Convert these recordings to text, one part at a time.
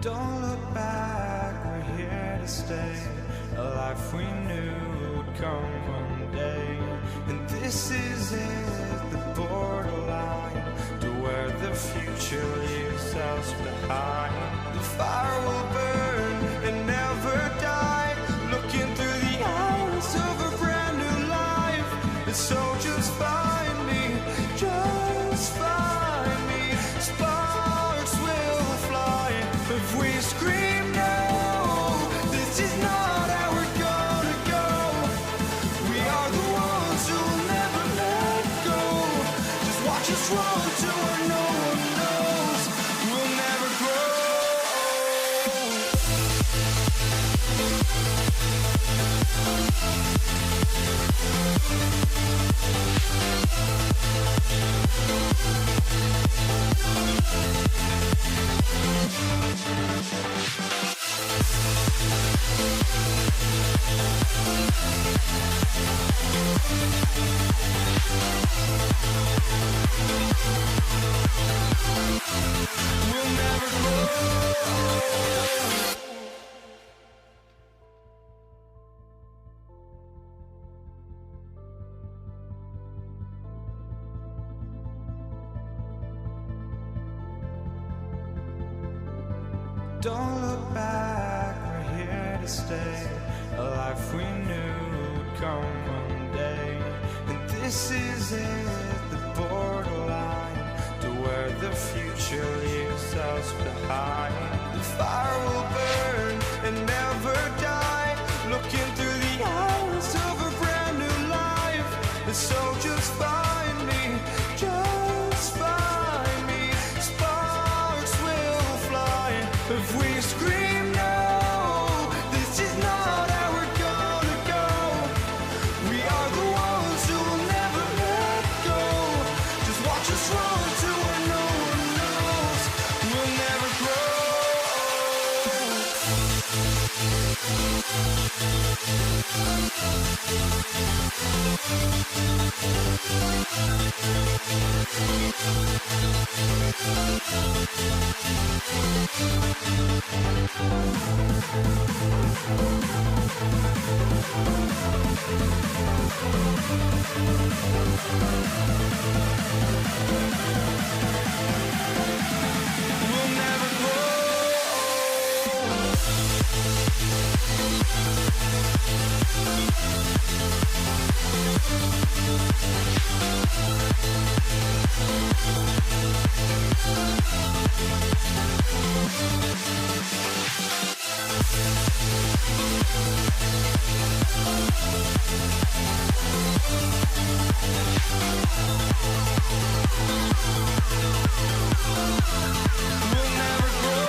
Don't look back, we're here to stay. A life we knew would come one day. And this is it, the borderline to where the future leaves us behind. The fire will burn and never die, looking through the eyes of a brand new life. And so just find me, just find me. Sparks will fly if we scream no. This is not how we're gonna go. We are the ones who will never let go. Just watch us run to where no one knows. We'll never grow. We'll never grow. Don't look back, we're here to stay. A life we knew would come one day. And this is it, the borderline to where the future leaves us behind. The fire will burn and never die, looking through the eyes of a brand new life. And so just find me, just find me. Sparks will fly if we scream no. This is not how we're gonna go. We are the ones who will never let go. Just watch us run to where no one knows. We'll never grow. We'll never grow. We'll never grow.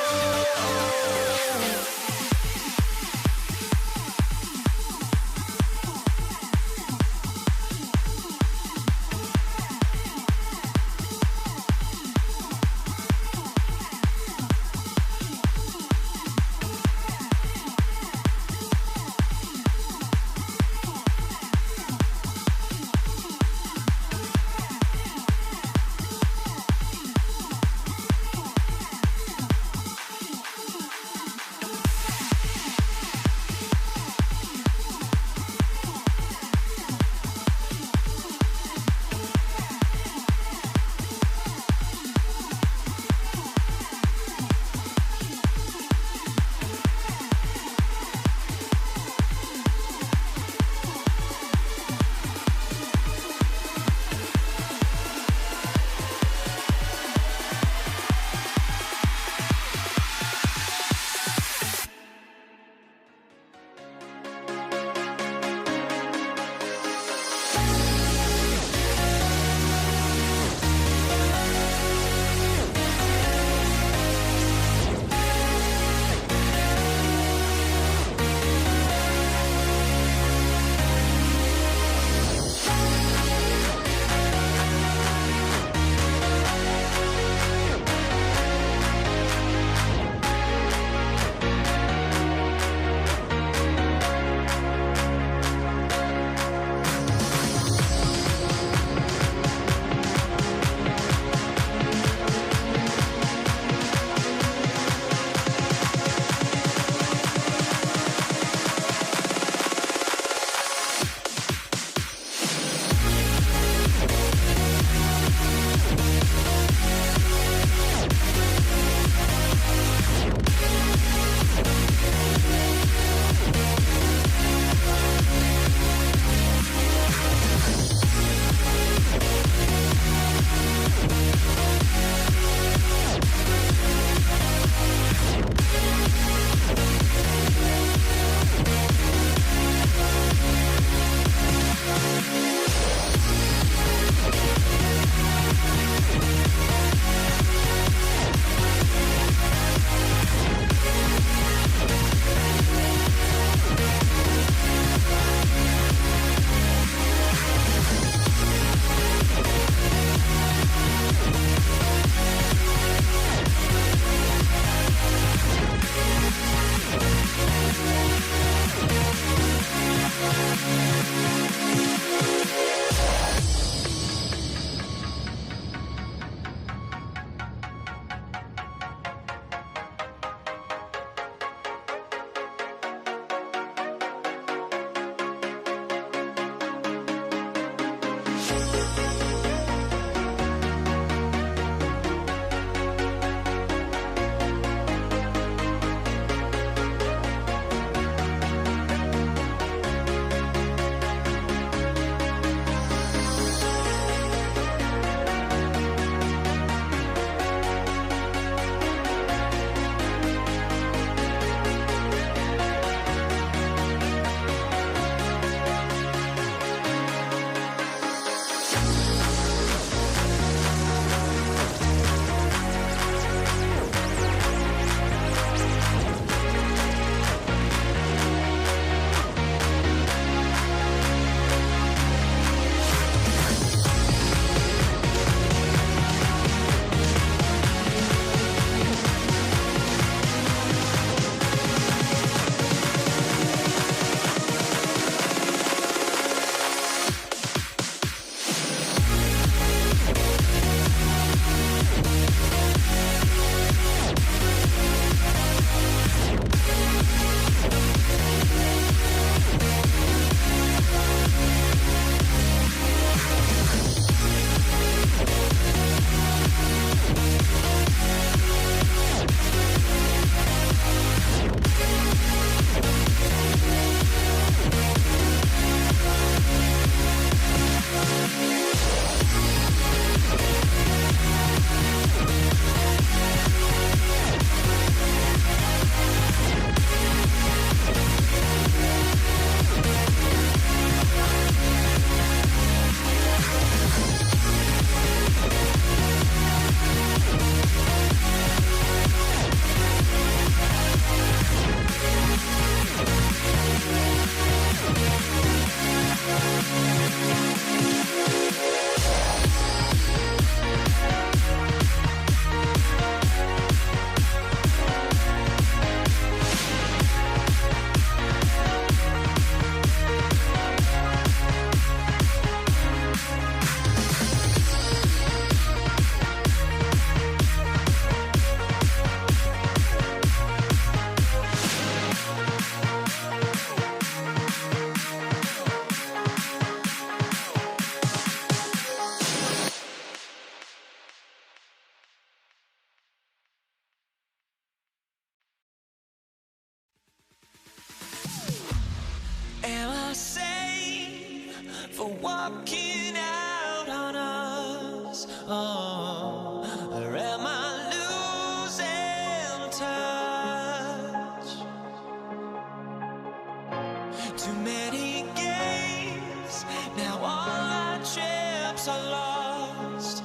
Too many games, now all our chips are lost.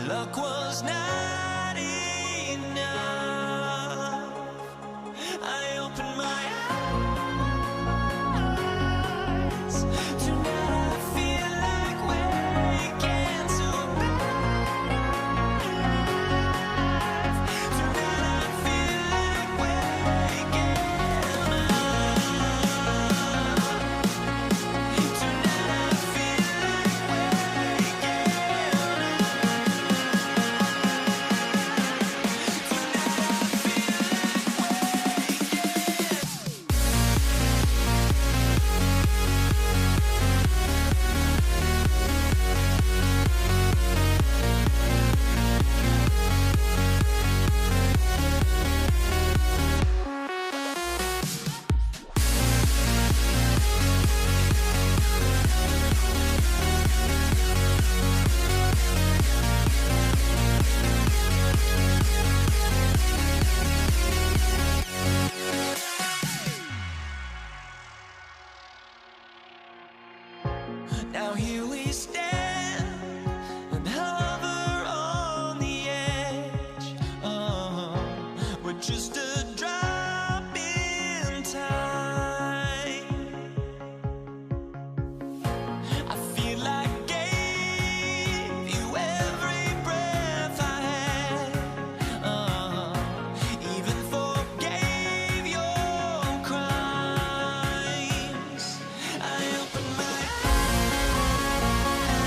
Luck was not enough. I opened my eyes. Tonight I feel like waking to life. Tonight I feel like waking up. Tonight I feel like waking now here we stand and hover on the edge. We're just a drop in time. I feel like I gave you every breath I had. Even forgave your crimes. I opened my eyes.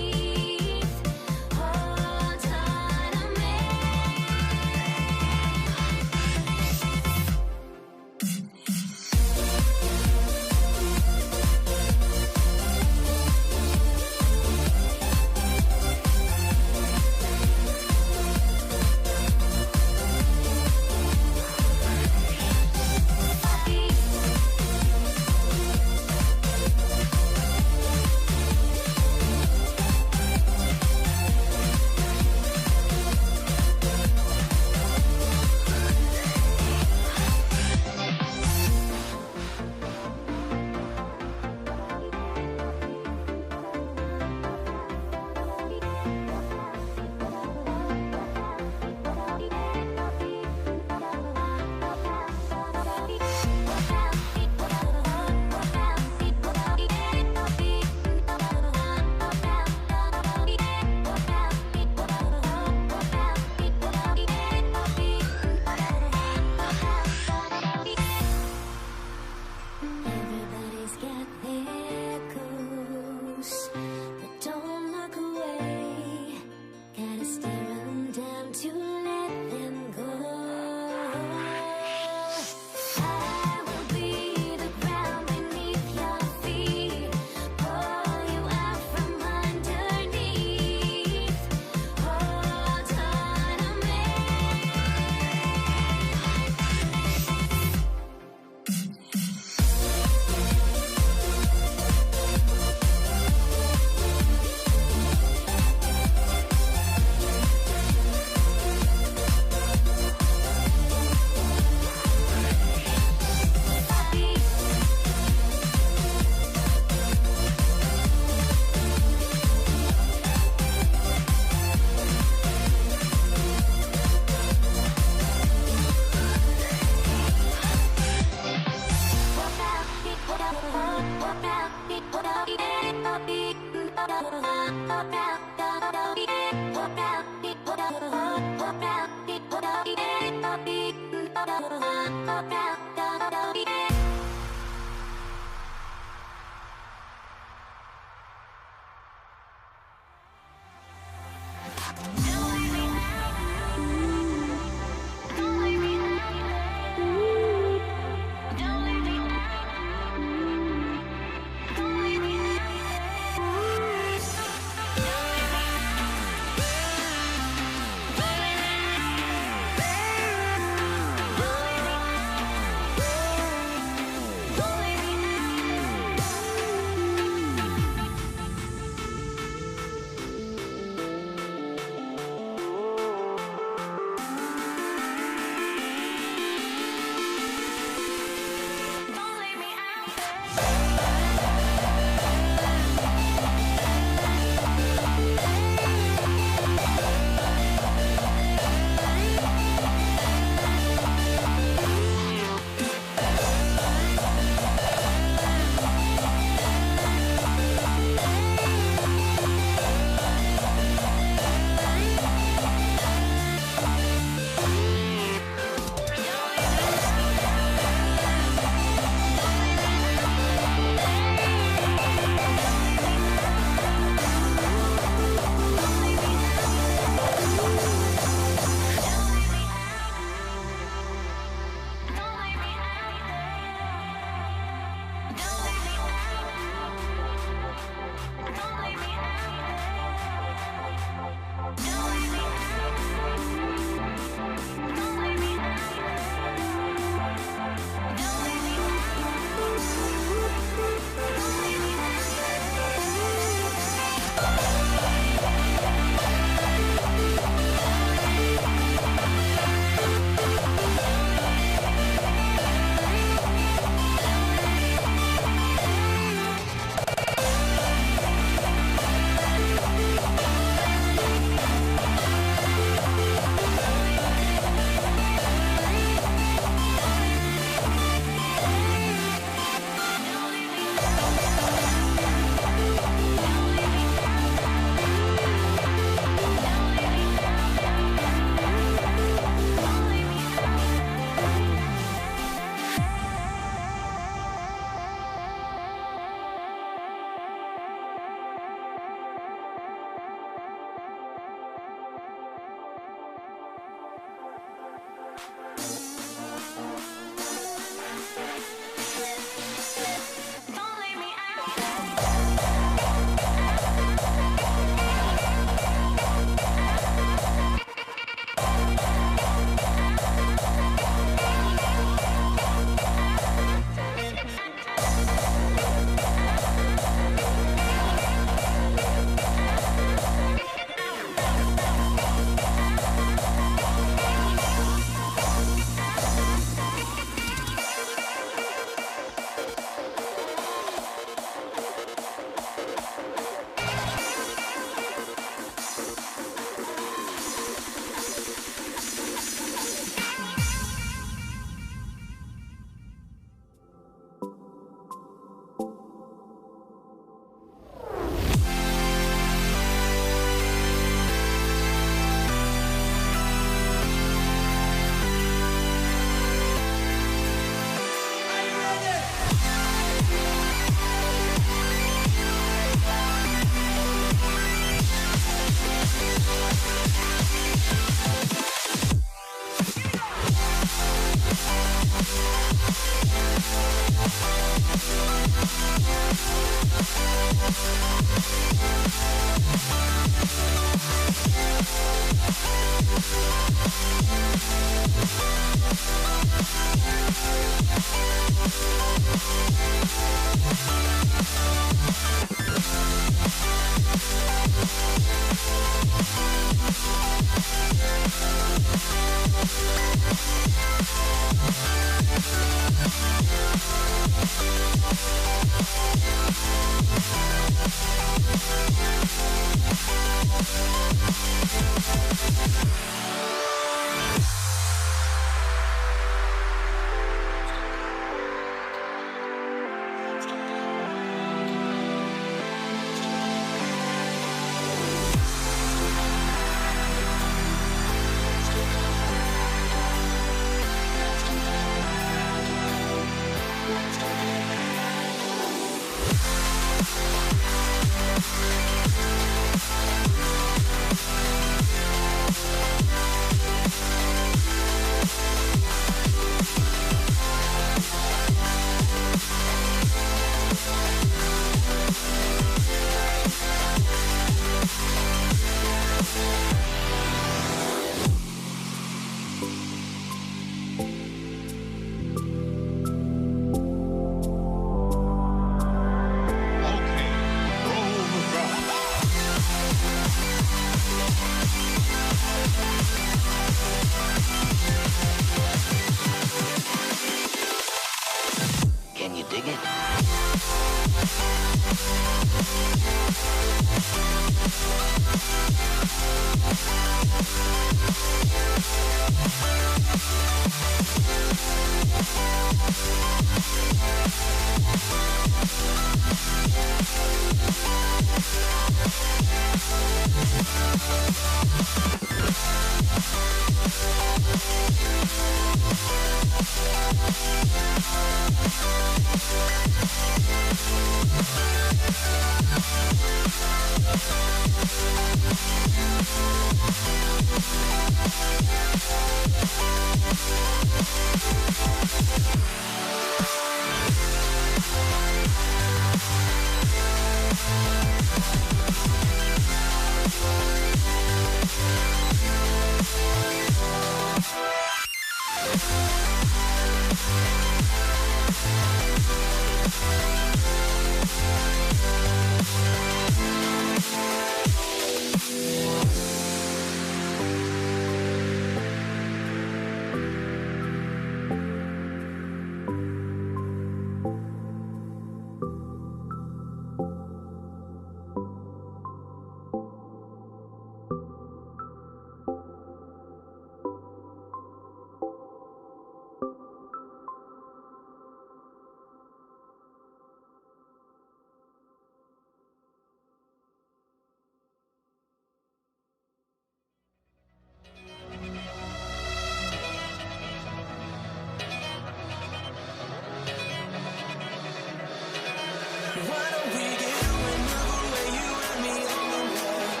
Why don't we get you and move away, you and me on the way?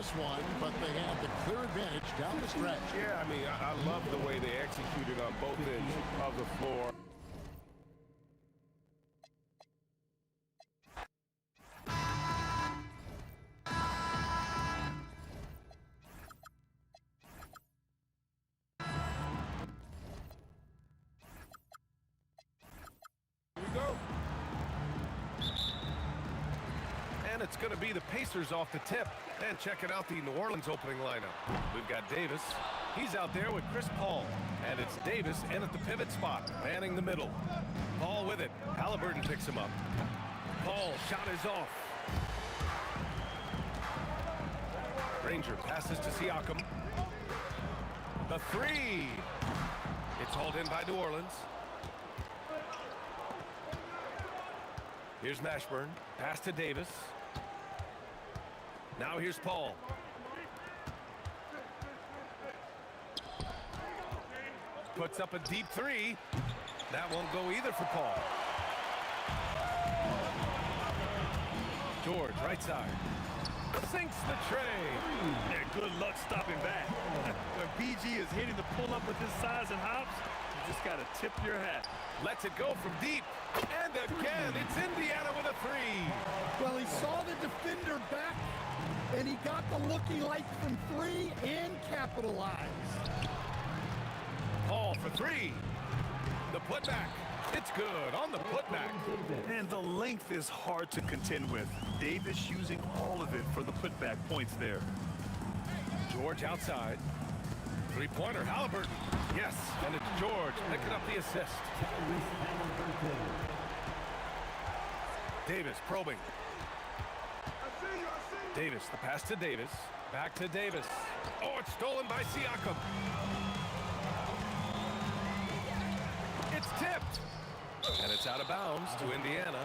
this one, but they had the clear advantage down the stretch. Yeah, I mean, I love the way they executed on both ends of the floor. And it's going to be the Pacers off the tip. And checking out the New Orleans opening lineup. We've got Davis. He's out there with Chris Paul. And it's Davis in at the pivot spot, manning the middle. Paul with it. Halliburton picks him up. Paul shot is off. Granger passes to Siakam. The three. It's hauled in by New Orleans. Here's Mashburn. Pass to Davis. Now here's Paul. Puts up a deep three. That won't go either for Paul. George, right side. Sinks the tray. Yeah, good luck stopping back. When PG is hitting the pull-up with his size and hops, you just got to tip your hat. Lets it go from deep. And again, it's Indiana with a three. Well, he saw the defender back, and he got the looking like from three and capitalized. Paul for three. The putback. It's good on the putback. And the length is hard to contend with. Davis using all of it for the putback points there. George outside. Three-pointer, Halliburton. Yes, and it's George picking up the assist. Davis probing. Davis, the pass to Davis. Back to Davis. Oh, it's stolen by Siakam. It's tipped. And it's out of bounds to Indiana.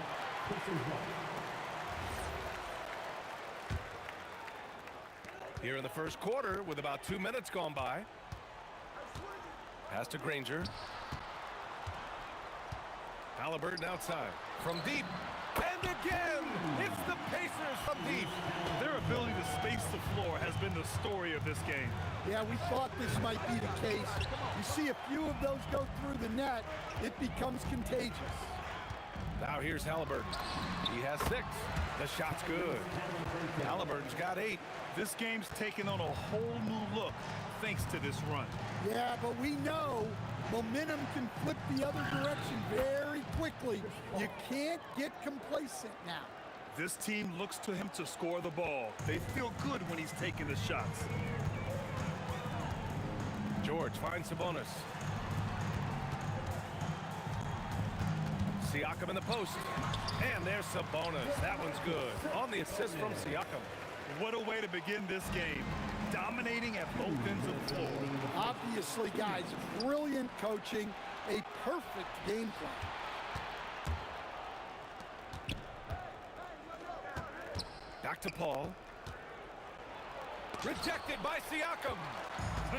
Here in the first quarter with about 2 minutes gone by. Pass to Granger. Halliburton outside. From deep. And again, it's the Pacers from deep. Their ability to space the floor has been the story of this game. Yeah, we thought this might be the case. You see a few of those go through the net, it becomes contagious. Now here's Halliburton. He has 6. The shot's good. Halliburton's got 8. This game's taken on a whole new look thanks to this run. Yeah, but we know momentum can flip the other direction very quickly. You can't get complacent now. This team looks to him to score the ball. They feel good when he's taking the shots. George finds Sabonis. Siakam in the post. And there's Sabonis. That one's good. On the assist from Siakam. What a way to begin this game. Dominating at both ends of the floor. Obviously, guys, brilliant coaching, a perfect game plan. Back to Paul. Rejected by Siakam.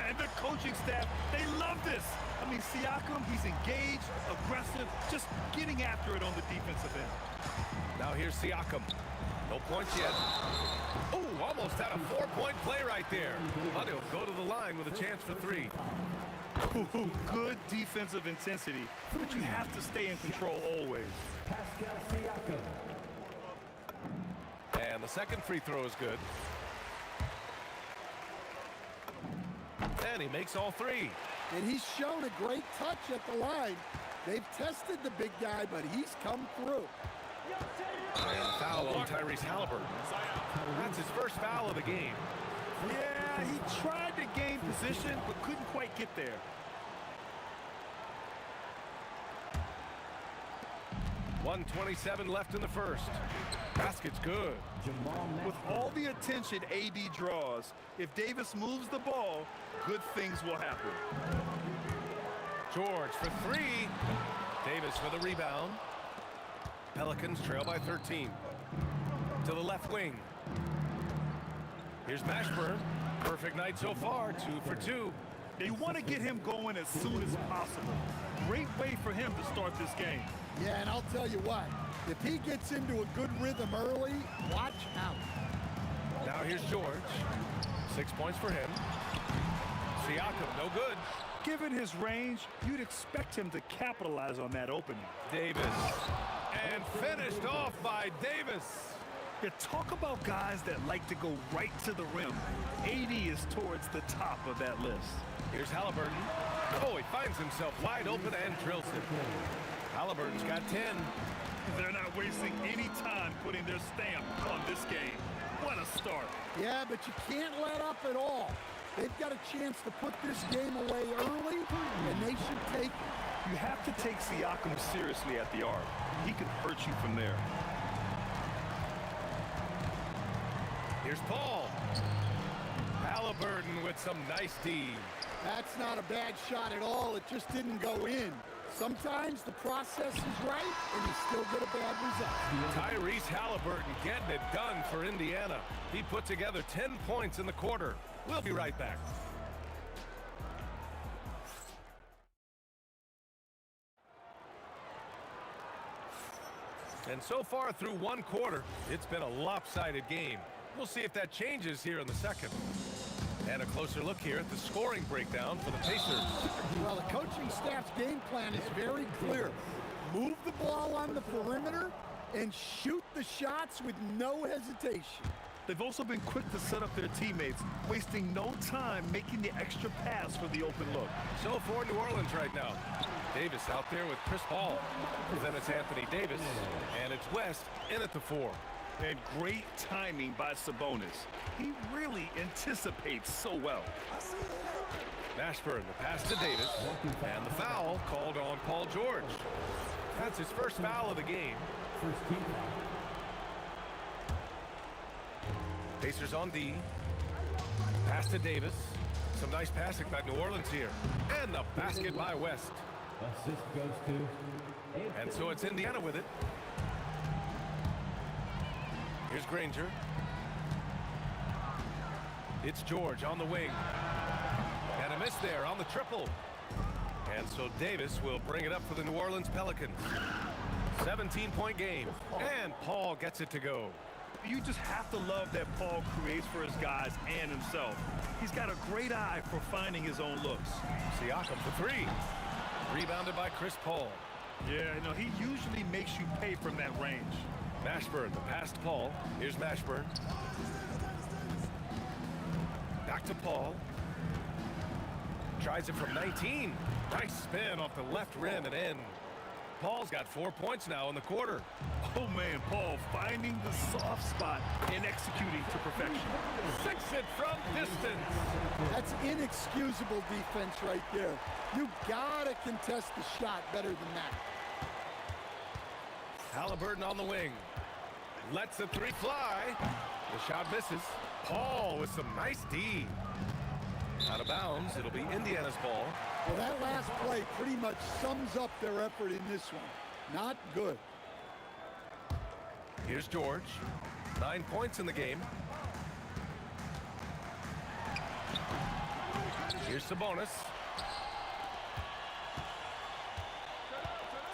And the coaching staff, they love this. I mean, Siakam, he's engaged, aggressive, just getting after it on the defensive end. Now here's Siakam. No points yet. Oh, almost had a 4-point play right there. But he'll go to the line with a chance for 3. Good defensive intensity, but you have to stay in control always. And the second free throw is good. And he makes all 3. And he's shown a great touch at the line. They've tested the big guy, but he's come through. And foul on Tyrese Halliburton. That's his first foul of the game. Yeah, he tried to gain position, but couldn't quite get there. .127 left in the first. Basket's good. With all the attention AD draws, if Davis moves the ball, good things will happen. George for 3. Davis for the rebound. Pelicans trail by 13. To the left wing. Here's Mashburn. Perfect night so far, 2 for 2. You want to get him going as soon as possible. Great way for him to start this game. Yeah, and I'll tell you what, if he gets into a good rhythm early, watch out. Now here's George. 6 points for him. Siakam, no good. Given his range, you'd expect him to capitalize on that opening. Davis. And finished off by Davis. Yeah, talk about guys that like to go right to the rim. AD is towards the top of that list. Here's Halliburton. Oh, he finds himself wide open and drills it. Halliburton's got 10. They're not wasting any time putting their stamp on this game. What a start. Yeah, but you can't let up at all. They've got a chance to put this game away early, and they should take it. You have to take Siakam seriously at the arc. He can hurt you from there. Here's Paul. Halliburton with some nice D. That's not a bad shot at all. It just didn't go in. Sometimes the process is right, and you still get a bad result. Tyrese Halliburton getting it done for Indiana. He put together 10 points in the quarter. We'll be right back. And so far through one quarter, it's been a lopsided game. We'll see if that changes here in the second. And a closer look here at the scoring breakdown for the Pacers. Well, the coaching staff's game plan is very clear. Move the ball on the perimeter and shoot the shots with no hesitation. They've also been quick to set up their teammates, wasting no time making the extra pass for the open look. So for New Orleans right now. Davis out there with Chris Paul. Then it's Anthony Davis. And it's West in at the 4. And great timing by Sabonis. He really anticipates so well. Mashburn, the pass to Davis. And the foul called on Paul George. That's his first foul of the game. Pacers on D. Pass to Davis. Some nice passing by New Orleans here. And the basket by West. Assist goes to... And so it's Indiana with it. Here's Granger. It's George on the wing. And a miss there on the triple. And so Davis will bring it up for the New Orleans Pelicans. 17-point game. And Paul gets it to go. You just have to love that Paul creates for his guys and himself. He's got a great eye for finding his own looks. Siakam for 3. Rebounded by Chris Paul. Yeah, you know, he usually makes you pay from that range. Mashburn, the pass to Paul. Here's Mashburn. Back to Paul. Tries it from 19. Nice spin off the left rim and in. Paul's got 4 points now in the quarter. Oh, man, Paul finding the soft spot and executing to perfection. 6 it from distance. That's inexcusable defense right there. You gotta contest the shot better than that. Halliburton on the wing. Lets the 3 fly. The shot misses. Paul with some nice D. Out of bounds. It'll be Indiana's ball. Well, that last play pretty much sums up their effort in this one. Not good. Here's George. 9 points in the game. Here's Sabonis.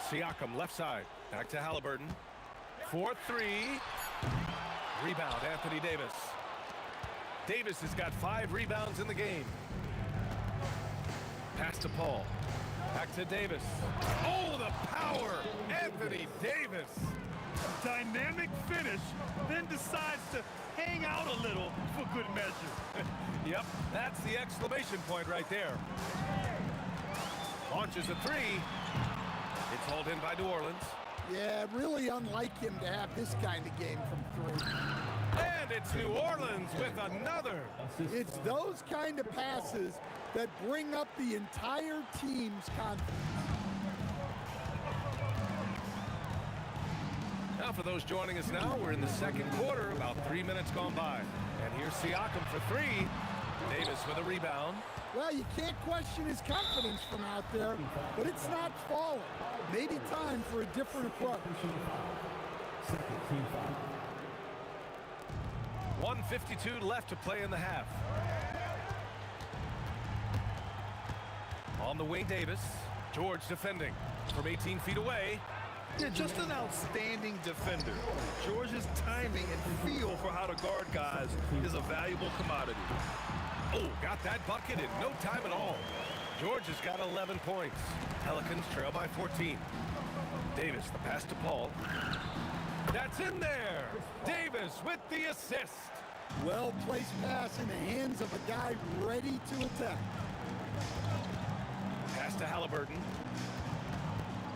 Siakam left side. Back to Halliburton. 4-3. Rebound, Anthony Davis. Davis has got 5 rebounds in the game. Pass to Paul. Back to Davis. Oh, the power! Anthony Davis. Dynamic finish, then decides to hang out a little for good measure. Yep, that's the exclamation point right there. Launches a 3. It's hauled in by New Orleans. Yeah, really unlike him to have this kind of game from 3. And it's New Orleans with another. It's those kind of passes that bring up the entire team's confidence. Now for those joining us now, we're in the second quarter, about 3 minutes gone by. And here's Siakam for 3. Davis with a rebound. Well, you can't question his confidence from out there, but it's not falling. Maybe time for a different approach. 1:52 left to play in the half. On the wing, Davis. George defending from 18 feet away. Yeah, just an outstanding defender. George's timing and feel for how to guard guys is a valuable commodity. Oh, got that bucket in no time at all. George has got 11 points. Pelicans trail by 14. Davis, the pass to Paul. That's in there. Davis with the assist. Well-placed pass in the hands of a guy ready to attack. Pass to Halliburton.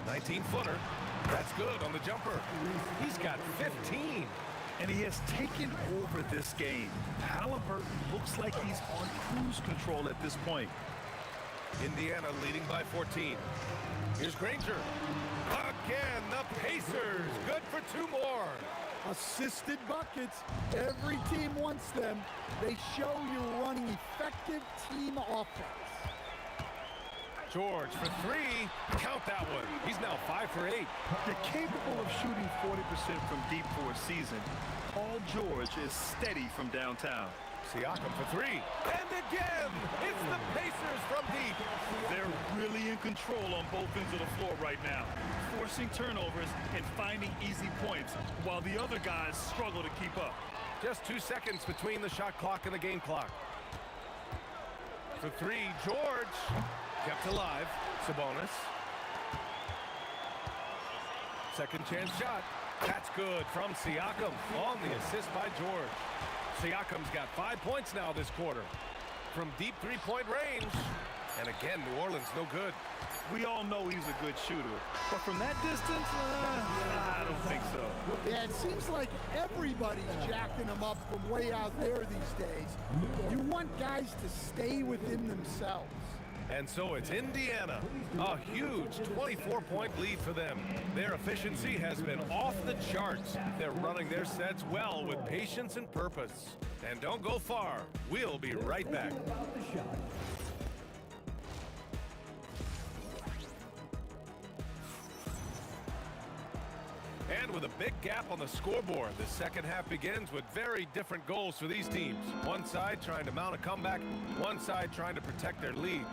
19-footer. That's good on the jumper. He's got 15. And he has taken over this game. Halliburton looks like he's on cruise control at this point. Indiana leading by 14. Here's Granger. Again, the Pacers. Good for 2 more. Assisted buckets. Every team wants them. They show you're running effective team offense. George for 3. Count that one. He's now 5 for 8. They're capable of shooting 40% from deep for a season. Paul George is steady from downtown. Siakam for 3. And again, it's the Pacers from deep. They're really in control on both ends of the floor right now, forcing turnovers and finding easy points while the other guys struggle to keep up. Just 2 seconds between the shot clock and the game clock. For 3, George. Kept alive. Sabonis. Second chance shot. That's good from Siakam on the assist by George. Siakam's got 5 points now this quarter from deep 3-point range. And again, New Orleans no good. We all know he's a good shooter, but from that distance, I don't think so. Yeah, it seems like everybody's jacking them up from way out there these days. You want guys to stay within themselves. And so it's Indiana, a huge 24-point lead for them. Their efficiency has been off the charts. They're running their sets well with patience and purpose. And don't go far. We'll be right back. And with a big gap on the scoreboard, the second half begins with very different goals for these teams. One side trying to mount a comeback, one side trying to protect their lead.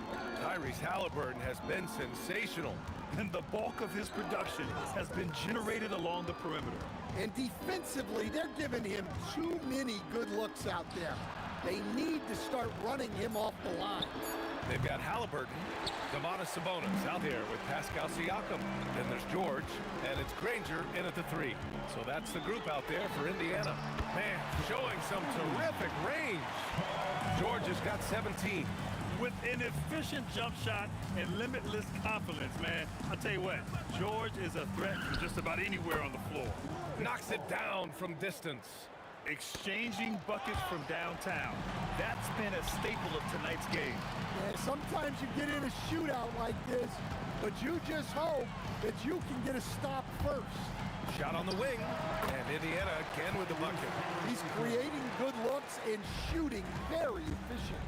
Tyrese Halliburton has been sensational. And the bulk of his production has been generated along the perimeter. And defensively, they're giving him too many good looks out there. They need to start running him off the line. They've got Halliburton, Domantas Sabonis out here with Pascal Siakam. Then there's George, and it's Granger in at the 3. So that's the group out there for Indiana. Man, showing some terrific range. George has got 17. With an efficient jump shot and limitless confidence, man, I'll tell you what, George is a threat from just about anywhere on the floor. Knocks it down from distance. Exchanging buckets from downtown. That's been a staple of tonight's game. Yeah, sometimes you get in a shootout like this, but you just hope that you can get a stop first. Shot on the wing, and Indiana again with the bucket. He's creating good looks and shooting very efficient.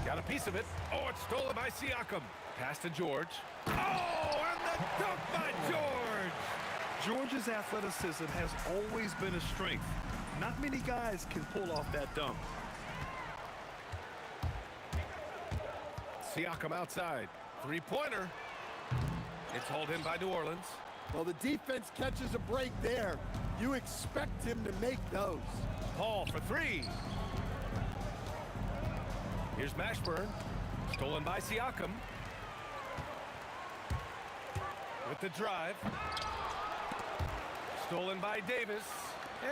Got a piece of it. Oh, it's stolen by Siakam. Pass to George. Oh, and the dunk by George! George's athleticism has always been a strength. Not many guys can pull off that dunk. Siakam outside. 3-pointer. It's hauled in by New Orleans. Well, the defense catches a break there. You expect him to make those. Paul for 3. Here's Mashburn. Stolen by Siakam. With the drive. Stolen by Davis.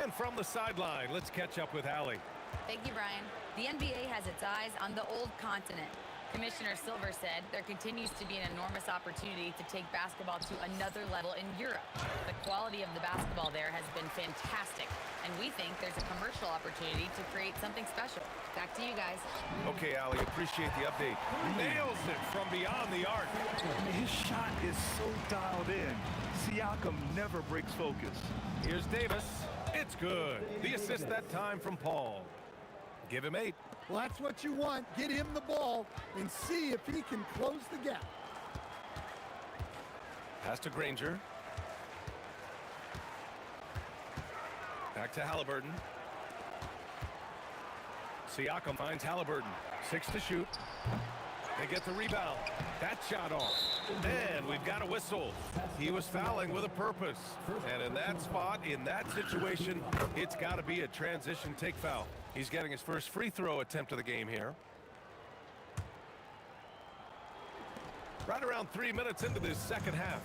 And from the sideline, let's catch up with Allie. Thank you, Brian. The NBA has its eyes on the old continent. Commissioner Silver said there continues to be an enormous opportunity to take basketball to another level in Europe. The quality of the basketball there has been fantastic, and we think there's a commercial opportunity to create something special. Back to you guys. Okay, Allie, appreciate the update. Nails it from beyond the arc. His shot is so dialed in. Siakam never breaks focus. Here's Davis. It's good. The assist that time from Paul. Give him 8. Well, that's what you want. Get him the ball and see if he can close the gap. Pass to Granger. Back to Halliburton. Siakam finds Halliburton. 6 to shoot. They get the rebound. That shot off. And we've got a whistle. He was fouling with a purpose. And in that spot, in that situation, it's got to be a transition take foul. He's getting his first free throw attempt of the game here. Right around 3 minutes into this second half.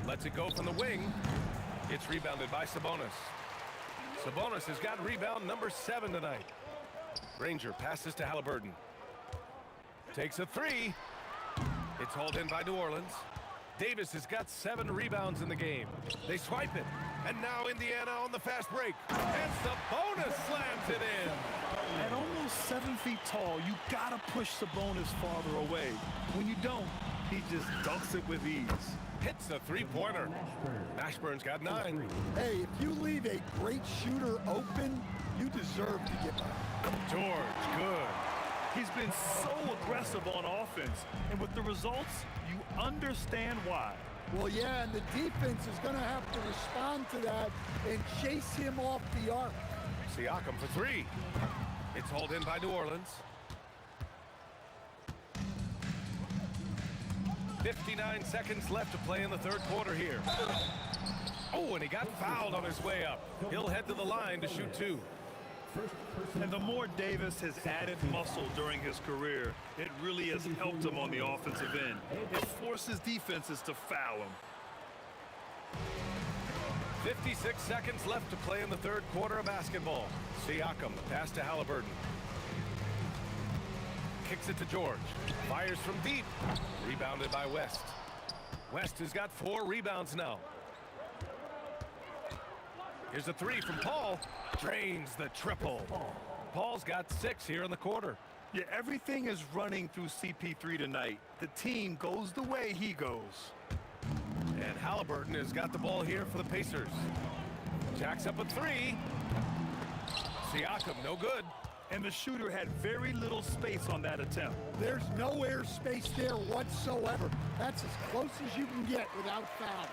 Lets it go from the wing. It's rebounded by Sabonis. Sabonis has got rebound number 7 tonight. Granger passes to Halliburton. Takes a three. It's hauled in by New Orleans. Davis has got 7 rebounds in the game. They swipe it. And now Indiana on the fast break. And Sabonis slams it in. At almost 7 feet tall, you gotta push Sabonis farther away. When you don't, he just dunks it with ease. Hits a three-pointer. Mashburn's got 9. Hey, if you leave a great shooter open, you deserve to get by. George, good. He's been so aggressive on offense, and with the results, you understand why. Well, yeah, and the defense is going to have to respond to that and chase him off the arc. Siakam for 3. It's hauled in by New Orleans. 59 seconds left to play in the third quarter here. Oh, and he got fouled on his way up. He'll head to the line to shoot 2. And the more Davis has added muscle during his career, it really has helped him on the offensive end. It forces defenses to foul him. 56 seconds left to play in the third quarter of basketball. Siakam, pass to Halliburton. Kicks it to George. Fires from deep. Rebounded by West. West has got 4 rebounds now. Here's a 3 from Paul. Drains the triple. Paul's got 6 here in the quarter. Yeah, everything is running through CP3 tonight. The team goes the way he goes. And Halliburton has got the ball here for the Pacers. Jacks up a 3. Siakam, no good. And the shooter had very little space on that attempt. There's no air space there whatsoever. That's as close as you can get without foul.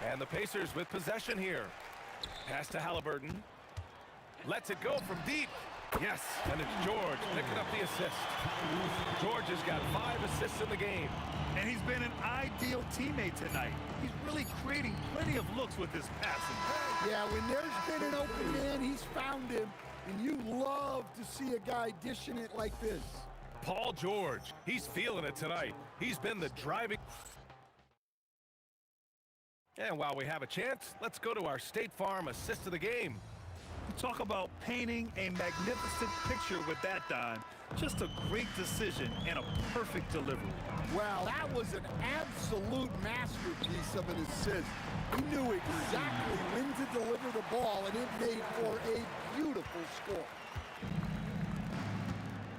And the Pacers with possession here. Pass to Halliburton. Lets it go from deep. Yes, and it's George picking up the assist. George has got 5 assists in the game. And he's been an ideal teammate tonight. He's really creating plenty of looks with his passing. Yeah, when there's been an open man, he's found him. And you love to see a guy dishing it like this. Paul George, he's feeling it tonight. He's been the driving... And while we have a chance, let's go to our State Farm assist of the game. Talk about painting a magnificent picture with that dime. Just a great decision and a perfect delivery. Wow, that was an absolute masterpiece of an assist. He knew exactly when to deliver the ball, and it made for a beautiful score.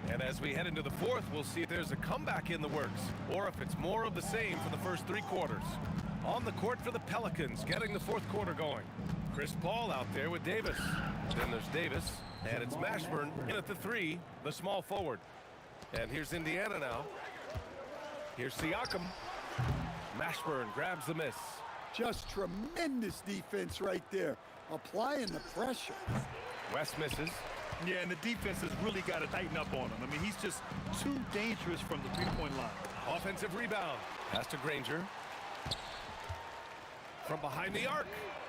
And as we head into the fourth, we'll see if there's a comeback in the works, or if it's more of the same for the first 3 quarters. On the court for the Pelicans, getting the fourth quarter going. Chris Paul out there with Davis. Then there's Davis, and it's Mashburn in at the 3, the small forward. And here's Indiana now. Here's Siakam. Mashburn grabs the miss. Just tremendous defense right there, applying the pressure. West misses. Yeah, and the defense has really got to tighten up on him. I mean, he's just too dangerous from the three-point line. Offensive rebound. Pass to Granger. From behind the arc.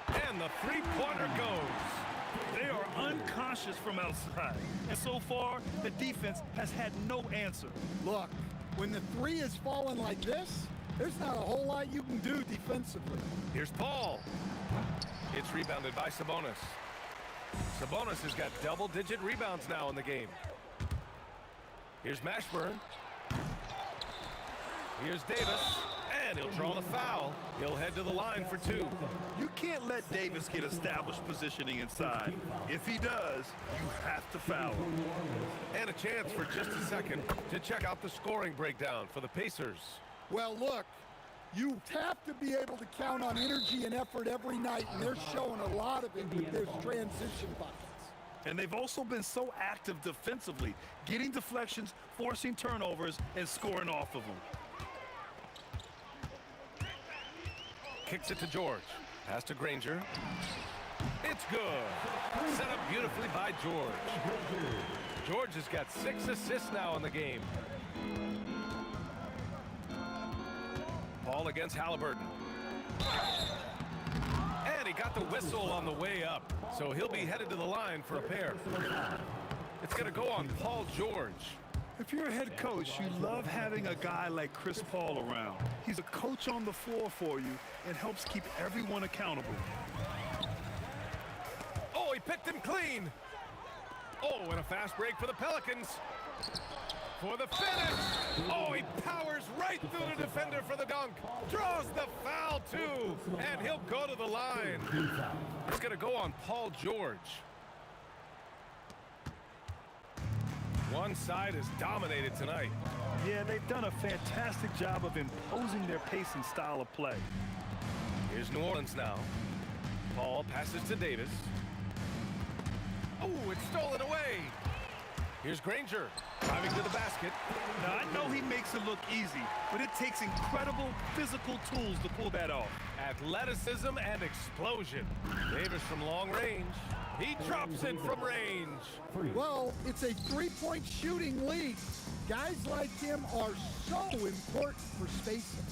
And the three-pointer goes. They are unconscious from outside. And so far, the defense has had no answer. Look, when the 3 is falling like this, there's not a whole lot you can do defensively. Here's Paul. It's rebounded by Sabonis. Sabonis has got double-digit rebounds now in the game. Here's Mashburn. Here's Davis. And he'll draw the foul. He'll head to the line for 2. You can't let Davis get established positioning inside. If he does, you have to foul him. And a chance for just a second to check out the scoring breakdown for the Pacers. Well, look, you have to be able to count on energy and effort every night, and they're showing a lot of it with their transition buckets. And they've also been so active defensively, getting deflections, forcing turnovers, and scoring off of them. Kicks it to George. Pass to Granger. It's good. Set up beautifully by George. George has got 6 assists now in the game. Paul against Halliburton. And he got the whistle on the way up. So he'll be headed to the line for a pair. It's going to go on Paul George. If you're a head coach, you love having a guy like Chris Paul around. He's a coach on the floor for you and helps keep everyone accountable. Oh, he picked him clean. Oh, and a fast break for the Pelicans. For the finish. Oh, he powers right through the defender for the dunk. Draws the foul, too. And he'll go to the line. It's going to go on Paul George. One side is dominated tonight. Yeah, they've done a fantastic job of imposing their pace and style of play. Here's New Orleans now. Paul passes to Davis. Oh, it's stolen away. Here's Granger driving to the basket. Now, I know he makes it look easy, but it takes incredible physical tools to pull that off. Athleticism and explosion. Davis from long range. He drops it from range. Well, it's a three-point shooting lead. Guys like him are so important for spacing.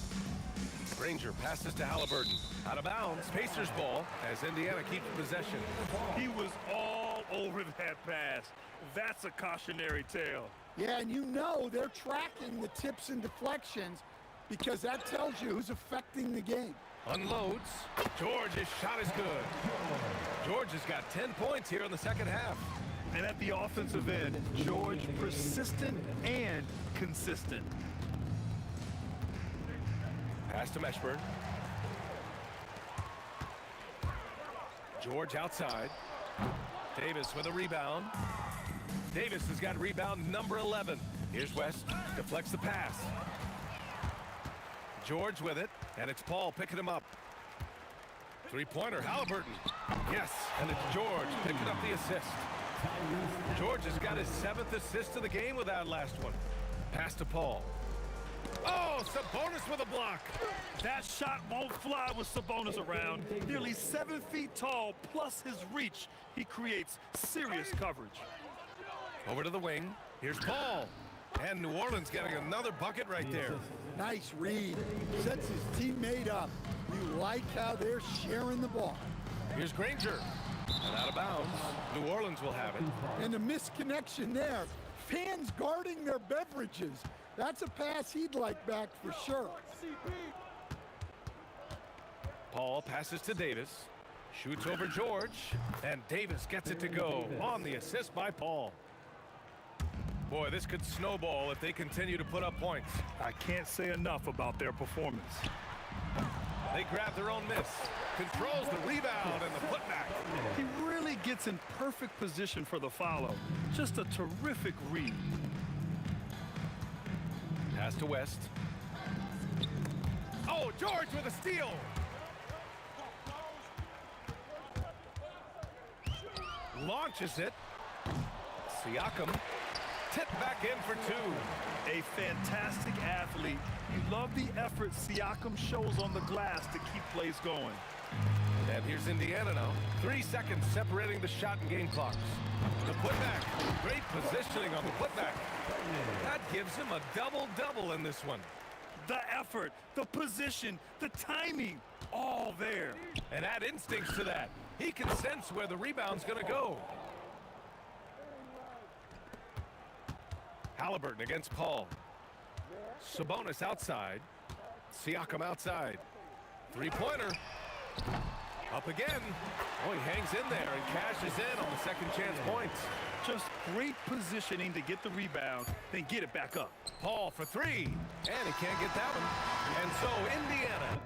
Granger passes to Halliburton. Out of bounds. Pacers ball as Indiana keeps possession. He was all over that pass. That's a cautionary tale. Yeah, and you know they're tracking the tips and deflections because that tells you who's affecting the game. Unloads. George's shot is good. George has got 10 points here in the second half. And at the offensive end, George persistent and consistent. Pass to Meshburn. George outside. Davis with a rebound. Davis has got rebound number 11. Here's West. Deflects the pass. George with it, and it's Paul picking him up. Three-pointer, Halliburton. Yes, and it's George picking up the assist. George has got his 7th assist of the game with that last one. Pass to Paul. Oh, Sabonis with a block. That shot won't fly with Sabonis around. Nearly 7 feet tall, plus his reach. He creates serious coverage. Over to the wing. Here's Paul. And New Orleans getting another bucket right there. Nice read. Sets his teammate up. You like how they're sharing the ball. Here's Granger. And out of bounds. New Orleans will have it. And a misconnection there. Fans guarding their beverages. That's a pass he'd like back for sure. Paul passes to Davis. Shoots over George. And Davis gets it to go on the assist by Paul. Boy, this could snowball if they continue to put up points. I can't say enough about their performance. They grab their own miss. Controls the rebound and the putback. He really gets in perfect position for the follow. Just a terrific read. Pass to West. Oh, George with a steal. Launches it. Siakam. Tipped back in for 2. A fantastic athlete. You love the effort Siakam shows on the glass to keep plays going. And here's Indiana now. 3 seconds separating the shot and game clocks. The putback. Great positioning on the putback. That gives him a double-double in this one. The effort, the position, the timing, all there. And add instincts to that. He can sense where the rebound's going to go. Halliburton against Paul. Sabonis outside. Siakam outside. Three-pointer. Up again. Oh, he hangs in there and cashes in on the second chance points. Just great positioning to get the rebound, then get it back up. Paul for 3. And he can't get that one. And so Indiana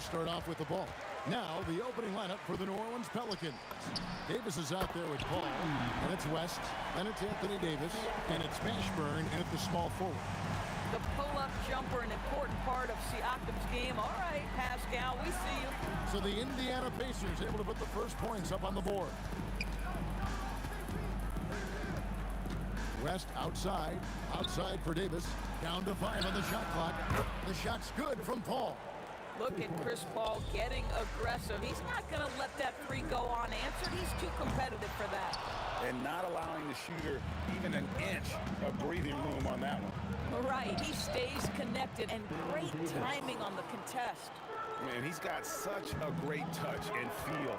start off with the ball. Now the opening lineup for the New Orleans Pelicans. Davis is out there with Paul, and it's West, then it's Anthony Davis, and it's Mashburn at the small forward. The pull-up jumper, an important part of Siakam's game. All right, Pascal, we see you. So the Indiana Pacers able to put the first points up on the board. West outside for Davis. Down to 5 on the shot clock. The shot's good from Paul. Look at Chris Paul getting aggressive. He's not going to let that three go unanswered. He's too competitive for that. And not allowing the shooter even an inch of breathing room on that one. Right, he stays connected, and great timing on the contest. Man, he's got such a great touch and feel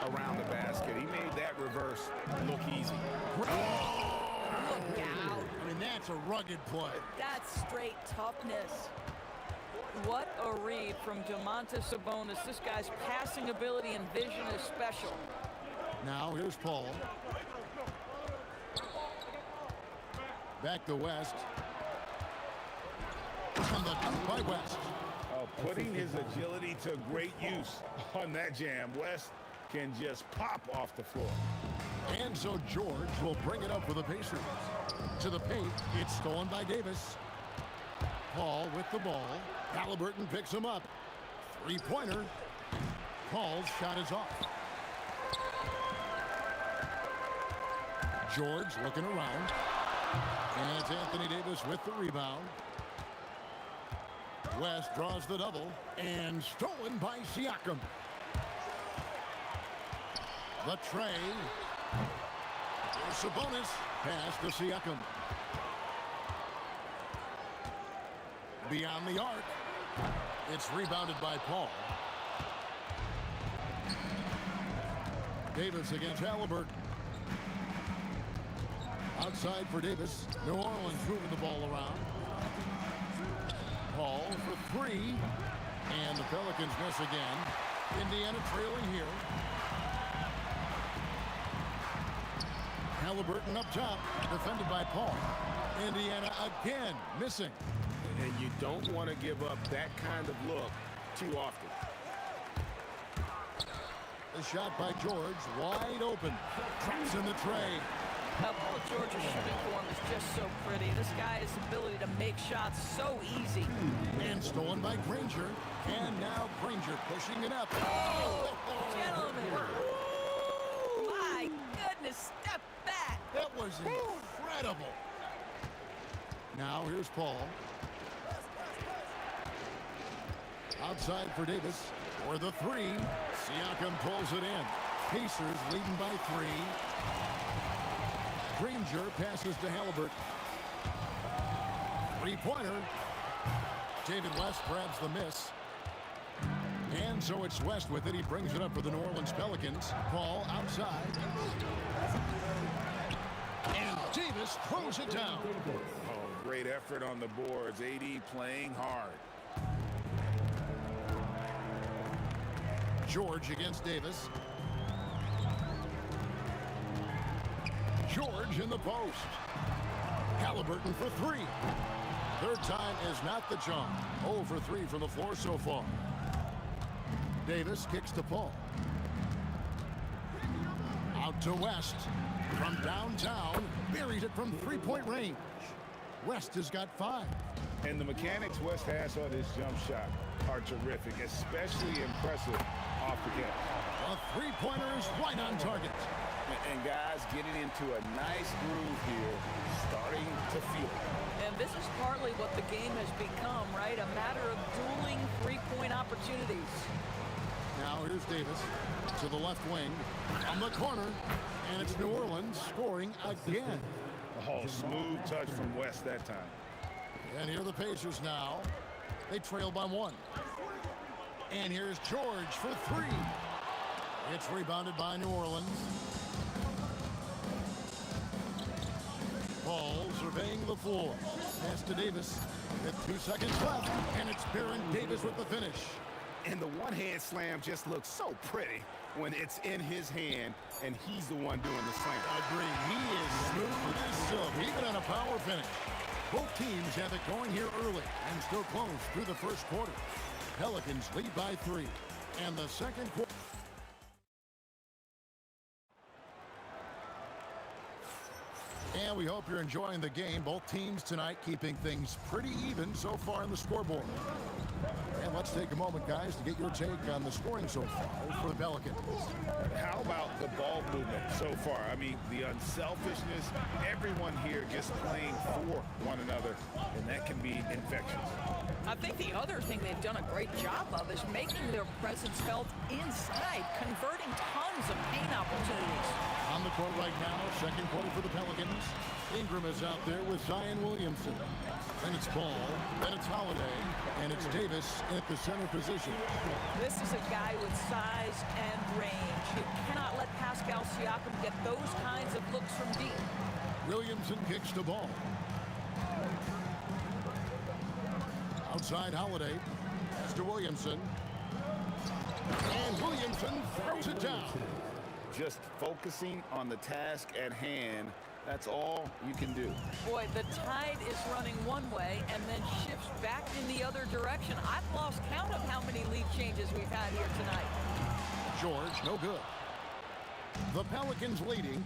around the basket. He made that reverse look easy. Look out. I mean, that's a rugged play. That's straight toughness. What a read from Domantas Sabonis. This guy's passing ability and vision is special. Now here's Paul. Back to West. And the dunk by West. Putting his agility to great use on that jam. West can just pop off the floor. And so George will bring it up for the Pacers. To the paint, it's stolen by Davis. Paul with the ball. Halliburton picks him up. Three-pointer. Paul's shot is off. George looking around. And it's Anthony Davis with the rebound. West draws the double. And stolen by Siakam. The tray. Sabonis. Pass to Siakam. Beyond the arc. It's rebounded by Paul. Davis against Halliburton. Outside for Davis. New Orleans moving the ball around. Paul for three. And the Pelicans miss again. Indiana trailing here. Halliburton up top. Defended by Paul. Indiana again missing. And you don't want to give up that kind of look too often. The shot by George, wide open. Traps in the tray. Paul George's shooting form is just so pretty. This guy's ability to make shots so easy. And stolen by Granger. And now Granger pushing it up. Oh, gentlemen. Ooh, my goodness, step back. That was incredible. Now here's Paul. Outside for Davis for the three. Siakam pulls it in. Pacers leading by 3. Granger passes to Halliburton. Three-pointer. David West grabs the miss. And so it's West with it. He brings it up for the New Orleans Pelicans. Paul outside. And Davis throws it down. Oh, great effort on the boards. AD playing hard. George against Davis. George in the post. Halliburton for 3. Third time is not the charm. 0 for 3 from the floor so far. Davis kicks to Paul. Out to West. From downtown. Buried it from three-point range. West has got 5. And the mechanics West has on his jump shot are terrific, especially impressive off the catch. A three-pointer is right on target. And guys getting into a nice groove here, starting to feel it. And this is partly what the game has become, right? A matter of dueling three-point opportunities. Now here's Davis to the left wing on the corner, and it's New Orleans scoring again. Oh, smooth touch from West that time. And here are the Pacers now. They trail by 1. And here's George for 3. It's rebounded by New Orleans. Paul surveying the floor. Pass to Davis with 2 seconds left, and it's Baron Davis with the finish. And the one-hand slam just looks so pretty when it's in his hand and he's the one doing the slam. Agree. He is smooth as silk, even on a power finish. Both teams have it going here early and still close through the first quarter. Pelicans lead by 3. And the second quarter. And we hope you're enjoying the game. Both teams tonight keeping things pretty even so far on the scoreboard. And let's take a moment, guys, to get your take on the scoring so far for the Pelicans. How about the ball movement so far? I mean, the unselfishness, everyone here just playing for one another, and that can be infectious. I think the other thing they've done a great job of is making their presence felt inside, converting tons of paint opportunities. On the court right now, second quarter for the Pelicans. Ingram is out there with Zion Williamson. Then it's Ball, then it's Holiday, and it's Davis at the center position. This is a guy with size and range. You cannot let Pascal Siakam get those kinds of looks from deep. Williamson kicks the ball. Outside Holiday. Pass to Williamson. And Williamson throws it down. Just focusing on the task at hand, that's all you can do. Boy, the tide is running one way and then shifts back in the other direction. I've lost count of how many lead changes we've had here tonight. George, no good. The Pelicans leading.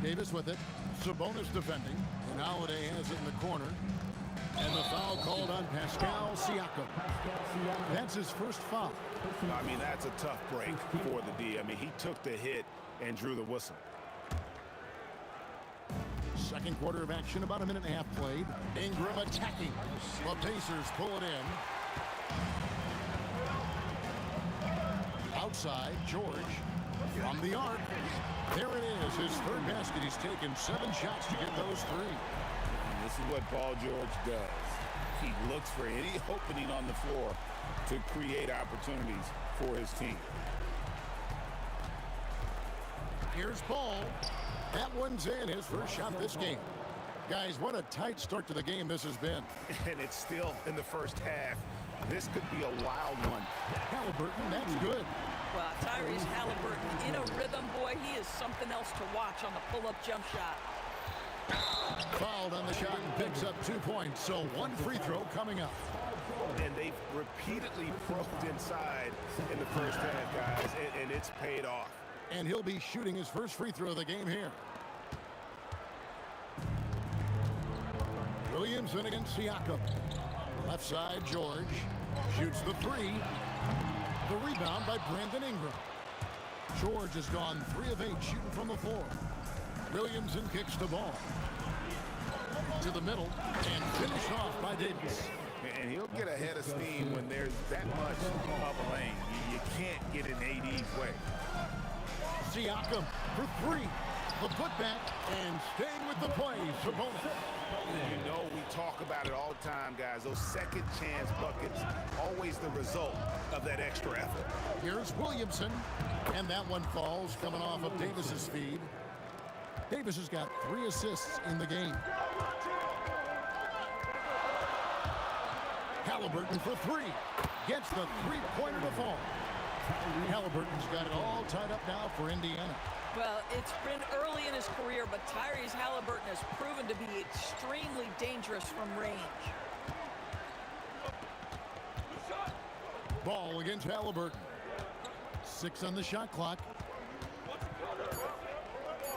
Davis with it. Sabonis defending. And Holiday has it in the corner. And the foul called on Pascal Siakam. That's his first foul. I mean, that's a tough break for the D. I mean, he took the hit and drew the whistle. Second quarter of action, about a minute and a half played. Ingram attacking. The Pacers pull it in. Outside, George from the arc. There it is, his third basket. He's taken 7 shots to get those 3. And this is what Paul George does. He looks for any opening on the floor to create opportunities for his team. Here's Paul. That one's in, his first shot this game. Guys, what a tight start to the game this has been. And it's still in the first half. This could be a wild one. Halliburton, that's good. Well, Tyrese Halliburton in a rhythm, boy, he is something else to watch on the pull-up jump shot. Fouled on the shot and picks up 2 points, so 1 free throw coming up. And they've repeatedly probed inside in the first half, guys, and it's paid off. And he'll be shooting his first free throw of the game here. Williamson against Siakam. Left side, George shoots the 3. The rebound by Brandon Ingram. George has gone 3 of 8 shooting from the floor. Williamson kicks the ball to the middle and finished off by Davis. And he'll get ahead of steam when there's that much of a lane. You can't get in AD's way. Siakam for 3. The putback and staying with the play, Sabonis. You know, we talk about it all the time, guys. Those second chance buckets, always the result of that extra effort. Here's Williamson, and that one falls coming off of Davis's feed. Davis has got 3 assists in the game. Halliburton for 3. Gets the 3-pointer to fall. Halliburton's got it all tied up now for Indiana. Well, it's been early in his career, but Tyrese Halliburton has proven to be extremely dangerous from range. Ball against Halliburton. 6 on the shot clock.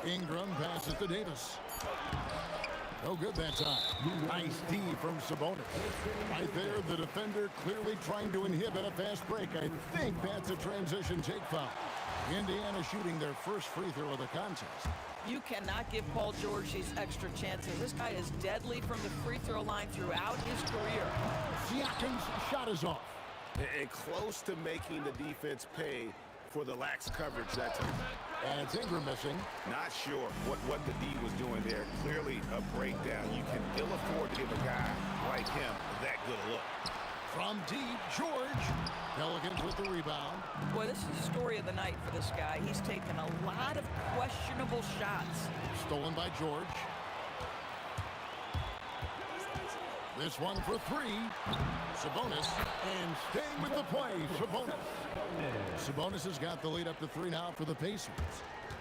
Ingram passes to Davis. No good that time. Nice D from Sabonis. Right there, the defender clearly trying to inhibit a fast break. I think that's a transition take foul. Indiana shooting their first free throw of the contest. You cannot give Paul George these extra chances. This guy is deadly from the free throw line throughout his career. Siakam's shot is off. And close to making the defense pay for the lax coverage that time. And it's Ingram missing. Not sure what the D was doing there. Clearly a breakdown. You can ill afford to give a guy like him that good a look. From deep, George. Pelicans with the rebound. Boy, this is the story of the night for this guy. He's taken a lot of questionable shots. Stolen by George. This one for 3. Sabonis. And staying with the play, Sabonis. Sabonis has got the lead up to 3 now for the Pacers.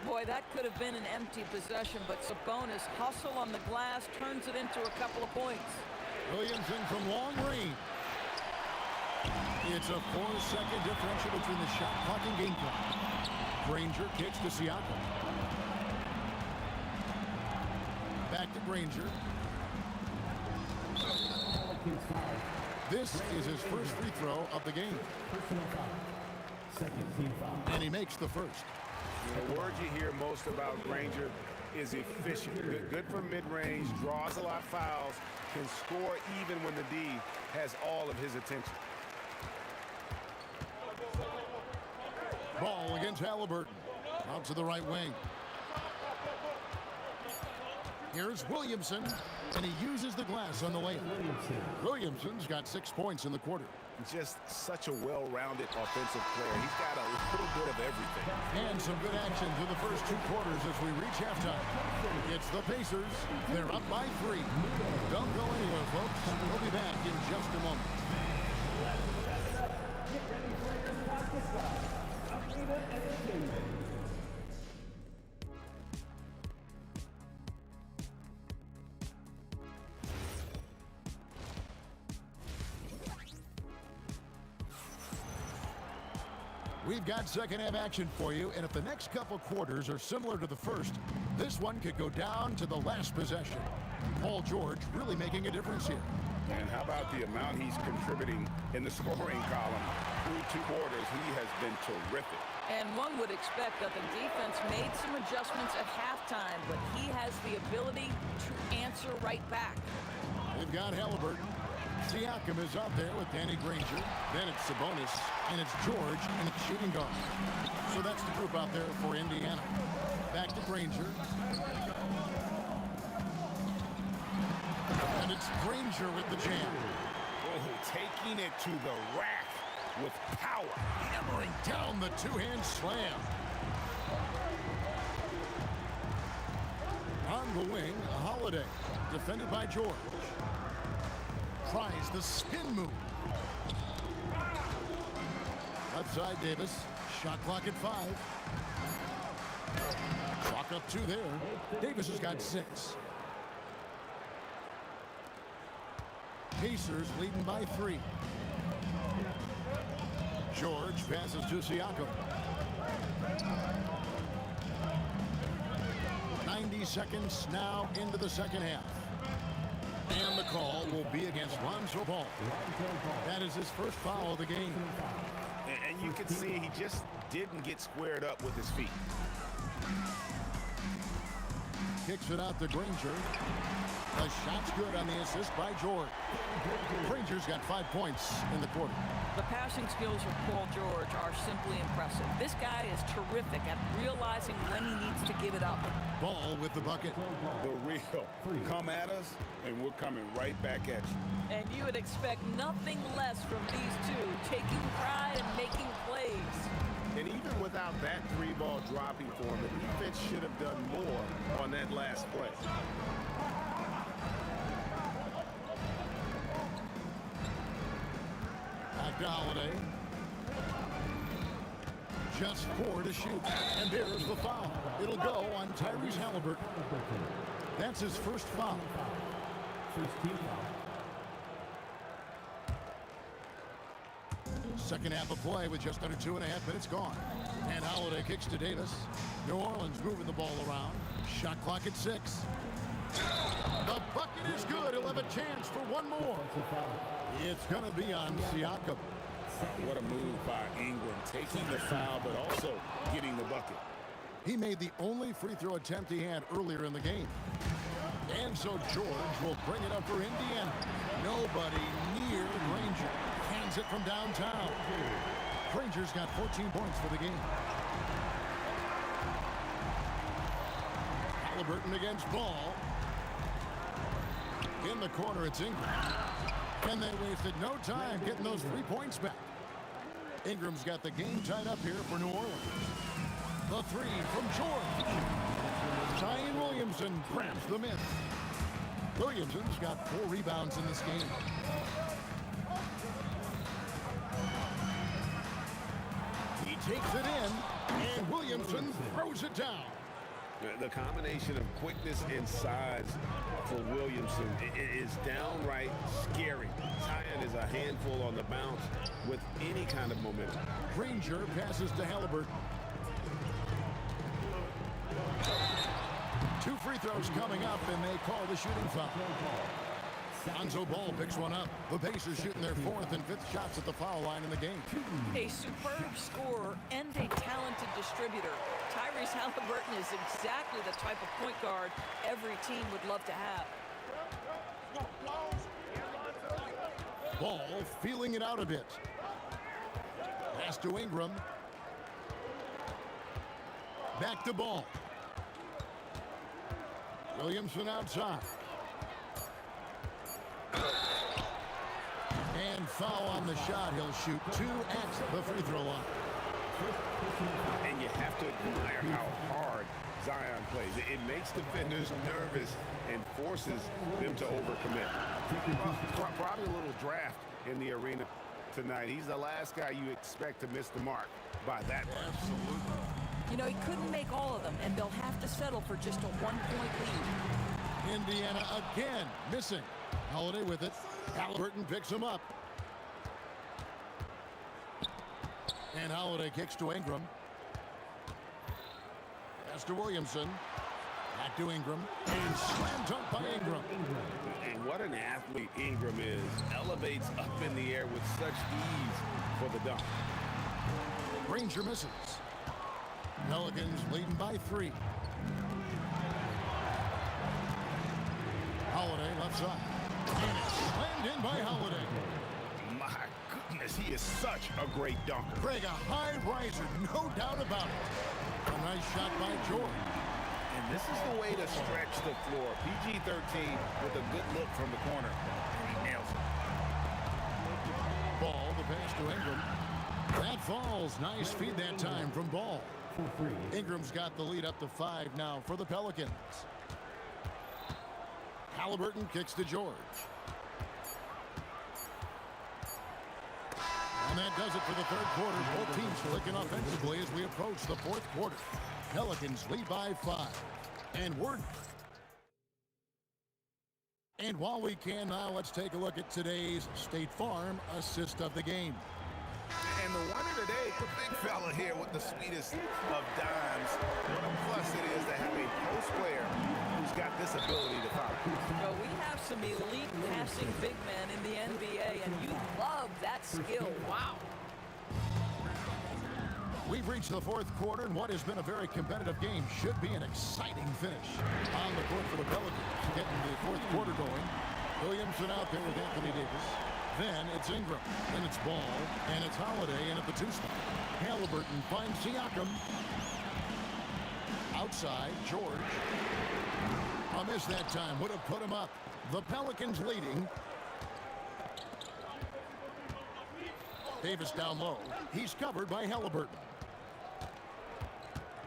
Boy, that could have been an empty possession, but Sabonis, hustle on the glass, turns it into a couple of points. Williamson from long range. It's a 4-second differential between the shot clock and game clock. Granger kicks to Siakam. Back to Granger. This is his first free throw of the game. And he makes the first. The word you hear most about Granger is efficient. Good from mid-range, draws a lot of fouls, can score even when the D has all of his attention. Ball against Halliburton. Out to the right wing. Here's Williamson, and he uses the glass on the way. Williamson's got 6 points in the quarter. Just such a well-rounded offensive player. He's got a little bit of everything. And some good action through the first 2 quarters as we reach halftime. It's the Pacers. They're up by 3. Don't go anywhere, folks. We'll be back in just a moment. We've got second half action for you, and if the next couple quarters are similar to the first, this one could go down to the last possession. Paul George really making a difference here. And how about the amount he's contributing in the scoring column? Through 2 quarters, he has been terrific. And one would expect that the defense made some adjustments at halftime, but he has the ability to answer right back. They've got Halliburton. Siakam is out there with Danny Granger. Then it's Sabonis, and it's George, and it's shooting guard. So that's the group out there for Indiana. Back to Granger. And it's Granger with the jam. Oh, taking it to the rack with power. Hammering down the 2-hand slam. On the wing, Holiday. Defended by George. Tries the spin move. Left side, Davis. Shot clock at 5. Clock up 2 there. Davis has got 6. Pacers leading by 3. George passes to Siakam. 90 seconds now into the second half. And the call will be against Lonzo Ball. That is his first foul of the game. And you can see he just didn't get squared up with his feet. Kicks it out to Granger. The shot's good on the assist by George. Granger's got 5 points in the quarter. The passing skills of Paul George are simply impressive. This guy is terrific at realizing when he needs to give it up. Ball with the bucket. The real. Come at us, and we're coming right back at you. And you would expect nothing less from these two, taking pride and making plays. And even without that 3-ball dropping for him, the defense should have done more on that last play. Back to Holiday. Just 4 to shoot. And there's the foul. It'll go on Tyrese Halliburton. That's his first foul. Second half of play with just under 2.5 minutes gone. And Holiday kicks to Davis. New Orleans moving the ball around. Shot clock at 6. The bucket is good. He'll have a chance for one more. It's going to be on Siakam. What a move by Ingram, taking the foul, but also getting the bucket. He made the only free throw attempt he had earlier in the game. And so George will bring it up for Indiana. Nobody near Granger. Hands it from downtown. Granger's got 14 points for the game. Halliburton against Ball. In the corner, it's Ingram. And they wasted no time getting those 3 points back. Ingram's got the game tied up here for New Orleans. The 3 from George. Zion Williamson grabs the miss. Williamson's got 4 rebounds in this game. He takes it in, and Williamson throws it down. The combination of quickness and size for Williamson is downright scary. Zion is a handful on the bounce with any kind of momentum. Granger passes to Halliburton. 2 free throws coming up, and they call the shooting foul. Lonzo Ball picks one up. The Pacers shooting their 4th and 5th shots at the foul line in the game. A superb scorer and a talented distributor. Tyrese Halliburton is exactly the type of point guard every team would love to have. Ball feeling it out a bit. Pass to Ingram. Back to Ball. Williamson outside. And foul on the shot. He'll shoot 2 at the free throw line. And you have to admire how hard Zion plays. It makes defenders nervous and forces them to overcommit. Probably a little draft in the arena tonight. He's the last guy you expect to miss the mark by that much. Absolutely. You know, he couldn't make all of them, and they'll have to settle for just a 1-point lead. Indiana again missing. Holiday with it. Halliburton picks him up. And Holiday kicks to Ingram. Pass to Williamson. Back to Ingram. And slam dunk by Ingram. And what an athlete Ingram is. Elevates up in the air with such ease for the dunk. Granger misses. Pelicans leading by 3. Holiday left side. And it's slammed in by Holiday. My goodness, he is such a great dunker. Greg, a high riser, no doubt about it. A nice shot by George. And this is the way to stretch the floor. PG-13 with a good look from the corner. And he nails it. Ball, the pass to Ingram. That falls. Nice feed that time from Ball. Ingram's got the lead up to 5 now for the Pelicans. Halliburton kicks to George. And that does it for the 3rd quarter. Both teams clicking offensively as we approach the 4th quarter. Pelicans lead by 5. And while we can now, let's take a look at today's State Farm assist of the game. And the winner today, the big fella here with the sweetest of dimes. What a plus it is to have a post player who's got this ability to foul. Well, we have some elite passing big men in the NBA, and you love that skill. Wow. We've reached the 4th quarter, and what has been a very competitive game should be an exciting finish. On the court for the Pelicans, getting the 4th quarter going. Williamson out there with Anthony Davis. Then it's Ingram, then it's Ball, and it's Holiday in at the 2 spot. Halliburton finds Siakam. Outside, George. A miss that time, would have put him up. The Pelicans leading. Davis down low. He's covered by Halliburton.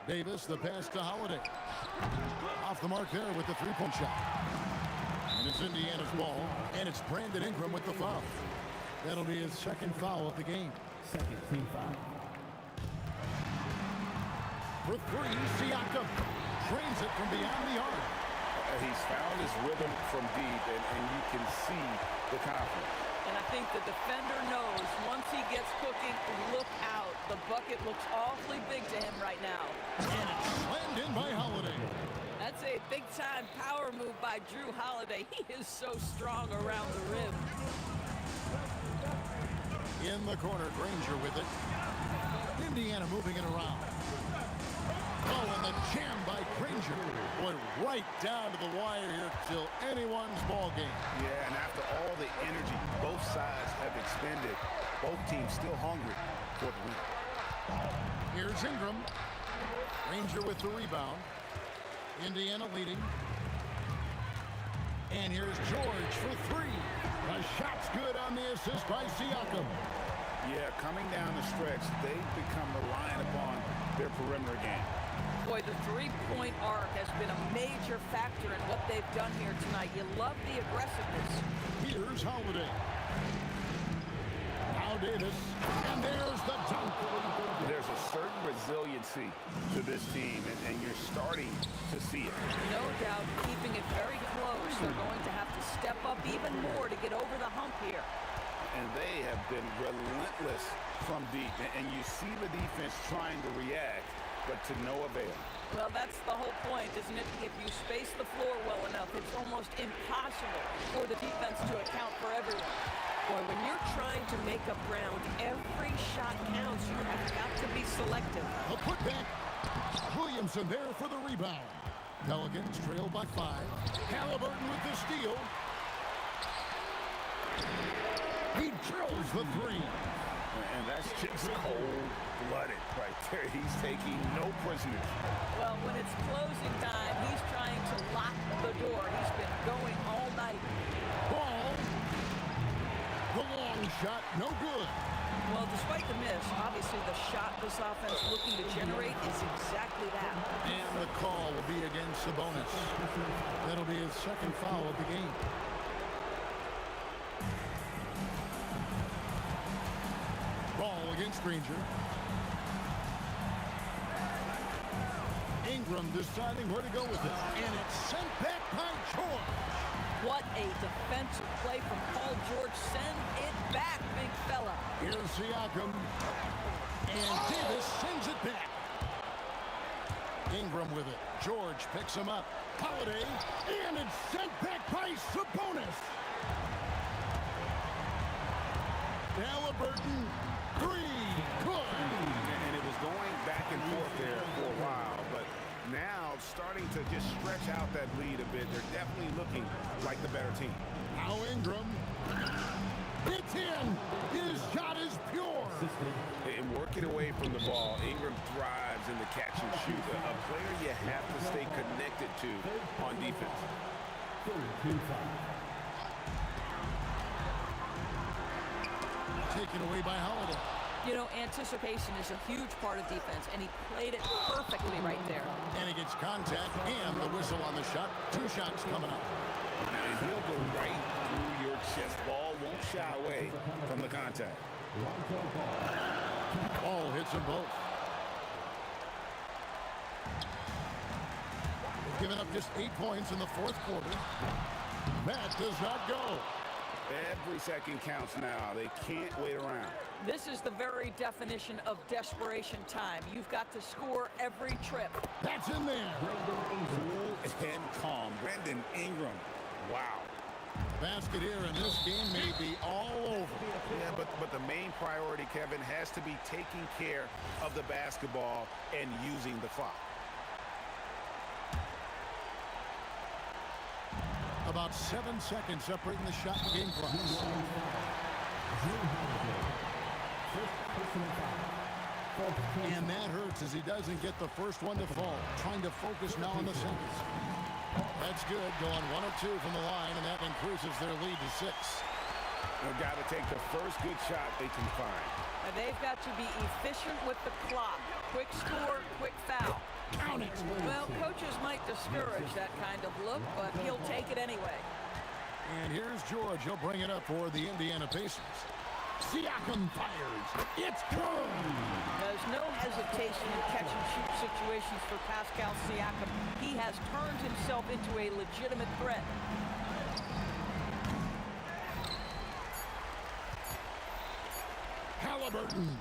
Davis, the pass to Holiday. Off the mark there with the 3-point shot. And it's Indiana's ball, and it's Brandon Ingram with the foul. That'll be his 2nd foul of the game. Second team foul. For 3, Siakam drains it from beyond the arc. He's found his rhythm from deep, and you can see the confidence. And I think the defender knows once he gets cooking, look out. The bucket looks awfully big to him right now. And it's slammed in by Holiday. That's a big-time power move by Drew Holiday. He is so strong around the rim. In the corner, Granger with it. Indiana moving it around. Oh, and the jam by Granger. Boy, right down to the wire here till anyone's ball game. Yeah, and after all the energy both sides have expended, both teams still hungry for the win. Here's Ingram. Granger with the rebound. Indiana leading. And here's George for 3. The shot's good on the assist by Siakam. Yeah, coming down the stretch, they've become reliant upon their perimeter game. Boy, the 3-point arc has been a major factor in what they've done here tonight. You love the aggressiveness. Here's Holiday. Now Davis, and there's the dunk. There's a certain resiliency to this team, and you're starting to see it. No doubt, keeping it very close. They're going to have to step up even more to get over the hump here. And they have been relentless from deep, and you see the defense trying to react, but to no avail. Well, that's the whole point, isn't it? If you space the floor well enough, it's almost impossible for the defense to account for everyone. Boy, when you're trying to make up ground, every shot counts. You have got to be selective. A putback. Williamson there for the rebound. Pelicans trail by 5. Halliburton with the steal. He drills the 3. And that's just cold-blooded right there. He's taking no prisoners. Well, when it's closing time, he's trying to lock the door. He's been going all night. Ball. The long shot, no good. Well, despite the miss, obviously the shot this offense looking to generate is exactly that. And the call will be against Sabonis. That'll be his second foul of the game. Ball against Granger. Ingram deciding where to go with it. And it's sent back by George. What a defensive play from Paul George. Send it back, big fella. Here's Siakam. And Davis sends it back. Ingram with it. George picks him up. Holiday. And it's sent back by Sabonis. Halliburton. 3. Good. And it was going back and forth there for a while, but now starting to just stretch out that lead a bit. They're definitely looking like the better team. Now Ingram. It's in. His shot is pure. And working away from the ball, Ingram thrives in the catch and shoot. A player you have to stay connected to on defense. Taken away by Holiday. You know, anticipation is a huge part of defense, and he played it perfectly right there. And he gets contact and the whistle on the shot. 2 shots coming up. And he'll go right through your chest. Ball won't shy away from the contact. Ball hits them both. Giving up just 8 points in the 4th quarter. That does not go. Every second counts now. They can't wait around. This is the very definition of desperation time. You've got to score every trip. That's in there. Cool and calm. Brandon Ingram. Wow. Basket here in this game may be all over. Yeah, but the main priority, Kevin, has to be taking care of the basketball and using the clock. About 7 seconds separating the shot and game clock. And that hurts as he doesn't get the first one to fall. Trying to focus now on the seconds. That's good. Going 1 of 2 from the line, and that increases their lead to 6. They've got to take the first good shot they can find. And they've got to be efficient with the clock. Quick score, quick foul. Count it. Well, coaches might discourage that kind of look, but he'll take it anyway. And here's George. He'll bring it up for the Indiana Pacers. Siakam fires. It's good. There's no hesitation in catch-and-shoot situations for Pascal Siakam. He has turned himself into a legitimate threat. Halliburton.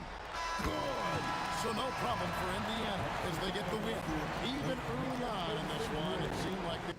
Good. So no problem for Indiana as they get the win. Even early on in this one, it seemed like they...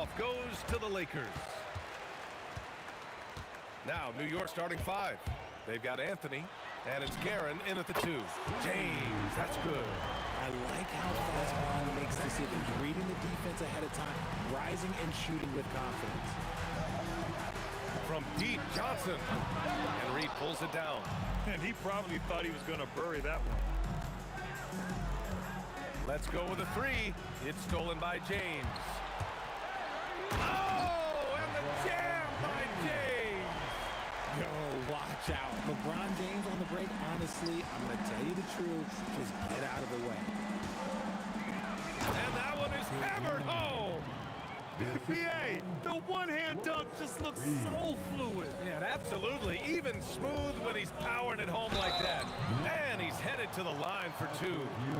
tip-off goes to the Lakers. Now, New York starting 5. They've got Anthony, and it's Guerin in at the 2. James, that's good. I like how fast Bron makes decisions, reading the defense ahead of time, rising and shooting with confidence. From deep, Johnson. And Reed pulls it down. And he probably thought he was going to bury that one. Let's go with a 3. It's stolen by James. Oh, and the jam by James. Yo, watch out. LeBron James on the break, honestly, I'm going to tell you the truth. Just get out of the way. And that one is hammered home. BA, the one-hand dunk just looks so fluid. Yeah, absolutely. Even smooth when he's powering it home like that. And he's headed to the line for 2.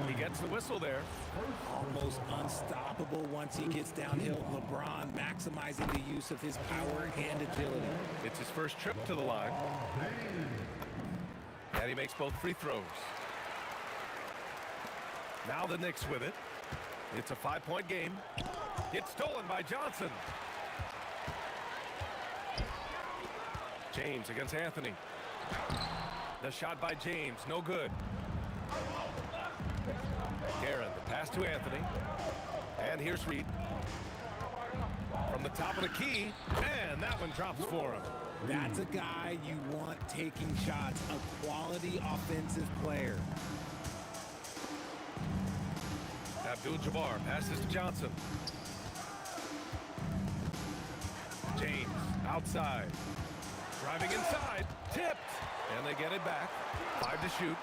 He gets the whistle there. Almost unstoppable once he gets downhill. LeBron maximizing the use of his power and agility. It's his first trip to the line. And he makes both free throws. Now the Knicks with it. It's a 5-point game. It's stolen by Johnson. James against Anthony. The shot by James, no good. Guerin, the pass to Anthony. And here's Reed. From the top of the key, and that one drops for him. That's a guy you want taking shots, a quality offensive player. Abdul-Jabbar passes to Johnson. James outside. Driving inside. Tipped. And they get it back. 5 to shoot.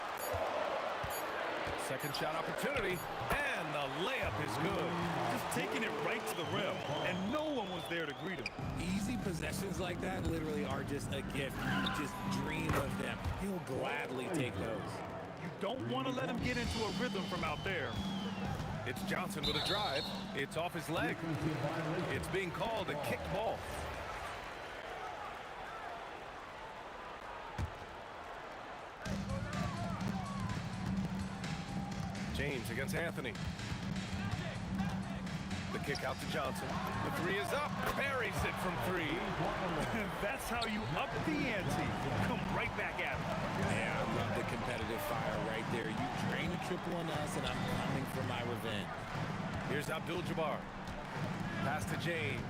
Second shot opportunity. And the layup is good. Just taking it right to the rim. And no one was there to greet him. Easy possessions like that literally are just a gift. You just dream of them. He'll gladly take those. You don't want to let him get into a rhythm from out there. It's Johnson with a drive. It's off his leg. It's being called a kicked ball. James against Anthony. The kick out to Johnson. The 3 is up. Buries it from 3. That's how you up the ante. Come right back at him. Yeah, I love the competitive fire right there. You drain a triple on us, and I'm coming for my revenge. Here's Abdul-Jabbar. Pass to James.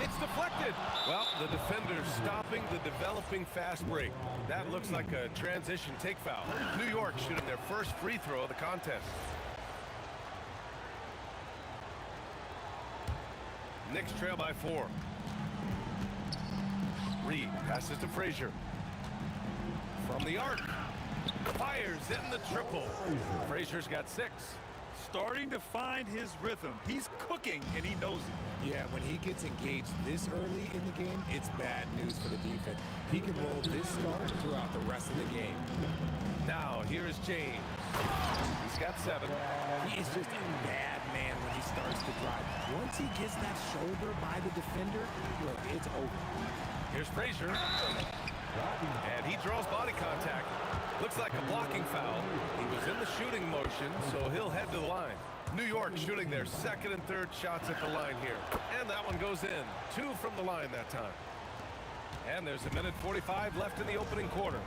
It's deflected. Well, the defender's stopping the developing fast break. That looks like a transition take foul. New York shooting their first free throw of the contest. Knicks trail by 4. Reed passes to Frazier. From the arc. Fires in the triple. Frazier's got 6. Starting to find his rhythm. He's cooking, and he knows it. Yeah, when he gets engaged this early in the game, it's bad news for the defense. He can roll this start throughout the rest of the game. Now, here is James. He's got 7. He is just a bad man when he starts to drive. Once he gets that shoulder by the defender, look, it's over. Here's Frazier. And he draws body contact. Looks like a blocking foul. He was in the shooting motion, so he'll head to the line. New York shooting their second and third shots at the line here. And that one goes in. 2 from the line that time. And there's 1:45 left in the opening quarter.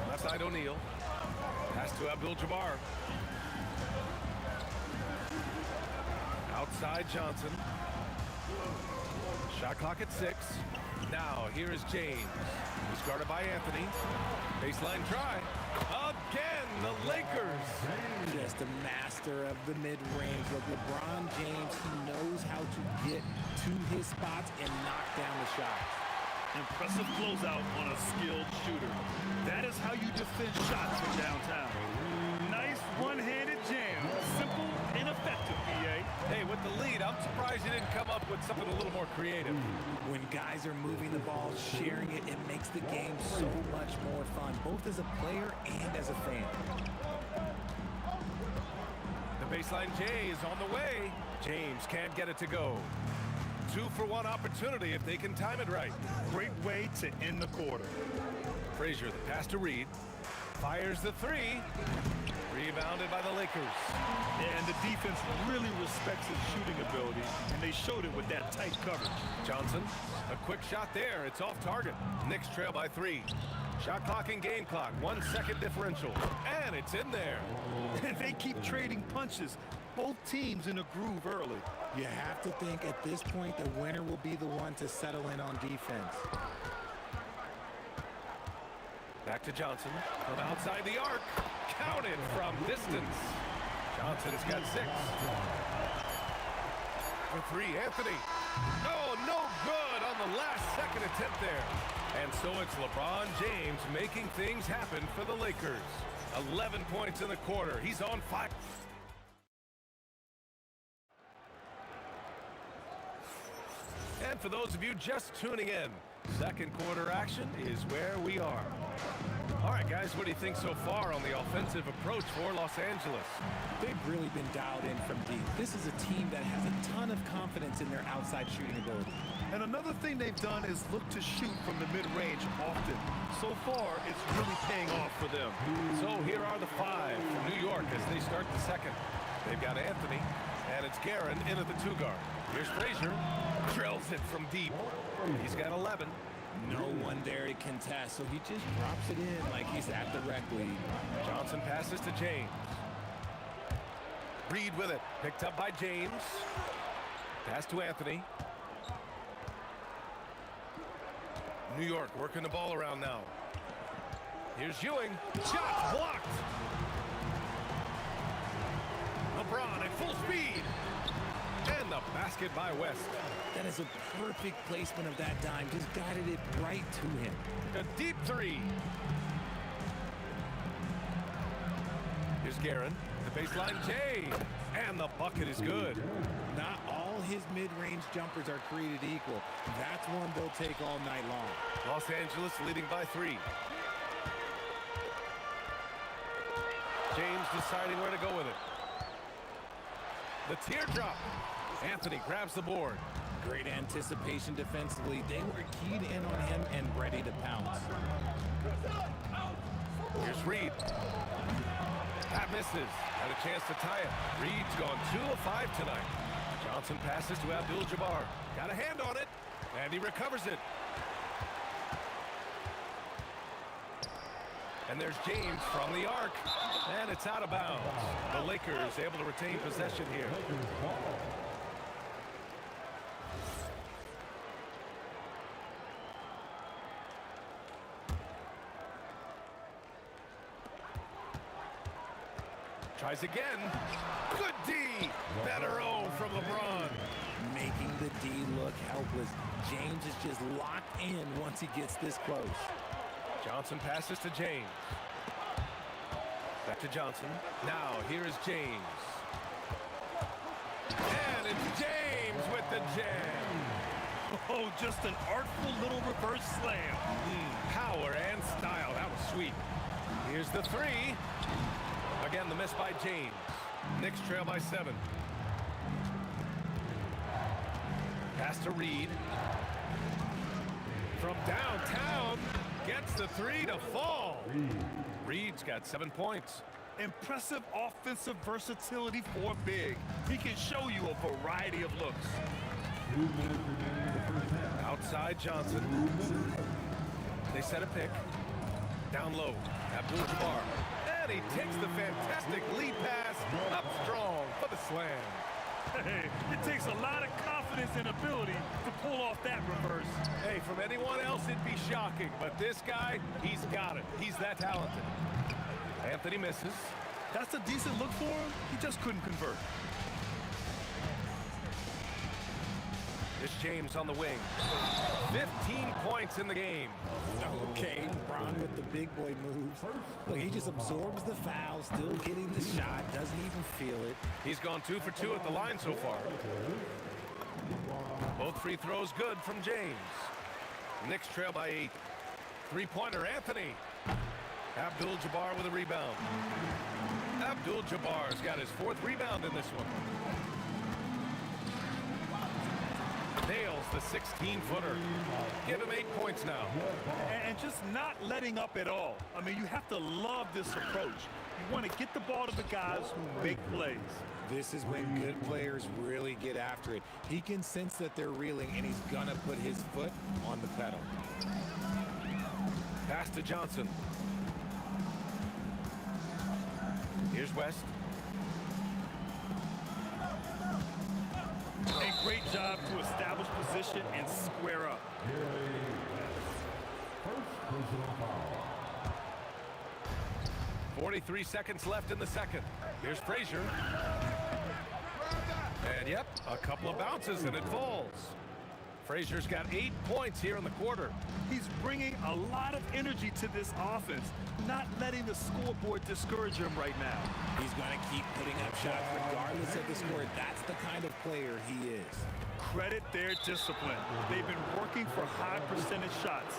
Left side O'Neal. Pass to Abdul-Jabbar. Outside Johnson. Shot clock at 6. Now, here is James. He's guarded by Anthony. Baseline try. Again, the Lakers. Just a master of the mid-range. Look, LeBron James, he knows how to get to his spots and knock down the shots. Impressive closeout on a skilled shooter. That is how you defend shots from downtown. Nice one-handed jam. Simple and effective, BA. Hey, with the lead, I'm surprised he didn't come up with something a little more creative. When guys are moving the ball, sharing it, it makes the game so much more fun, both as a player and as a fan. The baseline J is on the way. James can't get it to go. 2-for-1 opportunity if they can time it right. Great way to end the quarter. Frazier, the pass to Reed. Fires the three. Rebounded by the Lakers. And the defense really respects his shooting ability, and they showed it with that tight coverage. Johnson, a quick shot there. It's off target. Knicks trail by 3. Shot clock and game clock. 1 second differential. And it's in there. And they keep trading punches. Both teams in a groove early. You have to think at this point the winner will be the one to settle in on defense. Back to Johnson from outside the arc. Counted from distance. Johnson has got 6. For 3, Anthony. Oh, no good on the last second attempt there. And so it's LeBron James making things happen for the Lakers. 11 points in the quarter. He's on fire. And for those of you just tuning in, second quarter action is where we are. All right, guys, what do you think so far on the offensive approach for Los Angeles? They've really been dialed in from deep. This is a team that has a ton of confidence in their outside shooting ability. And another thing they've done is look to shoot from the mid-range often. So far, it's really paying off for them. So here are the 5 from New York as they start the second. They've got Anthony, and it's Guerin in at the 2 guard. Here's Frazier. Drills it from deep. He's got 11. No one there to contest, so he just drops it in like he's at the rec league. Johnson passes to James. Reed with it. Picked up by James. Pass to Anthony. New York working the ball around now. Here's Ewing. Shot blocked. LeBron at full speed. And the basket by West. That is a perfect placement of that dime. Just guided it right to him. A deep 3. Here's Guerin. The baseline J. And the bucket is good. Not all his mid-range jumpers are created equal. That's one they'll take all night long. Los Angeles leading by 3. James deciding where to go with it. The teardrop. Anthony grabs the board. Great anticipation defensively. They were keyed in on him and ready to pounce. Here's Reed. That misses. Had a chance to tie it. Reed's gone 2 of 5 tonight. Johnson passes to Abdul-Jabbar. Got a hand on it. And he recovers it. And there's James from the arc. And it's out of bounds. The Lakers able to retain possession here. Tries again. Good D. Better O from LeBron. Making the D look helpless. James is just locked in once he gets this close. Johnson passes to James. Back to Johnson. Now here is James. And it's James with the jam. Oh, just an artful little reverse slam. Power and style. That was sweet. Here's the 3. Again, the miss by James. Knicks trail by 7. Pass to Reed. From downtown. Gets the 3 to fall. Reed's got 7 points. Impressive offensive versatility for big. He can show you a variety of looks. Outside Johnson. They set a pick. Down low. Abdul-Jabbar. And he takes the fantastic lead pass up strong for the slam. Hey, it takes a lot of confidence and ability to pull off that reverse. Hey, from anyone else, it'd be shocking. But this guy, he's got it. He's that talented. Anthony misses. That's a decent look for him. He just couldn't convert. It's James on the wing. 15 points in the game. Okay, Bron with the big boy moves. Look, he just absorbs the foul, still getting the shot, doesn't even feel it. He's gone 2 for 2 at the line so far. Both free throws good from James. Knicks trail by 8. Three-pointer, Anthony. Abdul-Jabbar with a rebound. Abdul-Jabbar's got his 4th rebound in this one. Nails the 16-footer. Give him 8 points now. And just not letting up at all. I mean, you have to love this approach. You want to get the ball to the guys who make plays. This is when good players really get after it. He can sense that they're reeling, and he's going to put his foot on the pedal. Pass to Johnson. Here's West. A great job to establish position and square up. 43 seconds left in the second. Here's Frazier. And yep, a couple of bounces and it falls. Frazier's got 8 points here in the quarter. He's bringing a lot of energy to this offense, not letting the scoreboard discourage him right now. He's going to keep putting up shots regardless of the score. That's the kind of player he is. Credit their discipline. They've been working for high percentage shots.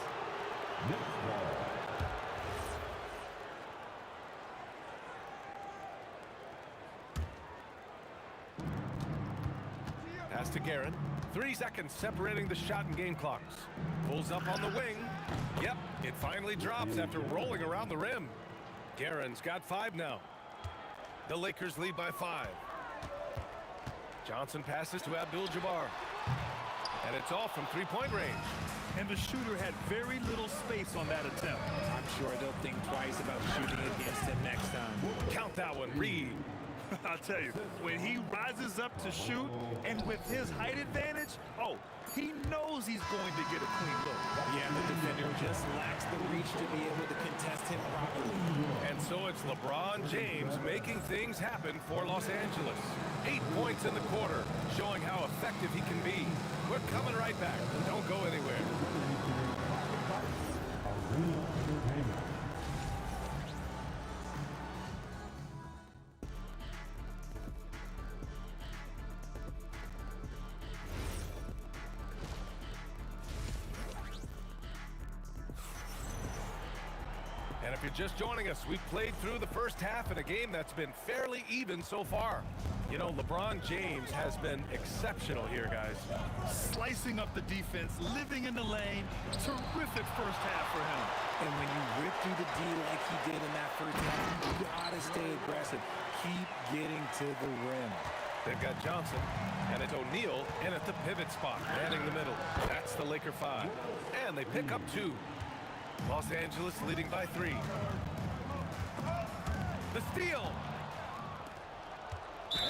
Pass to Guerin. 3 seconds separating the shot and game clocks. Pulls up on the wing. Yep, it finally drops after rolling around the rim. Guerin's got 5 now. The Lakers lead by 5. Johnson passes to Abdul-Jabbar. And it's off from three-point range. And the shooter had very little space on that attempt. I'm sure they'll think twice about shooting against him next time. Count that one, Reed. I'll tell you, when he rises up to shoot, and with his height advantage, he knows he's going to get a clean look. Yeah, the defender just lacks the reach to be able to contest him properly. And so it's LeBron James making things happen for Los Angeles. 8 points in the quarter, showing how effective he can be. We're coming right back. Don't go anywhere. And if you're just joining us, we've played through the first half in a game that's been fairly even so far. You know, LeBron James has been exceptional here, guys. Slicing up the defense, living in the lane. Terrific first half for him. And when you rip through the D like he did in that first half, you gotta stay aggressive. Keep getting to the rim. They've got Johnson, and it's O'Neal in at the pivot spot, manning the middle. That's the Laker 5. And they pick up 2. Los Angeles leading by 3. The steal.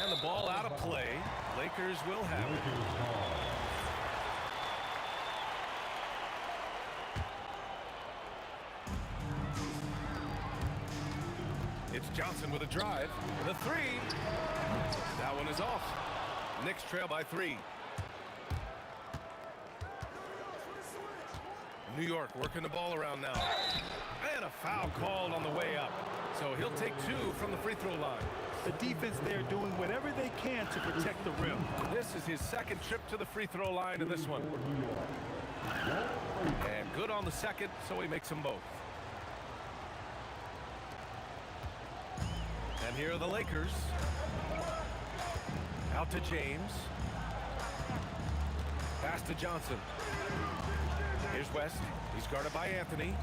And the ball out of play. Lakers will have it. It's Johnson with a drive. The 3. That one is off. Knicks trail by 3. New York working the ball around now. And a foul called on the way up. So he'll take 2 from the free throw line. The defense there doing whatever they can to protect the rim. This is his second trip to the free throw line in this one. And good on the second, so he makes them both. And here are the Lakers. Out to James. Pass to Johnson. Here's West. He's guarded by Anthony.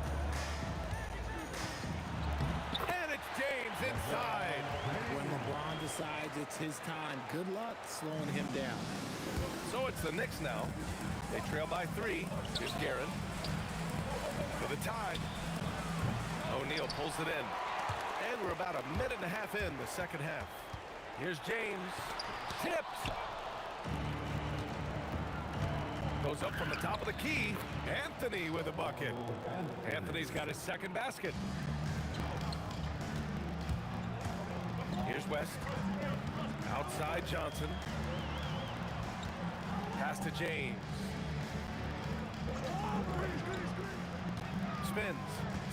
And it's James inside. When LeBron decides it's his time, good luck slowing him down. So it's the Knicks now. They trail by 3. Here's Guerin. For the tie. O'Neal pulls it in. And we're about a minute and a half in the second half. Here's James. Tipped. Goes up from the top of the key. Anthony with a bucket. Anthony's got his second basket. Here's West. Outside Johnson. Pass to James. Spins.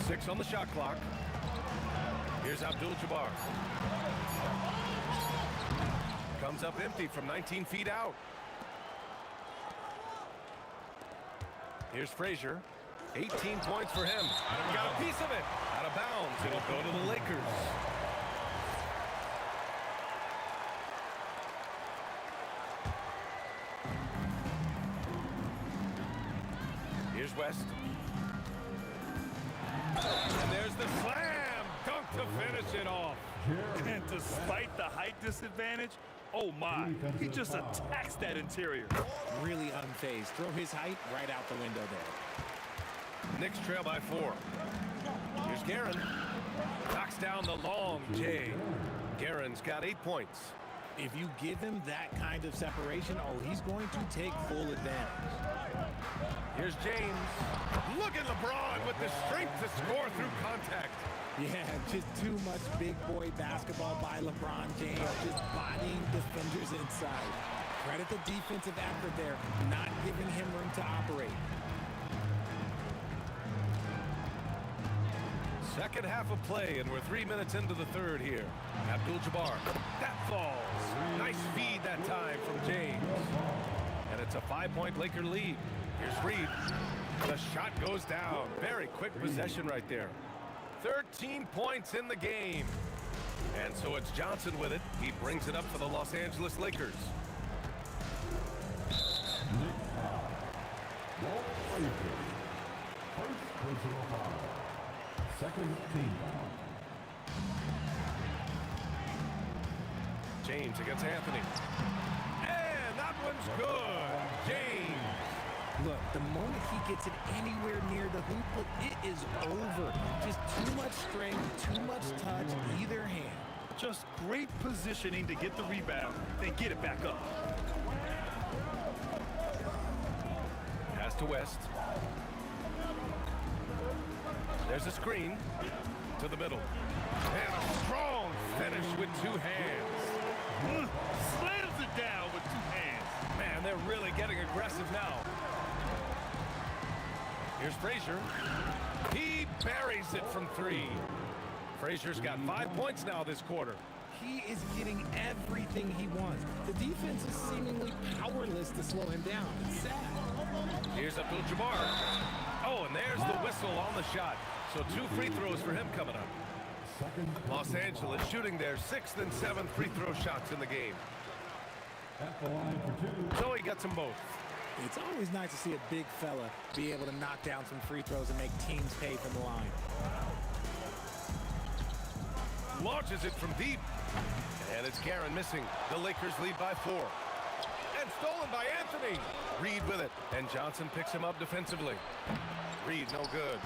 6 on the shot clock. Here's Abdul-Jabbar. Comes up empty from 19 feet out. Here's Frazier. 18 points for him. Got a piece of it. Out of bounds. It'll go to the Lakers. Here's West. And there's the slam dunk to finish it off. And despite the height disadvantage, oh my, he just attacks that interior. Really unfazed. Throw his height right out the window there. Knicks trail by 4. Here's Guerin. Knocks down the long J. Guerin's got 8 points. If you give him that kind of separation, oh, he's going to take full advantage. Here's James. Look at LeBron with the strength to score through contact. Yeah, just too much big boy basketball by LeBron James, just bodying defenders inside. Credit the defensive effort there, not giving him room to operate. Second half of play, and we're 3 minutes into the third here. Abdul-Jabbar. That falls. Nice feed that time from James. And it's a 5-point Laker lead. Here's Reed. The shot goes down. Very quick possession right there. 13 points in the game. And so it's Johnson with it. He brings it up for the Los Angeles Lakers. Second team foul. James against Anthony. And that one's good. James. Look, the moment he gets it anywhere near the hoop, look, it is over. Just too much strength, too much touch, either hand. Just great positioning to get the rebound, then get it back up. Pass to West. There's a screen to the middle. And a strong finish with 2 hands. Slams it down with 2 hands. Man, they're really getting aggressive now. Here's Frazier. He buries it from 3. Frazier's got 5 points now this quarter. He is getting everything he wants. The defense is seemingly powerless to slow him down. It's sad. Here's Abdul-Jabbar. Oh, and there's the whistle on the shot. So 2 free throws for him coming up. Los Angeles shooting their 6th and 7th free throw shots in the game. At the line for 2. So he gets them both. It's always nice to see a big fella be able to knock down some free throws and make teams pay from the line. Launches it from deep. And it's Guerin missing. The Lakers lead by 4. And stolen by Anthony. Reed with it. And Johnson picks him up defensively. Reed no good.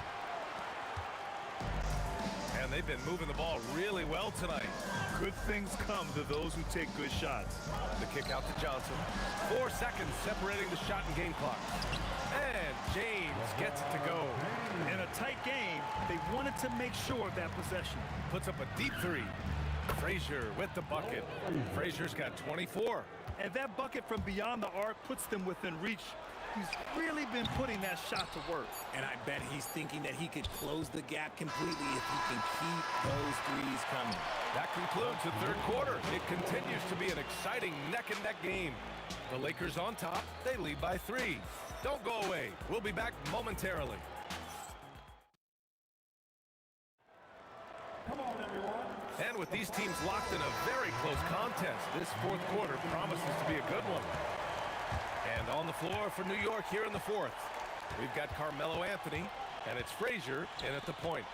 And they've been moving the ball really well tonight. Good things come to those who take good shots. The kick out to Johnson. 4 seconds separating the shot and game clock. And James gets it to go. In a tight game, they wanted to make sure of that possession. Puts up a deep 3. Frazier with the bucket. Frazier's got 24. And that bucket from beyond the arc puts them within reach. He's really been putting that shot to work. And I bet he's thinking that he could close the gap completely if he can keep those threes coming. That concludes the third quarter. It continues to be an exciting neck-and-neck game. The Lakers on top. They lead by 3. Don't go away. We'll be back momentarily. Come on, everyone. And with these teams locked in a very close contest, this fourth quarter promises to be a good one. And on the floor for New York here in the 4th, we've got Carmelo Anthony, and it's Frazier in at the point.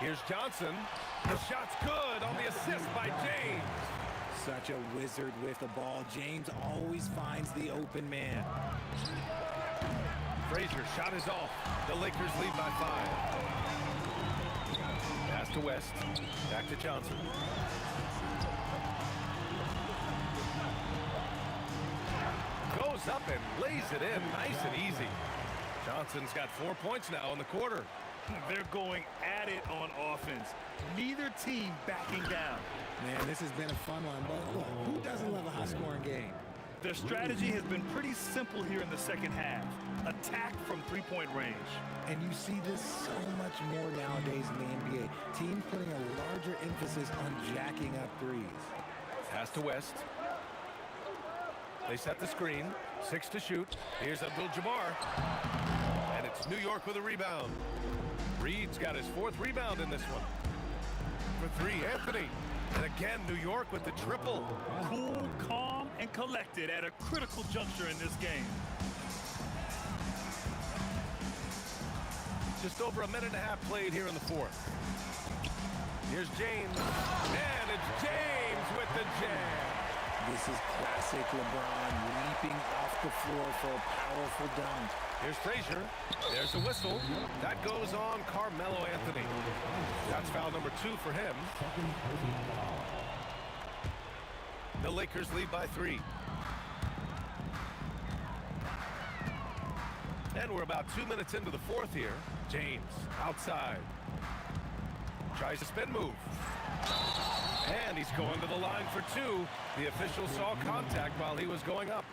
Here's Johnson. The shot's good on the assist by James. Such a wizard with the ball. James always finds the open man. Frazier's shot is off. The Lakers lead by 5. Pass to West. Back to Johnson. Goes up and lays it in nice and easy. Johnson's got 4 points now in the quarter. They're going at it on offense. Neither team backing down. Man, this has been a fun one, but look, who doesn't love a high-scoring game? Their strategy has been pretty simple here in the second half. Attack from 3-point range. And you see this so much more nowadays in the NBA. Teams putting a larger emphasis on jacking up threes. Pass to West. They set the screen. 6 to shoot. Here's Abdul-Jabbar. And it's New York with a rebound. Reed's got his 4th rebound in this one. For 3, Anthony. And again, New York with the triple. Cool, calm, and collected at a critical juncture in this game. Just over a minute and a half played here in the fourth. Here's James. And it's James with the jam. This is classic LeBron leaping off the floor for a powerful dunk. Here's Frazier. There's a whistle. That goes on Carmelo Anthony. That's foul number 2 for him. The Lakers lead by 3. And we're about 2 minutes into the fourth here. James outside. Tries a spin move. And he's going to the line for 2. The official saw contact while he was going up.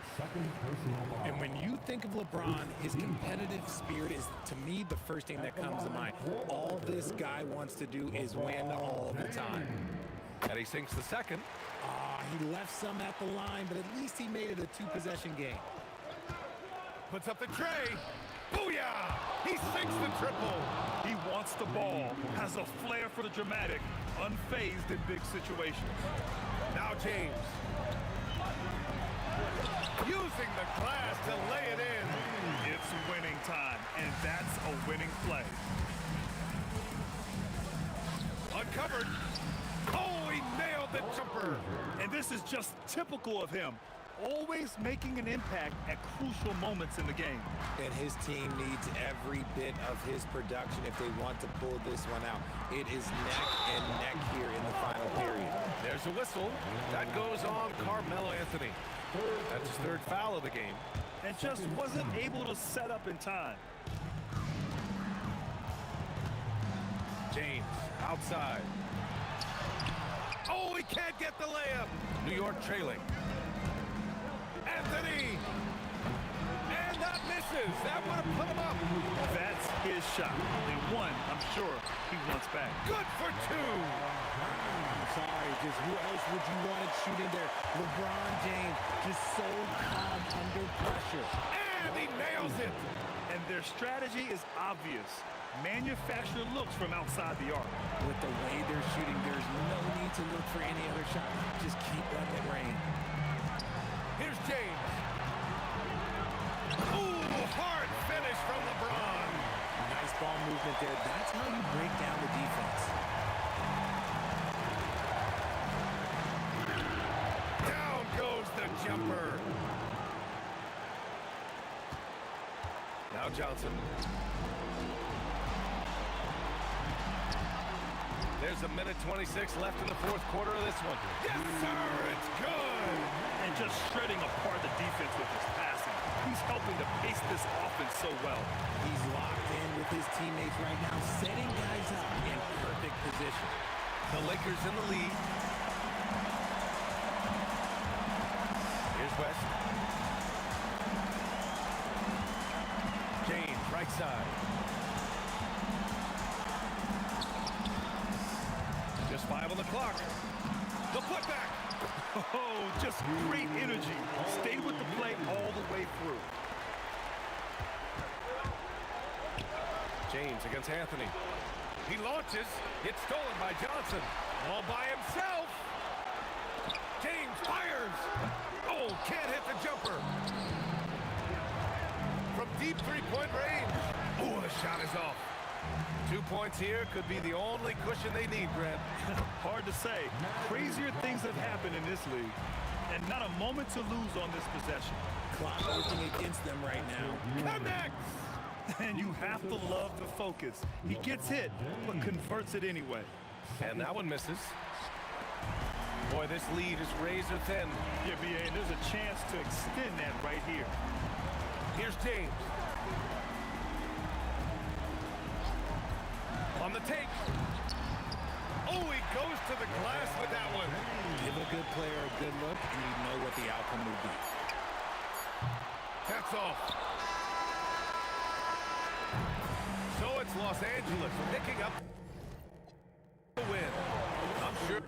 And when you think of LeBron, his competitive spirit is, to me, the first thing that comes to mind. All this guy wants to do is win all the time. And he sinks the second. He left some at the line, but at least he made it a 2-possession game. Puts up the tray. Booyah! He sinks the triple. He wants the ball, has a flair for the dramatic, unfazed in big situations. Now James. Using the glass to lay it in. It's winning time, and that's a winning play. Uncovered. Oh, he nailed the jumper. And this is just typical of him. Always making an impact at crucial moments in the game. And his team needs every bit of his production if they want to pull this one out. It is neck and neck here in the final period. There's a whistle. That goes on Carmelo Anthony. That's his 3rd foul of the game. And just wasn't able to set up in time. James outside. Oh, he can't get the layup. New York trailing. Anthony! And that misses. That would have put him up. That's his shot. The one, I'm sure, he wants back. Good for 2. I'm sorry, just who else would you want to shoot in there? LeBron James, just so calm under pressure. And he nails it. And their strategy is obvious. Manufacture looks from outside the arc. With the way they're shooting, there's no need to look for any other shot. Just keep letting it rain. Here's James. Ooh, hard finish from LeBron. Nice ball movement there. That's how you break down the defense. Down goes the jumper. Now Johnson. There's a minute 26 left in the fourth quarter of this one. Yes, sir, it's good. And just shredding apart the defense with his passing. He's helping to pace this offense so well. He's locked in with his teammates right now, setting guys up in perfect position. The Lakers in the lead. Here's West. James, right side. Just 5 on the clock. The putback. Oh, just great energy. Stayed with the play all the way through. James against Anthony. He launches. It's stolen by Johnson. All by himself. James fires. Oh, can't hit the jumper. From deep 3-point range. Oh, the shot is off. 2 points here could be the only cushion they need, Brent. Hard to say. Crazier things have happened in this league. And not a moment to lose on this possession. Clock working against them right now. Connects! And you have to love the focus. He gets hit, but converts it anyway. And that one misses. Boy, this lead is razor thin. Yeah, BA, and there's a chance to extend that right here. Here's James. On the take. Oh, he goes to the glass with that one. Give a good player a good look, and you know what the outcome will be. That's off. So it's Los Angeles picking up the win. I'm sure.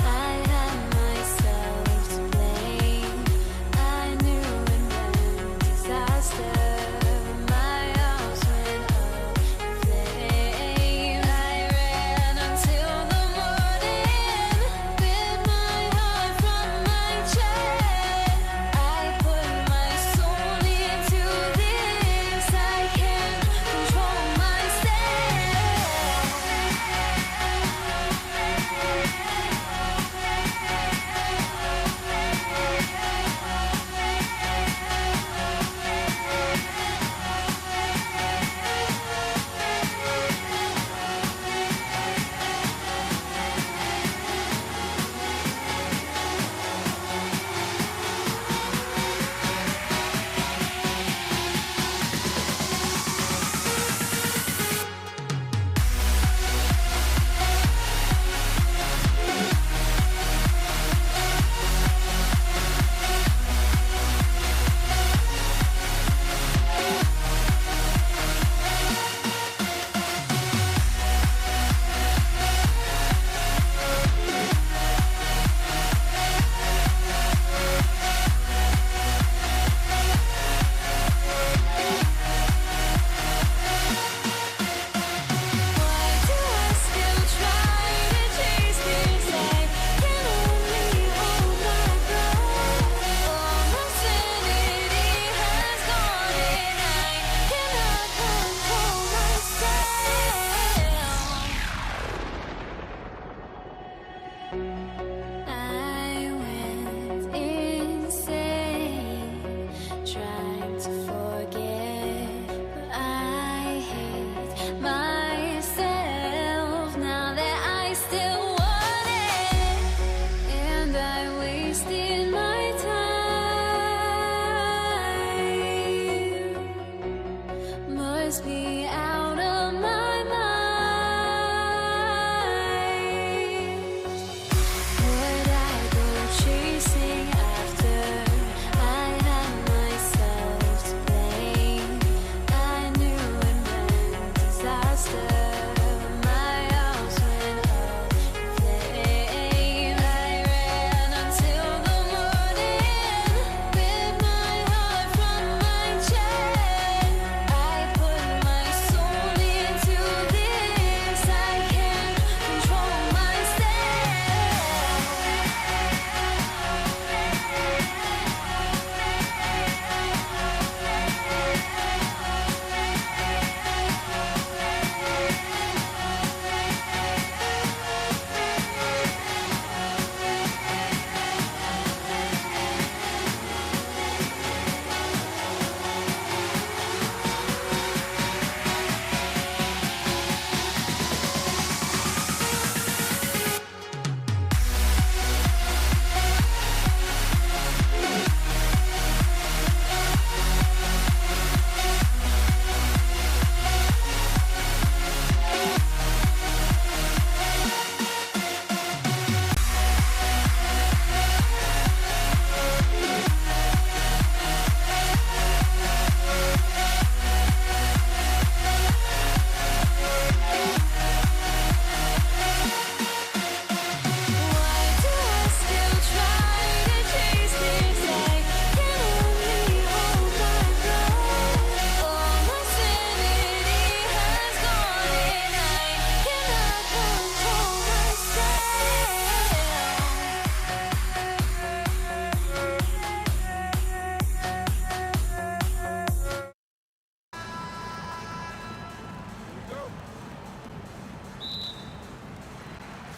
I had myself to blame. I knew and then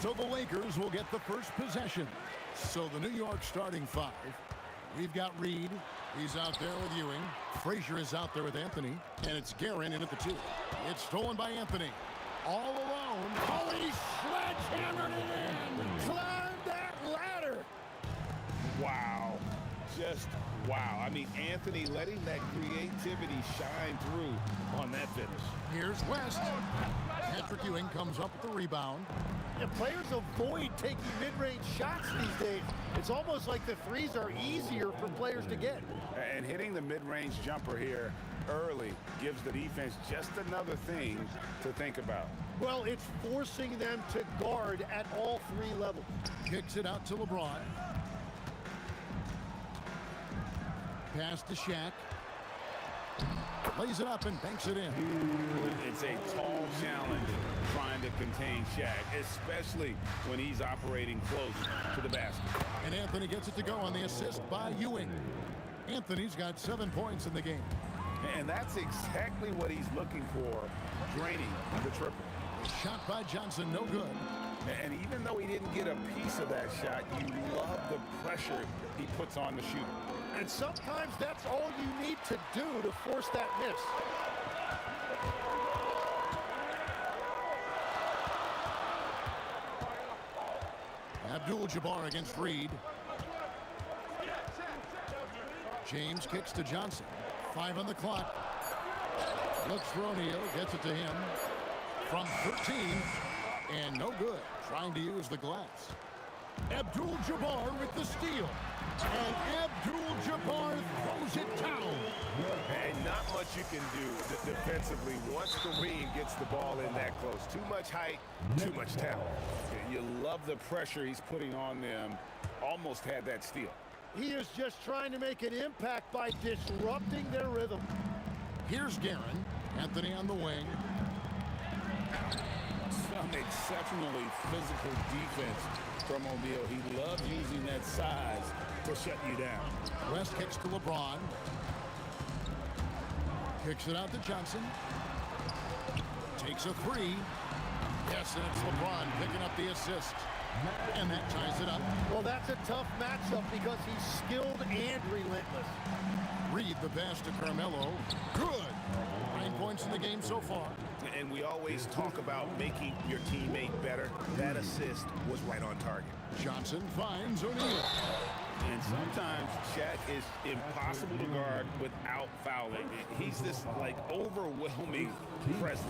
So the Lakers will get the first possession. So the New York starting five. We've got Reed. He's out there with Ewing. Frazier is out there with Anthony. And it's Guerin in at the 2. It's stolen by Anthony. All alone. Oh, he sledgehammered it in. Climb that ladder. Wow. Just wow. I mean, Anthony letting that creativity shine through on that finish. Here's West. Patrick Ewing comes up with the rebound. Yeah, players avoid taking mid-range shots these days. It's almost like the threes are easier for players to get. And hitting the mid-range jumper here early gives the defense just another thing to think about. Well, it's forcing them to guard at all 3 levels. Kicks it out to LeBron. Pass to Shaq. Lays it up and banks it in. It's a tall challenge trying to contain Shaq, especially when he's operating close to the basket. And Anthony gets it to go on the assist by Ewing. Anthony's got 7 points in the game. And that's exactly what he's looking for, draining the triple. Shot by Johnson, no good. And even though he didn't get a piece of that shot, you love the pressure he puts on the shooter. And sometimes that's all you need to do to force that miss. Abdul-Jabbar against Reed. James kicks to Johnson. 5 on the clock. Looks for O'Neal, gets it to him. From 13, and no good. Trying to use the glass. Abdul-Jabbar with the steal. And Abdul-Jabbar throws it down. And not much you can do defensively once Kareem gets the ball in that close. Too much height, too much talent. You love the pressure he's putting on them. Almost had that steal. He is just trying to make an impact by disrupting their rhythm. Here's Guerin. Anthony on the wing. Some exceptionally physical defense from O'Neal. He loves using that size to shut you down. West kicks to LeBron. Kicks it out to Johnson. Takes a 3. Yes, and it's LeBron picking up the assist. And that ties it up. Well, that's a tough matchup because he's skilled and relentless. Reed the pass to Carmelo. Good. 9 points in the game so far. And we always talk about making your teammate better. That assist was right on target. Johnson finds O'Neal. And sometimes Shaq is impossible to guard without fouling. He's this, like, overwhelming presence.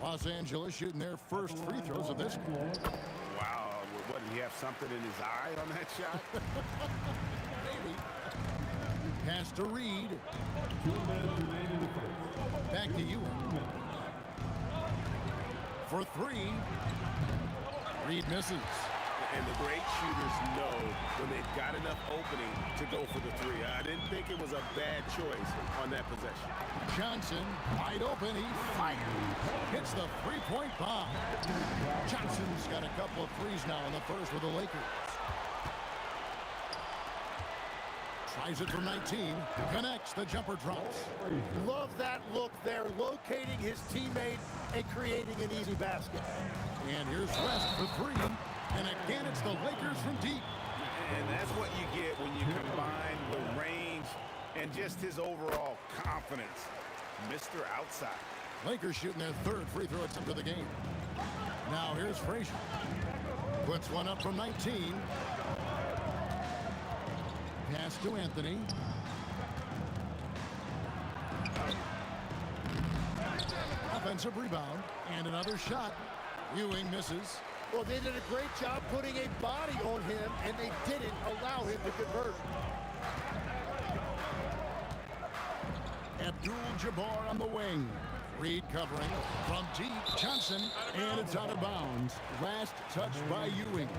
Los Angeles shooting their first free throws of this quarter. Wow. What, did he have something in his eye on that shot? Maybe. Pass to Reed. Back to Ewing. For 3. Reed misses. And the great shooters know when they've got enough opening to go for the 3. I didn't think it was a bad choice on that possession. Johnson, wide open, he fires. Hits the 3-point bomb. Johnson's got a couple of threes now in the first with the Lakers. Tries it from 19. Connects, the jumper drops. Love that look there, locating his teammate and creating an easy basket. And here's West for 3. And again, it's the Lakers from deep. And that's what you get when you combine the range and just his overall confidence. Mr. Outside. Lakers shooting their 3rd free throw attempt of the game. Now here's Frazier. Puts one up from 19. Pass to Anthony. Offensive rebound. And another shot. Ewing misses. Well, they did a great job putting a body on him, and they didn't allow him to convert. Abdul-Jabbar on the wing. Reed covering from deep. Johnson, and it's out of bounds. Last touch by Ewing.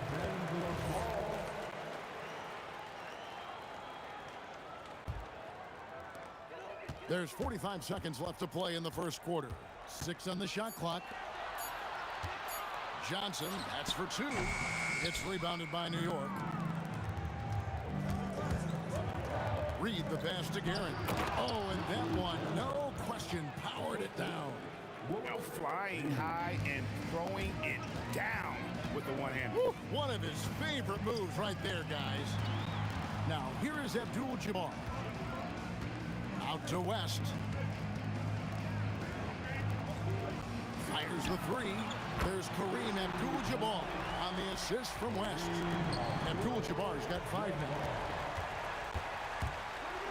There's 45 seconds left to play in the first quarter. 6 on the shot clock. Johnson, that's for 2. It's rebounded by New York. Reed the pass to Guerin. Oh, and that one, no question, powered it down. Now flying high and throwing it down with the one-hand. One of his favorite moves right there, guys. Now, here is Abdul-Jabbar. Out to West. Fires the three. There's Kareem Abdul-Jabbar on the assist from West. Abdul-Jabbar's got 5 now.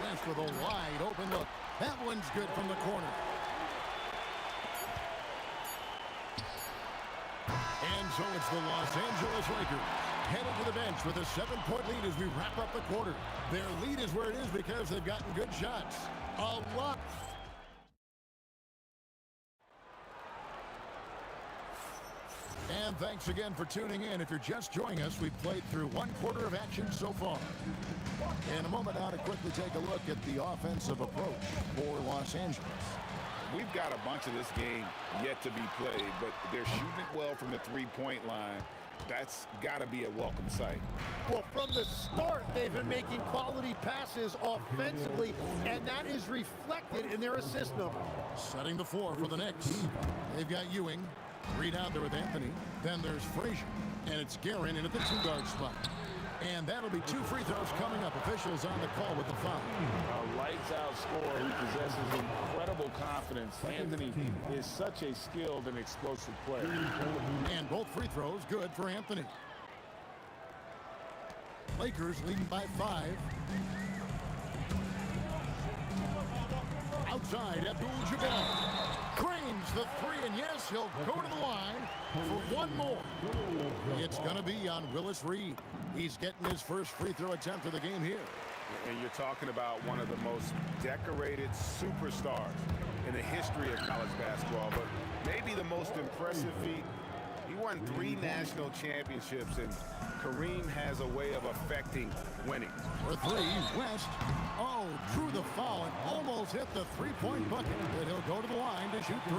West with a wide open look. That one's good from the corner. And so it's the Los Angeles Lakers headed to the bench with a 7-point lead as we wrap up the quarter. Their lead is where it is because they've gotten good shots. A lot. And thanks again for tuning in. If you're just joining us, we've played through 1 quarter of action so far. In a moment now to quickly take a look at the offensive approach for Los Angeles. We've got a bunch of this game yet to be played, but they're shooting it well from the three-point line. That's got to be a welcome sight. Well, from the start, they've been making quality passes offensively, and that is reflected in their assist number. Setting the floor for the Knicks. They've got Ewing. 3 down there with Anthony. Then there's Frazier. And it's Guerin in at the 2-guard spot. And that'll be 2 free throws coming up. Officials on the call with the foul. A lights-out scorer who possesses incredible confidence. Anthony is such a skilled and explosive player. And both free throws good for Anthony. Lakers leading by 5. Outside, Abdul-Jabbar cranes the 3, and yes, he'll go to the line for 1 more. It's going to be on Willis Reed. He's getting his first free throw attempt of the game here. And you're talking about one of the most decorated superstars in the history of college basketball, but maybe the most impressive feat. He won 3 national championships, and Kareem has a way of affecting winning. For 3, West. Oh, drew the foul and almost hit the 3-point bucket, but he'll go to the line to shoot 3.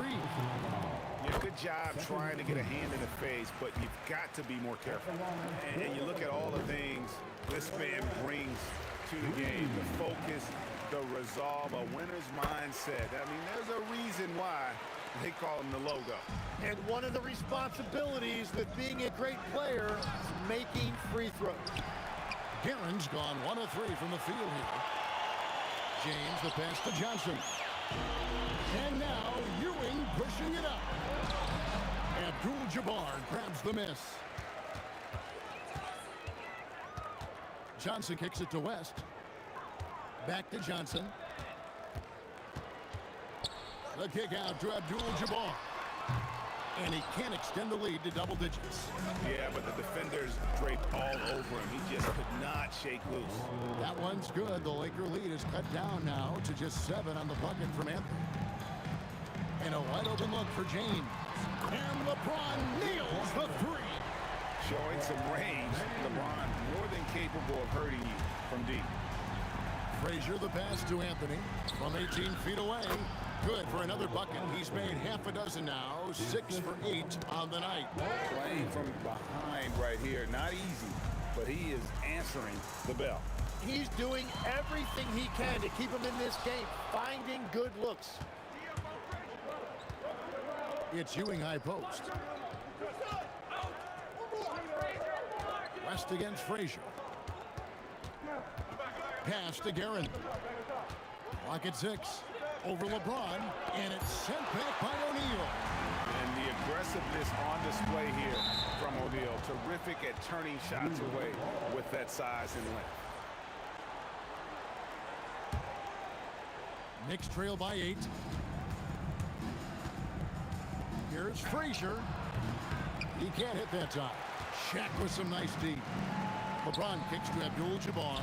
Yeah, good job trying to get a hand in the face, but you've got to be more careful. And you look at all the things this man brings to the game, the focus, the resolve, a winner's mindset. I mean, there's a reason why they call him the logo. And one of the responsibilities with being a great player is making free throws. Guerin's gone 1 of 3 from the field here. James, the pass to Johnson. And now Ewing pushing it up. Abdul-Jabbar grabs the miss. Johnson kicks it to West. Back to Johnson. The kick out to Abdul-Jabbar. And he can't extend the lead to double digits. Yeah, but the defenders draped all over him. He just could not shake loose. That one's good. The Laker lead is cut down now to just 7 on the bucket from Anthony. And a wide open look for James. And LeBron nails the 3. Showing some range. LeBron more than capable of hurting you from deep. Frazier the pass to Anthony from 18 feet away. Good for another bucket. He's made half a dozen now. 6 for 8 on the night. Playing from behind right here. Not easy, but he is answering the bell. He's doing everything he can to keep him in this game, finding good looks. It's Ewing high post. West against Frazier. Pass to Guerin. Clock at 6. Over LeBron, and it's sent back by O'Neal. And the aggressiveness on display here from O'Neal. Terrific at turning shots away with that size and length. Knicks trail by 8. Here's Frazier. He can't hit that time. Shaq with some nice D. LeBron kicks to Abdul-Jabbar.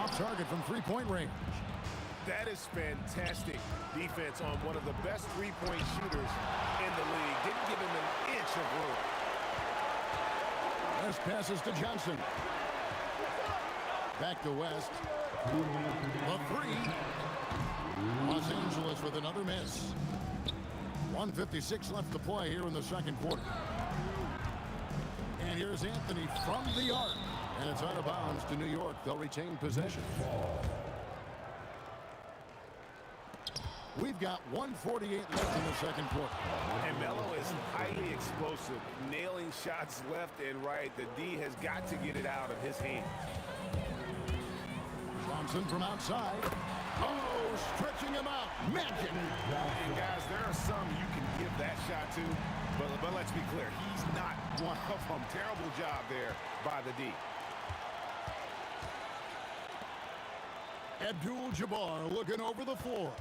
Off target from 3-point range. That is fantastic defense on one of the best three-point shooters in the league. Didn't give him an inch of room. West passes to Johnson. Back to West. The 3. Los Angeles with another miss. 1:56 left to play here in the second quarter. And here's Anthony from the arc. And it's out of bounds to New York. They'll retain possession. We've got 1:48 left in the second quarter. And Melo is highly explosive, nailing shots left and right. The D has got to get it out of his hand. Johnson from outside. Oh, stretching him out. Magic. And guys, there are some you can give that shot to, but let's be clear, he's not one of them. Terrible job there by the D. Abdul-Jabbar looking over the floor.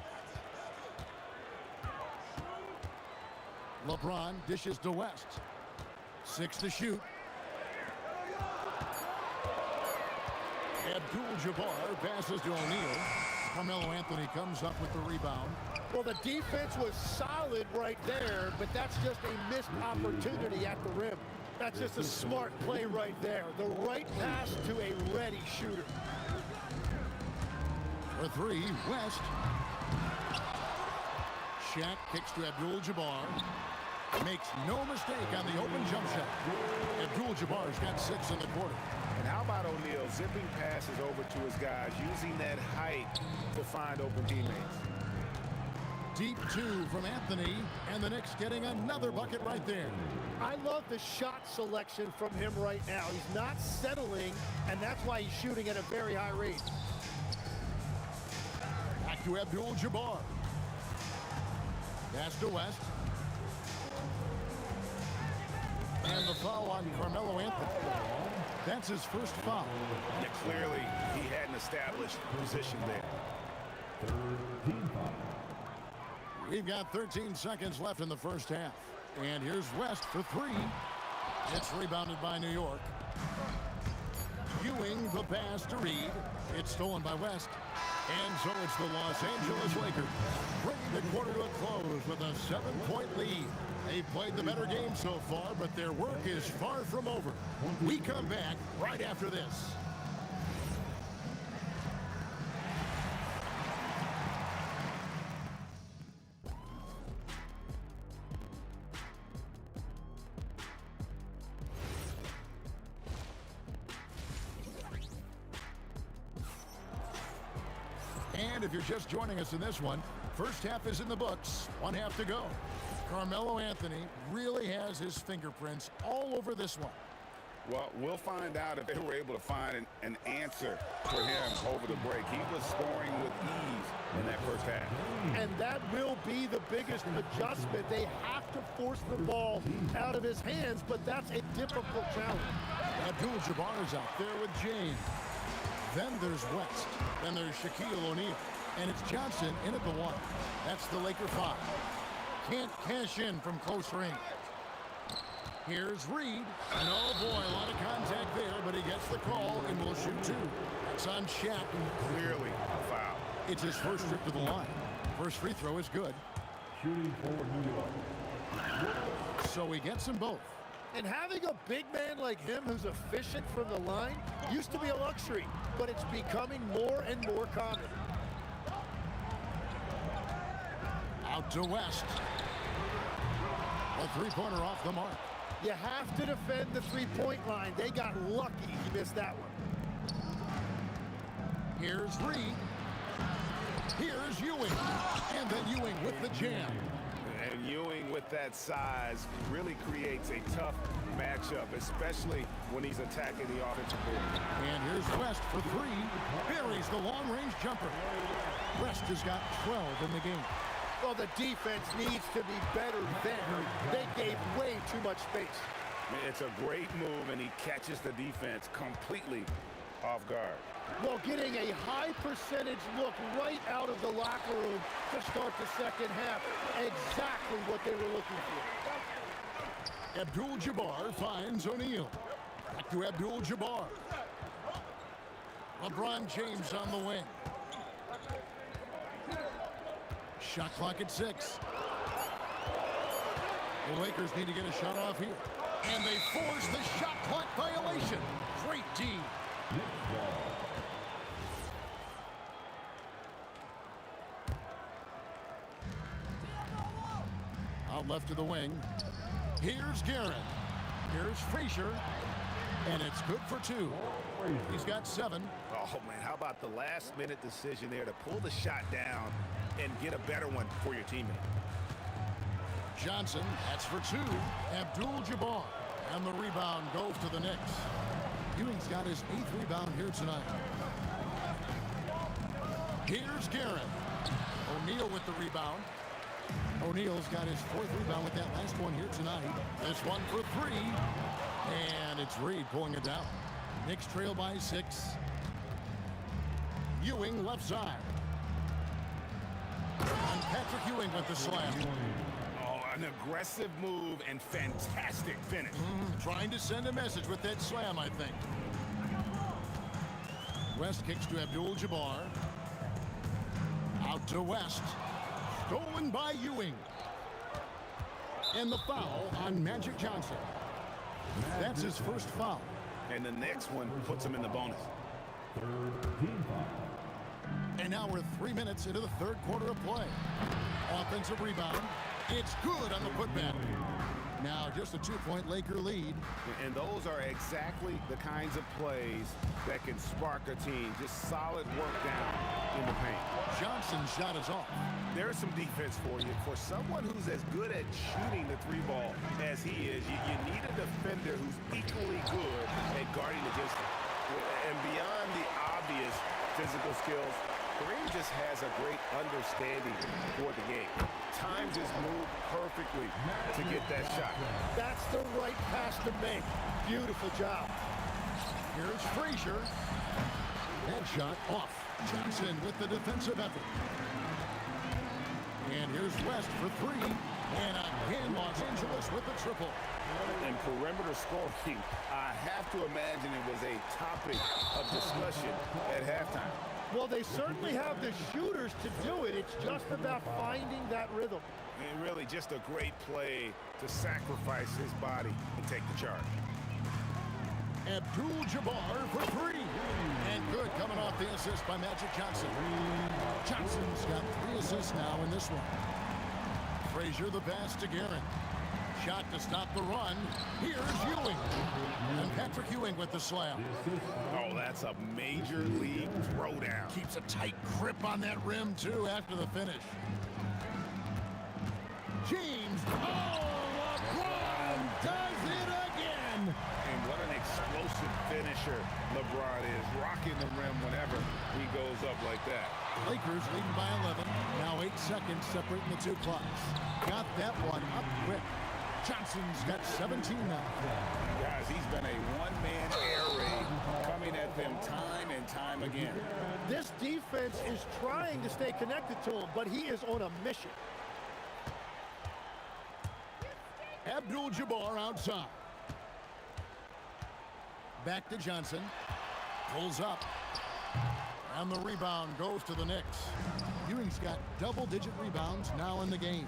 LeBron dishes to West. 6 to shoot. Abdul-Jabbar passes to O'Neal. Carmelo Anthony comes up with the rebound. Well, the defense was solid right there, but that's just a missed opportunity at the rim. That's just a smart play right there. The right pass to a ready shooter. For 3, West. Shaq kicks to Abdul-Jabbar. Makes no mistake on the open jump shot. Abdul-Jabbar's got 6 in the quarter. And how about O'Neal zipping passes over to his guys, using that height to find open teammates. Deep 2 from Anthony, and the Knicks getting another bucket right there. I love the shot selection from him right now. He's not settling, and that's why he's shooting at a very high rate. Back to Abdul-Jabbar. Pass to West. And the foul on Carmelo Anthony. That's his first foul. Yeah, clearly, he had an established position there. We've got 13 seconds left in the first half. And here's West for 3. It's rebounded by New York. Ewing the pass to Reed. It's stolen by West. And so it's the Los Angeles Lakers bringing the quarter to a close with a 7-point lead. They've played the better game so far, but their work is far from over. We come back right after this. And if you're just joining us in this one, first half is in the books, 1 half to go. Carmelo Anthony really has his fingerprints all over this one. Well, we'll find out if they were able to find an answer for him over the break. He was scoring with ease in that first half. And that will be the biggest adjustment. They have to force the ball out of his hands, but that's a difficult challenge. Abdul-Jabbar is out there with James. Then there's West. Then there's Shaquille O'Neal. And it's Johnson in at the 1. That's the Laker 5. Can't cash in from close range. Here's Reed. And oh boy, a lot of contact there, but he gets the call and will shoot 2. That's on Shaq. Clearly a foul. It's his first trip to the line. First free throw is good. Shooting for New York. So he gets them both. And having a big man like him who's efficient from the line used to be a luxury, but it's becoming more and more common. Out to West. A three-pointer off the mark. You have to defend the three-point line. They got lucky he missed that one. Here's Reed. Here's Ewing. And then Ewing with the jam. And Ewing with that size really creates a tough matchup, especially when he's attacking the offensive board. And here's West for 3. Buries the long-range jumper. West has got 12 in the game. Well, the defense needs to be better there. They gave way too much space. It's a great move, and he catches the defense completely off guard. Well, getting a high percentage look right out of the locker room to start the second half. Exactly what they were looking for. Abdul-Jabbar finds O'Neal. Back to Abdul-Jabbar. LeBron James on the wing. Shot clock at 6. The Lakers need to get a shot off here. And they force the shot clock violation. Great D. Out left to the wing. Here's Garrett. Here's Frazier. And it's good for 2. He's got 7. Oh, man, how about the last-minute decision there to pull the shot down and get a better one for your teammate? Johnson, that's for 2. Abdul-Jabbar. And the rebound goes to the Knicks. Ewing's got his 8th rebound here tonight. Here's Garrett. O'Neal with the rebound. O'Neal's got his 4th rebound with that last one here tonight. This one for 3. And it's Reed pulling it down. Knicks trail by 6. Ewing left side. And Patrick Ewing with the slam. Oh, an aggressive move and fantastic finish. Trying to send a message with that slam, I think. West kicks to Abdul-Jabbar. Out to West. Stolen by Ewing. And the foul on Magic Johnson. That's his first foul. And the next one puts him in the bonus. And now we're 3 minutes into the 3rd quarter of play. Offensive rebound. It's good on the putback. Now just a 2-point Laker lead. And those are exactly the kinds of plays that can spark a team. Just solid work down in the paint. Johnson's shot is off. There's some defense for you. For someone who's as good at shooting the 3-ball as he is, you need a defender who's equally good at guarding against him. And beyond the obvious physical skills, Kareem just has a great understanding for the game. Time just moved perfectly to get that shot. That's the right pass to make. Beautiful job. Here's Frazier. That shot off. Johnson with the defensive effort. And here's West for 3. And again, Los Angeles with the triple. And perimeter scoring, I have to imagine it was a topic of discussion at halftime. Well, they certainly have the shooters to do it. It's just about finding that rhythm. And really just a great play to sacrifice his body and take the charge. Abdul-Jabbar for 3. And good coming off the assist by Magic Johnson. Johnson's got 3 assists now in this one. Frazier the pass to Garrett. Shot to stop the run. Here's Ewing. And Patrick Ewing with the slam. Oh, that's a major league throwdown. Keeps a tight grip on that rim, too, after the finish. James. Oh, LeBron does it again. And what an explosive finisher LeBron is. Rocking the rim whenever he goes up like that. Lakers leading by 11. Now 8 seconds separating the 2 clocks. Got that one up quick. Johnson's got 17 now. Guys, he's been a one-man air raid coming at them time and time again. This defense is trying to stay connected to him, but he is on a mission. Abdul-Jabbar outside. Back to Johnson. Pulls up. And the rebound goes to the Knicks. Ewing's got double-digit rebounds now in the game.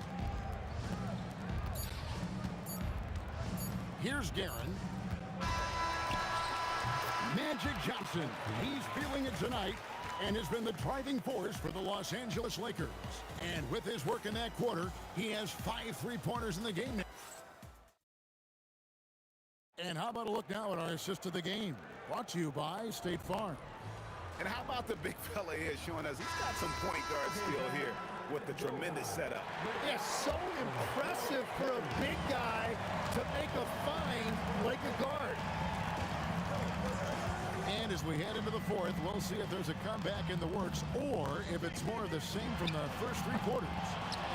Here's Guerin. Magic Johnson. He's feeling it tonight and has been the driving force for the Los Angeles Lakers. And with his work in that quarter, he has 5 3-pointers in the game. And how about a look now at our assist of the game? Brought to you by State Farm. And how about the big fella here showing us he's got some point guard skill here with the tremendous setup. Yeah, so impressive for a big guy to make a find like a guard. And as we head into the 4th, we'll see if there's a comeback in the works or if it's more of the same from the first 3 quarters.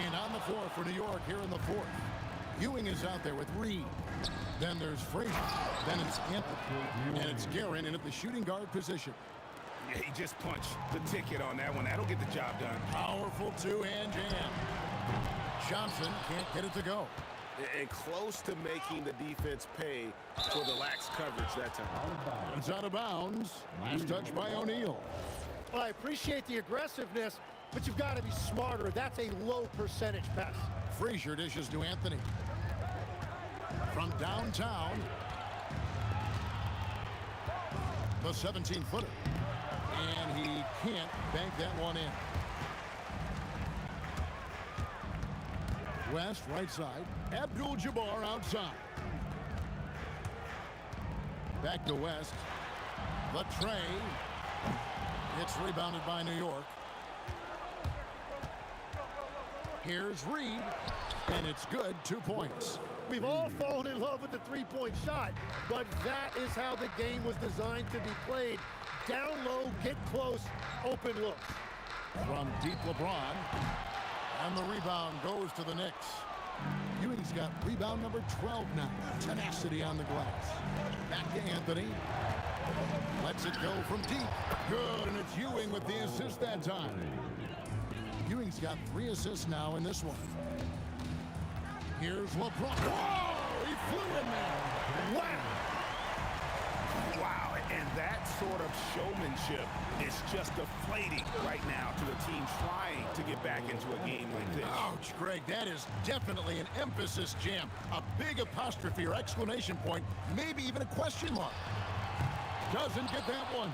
And on the floor for New York here in the 4th. Ewing is out there with Reed. Then there's Frazier. Then it's Anthony. And it's Guerin in at the shooting guard position. Yeah, he just punched the ticket on that one. That'll get the job done. Powerful 2-hand jam. Johnson can't get it to go. And close to making the defense pay for the lax coverage that time. It's out of bounds. Last touch by O'Neal. Well, I appreciate the aggressiveness, but you've got to be smarter. That's a low percentage pass. Frazier dishes to Anthony. From downtown, the 17-footer. And he can't bank that one in. West, right side. Abdul-Jabbar outside. Back to West. The tray. It's rebounded by New York. Here's Reed. And it's good. 2 points. We've all fallen in love with the three-point shot, but that is how the game was designed to be played. Down low, get close, open looks. From deep LeBron. And the rebound goes to the Knicks. Ewing's got rebound number 12 now. Tenacity on the glass. Back to Anthony. Lets it go from deep. Good, and it's Ewing with the assist that time. Ewing's got 3 assists now in this one. Here's LeBron. Whoa! He flew in there. Wow! Wow, and that sort of showmanship is just deflating right now to a team trying to get back into a game like this. Ouch, Greg, that is definitely an emphasis jam. A big apostrophe or exclamation point, maybe even a question mark. Doesn't get that one.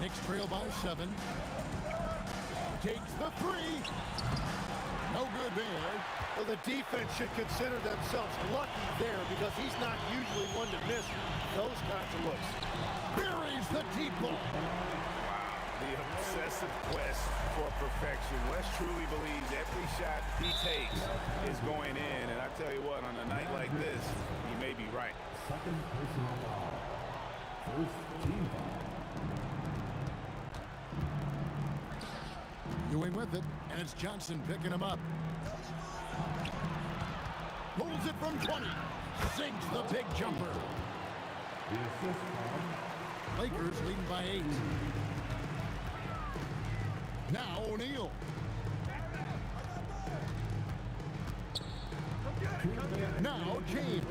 Knicks trail by 7. Takes the 3. No good there. Well, the defense should consider themselves lucky there because he's not usually one to miss those kinds of looks. Buries the deep ball. Wow, the obsessive quest for perfection. Wes truly believes every shot he takes is going in. And I tell you what, on a night like this, he may be right. Second personal foul. First team foul. Ewing with it, and it's Johnson picking him up. Pulls it from 20. Sinks the big jumper. The assist on Lakers leading by 8. Now O'Neal. Now James.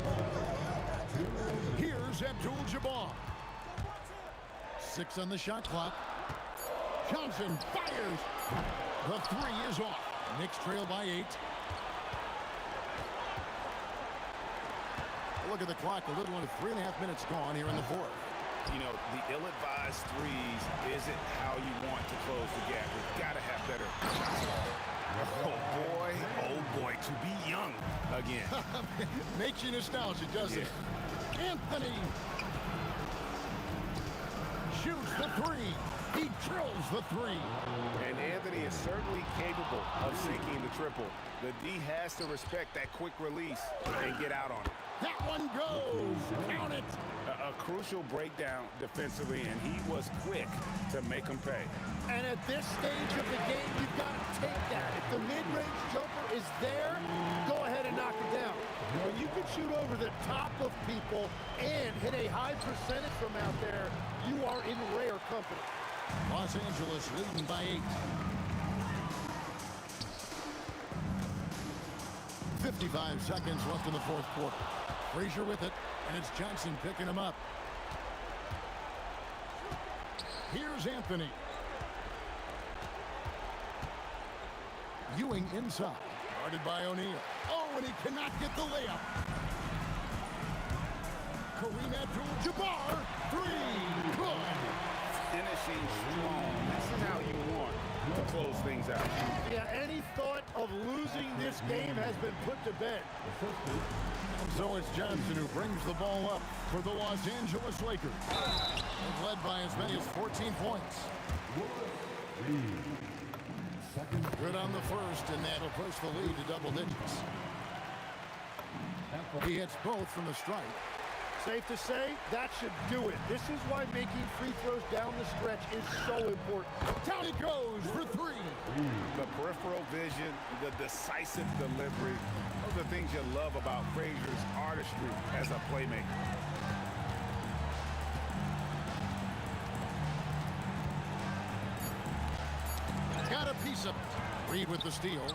Here's Abdul-Jabbar. 6 on the shot clock. Johnson fires. The 3 is off. Knicks trail by 8. Look at the clock. A little under 3.5 minutes gone here in the 4th. You know, the ill-advised threes isn't how you want to close the gap. You've got to have better. Oh boy, to be young again. Makes you nostalgic, doesn't it? Anthony shoots the 3. He drills the 3. And Anthony is certainly capable of sinking the triple. The D has to respect that quick release and get out on it. That one goes. Count it. A crucial breakdown defensively, and he was quick to make him pay. And at this stage of the game, you've got to take that. If the mid-range jumper is there, go ahead and knock it down. When you can shoot over the top of people and hit a high percentage from out there, you are in rare company. Los Angeles leading by 8. 55 seconds left in the 4th quarter. Frazier with it, and it's Johnson picking him up. Here's Anthony. Ewing inside. Guarded by O'Neal. Oh, and he cannot get the layup. Kareem Abdul-Jabbar. 3. Good. Finishing strong. This is how you want to close things out. Yeah, any thought of losing this game has been put to bed. So it's Johnson who brings the ball up for the Los Angeles Lakers. They've led by as many as 14 points. Good on the first, and that'll push the lead to double digits. He hits both from the strike. Safe to say, that should do it. This is why making free throws down the stretch is so important. Down it goes for 3. The peripheral vision, the decisive delivery, those are things you love about Frazier's artistry as a playmaker. Got a piece of it. Reed with the steal.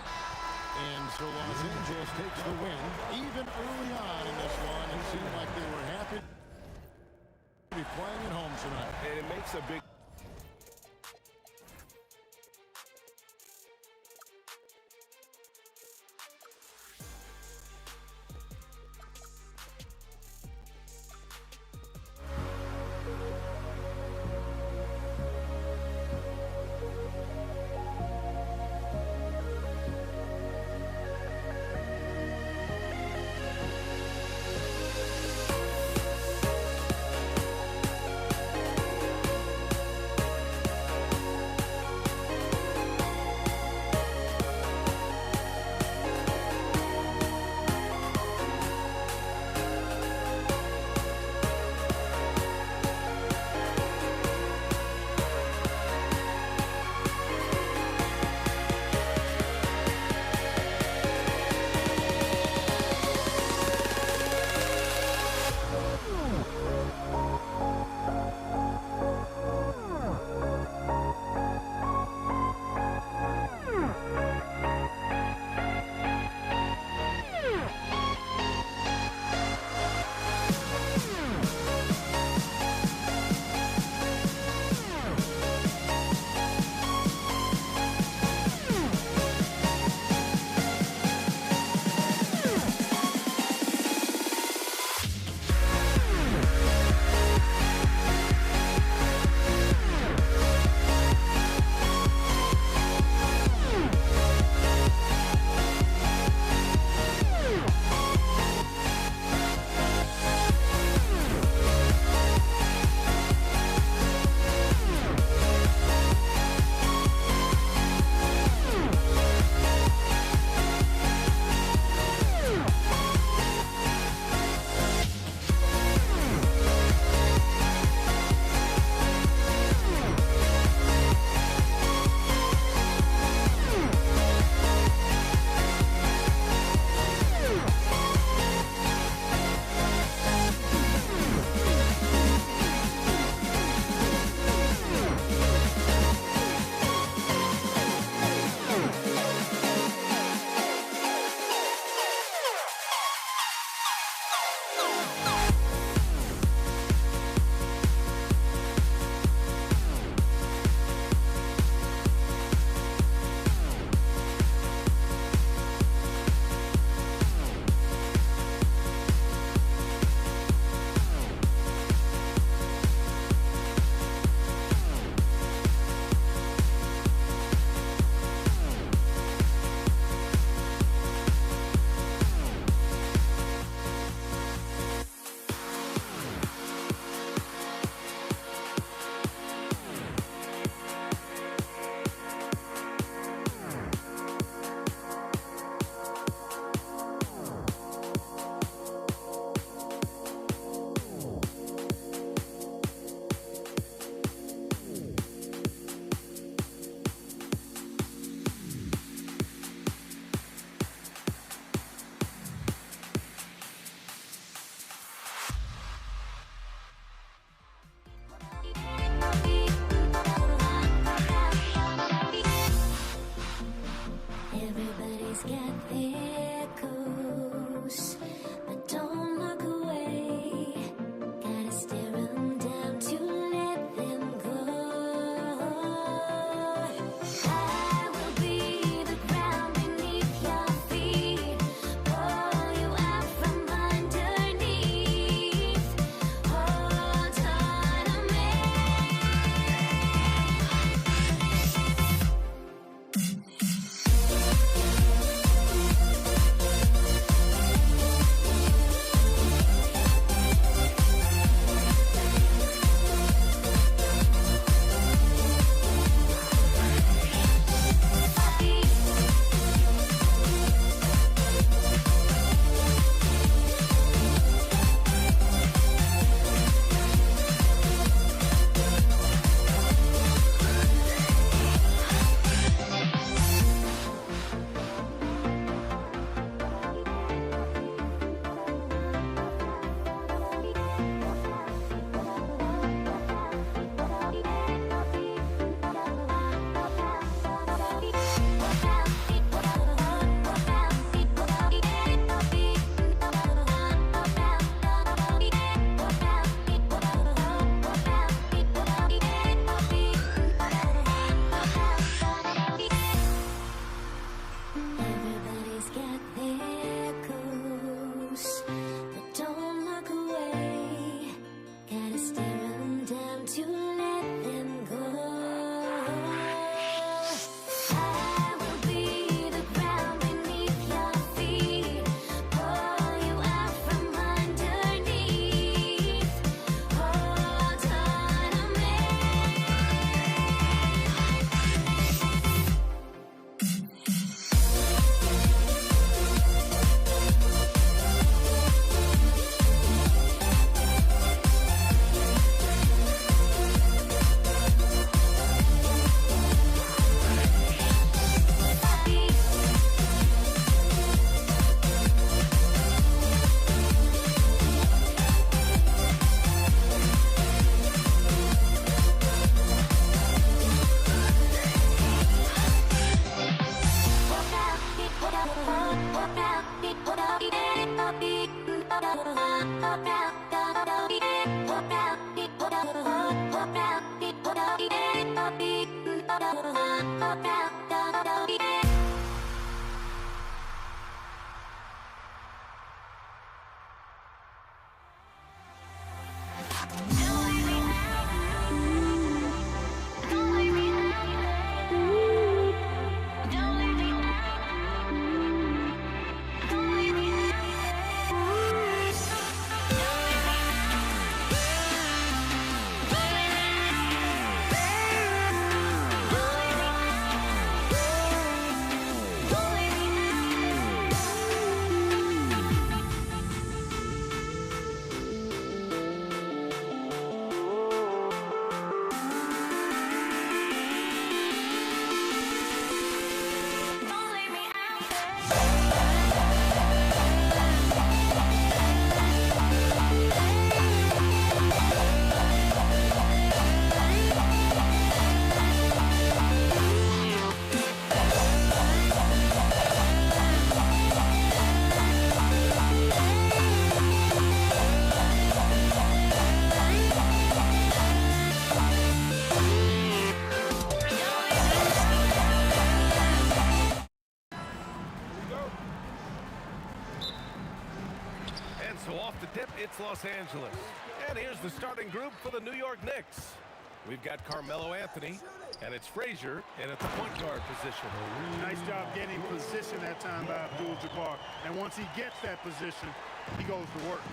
And so Los Angeles takes the win. Even early on in this one, it seemed like they were happy to be playing at home tonight. And it makes a big Everybody's got their goals, but don't look away. Gotta stare 'em down to let them go. I will be the ground beneath your feet, pull you out from underneath. Hold on to me. Everybody's got their goals, but don't look away. Gotta stare 'em down to let them go. I will be the ground beneath your feet, pull you out from underneath. Hold on to me. So off the tip, it's Los Angeles. And here's the starting group for the New York Knicks. We've got Carmelo Anthony, and it's Frazier in at the point guard position. Nice job getting position that time by Abdul-Jabbar. And once he gets that position, he goes to work.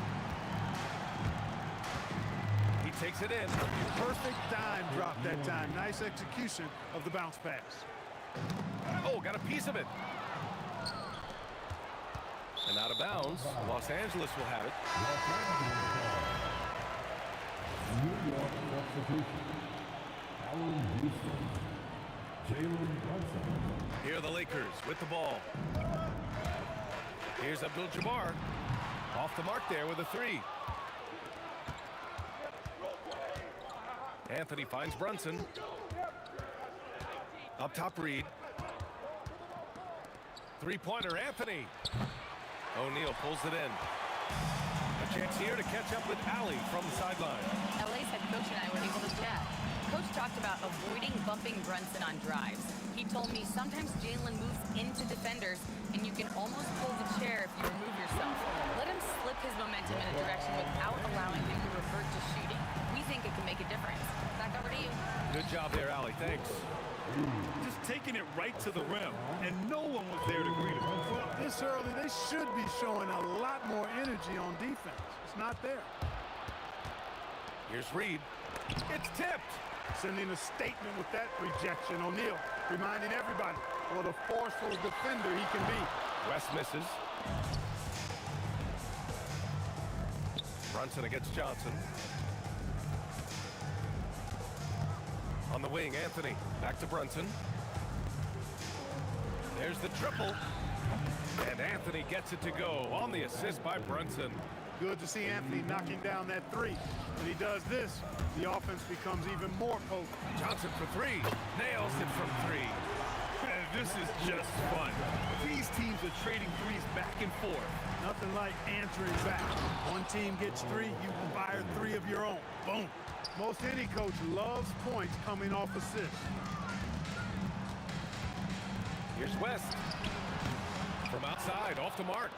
He takes it in. Perfect dime drop that time. Nice execution of the bounce pass. Oh, got a piece of it. And out of bounds, Los Angeles will have it. New York substitution. Allen Houston. Jalen Brunson. Here are the Lakers with the ball. Here's Abdul-Jabbar. Off the mark there with a three. Anthony finds Brunson. Up top, Reed. Three-pointer, Anthony. O'Neal pulls it in. A chance here to catch up with Allie from the sideline. LA's head coach and I were able to chat. Coach talked about avoiding bumping Brunson on drives. He told me sometimes Jalen moves into defenders and you can almost pull the chair if you remove yourself. Let him slip his momentum in a direction without allowing him to revert to shooting. We think it can make a difference. Back over to you. Good job there, Allie. Thanks. Just taking it right to the rim, and no one was there to greet him. Well, this early, they should be showing a lot more energy on defense. It's not there. Here's Reed. It's tipped. Sending a statement with that rejection. O'Neal reminding everybody what a forceful defender he can be. West misses. Brunson against Johnson. On the wing, Anthony. Back to Brunson. There's the triple. And Anthony gets it to go on the assist by Brunson. Good to see Anthony knocking down that three. When he does this, the offense becomes even more potent. Johnson for three. Nails it from three. This is just fun. These teams are trading threes back and forth. Nothing like answering back. One team gets three, you fire three of your own. Boom. Most any coach loves points coming off assists. Here's West. From outside, off the mark.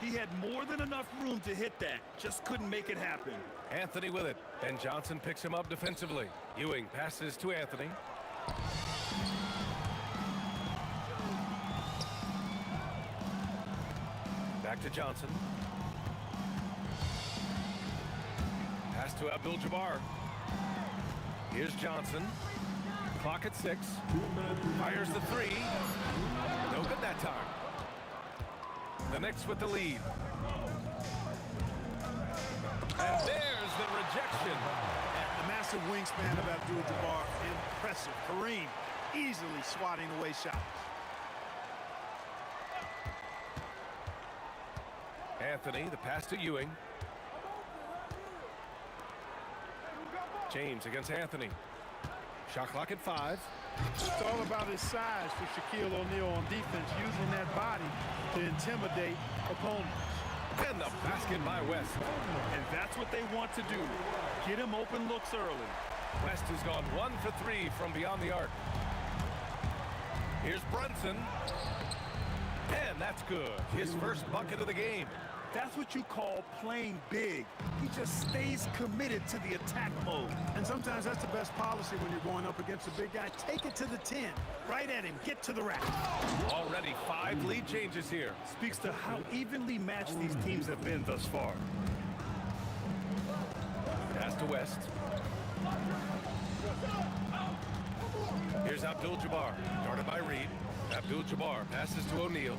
He had more than enough room to hit that. Just couldn't make it happen. Anthony with it. And Johnson picks him up defensively. Ewing passes to Anthony. Back to Johnson. Pass to Abdul-Jabbar. Here's Johnson. Clock at 6. Fires the three. No good that time. The Knicks with the lead. And there's the rejection. The massive wingspan of Abdul-Jabbar, impressive. Kareem easily swatting away shots. Anthony, the pass to Ewing. James against Anthony. Shot clock at 5. It's all about his size for Shaquille O'Neal on defense, using that body to intimidate opponents. And the basket by West. And that's what they want to do. Get him open looks early. West has gone 1 for 3 from beyond the arc. Here's Brunson. And that's good. His first bucket of the game. That's what you call playing big. He just stays committed to the attack mode. And sometimes that's the best policy when you're going up against a big guy. Take it to the 10. Right at him. Get to the rack. Already 5 lead changes here. Speaks to how evenly matched these teams have been thus far. Pass to West. Here's Abdul-Jabbar. Guarded by Reed. Abdul-Jabbar passes to O'Neal.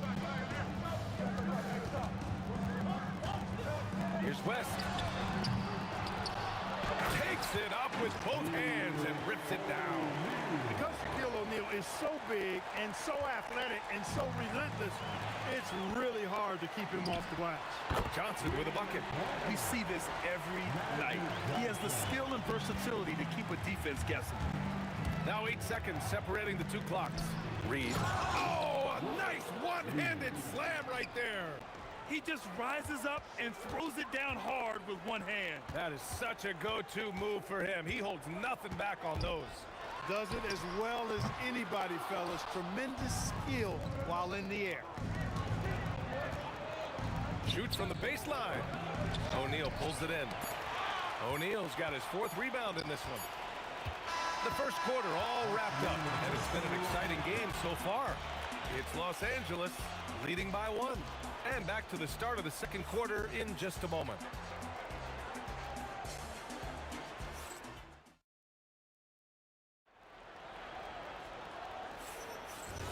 Here's West. Takes it up with both hands and rips it down. Because Shaquille O'Neal is so big and so athletic and so relentless, it's really hard to keep him off the glass. Johnson with a bucket. We see this every night. He has the skill and versatility to keep a defense guessing. Now 8 seconds separating the 2 clocks. Reed. Oh, a nice one-handed slam right there. He just rises up and throws it down hard with one hand. That is such a go-to move for him. He holds nothing back on those. Does it as well as anybody, fellas. Tremendous skill while in the air. Shoots from the baseline. O'Neal pulls it in. O'Neal's got his 4th rebound in this one. The first quarter all wrapped up, and it's been an exciting game so far. It's Los Angeles leading by 1. And back to the start of the second quarter in just a moment.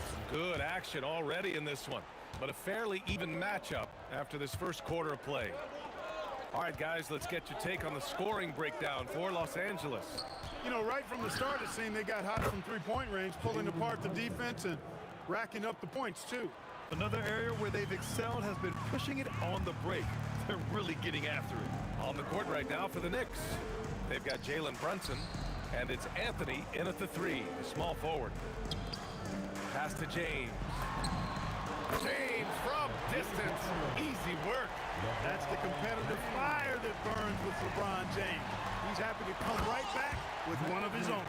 Some good action already in this one, but a fairly even matchup after this first quarter of play. All right, guys, let's get your take on the scoring breakdown for Los Angeles. You know, right from the start, it seemed they got hot from three-point range, pulling apart the defense and racking up the points, too. Another area where they've excelled has been pushing it on the break. They're really getting after it. On the court right now for the Knicks, they've got Jalen Brunson, and it's Anthony in at the 3, the small forward. Pass to James. James from distance. Easy work. That's the competitive fire that burns with LeBron James. He's happy to come right back with one of his own.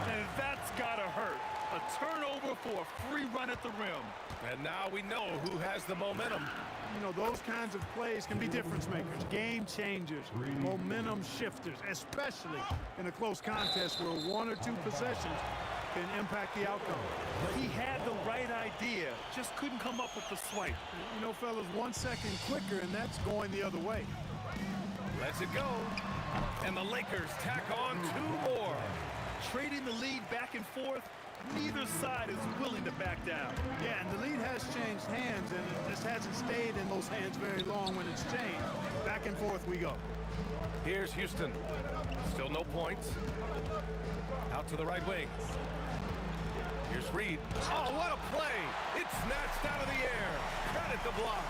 And that's gotta hurt. A turnover for a free run at the rim. And now we know who has the momentum. You know, those kinds of plays can be difference makers, game changers, momentum shifters, especially in a close contest where one or two possessions can impact the outcome. He had the right idea, just couldn't come up with the swipe. You know, fellas, 1 second quicker, and that's going the other way. Lets it go. And the Lakers tack on 2 more. Trading the lead back and forth, neither side is willing to back down. Yeah, and the lead has changed hands, and it just hasn't stayed in those hands very long when it's changed. Back and forth we go. Here's Houston. Still no points. Out to the right wing. Here's Reed. Oh, what a play! It's snatched out of the air. Credit the block.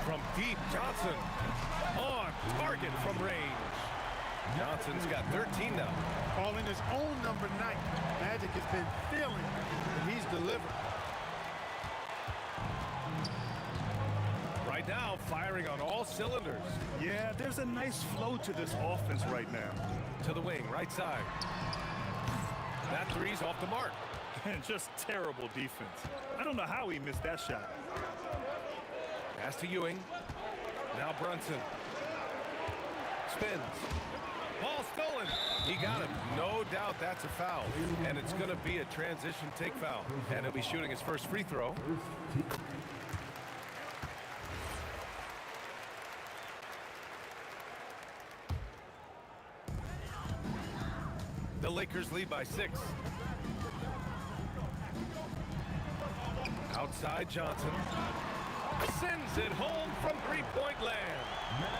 From deep, Johnson. On target from range. Johnson's got 13 now. Calling his own number 9. Magic has been feeling it, and he's delivered. Right now, firing on all cylinders. Yeah, there's a nice flow to this offense right now. To the wing, right side. That three's off the mark. And just terrible defense. I don't know how he missed that shot. Pass to Ewing. Now Brunson. Spins. Ball stolen. He got it. No doubt that's a foul. And it's going to be a transition take foul. And he'll be shooting his first free throw. The Lakers lead by 6. Outside Johnson. Sends it home from three-point land.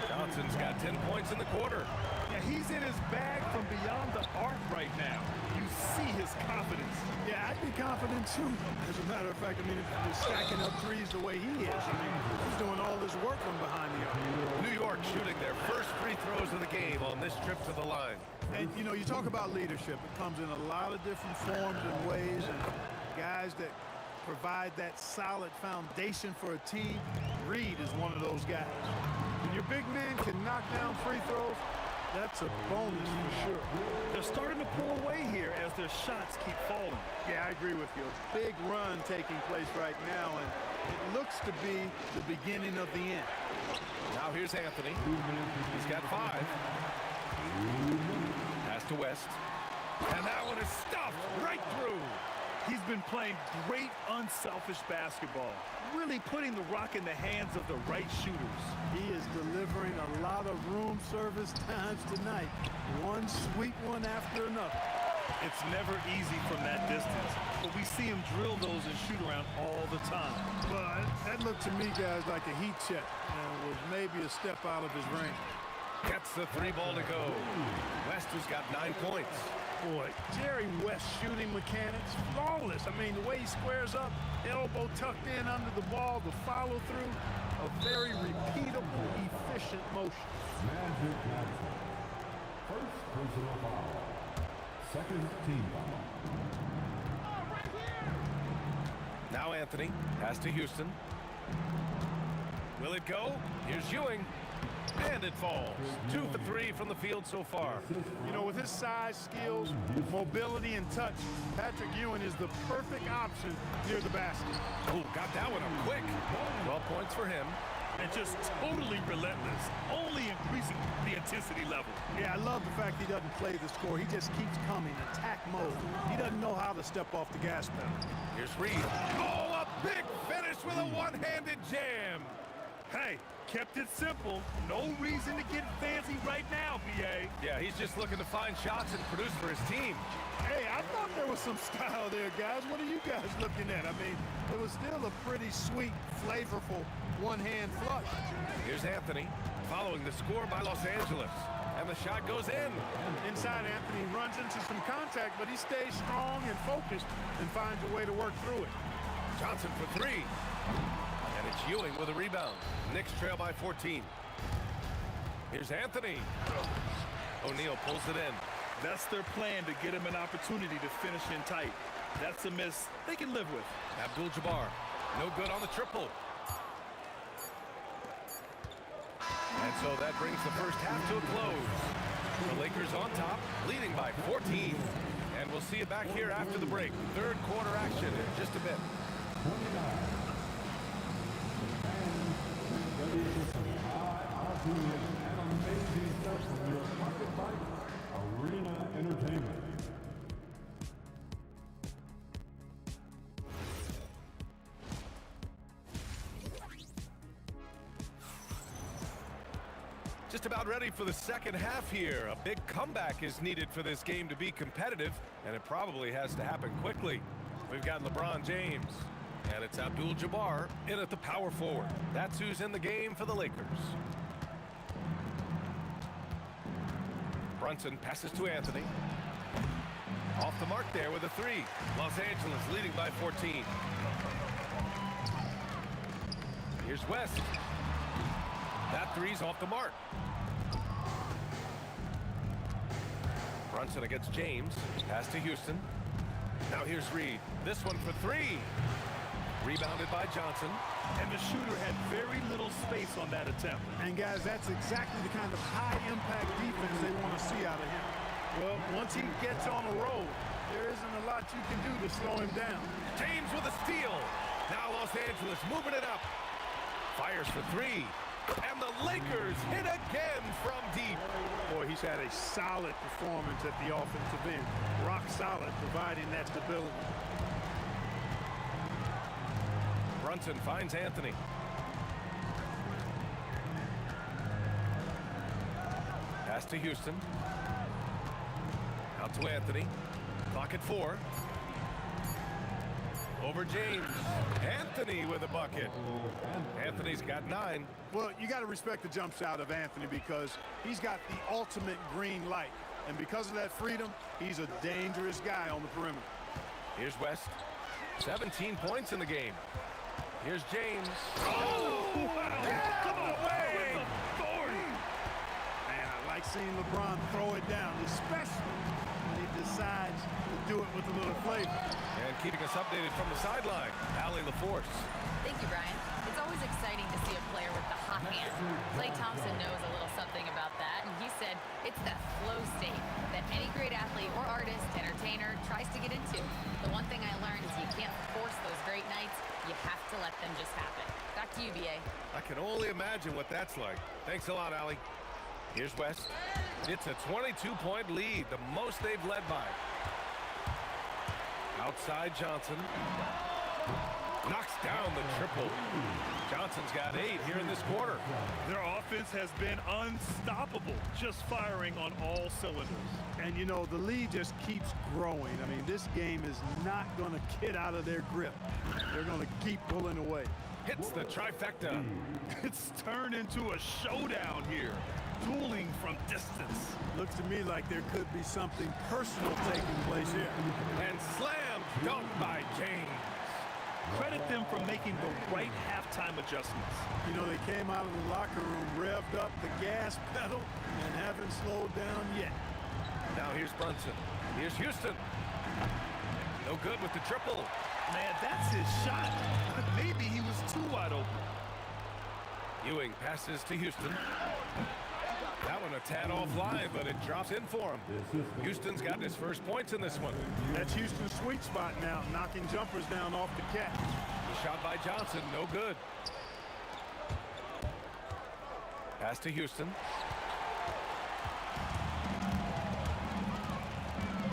Johnson's got 10 points in the quarter. Yeah, he's in his bag from beyond the arc right now. You see his confidence. Yeah, I'd be confident too. As a matter of fact, I mean, if he's stacking up threes the way he is, I mean, he's doing all this work from behind the arc. New York shooting their first free throws of the game on this trip to the line. And, you know, you talk about leadership. It comes in a lot of different forms and ways, and guys that provide that solid foundation for a team. Reed is one of those guys. When your big man can knock down free throws, that's a bonus for sure. They're starting to pull away here as their shots keep falling. Yeah, I agree with you. A big run taking place right now, and it looks to be the beginning of the end. Now here's Anthony. He's got 5. Pass to West. And that one is stuffed right through. He's been playing great, unselfish basketball, really putting the rock in the hands of the right shooters. He is delivering a lot of room service times tonight. One sweet one after another. It's never easy from that distance, but we see him drill those and shoot around all the time. But that looked to me, guys, like a heat check, and was maybe a step out of his range. Gets the 3 ball to go. West has got 9 points. Boy, Jerry West shooting mechanics, flawless. I mean, the way he squares up, elbow tucked in under the ball, the follow through, a very repeatable, efficient motion. Magic Johnson. First personal foul. Second team foul. Now Anthony. Pass to Houston. Will it go? Here's Ewing. And it falls. 2 for 3 from the field so far. You know, with his size, skills, mobility, and touch, Patrick Ewing is the perfect option near the basket. Oh, got that one up quick. 12 points for him. And just totally relentless, only increasing the intensity level. Yeah, I love the fact he doesn't play the score. He just keeps coming, attack mode. He doesn't know how to step off the gas pedal. Here's Reed. Oh, a big finish with a one-handed jam. Hey, kept it simple. No reason to get fancy right now, BA. Yeah, he's just looking to find shots and produce for his team. Hey, I thought there was some style there, guys. What are you guys looking at? I mean, it was still a pretty sweet, flavorful one-hand flush. Here's Anthony, following the score by Los Angeles. And the shot goes in. Inside, Anthony runs into some contact, but he stays strong and focused and finds a way to work through it. Johnson for 3. And it's Ewing with a rebound. Knicks trail by 14. Here's Anthony. O'Neal pulls it in. That's their plan, to get him an opportunity to finish in tight. That's a miss they can live with. Abdul-Jabbar, no good on the triple. And so that brings the first half to a close. The Lakers on top, leading by 14. And we'll see you back here after the break. Third quarter action in just a bit. Arena Entertainment. Just about ready for the second half here. A big comeback is needed for this game to be competitive, and it probably has to happen quickly. We've got LeBron James, and it's Abdul-Jabbar in at the power forward. That's who's in the game for the Lakers. Brunson passes to Anthony. Off the mark there with a three. Los Angeles leading by 14. Here's West. That three's off the mark. Brunson against James. Pass to Houston. Now here's Reed. This one for three. Rebounded by Johnson. And the shooter had very little space on that attempt. And guys, that's exactly the kind of high-impact defense they want to see out of him. Well, once he gets on a roll, there isn't a lot you can do to slow him down. James with a steal. Now Los Angeles moving it up. Fires for three. And the Lakers hit again from deep. Boy, he's had a solid performance at the offensive end. Rock solid, providing that stability. Brunson finds Anthony. Pass to Houston. Out to Anthony. Clock at 4. Over James. Anthony with a bucket. Anthony's got 9. Well, you got to respect the jump shot of Anthony because he's got the ultimate green light. And because of that freedom, he's a dangerous guy on the perimeter. Here's West. 17 points in the game. Here's James. Oh, wow. Yeah, Come away. With authority. Man, I like seeing LeBron throw it down, especially when he decides to do it with a little flavor. And keeping us updated from the sideline, Allie LaForce. Thank you, Brian. It's always exciting to see a player with the hot hand. Klay Thompson knows a little something about that, and he said it's that flow state that any great athlete or artist, entertainer, tries to get into. The one thing I learned is you can't force those great nights. You have to let them just happen. Back to you, B.A. I can only imagine what that's like. Thanks a lot, Allie. Here's West. It's a 22-point lead, the most they've led by. Outside Johnson. Knocks down the triple. Johnson's got 8 here in this quarter. Their offense has been unstoppable, just firing on all cylinders. And, you know, the lead just keeps growing. I mean, this game is not going to get out of their grip. They're going to keep pulling away. Hits the trifecta. It's turned into a showdown here. Dueling from distance. Looks to me like there could be something personal taking place here. And slam dunk by James. Credit them for making the right halftime adjustments. You know, they came out of the locker room, revved up the gas pedal, and haven't slowed down yet. Now here's Brunson. Here's Houston. No good with the triple. Man, that's his shot. Maybe he was too wide open. Ewing passes to Houston. That one a tad offline, but it drops in for him. Houston's gotten his first points in this one. That's Houston's sweet spot now, knocking jumpers down off the catch. The shot by Johnson, no good. Pass to Houston.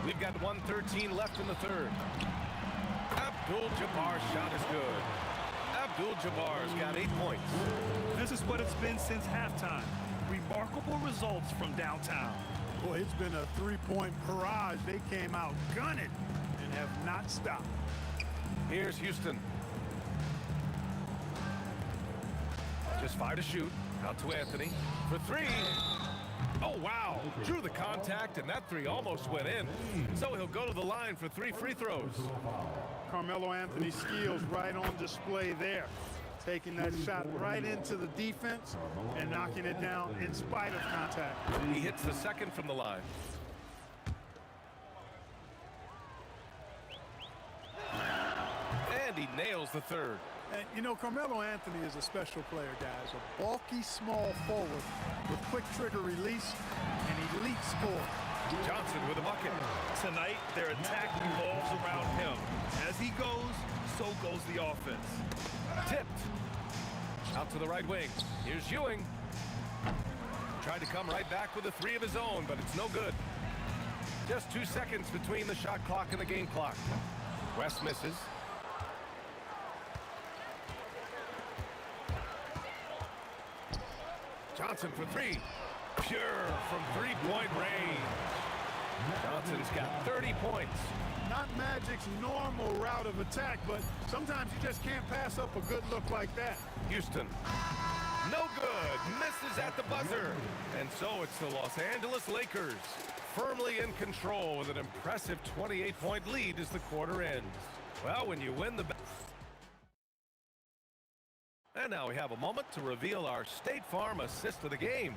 We've got 1:13 left in the third. Abdul-Jabbar's shot is good. Abdul-Jabbar's got 8 points. This is what it's been since halftime. Remarkable results from downtown. Boy, it's been a three-point barrage. They came out gunning and have not stopped. Here's Houston. Just 5 to shoot. Out to Anthony for 3. Oh, wow. Drew the contact, and that 3 almost went in. So he'll go to the line for 3 free throws. Carmelo Anthony's skills right on display there. Taking that shot right into the defense and knocking it down in spite of contact. He hits the second from the line. And he nails the third. And, you know, Carmelo Anthony is a special player, guys. A bulky, small forward with quick trigger release and elite score. Johnson with a bucket. Tonight, their attack revolves around him. As he goes, so goes the offense. Tipped. Out to the right wing. Here's Ewing. Tried to come right back with a three of his own, but it's no good. Just 2 seconds between the shot clock and the game clock. West misses. Johnson for three. Pure from three-point range. Johnson's got 30 points. Not Magic's normal route of attack, but sometimes you just can't pass up a good look like that. Houston. No good. Misses at the buzzer. And so it's the Los Angeles Lakers firmly in control with an impressive 28-point lead as the quarter ends. Well, when you win the... And now we have a moment to reveal our State Farm assist of the game.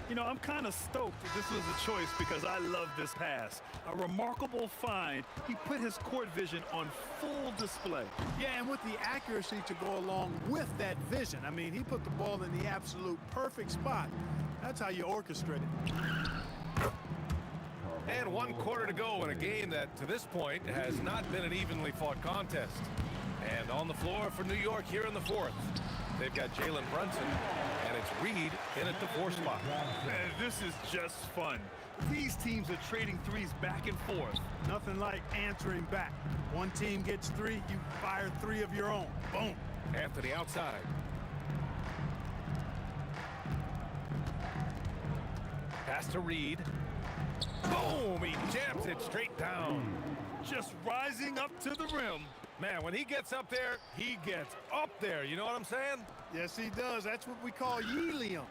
You know, I'm kind of stoked that this was a choice because I love this pass. A remarkable find. He put his court vision on full display. Yeah, and with the accuracy to go along with that vision. I mean, he put the ball in the absolute perfect spot. That's how you orchestrate it. And 1 quarter to go in a game that, to this point, has not been an evenly fought contest. And on the floor for New York here in the fourth. They've got Jalen Brunson, and it's Reed in at the 4 spot. Man, this is just fun. These teams are trading threes back and forth. Nothing like answering back. One team gets 3, you fire 3 of your own. Boom. Anthony outside. Pass to Reed. Boom! He jams it straight down. Just rising up to the rim. Man, when he gets up there, he gets up there. You know what I'm saying? Yes, he does. That's what we call helium.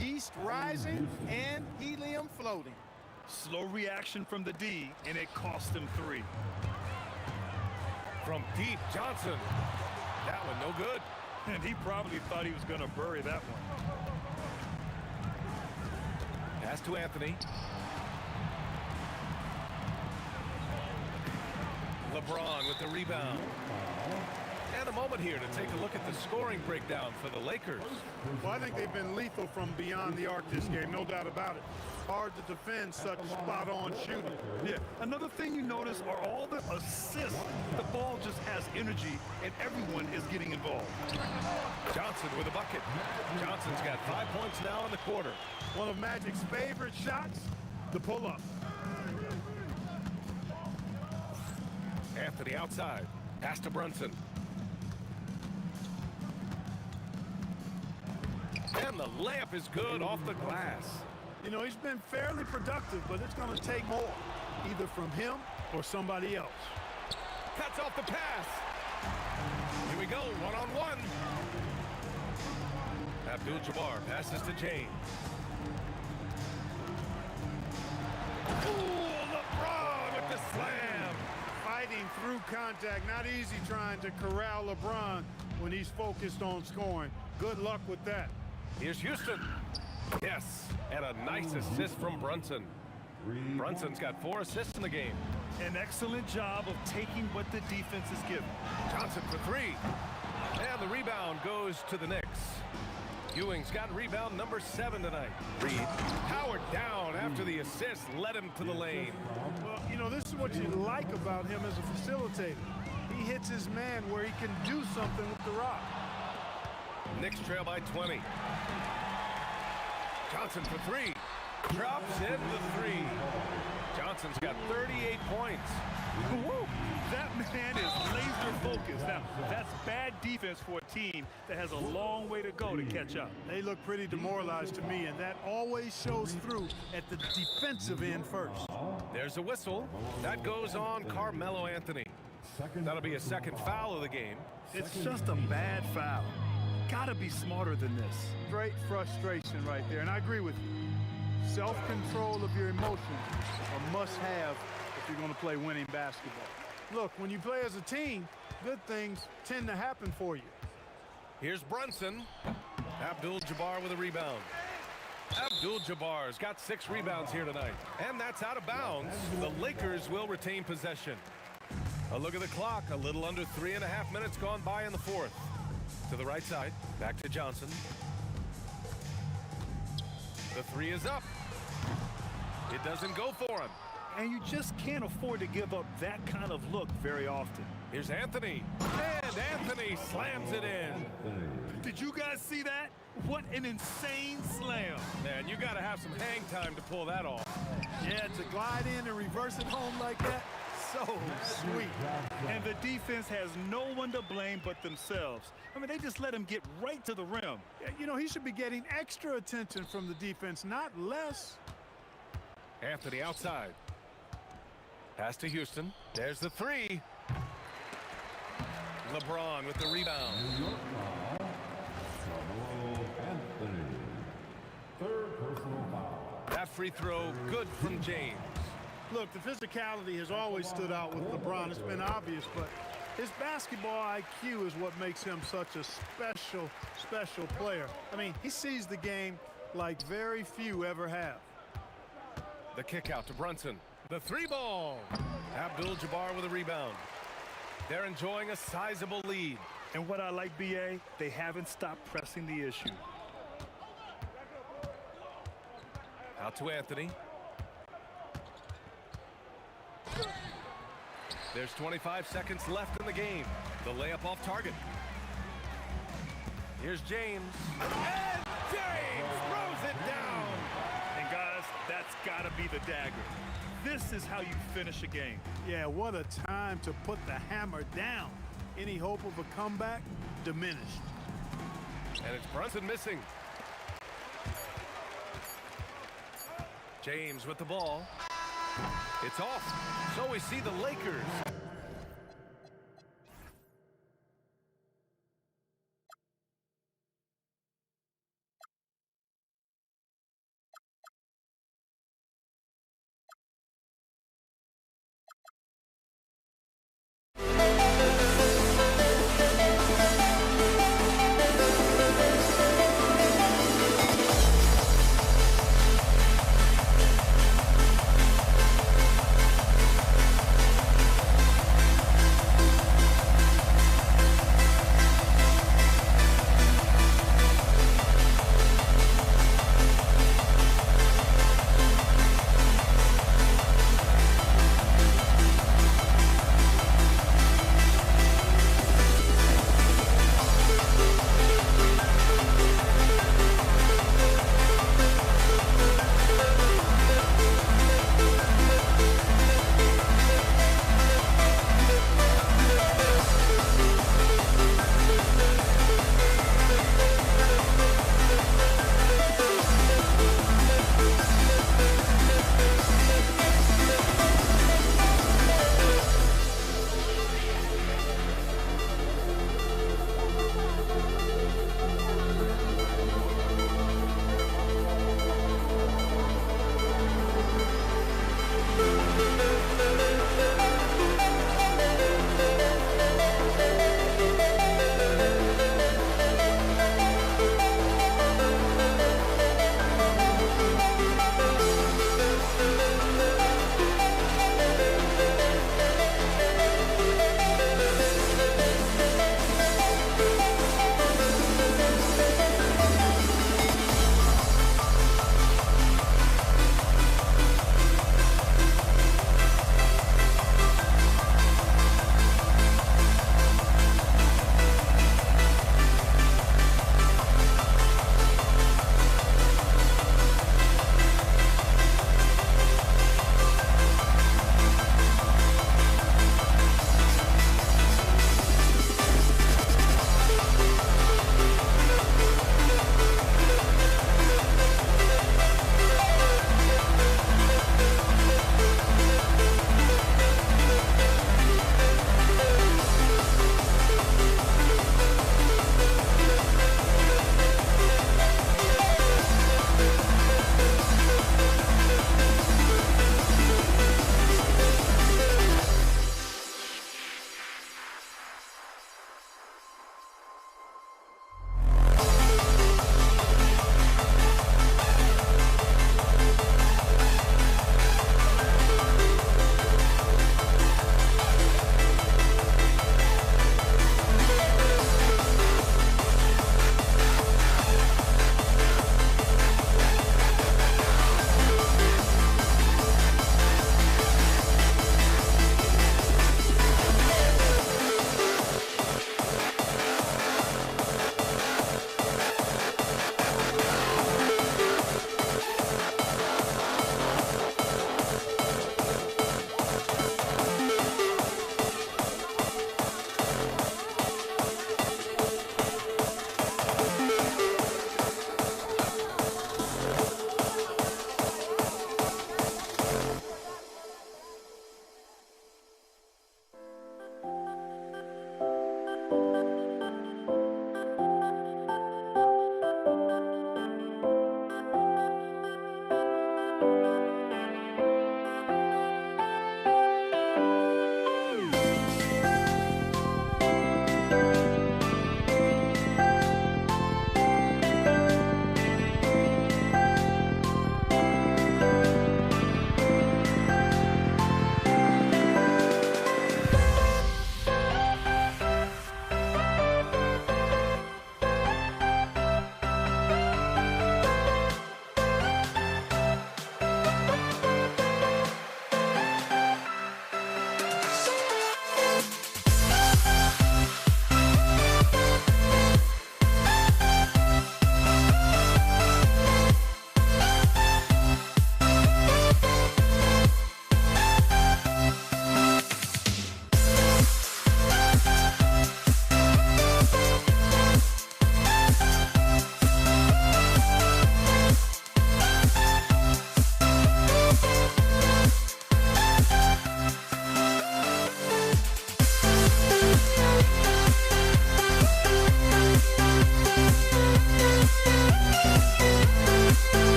Yeast rising and helium floating. Slow reaction from the D, and it cost him 3. From deep, Johnson. That one no good. And he probably thought he was going to bury that one. Pass to Anthony. LeBron with the rebound. And a moment here to take a look at the scoring breakdown for the Lakers. Well, I think they've been lethal from beyond the arc this game, no doubt about it. Hard to defend such spot-on shooting. Yeah, another thing you notice are all the assists. The ball just has energy, and everyone is getting involved. Johnson with a bucket. Johnson's got 5 points now in the quarter. One of Magic's favorite shots, the pull-up. Anthony outside. Pass to Brunson. And the layup is good off the glass. You know, he's been fairly productive, but it's going to take more, either from him or somebody else. Cuts off the pass. Here we go, one-on-one. Abdul-Jabbar passes to James. Ooh, LeBron with the slam. Fighting through contact, not easy trying to corral LeBron when he's focused on scoring. Good luck with that. Here's Houston. Yes, and a nice assist from Brunson. Brunson's got 4 assists in the game. An excellent job of taking what the defense is given. Johnson for 3. And the rebound goes to the Knicks. Ewing's got rebound number 7 tonight. Reed powered down after the assist led him to the lane. Well, you know, this is what you like about him as a facilitator. He hits his man where he can do something with the rock. Knicks trail by 20. Johnson for 3. Drops in the 3. Johnson's got 38 points. Woo! That man is laser focused. Now, that's bad defense for a team that has a long way to go to catch up. They look pretty demoralized to me, and that always shows through at the defensive end first. There's a whistle. That goes on Carmelo Anthony. That'll be a second foul of the game. It's just a bad foul. Gotta be smarter than this. Straight frustration right there, and I agree with you. Self-control of your emotions are must-have if you're going to play winning basketball. Look, when you play as a team, good things tend to happen for you. Here's Brunson. Abdul-Jabbar with a rebound. Abdul-Jabbar's got 6 rebounds here tonight. And that's out of bounds. The Lakers will retain possession. A look at the clock. A little under 3.5 minutes gone by in the fourth. To the right side. Back to Johnson. The three is up. It doesn't go for him. And you just can't afford to give up that kind of look very often. Here's Anthony. And Anthony slams it in. Did you guys see that? What an insane slam. Man, you got to have some hang time to pull that off. Yeah, to glide in and reverse it home like that, so sweet. And the defense has no one to blame but themselves. I mean, they just let him get right to the rim. Yeah, you know, he should be getting extra attention from the defense, not less. Anthony outside. Pass to Houston. There's the three. LeBron with the rebound. Third personal foul. That free throw good from James. Look, the physicality has always stood out with LeBron. It's been obvious, but his basketball IQ is what makes him such a special player. I mean, he sees the game like very few ever have. The kick out to Brunson. The three ball. Abdul-Jabbar with a rebound. They're enjoying a sizable lead. And what I like, BA, they haven't stopped pressing the issue. Out to Anthony. There's 25 seconds left in the game. The layup off target. Here's James. And James throws it down. And guys, that's got to be the dagger. This is how you finish a game. Yeah, what a time to put the hammer down. Any hope of a comeback diminished. And it's Brunson missing. James with the ball. It's off. So we see the Lakers.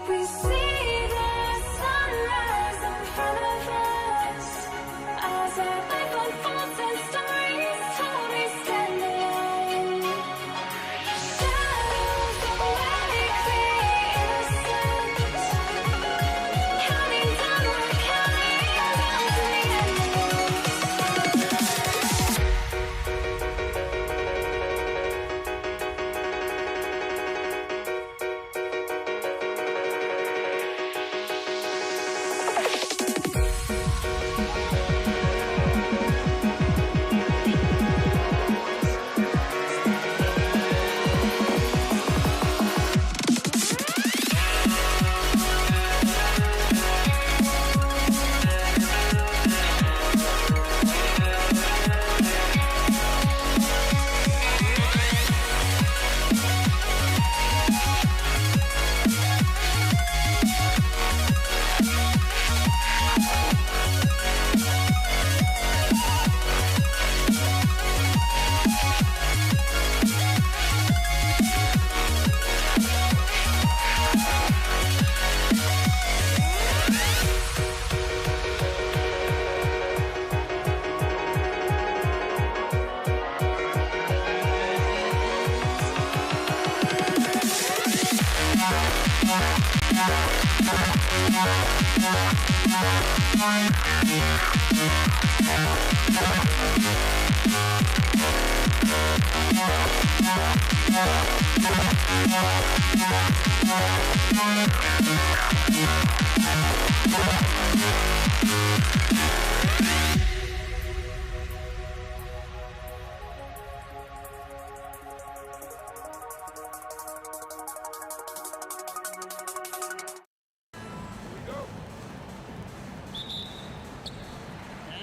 We see the sunrise in front of us as our life unfolds and stories told. We stand alone. Shadows awake the innocent, counting down, we're counting down to the end.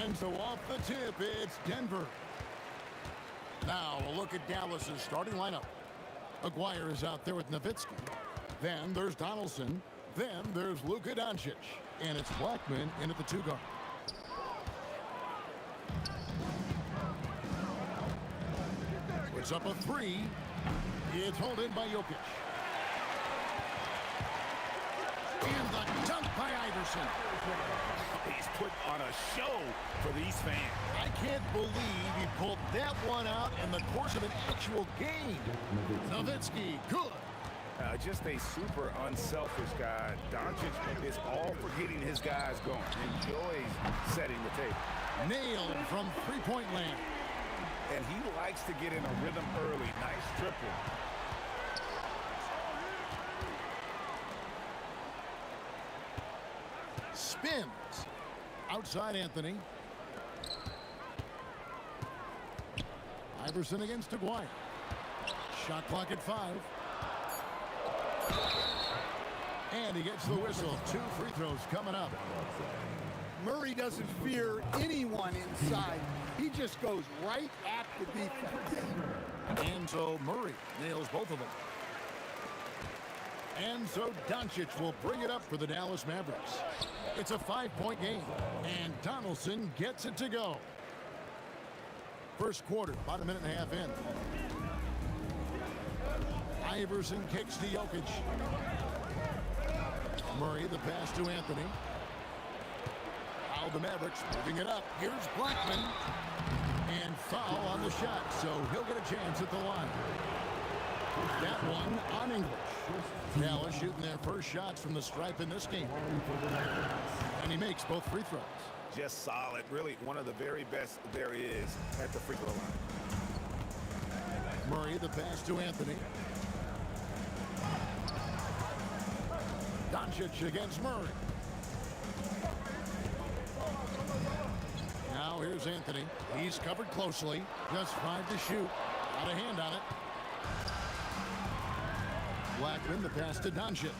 And so off the tip, it's Denver. Now a look at Dallas's starting lineup. Aguirre is out there with Nowitzki. Then there's Donaldson. Then there's Luka Doncic. And it's Blackman in at the 2 guard. Puts up a 3. It's hauled in by Jokic. And the dunk by Iverson. He's put on a show for these fans. I can't believe he pulled that one out in the course of an actual game. Nowitzki, good. Just a super unselfish guy. Doncic is all for getting his guys going. Enjoys setting the table. Nailed from three-point land. And he likes to get in a rhythm early. Nice triple. Spins. Outside Anthony. Iverson against Aguirre. Shot clock at 5. And he gets the whistle. 2 free throws coming up. Murray doesn't fear anyone inside. He just goes right at the defense. And so Murray nails both of them. And so Doncic will bring it up for the Dallas Mavericks. It's a 5-point game. And Donaldson gets it to go. First quarter, about a minute and a half in. Iverson kicks to Jokic. Murray, the pass to Anthony. Now the Mavericks moving it up. Here's Blackman. And foul on the shot, so he'll get a chance at the line. That one on English. Dallas shooting their first shots from the stripe in this game. And he makes both free throws. Just solid. Really one of the very best there is at the free throw line. Murray, the pass to Anthony. Doncic against Murray. Now here's Anthony. He's covered closely. Just 5 to shoot. Got a hand on it. Blackman, the pass to Doncic.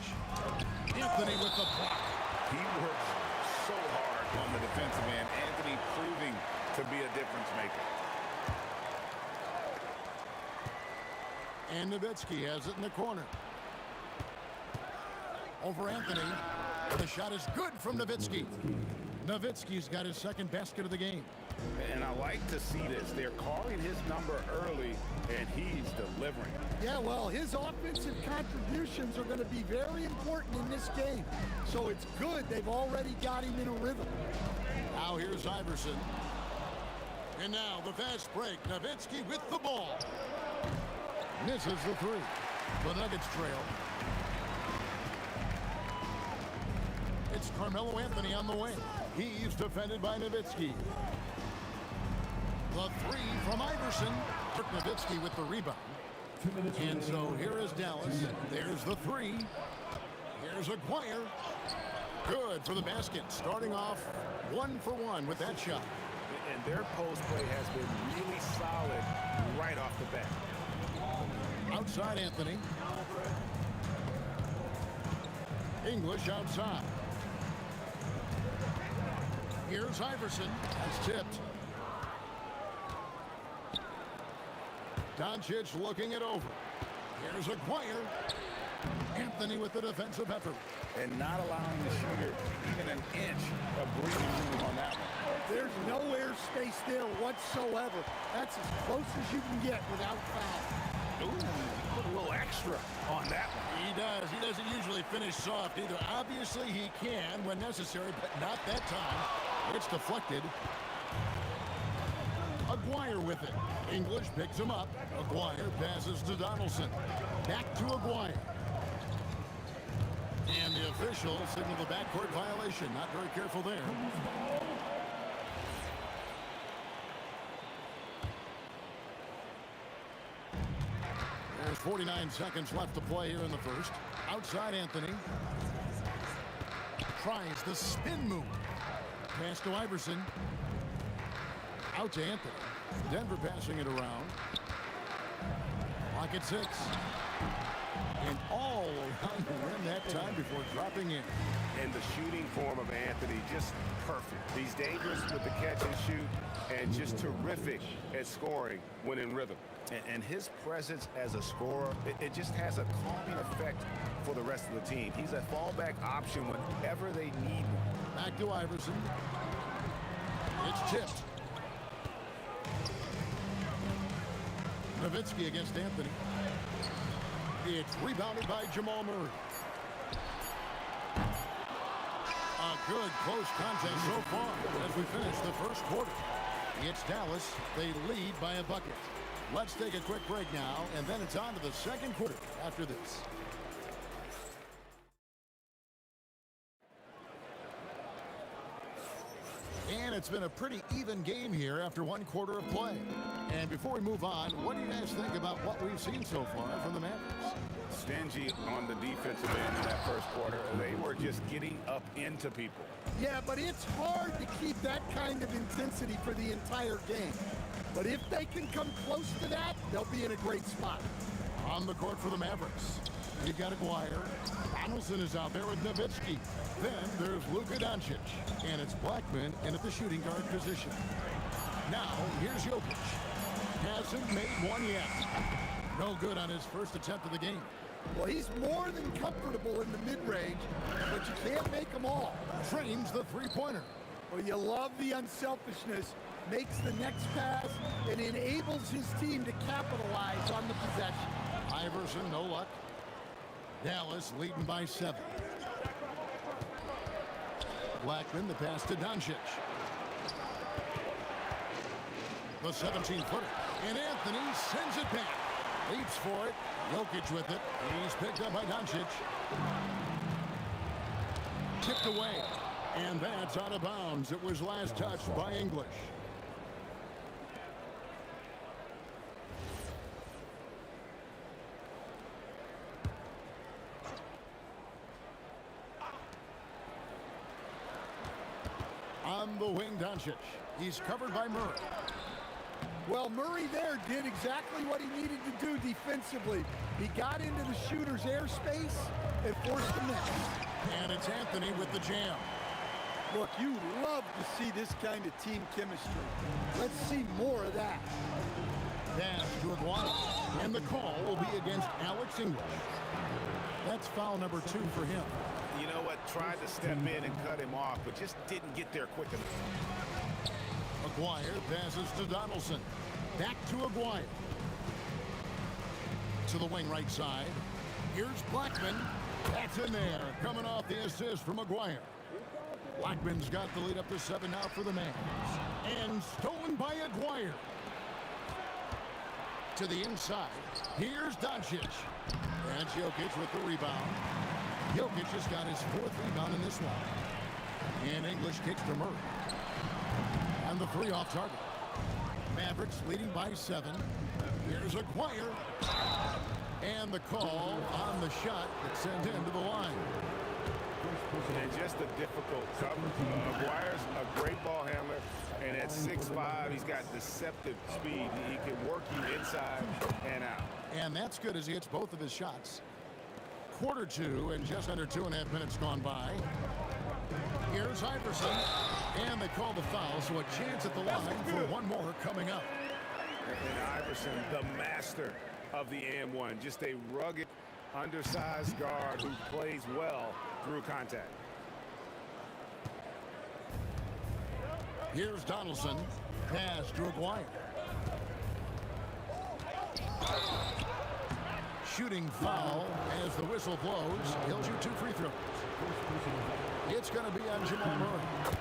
Anthony with the block. He works so hard on the defensive end. Anthony proving to be a difference maker. And Nowitzki has it in the corner. Over Anthony. The shot is good from Nowitzki. Nowitzki's got his second basket of the game. And I like to see this. They're calling his number early, and he's delivering. Yeah, well, his offensive contributions are going to be very important in this game. So it's good they've already got him in a rhythm. Now here's Iverson. And now the fast break. Nowitzki with the ball. Misses the three. The Nuggets trail. It's Carmelo Anthony on the wing. He's defended by Nowitzki. The three from Iverson. Nowitzki with the rebound. And so here is Dallas. There's the three. Here's Aguirre. Good for the basket. Starting off 1 for 1 with that shot. And their post play has been really solid right off the bat. Outside Anthony. English outside. Here's Iverson. That's tipped. Doncic looking it over. Here's Aguirre. Anthony with the defensive effort. And not allowing the shooter even an inch of breathing room on that one. There's no airspace there whatsoever. That's as close as you can get without foul. Ooh, put a little extra on that one. He does. He doesn't usually finish soft either. Obviously, he can when necessary, but not that time. It's deflected. Aguirre with it. English picks him up. Aguirre passes to Donaldson. Back to Aguirre. And the official signaled the backcourt violation. Not very careful there. There's 49 seconds left to play here in the first. Outside Anthony. Tries the spin move. Pass to Iverson. Out to Anthony. Denver passing it around. Clock at 6. And all around the rim that time before dropping in. And the shooting form of Anthony, just perfect. He's dangerous with the catch and shoot, and just terrific at scoring when in rhythm. And his presence as a scorer, it just has a calming effect for the rest of the team. He's a fallback option whenever they need one. Back to Iverson. It's tipped. Nowitzki against Anthony. It's rebounded by Jamal Murray. A good close contest so far as we finish the first quarter. It's Dallas. They lead by a bucket. Let's take a quick break now, and then it's on to the second quarter after this. And it's been a pretty even game here after one quarter of play. And before we move on, what do you guys think about what we've seen so far from the Mavericks? Stingy on the defensive end in that first quarter. They were just getting up into people. Yeah, but it's hard to keep that kind of intensity for the entire game. But if they can come close to that, they'll be in a great spot. On the court for the Mavericks, you've got Aguirre. Donaldson is out there with Nowitzki. Then there's Luka Doncic. And it's Blackman in at the shooting guard position. Now, here's Jokic. Hasn't made one yet. No good on his first attempt of the game. Well, he's more than comfortable in the mid-range, but you can't make them all. Frames the three-pointer. Well, you love the unselfishness. Makes the next pass and enables his team to capitalize on the possession. Iverson, no luck. Dallas leading by 7. Blackman, the pass to Doncic. The 17-footer. And Anthony sends it back. Leaps for it. Jokic with it. He's picked up by Doncic. Tipped away. And that's out of bounds. It was last touched by English. On the wing, Doncic. He's covered by Murray. Well, Murray there did exactly what he needed to do defensively. He got into the shooter's airspace and forced the miss. And it's Anthony with the jam. Look, you love to see this kind of team chemistry. Let's see more of that. Pass to Aguirre. And the call will be against Alex English. That's foul number 2 for him. you know what, tried to step in and cut him off, but just didn't get there quick enough. Aguirre passes to Donaldson. Back to Aguirre. To the wing right side. Here's Blackman. That's in there. Coming off the assist from Aguirre. Blackman's got the lead up to 7 now for the Mavs. And stolen by Aguirre. To the inside. Here's Doncic. And Jokic with the rebound. Jokic has got his 4th rebound in this one. And English kicks to Murray. And the 3 off target. Mavericks leading by 7. Here's Aguirre. And the call on the shot that sends him to the line. And just a difficult cover. Aguirre's a great ball handler. And at 6'5", he's got deceptive speed. He can work you inside and out. And that's good as he hits both of his shots. Quarter 2 and just under 2.5 minutes gone by. Here's Iverson. And they call the foul, so a chance at the line for one more coming up. And Iverson, the master of the and-one. Just a rugged, undersized guard who plays well through contact. Here's Donaldson. Pass to Aguirre. Shooting foul as the whistle blows. He'll shoot 2 free throws. It's going to be on Jamal Murray.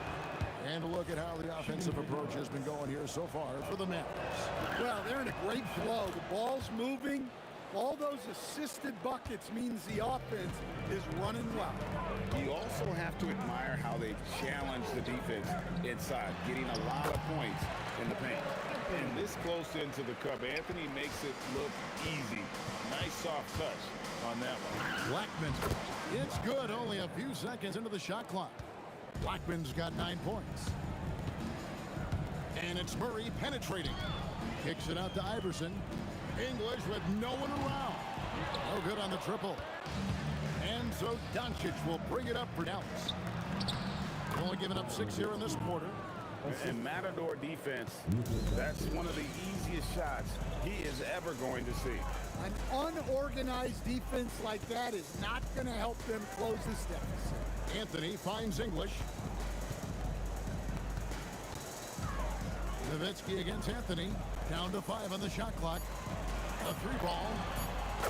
And look at how the offensive approach has been going here so far for the Mavericks. Well, they're in a great flow. The ball's moving. All those assisted buckets means the offense is running well. You also have to admire how they challenge the defense inside, getting a lot of points in the paint. And this close into the cup, Anthony makes it look easy. Nice soft touch on that one. Blackman. It's good, only a few seconds into the shot clock. Blackman's got 9 points. And it's Murray penetrating. Kicks it out to Iverson. English with no one around. No good on the triple. And so Doncic will bring it up for Dallas. Only giving up 6 here in this quarter. And Matador defense, that's one of the easiest shots he is ever going to see. An unorganized defense like that is not going to help them close this deficit. Anthony finds English. Nowitzki against Anthony. Down to 5 on the shot clock. A 3 ball.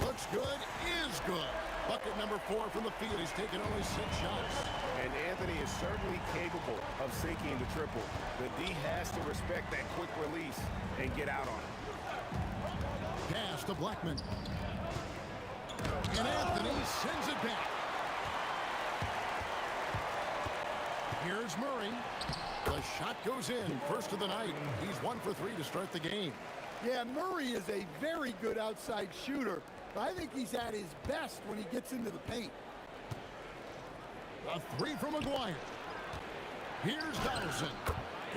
Looks good. Is good. Bucket number 4 from the field. He's taken only 6 shots. And Anthony is certainly capable of sinking the triple. The D has to respect that quick release and get out on it. Pass to Blackman. And Anthony sends it back. Here's Murray. The shot goes in. First of the night. He's 1 for 3 to start the game. Yeah, Murray is a very good outside shooter, but I think he's at his best when he gets into the paint. A 3 from Aguirre. Here's Donaldson.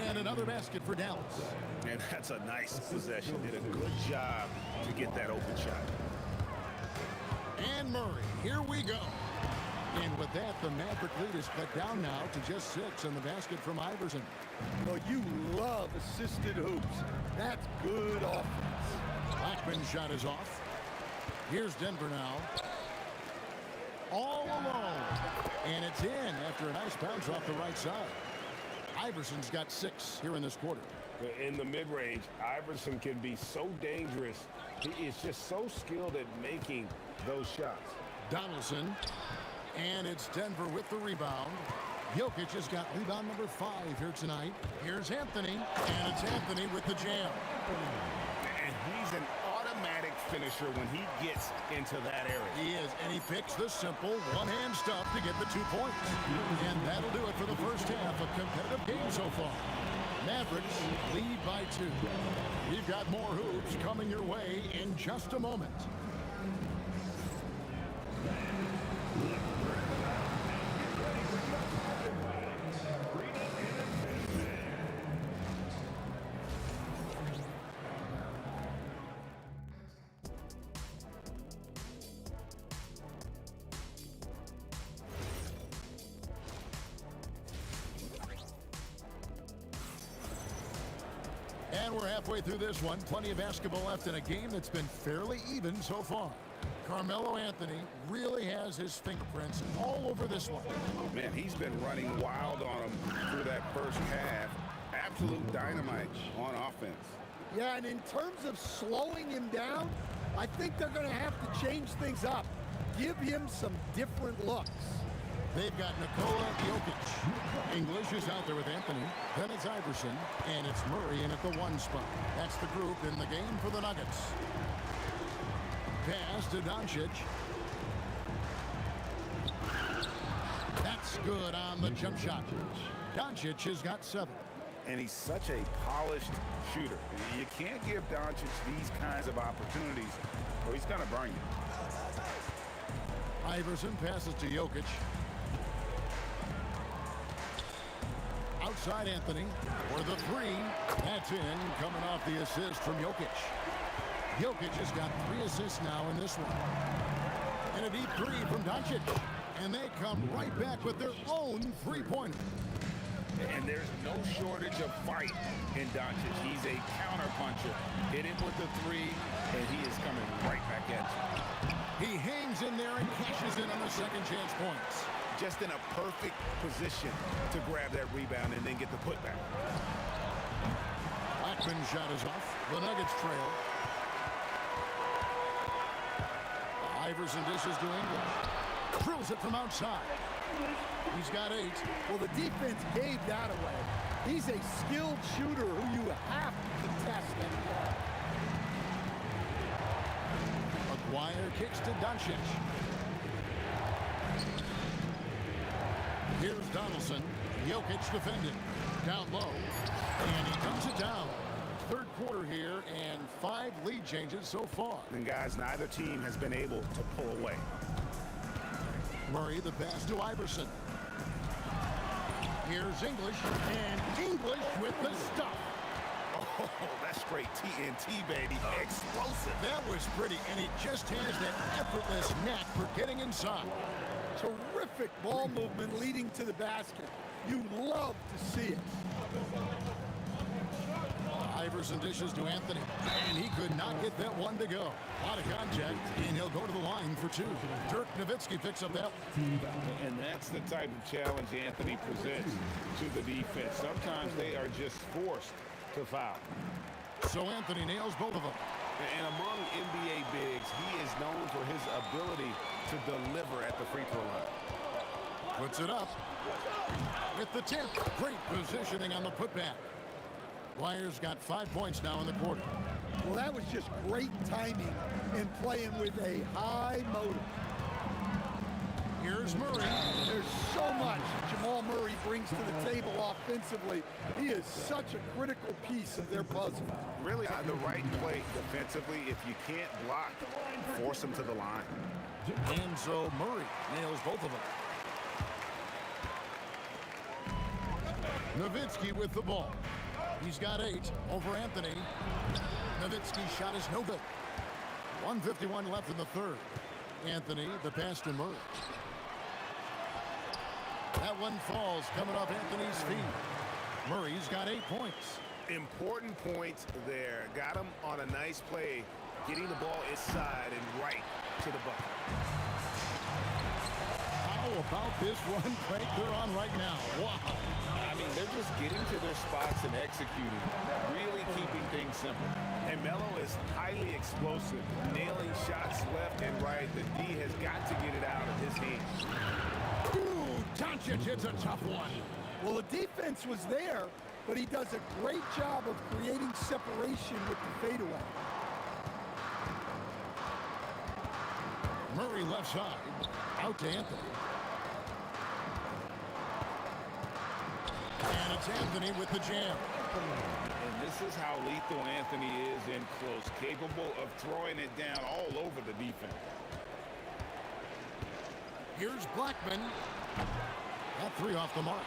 And another basket for Dallas. And that's a nice possession. Did a good job to get that open shot. And Murray. Here we go. And with that, the Maverick lead is cut down now to just 6 on the basket from Iverson. Well, you love assisted hoops. That's good offense. Blackman's shot is off. Here's Denver now. All alone. And it's in after a nice bounce off the right side. Iverson's got 6 here in this quarter. In the mid-range, Iverson can be so dangerous. He is just so skilled at making those shots. Donaldson. And it's Denver with the rebound. Jokic has got rebound number 5 here tonight. Here's Anthony. And it's Anthony with the jam. And he's an automatic finisher when he gets into that area. He is, and he picks the simple one-hand stuff to get the 2 points. And that'll do it for the first half of competitive game so far. Mavericks lead by 2. We've got more hoops coming your way in just a moment. And we're halfway through this one. Plenty of basketball left in a game that's been fairly even so far. Carmelo Anthony really has his fingerprints all over this one. Man, he's been running wild on him through that first half. Absolute dynamite on offense. Yeah, and in terms of slowing him down, I think they're going to have to change things up. Give him some different looks. They've got Nikola Jokic. English is out there with Anthony. Then it's Iverson, and it's Murray in at the 1 spot. That's the group in the game for the Nuggets. Pass to Doncic. That's good on the jump shot. Doncic has got 7. And he's such a polished shooter. You can't give Doncic these kinds of opportunities, or he's going to burn you. Iverson passes to Jokic. Outside Anthony for the 3. That's in, coming off the assist from Jokic. Jokic has got 3 assists now in this one. And a deep 3 from Doncic. And they come right back with their own 3-pointer. And there's no shortage of fight in Doncic. He's a counterpuncher. Hit him with the 3, and he is coming right back at you. He hangs in there and cashes in on the second chance points. Just in a perfect position to grab that rebound and then get the putback. Blackman's shot is off. The Nuggets trail. Iverson dishes to English. Drills it from outside. He's got 8. Well, the defense gave that away. He's a skilled shooter who you have to test anymore. McGuire kicks to Doncic. Here's Donaldson. Jokic defending. Down low. And he comes it down. Third quarter here and 5 lead changes so far. And guys, neither team has been able to pull away. Murray the pass to Iverson. Here's English. And English with the stuff. Oh, that's straight TNT, baby. Explosive. That was pretty, and he just has that effortless knack for getting inside. Terrific ball movement leading to the basket. You love to see it. Iverson dishes to Anthony, and he could not get that one to go. Out of contact, and he'll go to the line for 2. Dirk Nowitzki picks up that one. And that's the type of challenge Anthony presents to the defense. Sometimes they are just forced to foul. So Anthony nails both of them. And among NBA bigs, he is known for his ability to deliver at the free throw line. Puts it up with the tip. Great positioning on the putback. Wires got 5 points now in the quarter. Well, that was just great timing and playing with a high motor. Here's Murray. There's so much Jamal Murray brings to the table offensively. He is such a critical piece of their puzzle. Really on the right play defensively. If you can't block, force him to the line. And so Murray nails both of them. Nowitzki with the ball. He's got 8 over Anthony. Nowitzki's shot is no good. 1:51 left in the third. Anthony, the pass to Murray. That one falls coming off Anthony's feet. Murray's got 8 points. Important points there. Got him on a nice play, getting the ball inside and right to the bucket. How about this run break they're on right now? Wow. I mean, they're just getting to their spots and executing, really keeping things simple. And Melo is highly explosive, nailing shots left and right. The D has got to get it out of his hands. Ooh, Doncic hits a tough one. Well, the defense was there, but he does a great job of creating separation with the fadeaway. Murray left side, out to Anthony. And it's Anthony with the jam. And this is how lethal Anthony is in close, capable of throwing it down all over the defense. Here's Blackman. That 3 off the mark.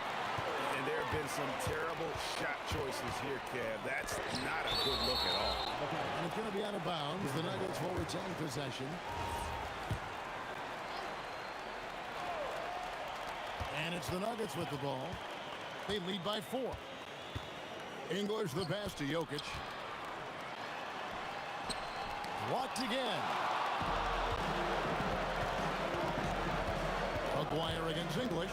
And there have been some terrible shot choices here, Kev. That's not a good look at all. And it's going to be out of bounds. The Nuggets will retain possession. And it's the Nuggets with the ball. They lead by 4. English the pass to Jokic. Blocked again. Maguire against English.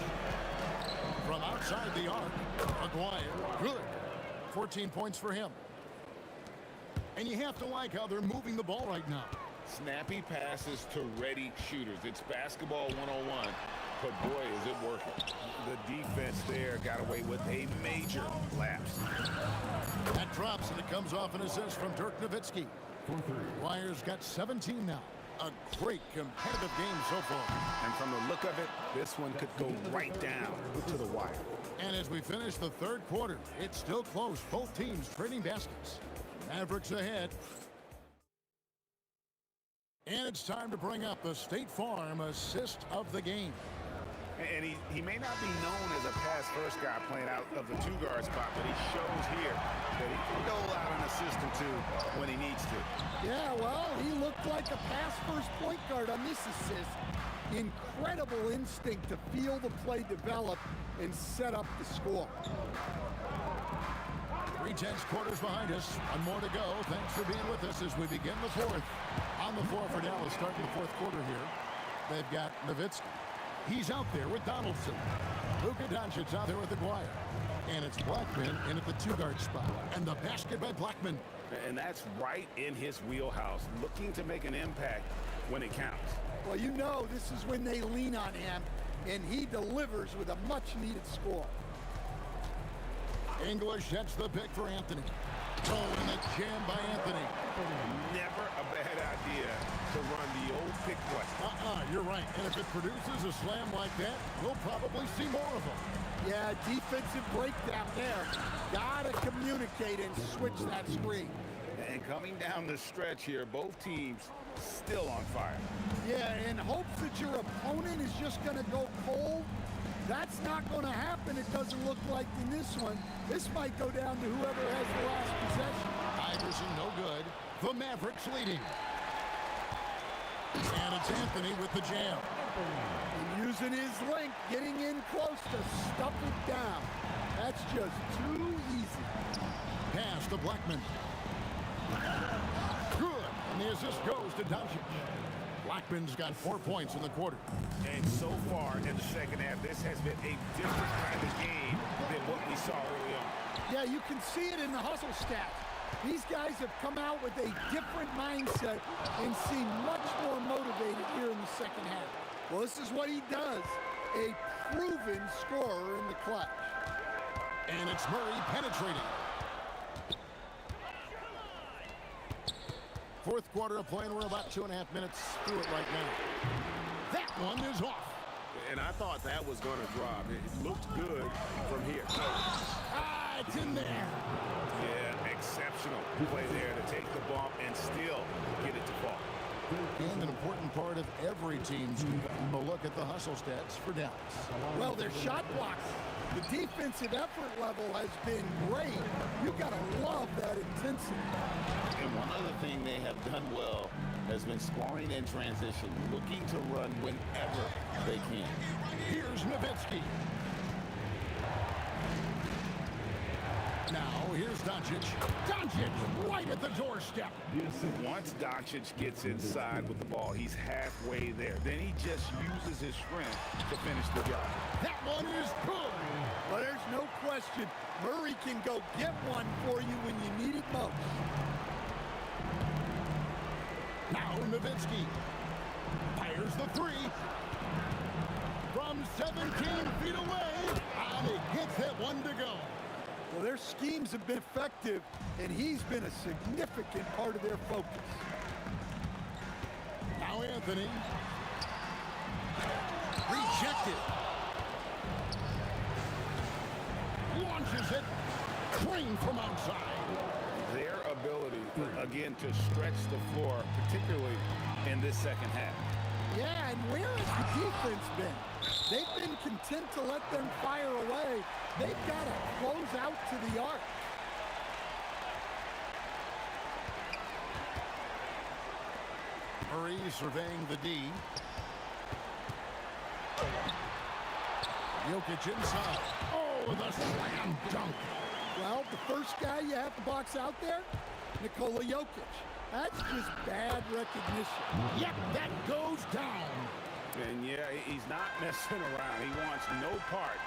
From outside the arc, Maguire, good. 14 points for him. And you have to like how they're moving the ball right now. Snappy passes to ready shooters. It's basketball 101, but boy, is it working. The defense there got away with a major lapse. That drops, and it comes off an assist from Dirk Nowitzki. Maguire's got 17 now. A great competitive game so far. And from the look of it, this one could go right down to the wire. And as we finish the third quarter, it's still close. Both teams trading baskets. Mavericks ahead. And it's time to bring up the State Farm assist of the game. And he may not be known as a pass-first guy playing out of the two-guard spot, but he shows here that he can dole out an assist or two when he needs to. Yeah, well, he looked like a pass-first point guard on this assist. Incredible instinct to feel the play develop and set up the score. 3/10 quarters behind us. One more to go. Thanks for being with us as we begin the fourth. On the floor for Dallas starting the fourth quarter here. They've got Nowitzki. He's out there with Donaldson. Luka Doncic's out there with Maguire. And it's Blackman in at the two-guard spot. And the basket by Blackman. And that's right in his wheelhouse, looking to make an impact when it counts. Well, you know this is when they lean on him, and he delivers with a much-needed score. English sets the pick for Anthony. Oh, and the jam by Anthony. Never a bad idea to run the old pick play. You're right. And if it produces a slam like that, we'll probably see more of them. Yeah, defensive breakdown there. Gotta communicate and switch that screen. And coming down the stretch here, both teams still on fire. Yeah, in hopes that your opponent is just gonna go cold. That's not going to happen, it doesn't look like in this one. This might go down to whoever has the last possession. Iverson, no good. The Mavericks leading. And it's Anthony with the jam. And using his length, getting in close to stuff it down. That's just too easy. Pass to Blackman. Good. And the assist goes to Doncic. Blackman's got 4 points in the quarter. And so far in the second half, this has been a different kind of game than what we saw early on. Yeah, you can see it in the hustle stats. These guys have come out with a different mindset and seem much more motivated here in the second half. Well, this is what he does. A proven scorer in the clutch. And it's Murray penetrating. Fourth quarter of play, and we're about 2.5 minutes through it right now. That one is off. And I thought that was going to drop. It looked good from here. It's in there. Yeah, exceptional play there to take the bump and still get it to fall. And an important part of every team's game, a look at the hustle stats for Dallas. Well, their shot blocks. The defensive effort level has been great. You got to love that intensity. And one other thing they have done well has been scoring in transition, looking to run whenever they can. Here's Nowitzki. Now, here's Doncic. Doncic right at the doorstep. Once Doncic gets inside with the ball, he's halfway there. Then he just uses his strength to finish the job. That one is good. Well, there's no question. Murray can go get one for you when you need it most. Now Nowitzki fires the three. From 17 feet away. And he gets that one to go. Well, their schemes have been effective, and he's been a significant part of their focus. Now Anthony. Rejected. Launches it. Clean from outside. Their ability, again, to stretch the floor, particularly in this second half. Yeah, and where has the defense been? They've been content to let them fire away. They've got to close out to the arc. Murray surveying the D. Jokic inside. Oh, the slam dunk. Well, the first guy you have to box out there, Nikola Jokic. That's just bad recognition. Yep, that goes down. And yeah, he's not messing around. He wants no part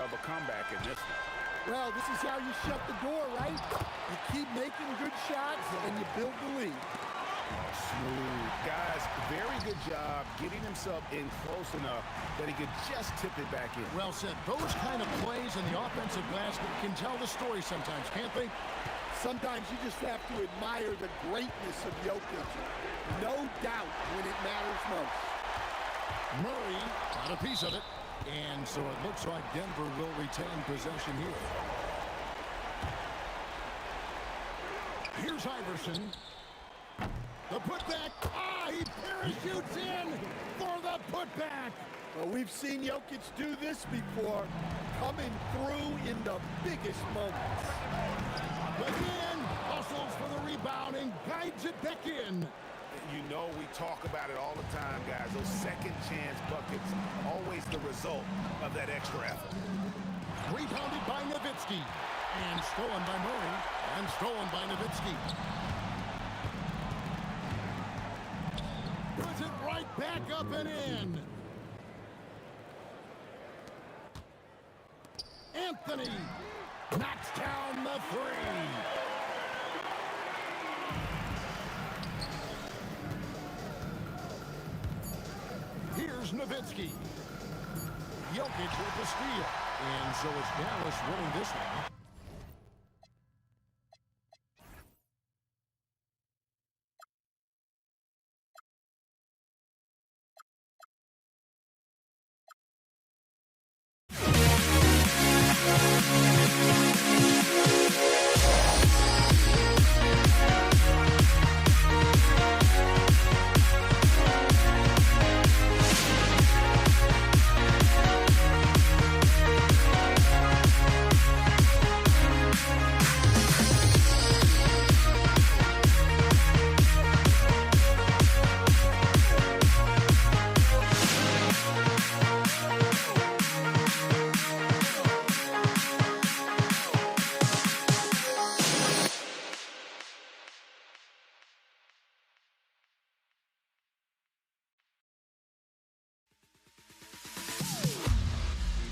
of a comeback in this one. Well, this is how you shut the door, right? You keep making good shots and you build the lead. Smooth. Guys, very good job getting himself in close enough that he could just tip it back in. Well said. Those kind of plays in the offensive basket can tell the story sometimes, can't they? Sometimes you just have to admire the greatness of Jokic. No doubt when it matters most. Murray got a piece of it. And so it looks like Denver will retain possession here. Here's Iverson. The putback. He parachutes in for the putback. Well, we've seen Jokic do this before, coming through in the biggest moments. Again, hustles for the rebound and guides it back in. You know we talk about it all the time, guys. Those second chance buckets, always the result of that extra effort. Rebounded by Nowitzki. And stolen by Murray. And stolen by Nowitzki. Puts it right back up and in. Anthony knocks down the three. Here's Nowitzki. Jokic with the steal. And so it's Dallas winning this one.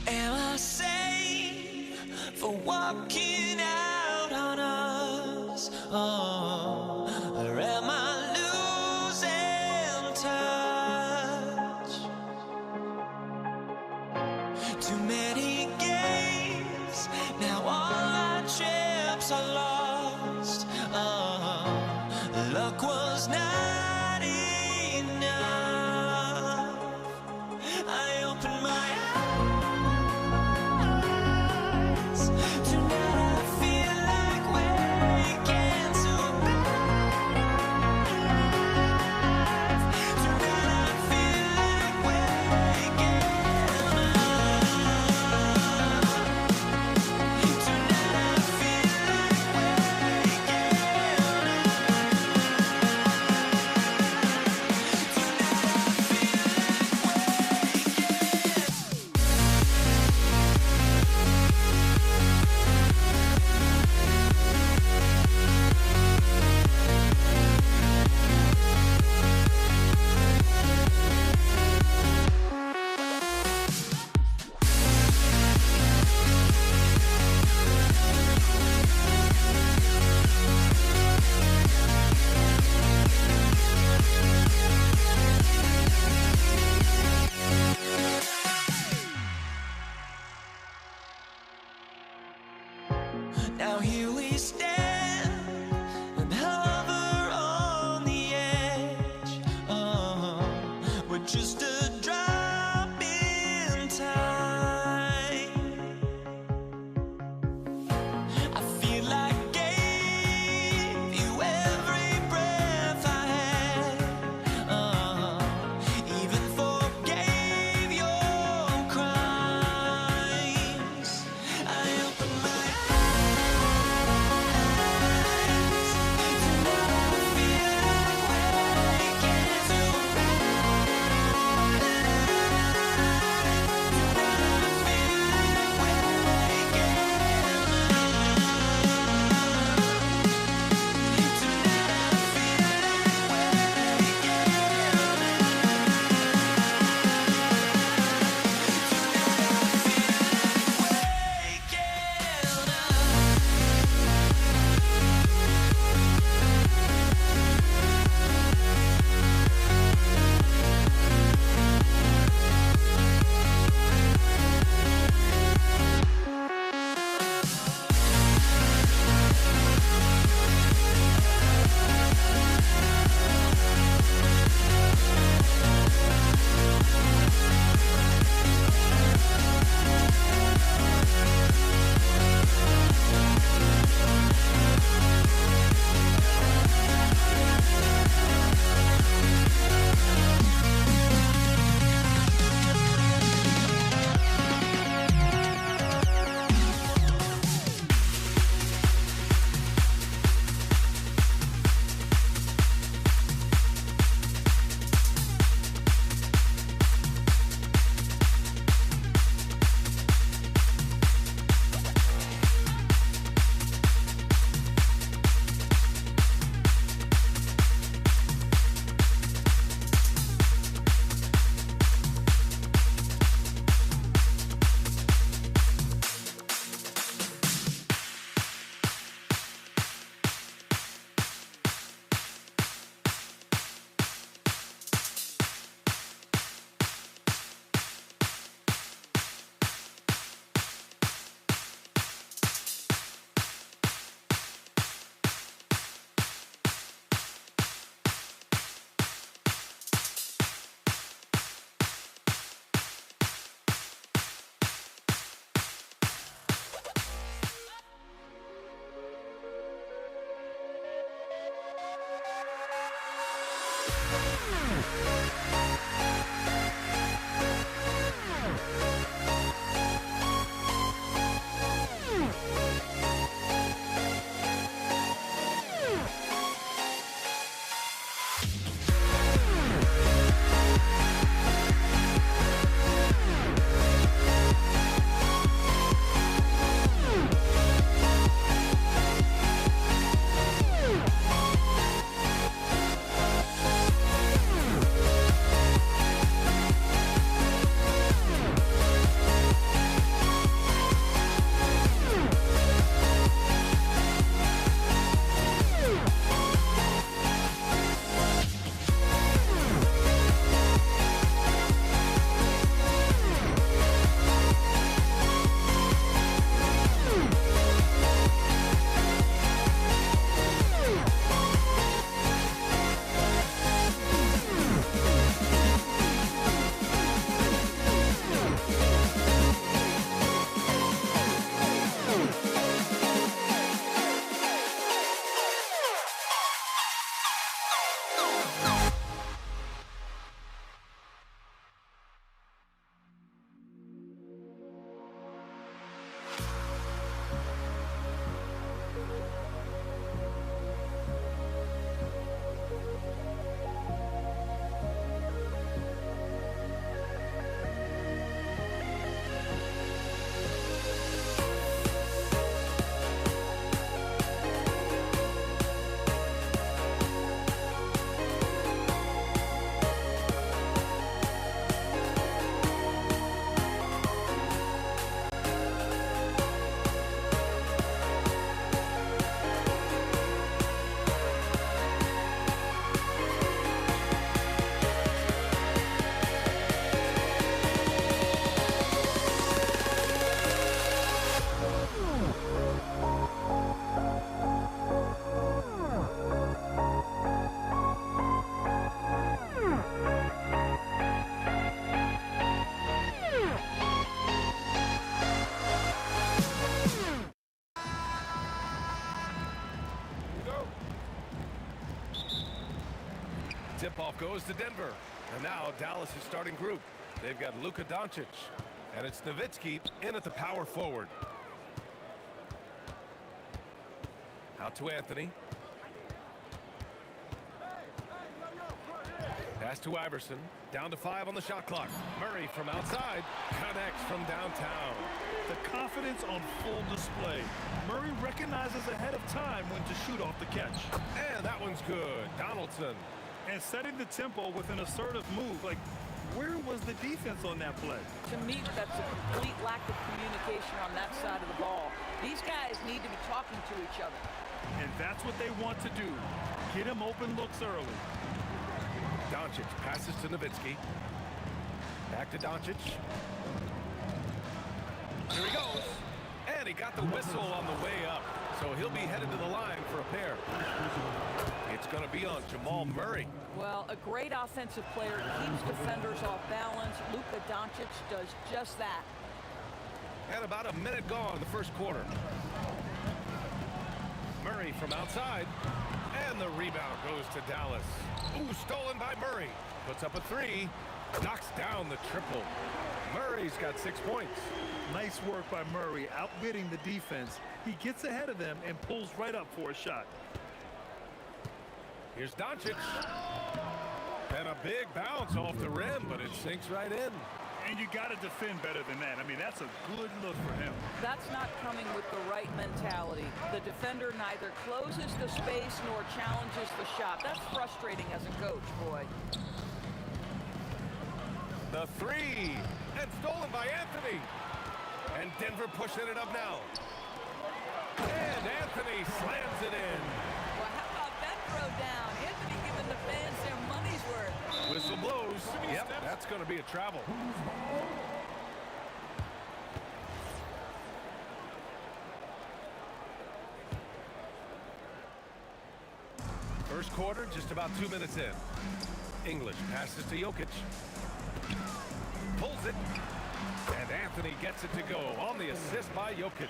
Am I safe for walking out on us? Or am I losing touch? Too many games, now all our trips are lost. Luck was not enough. I opened my eyes. Tip-off goes to Denver. And now Dallas' starting group. They've got Luka Doncic. And it's Nowitzki in at the power forward. Out to Anthony. Pass to Iverson. Down to 5 on the shot clock. Murray from outside. Connects from downtown. The confidence on full display. Murray recognizes ahead of time when to shoot off the catch. And that one's good. Donaldson. And setting the tempo with an assertive move. Like, where was the defense on that play? To me, that's a complete lack of communication on that side of the ball. These guys need to be talking to each other. And that's what they want to do. Get him open looks early. Doncic passes to Nowitzki. Back to Doncic. Here he goes. And he got the whistle on the way up. So he'll be headed to the line for a pair. It's going to be on Jamal Murray. Well, a great offensive player keeps defenders off balance. Luka Doncic does just that. And about a minute gone in the first quarter. Murray from outside. And the rebound goes to Dallas. Ooh, stolen by Murray. Puts up a 3. Knocks down the triple. Murray's got 6 points. Nice work by Murray, outbidding the defense. He gets ahead of them and pulls right up for a shot. Here's Doncic. And a big bounce off the rim, but it sinks right in. And you got to defend better than that. I mean, that's a good look for him. That's not coming with the right mentality. The defender neither closes the space nor challenges the shot. That's frustrating as a coach, boy. The 3. And stolen by Anthony. And Denver pushing it up now. And Anthony slams it in. Well, how about that throw down? Anthony giving the fans their money's worth. Whistle blows. Yep, that's going to be a travel. First quarter, just about 2 minutes in. English passes to Jokic. Pulls it. And Anthony gets it to go on the assist by Jokic.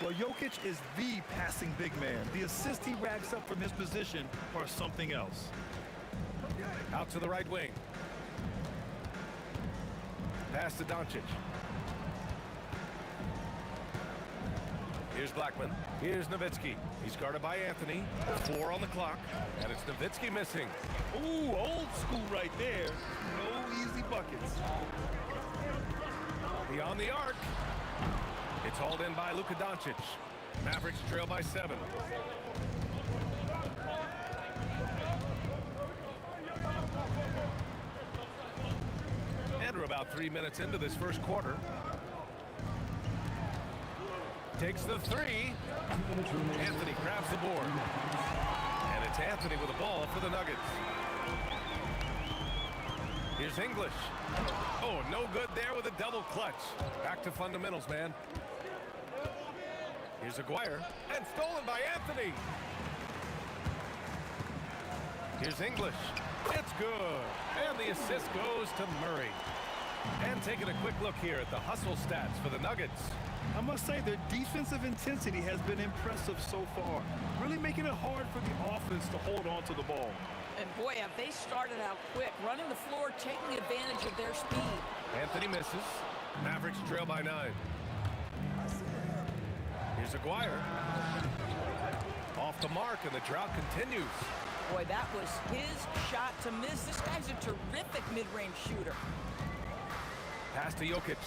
Well, Jokic is the passing big man. The assist he racks up from his position or something else. Out to the right wing. Pass to Doncic. Here's Blackman. Here's Nowitzki. He's guarded by Anthony. 4 on the clock. And it's Nowitzki missing. Ooh, old school right there. No easy buckets. Beyond the arc. It's hauled in by Luka Doncic. Mavericks trail by 7. And we're about 3 minutes into this first quarter. Takes the 3. Anthony grabs the board. And it's Anthony with the ball for the Nuggets. Here's English. Oh, no good there with a double clutch. Back to fundamentals, man. Here's Aguirre. And stolen by Anthony. Here's English. It's good. And the assist goes to Murray. And taking a quick look here at the hustle stats for the Nuggets. I must say their defensive intensity has been impressive so far. Really making it hard for the offense to hold on to the ball. And boy, have they started out quick, running the floor, taking advantage of their speed. Anthony misses. Mavericks trail by 9. Here's Aguirre. Off the mark, and the drought continues. Boy, that was his shot to miss. This guy's a terrific mid-range shooter. Pass to Jokic.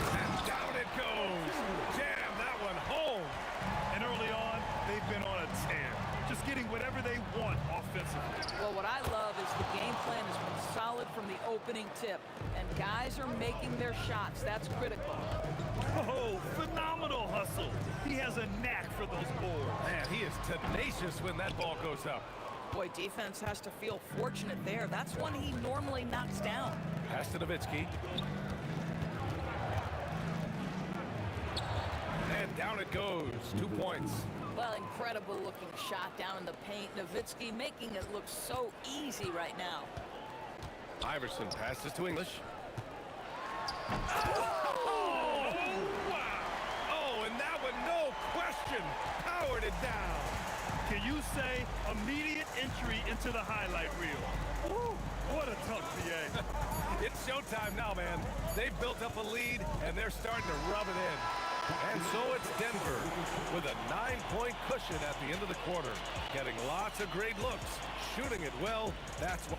And down it goes. Jam that one home. And early on, they've been on a tear. Just getting whatever they want offensively. Well, what I love is the game plan has been solid from the opening tip. And guys are making their shots. That's critical. Oh, phenomenal hustle. He has a knack for those boards. Man, he is tenacious when that ball goes up. Boy, defense has to feel fortunate there. That's one he normally knocks down. Pass to Nowitzki. And down it goes. 2 points. Well, incredible looking shot down in the paint. Nowitzki making it look so easy right now. Iverson passes to English. Oh, wow. Oh, and that one, no question. question. Powered it down. Can you say immediate entry into the highlight reel? Woo, what a tough PA. It's showtime now, man. They've built up a lead, and they're starting to rub it in. And so it's Denver with a 9-point cushion at the end of the quarter. Getting lots of great looks, shooting it well. That's what...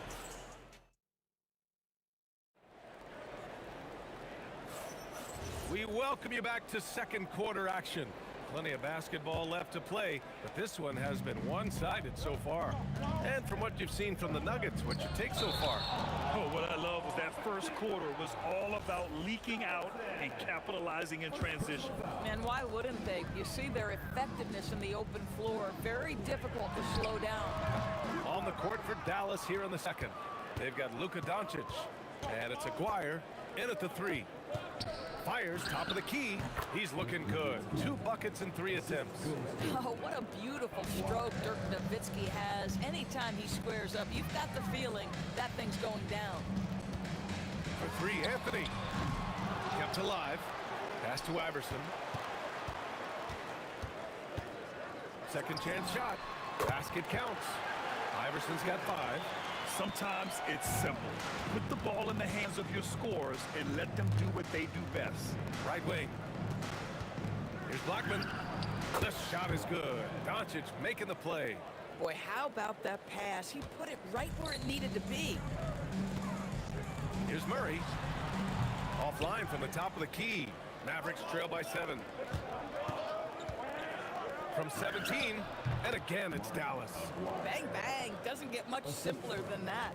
We welcome you back to second quarter action. Plenty of basketball left to play, but this one has been one-sided so far. And from what you've seen from the Nuggets, what you take so far? Oh, what I love was that first quarter was all about leaking out and capitalizing in transition. And why wouldn't they? You see their effectiveness in the open floor. Very difficult to slow down. On the court for Dallas here in the second. They've got Luka Doncic, and it's Aguirre in at the three. Fires top of the key. He's looking good. 2 buckets in 3 attempts. Oh, what a beautiful stroke Dirk Nowitzki has. Anytime he squares up, you've got the feeling that thing's going down. For 3, Anthony. Kept alive. Pass to Iverson. Second chance shot. Basket counts. Iverson's got 5. Sometimes it's simple. Put the ball in the hands of your scorers and let them do what they do best. Right wing. Here's Blackman. The shot is good. Doncic making the play. Boy, how about that pass? He put it right where it needed to be. Here's Murray. Offline from the top of the key. Mavericks trail by 7. From 17, and again it's Dallas. Bang, bang. Doesn't get much simpler than that.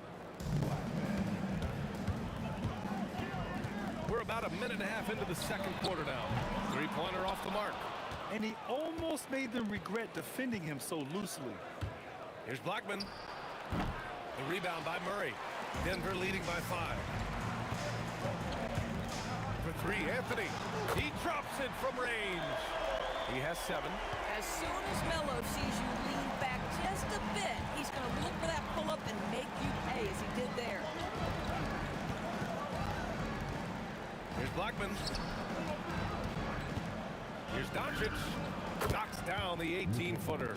We're about a minute and a half into the second quarter now. 3-pointer off the mark. And he almost made them regret defending him so loosely. Here's Blackman. The rebound by Murray. Denver leading by 5. For 3, Anthony. He drops it from range. He has 7. As soon as Melo sees you lean back just a bit, he's going to look for that pull-up and make you pay as he did there. Here's Blackman. Here's Doncic. Knocks down the 18-footer.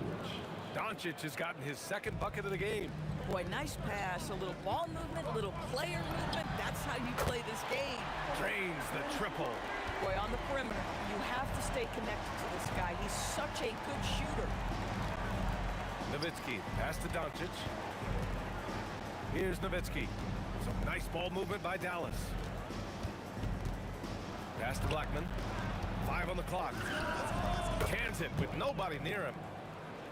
Doncic has gotten his second bucket of the game. Boy, nice pass. A little ball movement, a little player movement. That's how you play this game. Drains the triple. Boy, on the perimeter, you have to stay connected to this guy. He's such a good shooter. Nowitzki, pass to Doncic. Here's Nowitzki. Some nice ball movement by Dallas. Pass to Blackman. 5 on the clock. Cans it with nobody near him.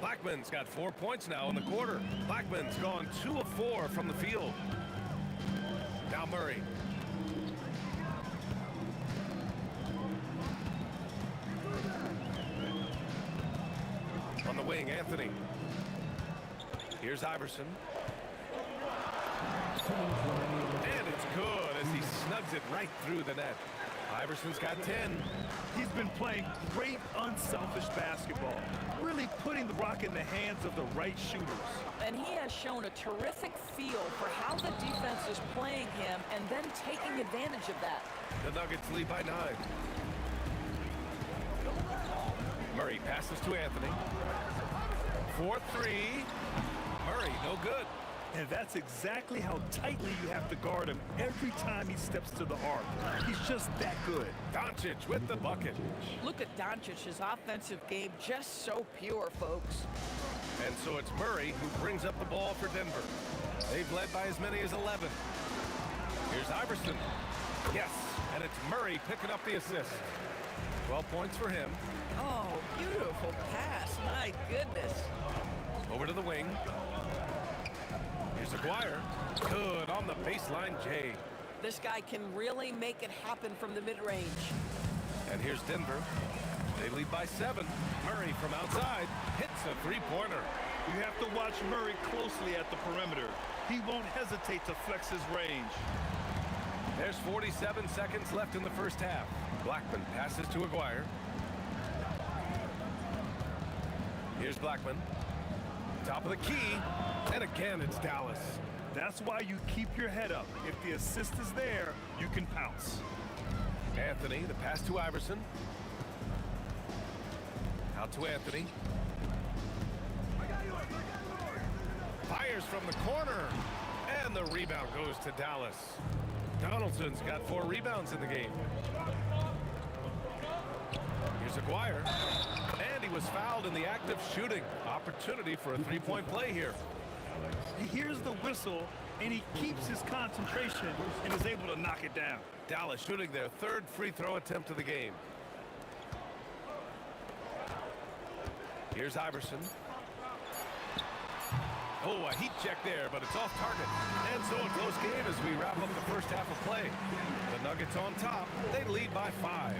Blackman's got 4 points now in the quarter. Blackman's gone 2 of 4 from the field. Now Murray. On the wing, Anthony. Here's Iverson. And it's good as he snugs it right through the net. Iverson's got 10. He's been playing great unselfish basketball, really putting the rock in the hands of the right shooters. And he has shown a terrific feel for how the defense is playing him and then taking advantage of that. The Nuggets lead by 9. Murray passes to Anthony. 4-3. Murray, no good. And that's exactly how tightly you have to guard him every time he steps to the arc. He's just that good. Doncic with the bucket. Look at Doncic's offensive game, just so pure, folks. And so it's Murray who brings up the ball for Denver. They've led by as many as 11. Here's Iverson. Yes, and it's Murray picking up the assist. 12 points for him. Oh, beautiful pass. My goodness. Over to the wing. Here's Aguirre. Good on the baseline, Jay. This guy can really make it happen from the mid-range. And here's Denver. They lead by 7. Murray from outside hits a three-pointer. You have to watch Murray closely at the perimeter. He won't hesitate to flex his range. There's 47 seconds left in the first half. Blackman passes to Aguirre. Here's Blackman. Top of the key. And again, it's Dallas. That's why you keep your head up. If the assist is there, you can pounce. Anthony, the pass to Iverson. Out to Anthony. Fires from the corner. And the rebound goes to Dallas. Donaldson's got 4 rebounds in the game. Here's Aguirre. And he was fouled in the act of shooting. Opportunity for a 3-point play here. He hears the whistle, and he keeps his concentration and is able to knock it down. Dallas shooting their 3rd free throw attempt of the game. Here's Iverson. Oh, a heat check there, but it's off target. And so a close game as we wrap up the first half of play. The Nuggets on top. They lead by 5.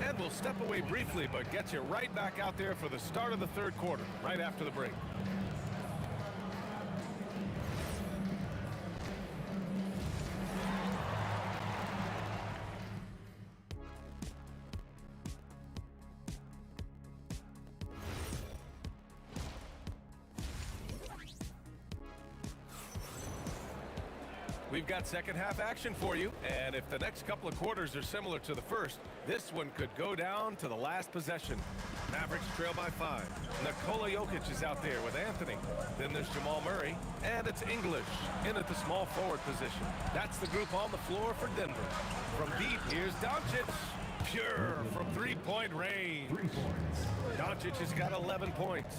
And we'll step away briefly, but get you right back out there for the start of the 3rd quarter, right after the break. We've got second half action for you, and if the next couple of quarters are similar to the first, this one could go down to the last possession. Mavericks trail by 5. Nikola Jokic is out there with Anthony. Then there's Jamal Murray, and it's English in at the small forward position. That's the group on the floor for Denver. From deep, here's Doncic. Pure from 3-point range. Doncic has got 11 points.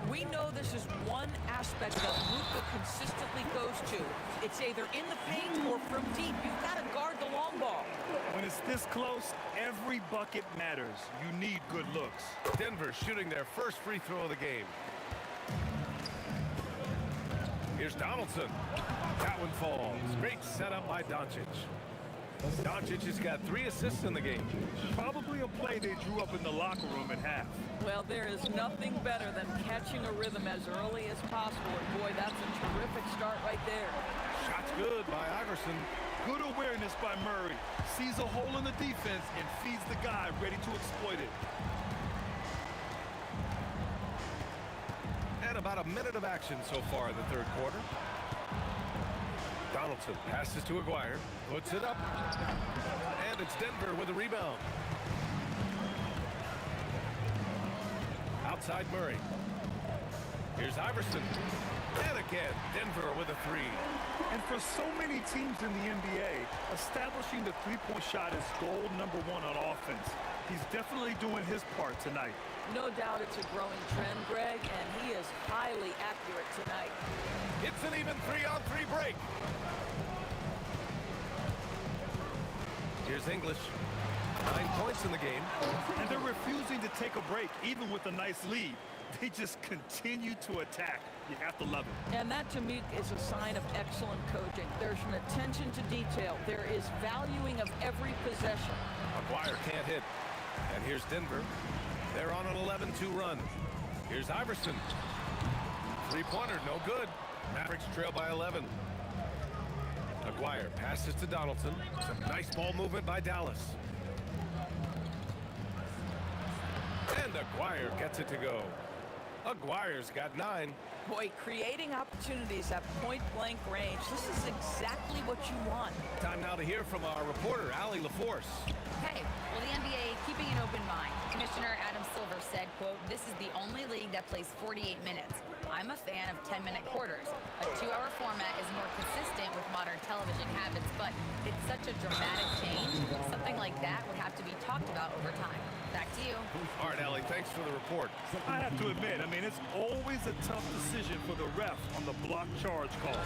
We know this is one aspect that Luka consistently goes to. It's either in the paint or from deep. You've got to guard the long ball. When it's this close, every bucket matters. You need good looks. Denver shooting their first free throw of the game. Here's Donaldson. That one falls. Great setup by Doncic. Doncic has got 3 assists in the game. Probably a play they drew up in the locker room at half. Well, there is nothing better than catching a rhythm as early as possible. And boy, that's a terrific start right there. Shot's good by Iverson. Good awareness by Murray. Sees a hole in the defense and feeds the guy ready to exploit it. And about a minute of action so far in the 3rd quarter. Donaldson passes to Aguirre, puts it up, and it's Denver with a rebound. Outside Murray. Here's Iverson. And again, Denver with a 3. And for so many teams in the NBA, establishing the 3-point shot is goal number 1 on offense. He's definitely doing his part tonight. No doubt it's a growing trend, Greg, and he is highly accurate tonight. It's an even 3-on-3 break. Here's English. 9 points in the game. And they're refusing to take a break, even with a nice lead. They just continue to attack. You have to love it. And that, to me, is a sign of excellent coaching. There's an attention to detail. There is valuing of every possession. Aguirre can't hit. And here's Denver. They're on an 11-2 run. Here's Iverson. 3-pointer, no good. Mavericks trail by 11. Aguirre passes to Donaldson. Some nice ball movement by Dallas. And Aguirre gets it to go. Aguirre's got 9. Boy, creating opportunities at point-blank range. This is exactly what you want. Time now to hear from our reporter, Allie LaForce. Hey, well, the NBA keeping an open mind. Commissioner Adam Silver said, quote, "This is the only league that plays 48 minutes. I'm a fan of 10-minute quarters. A 2-hour format is more consistent with modern television habits, but it's such a dramatic change. Something like that would have to be talked about over time." Back to you. All right, Allie, thanks for the report. I have to admit, it's always a tough decision for the ref on the block charge call.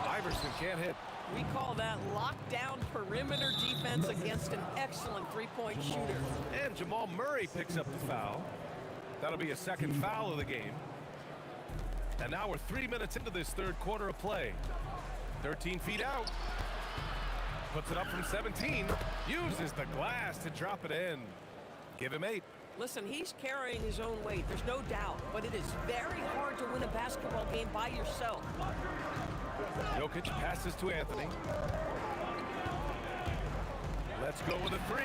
Iverson can't hit. We call that lockdown perimeter defense against an excellent 3-point shooter. And Jamal Murray picks up the foul. That'll be a second foul of the game. And now we're 3 minutes into this 3rd quarter of play. 13 feet out. Puts it up from 17. Uses the glass to drop it in. Give him 8. Listen, he's carrying his own weight. There's no doubt. But it is very hard to win a basketball game by yourself. Jokic passes to Anthony. Let's go with a 3.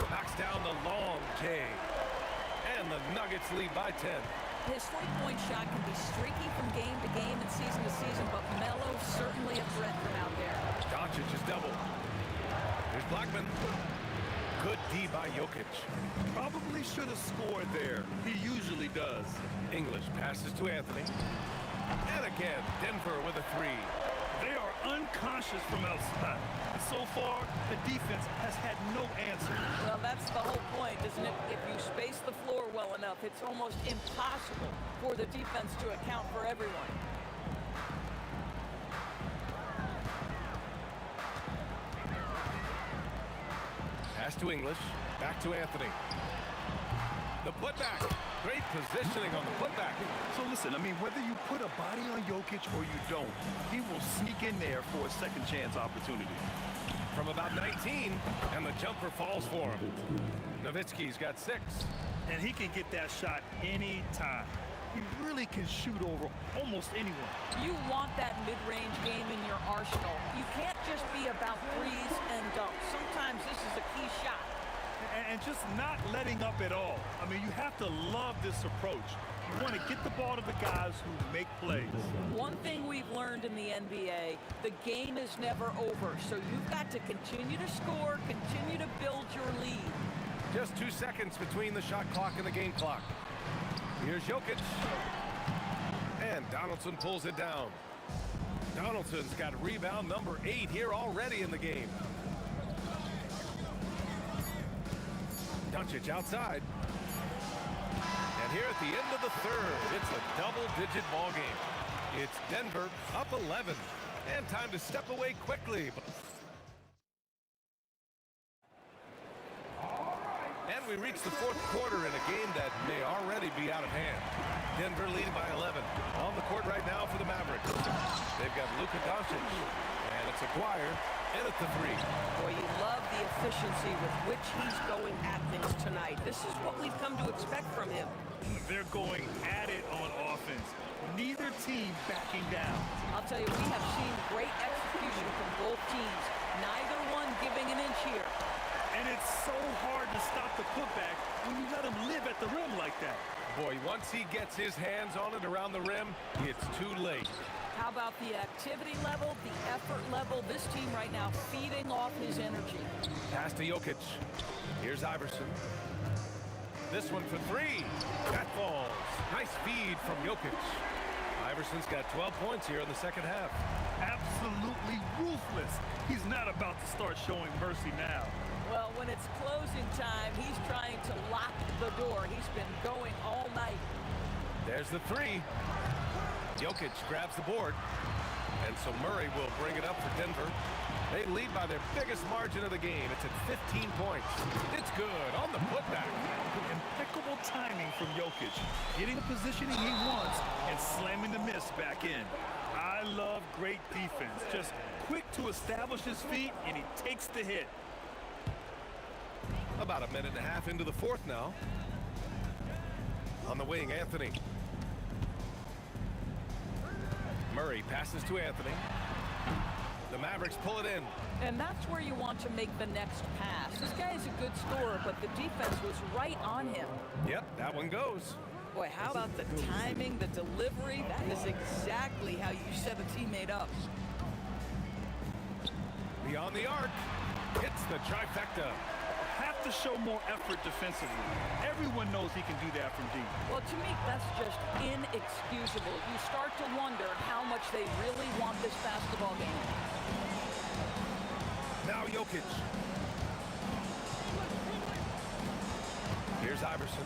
Knocks down the long J. And the Nuggets lead by 10. His 3-point shot can be streaky from game to game and season to season, but Melo's certainly a threat from out there. Doncic is double. Here's Blackman. Good D by Jokic. Probably should have scored there. He usually does. English passes to Anthony. And again, Denver with a three. They are unconscious from outside. So far, the defense has had no answer. Well, that's the whole point, isn't it? If you space the floor well enough, it's almost impossible for the defense to account for everyone. Pass to English. Back to Anthony. The putback. Great positioning on the putback. So listen, I mean, whether you put a body on Jokic or you don't, he will sneak in there for a second chance opportunity. From about 19, and the jumper falls for him. Nowitzki's got 6. And he can get that shot anytime. He really can shoot over almost anyone. You want that mid-range game in your arsenal. You can't just be about threes and dunks. Sometimes this is a key shot. And just not letting up at all. I mean, you have to love this approach. You want to get the ball to the guys who make plays. One thing we've learned in the NBA, the game is never over. So you've got to continue to score, continue to build your lead. Just 2 seconds between the shot clock and the game clock. Here's Jokic. And Donaldson pulls it down. Donaldson's got rebound number 8 here already in the game. Doncic outside. And here at the end of the third, it's a double-digit ball game. It's Denver up 11. And time to step away quickly. And we reach the fourth quarter in a game that may already be out of hand. Denver leading by 11. On the court right now for the Mavericks. They've got Luka Doncic. And it's Aguirre in at the 3. Boy, you love the efficiency with which he's going at things tonight. This is what we've come to expect from him. They're going at it on offense. Neither team backing down. I'll tell you, we have seen great execution from both teams. Neither one giving an inch here. And it's so hard to stop the putback when you let him live at the rim like that. Boy, once he gets his hands on it around the rim, it's too late. How about the activity level, the effort level? This team right now feeding off his energy. Pass to Jokic. Here's Iverson. This one for 3. That falls. Nice feed from Jokic. Iverson's got 12 points here in the second half. Absolutely ruthless. He's not about to start showing mercy now. Well, when it's closing time, he's trying to lock the door. He's been going all night. There's the 3. Jokic grabs the board. And so Murray will bring it up for Denver. They lead by their biggest margin of the game. It's at 15 points. It's good on the putback. Impeccable timing from Jokic. Getting the positioning he wants and slamming the miss back in. I love great defense. Just quick to establish his feet, and he takes the hit. About a minute and a half into the fourth now. On the wing, Anthony. Murray passes to Anthony. The Mavericks pull it in. And that's where you want to make the next pass. This guy is a good scorer, but the defense was right on him. Yep, that one goes. Boy, how about the timing, the delivery? That is exactly how you set a teammate up. Beyond the arc. Hits the trifecta. Have to show more effort defensively. Everyone knows he can do that from deep. Well, to me, that's just inexcusable. You start to wonder how much they really want this basketball game. Now Jokic. Here's Iverson.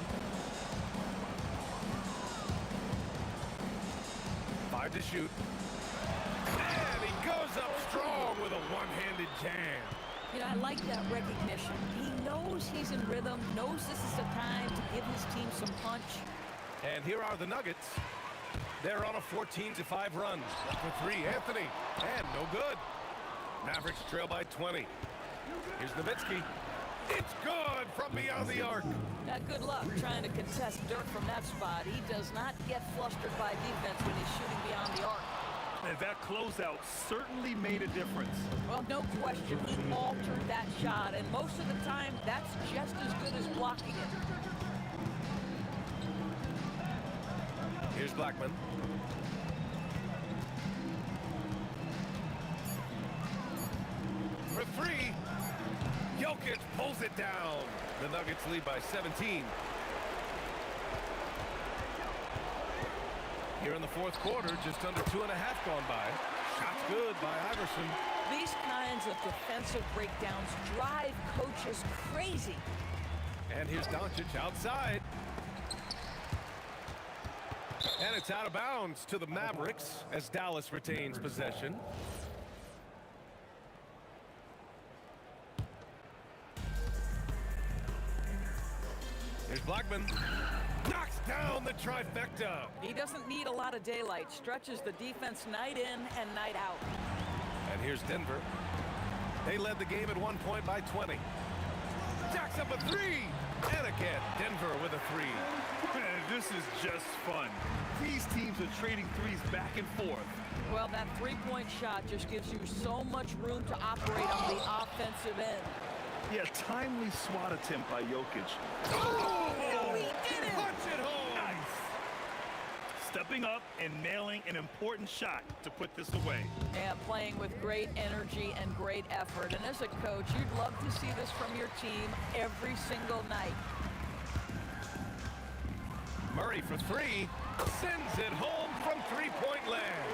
5 to shoot. And he goes up strong with a one-handed jam. You know, I like that recognition. He knows he's in rhythm, knows this is the time to give his team some punch. And here are the Nuggets. They're on a 14-5 run. For 3, Anthony. And no good. Mavericks trail by 20. Here's Nowitzki. It's good from beyond the arc. Now, good luck trying to contest dirt from that spot. He does not get flustered by defense when he's shooting beyond the arc. And that closeout certainly made a difference. Well, no question. He altered that shot, and most of the time, that's just as good as blocking it. Here's Blackman. For 3. Jokic pulls it down. The Nuggets lead by 17. Here in the fourth quarter, just under 2.5 gone by. Shot's good by Iverson. These kinds of defensive breakdowns drive coaches crazy. And here's Doncic outside. And it's out of bounds to the Mavericks as Dallas retains possession. Here's Blackman. Knocks down the trifecta. He doesn't need a lot of daylight. Stretches the defense night in and night out. And here's Denver. They led the game at one point by 20. Jacks up a three. And again, Denver with a three. Man, this is just fun. These teams are trading threes back and forth. Well, that three-point shot just gives you so much room to operate on the offensive end. Yeah, timely swat attempt by Jokic. Oh, he did it! Punch it home! Nice. Stepping up and nailing an important shot to put this away. Yeah, playing with great energy and great effort. And as a coach, you'd love to see this from your team every single night. Murray for three. Sends it home from three-point land.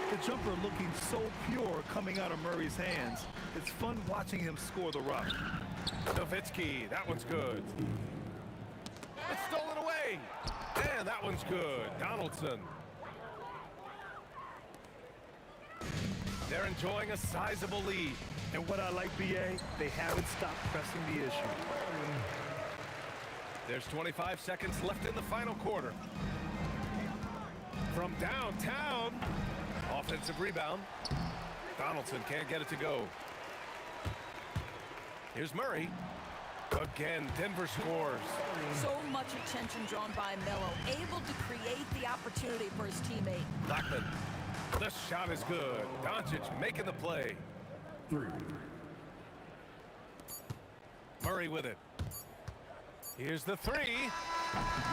The jumper looking so pure coming out of Murray's hands. It's fun watching him score the rock. Nowitzki, that one's good. It's stolen away. And that one's good. Donaldson. They're enjoying a sizable lead. And what I like, BA, they haven't stopped pressing the issue. There's 25 seconds left in the final quarter. From downtown. Offensive rebound. Donaldson can't get it to go. Here's Murray. Again, Denver scores. So much attention drawn by Melo, able to create the opportunity for his teammate. Blackman. The shot is good. Doncic making the play. Murray with it. Here's the three.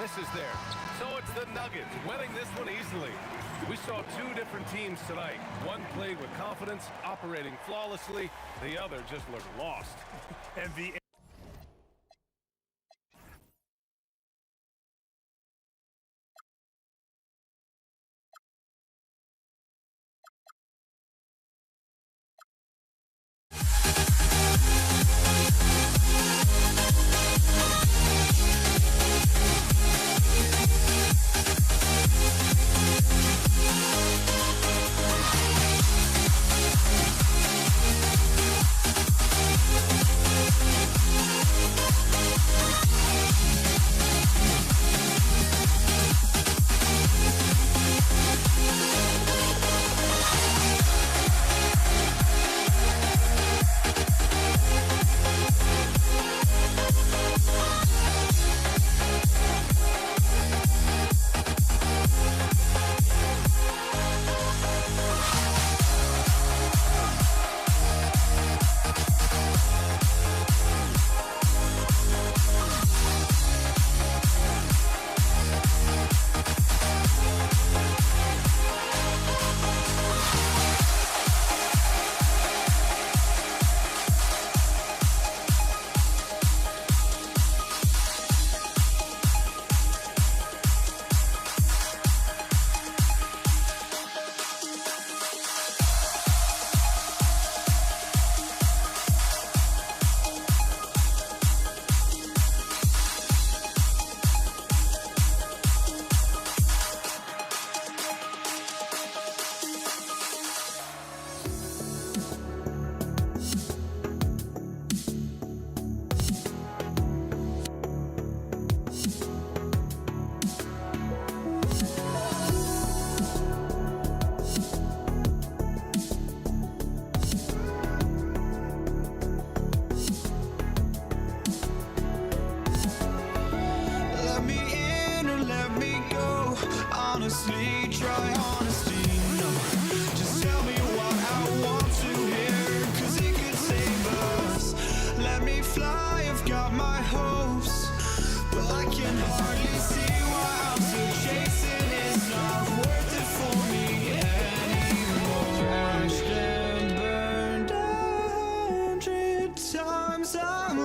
Misses there. So it's the Nuggets winning this one easily. We saw two different teams tonight. One played with confidence, operating flawlessly. The other just looked lost. And the honestly, try honesty, no. Just tell me what I want to hear, 'cause it could save us. Let me fly, I've got my hopes, but I can hardly see why I'm still chasing. It's not worth it for me anymore. Crashed and burned 100 times. I'm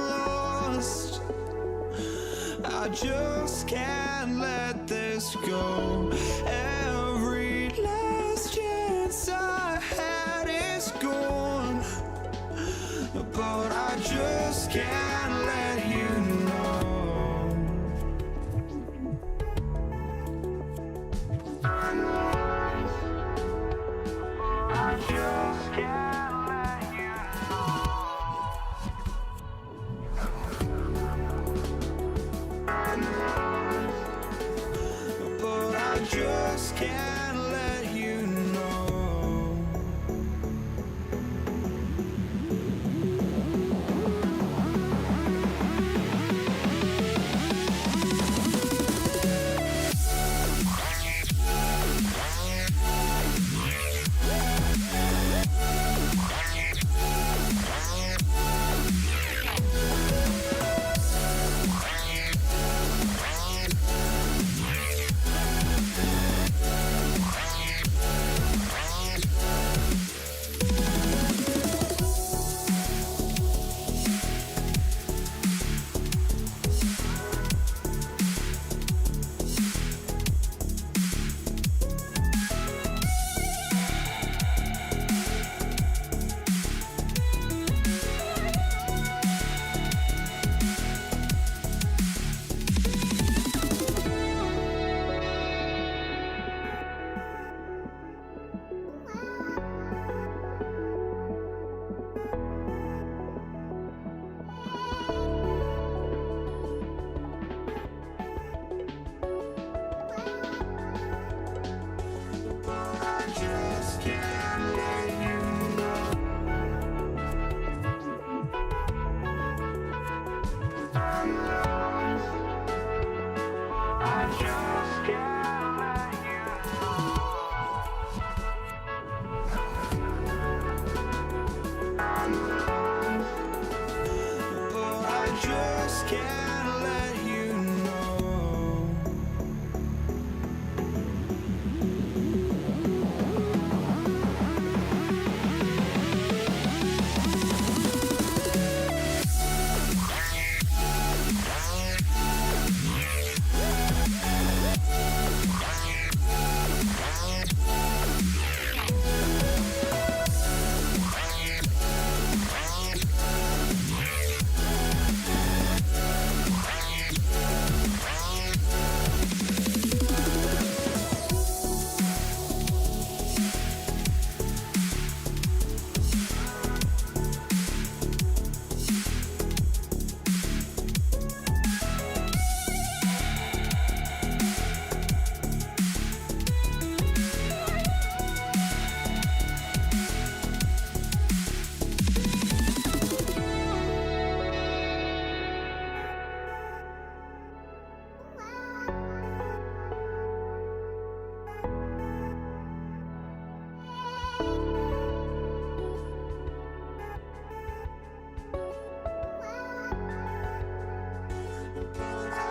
just can't let this go. Every last chance I had is gone, but I just can't let you know. I just can't let you know. But I just can't let you know.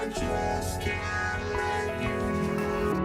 Just can't let you know.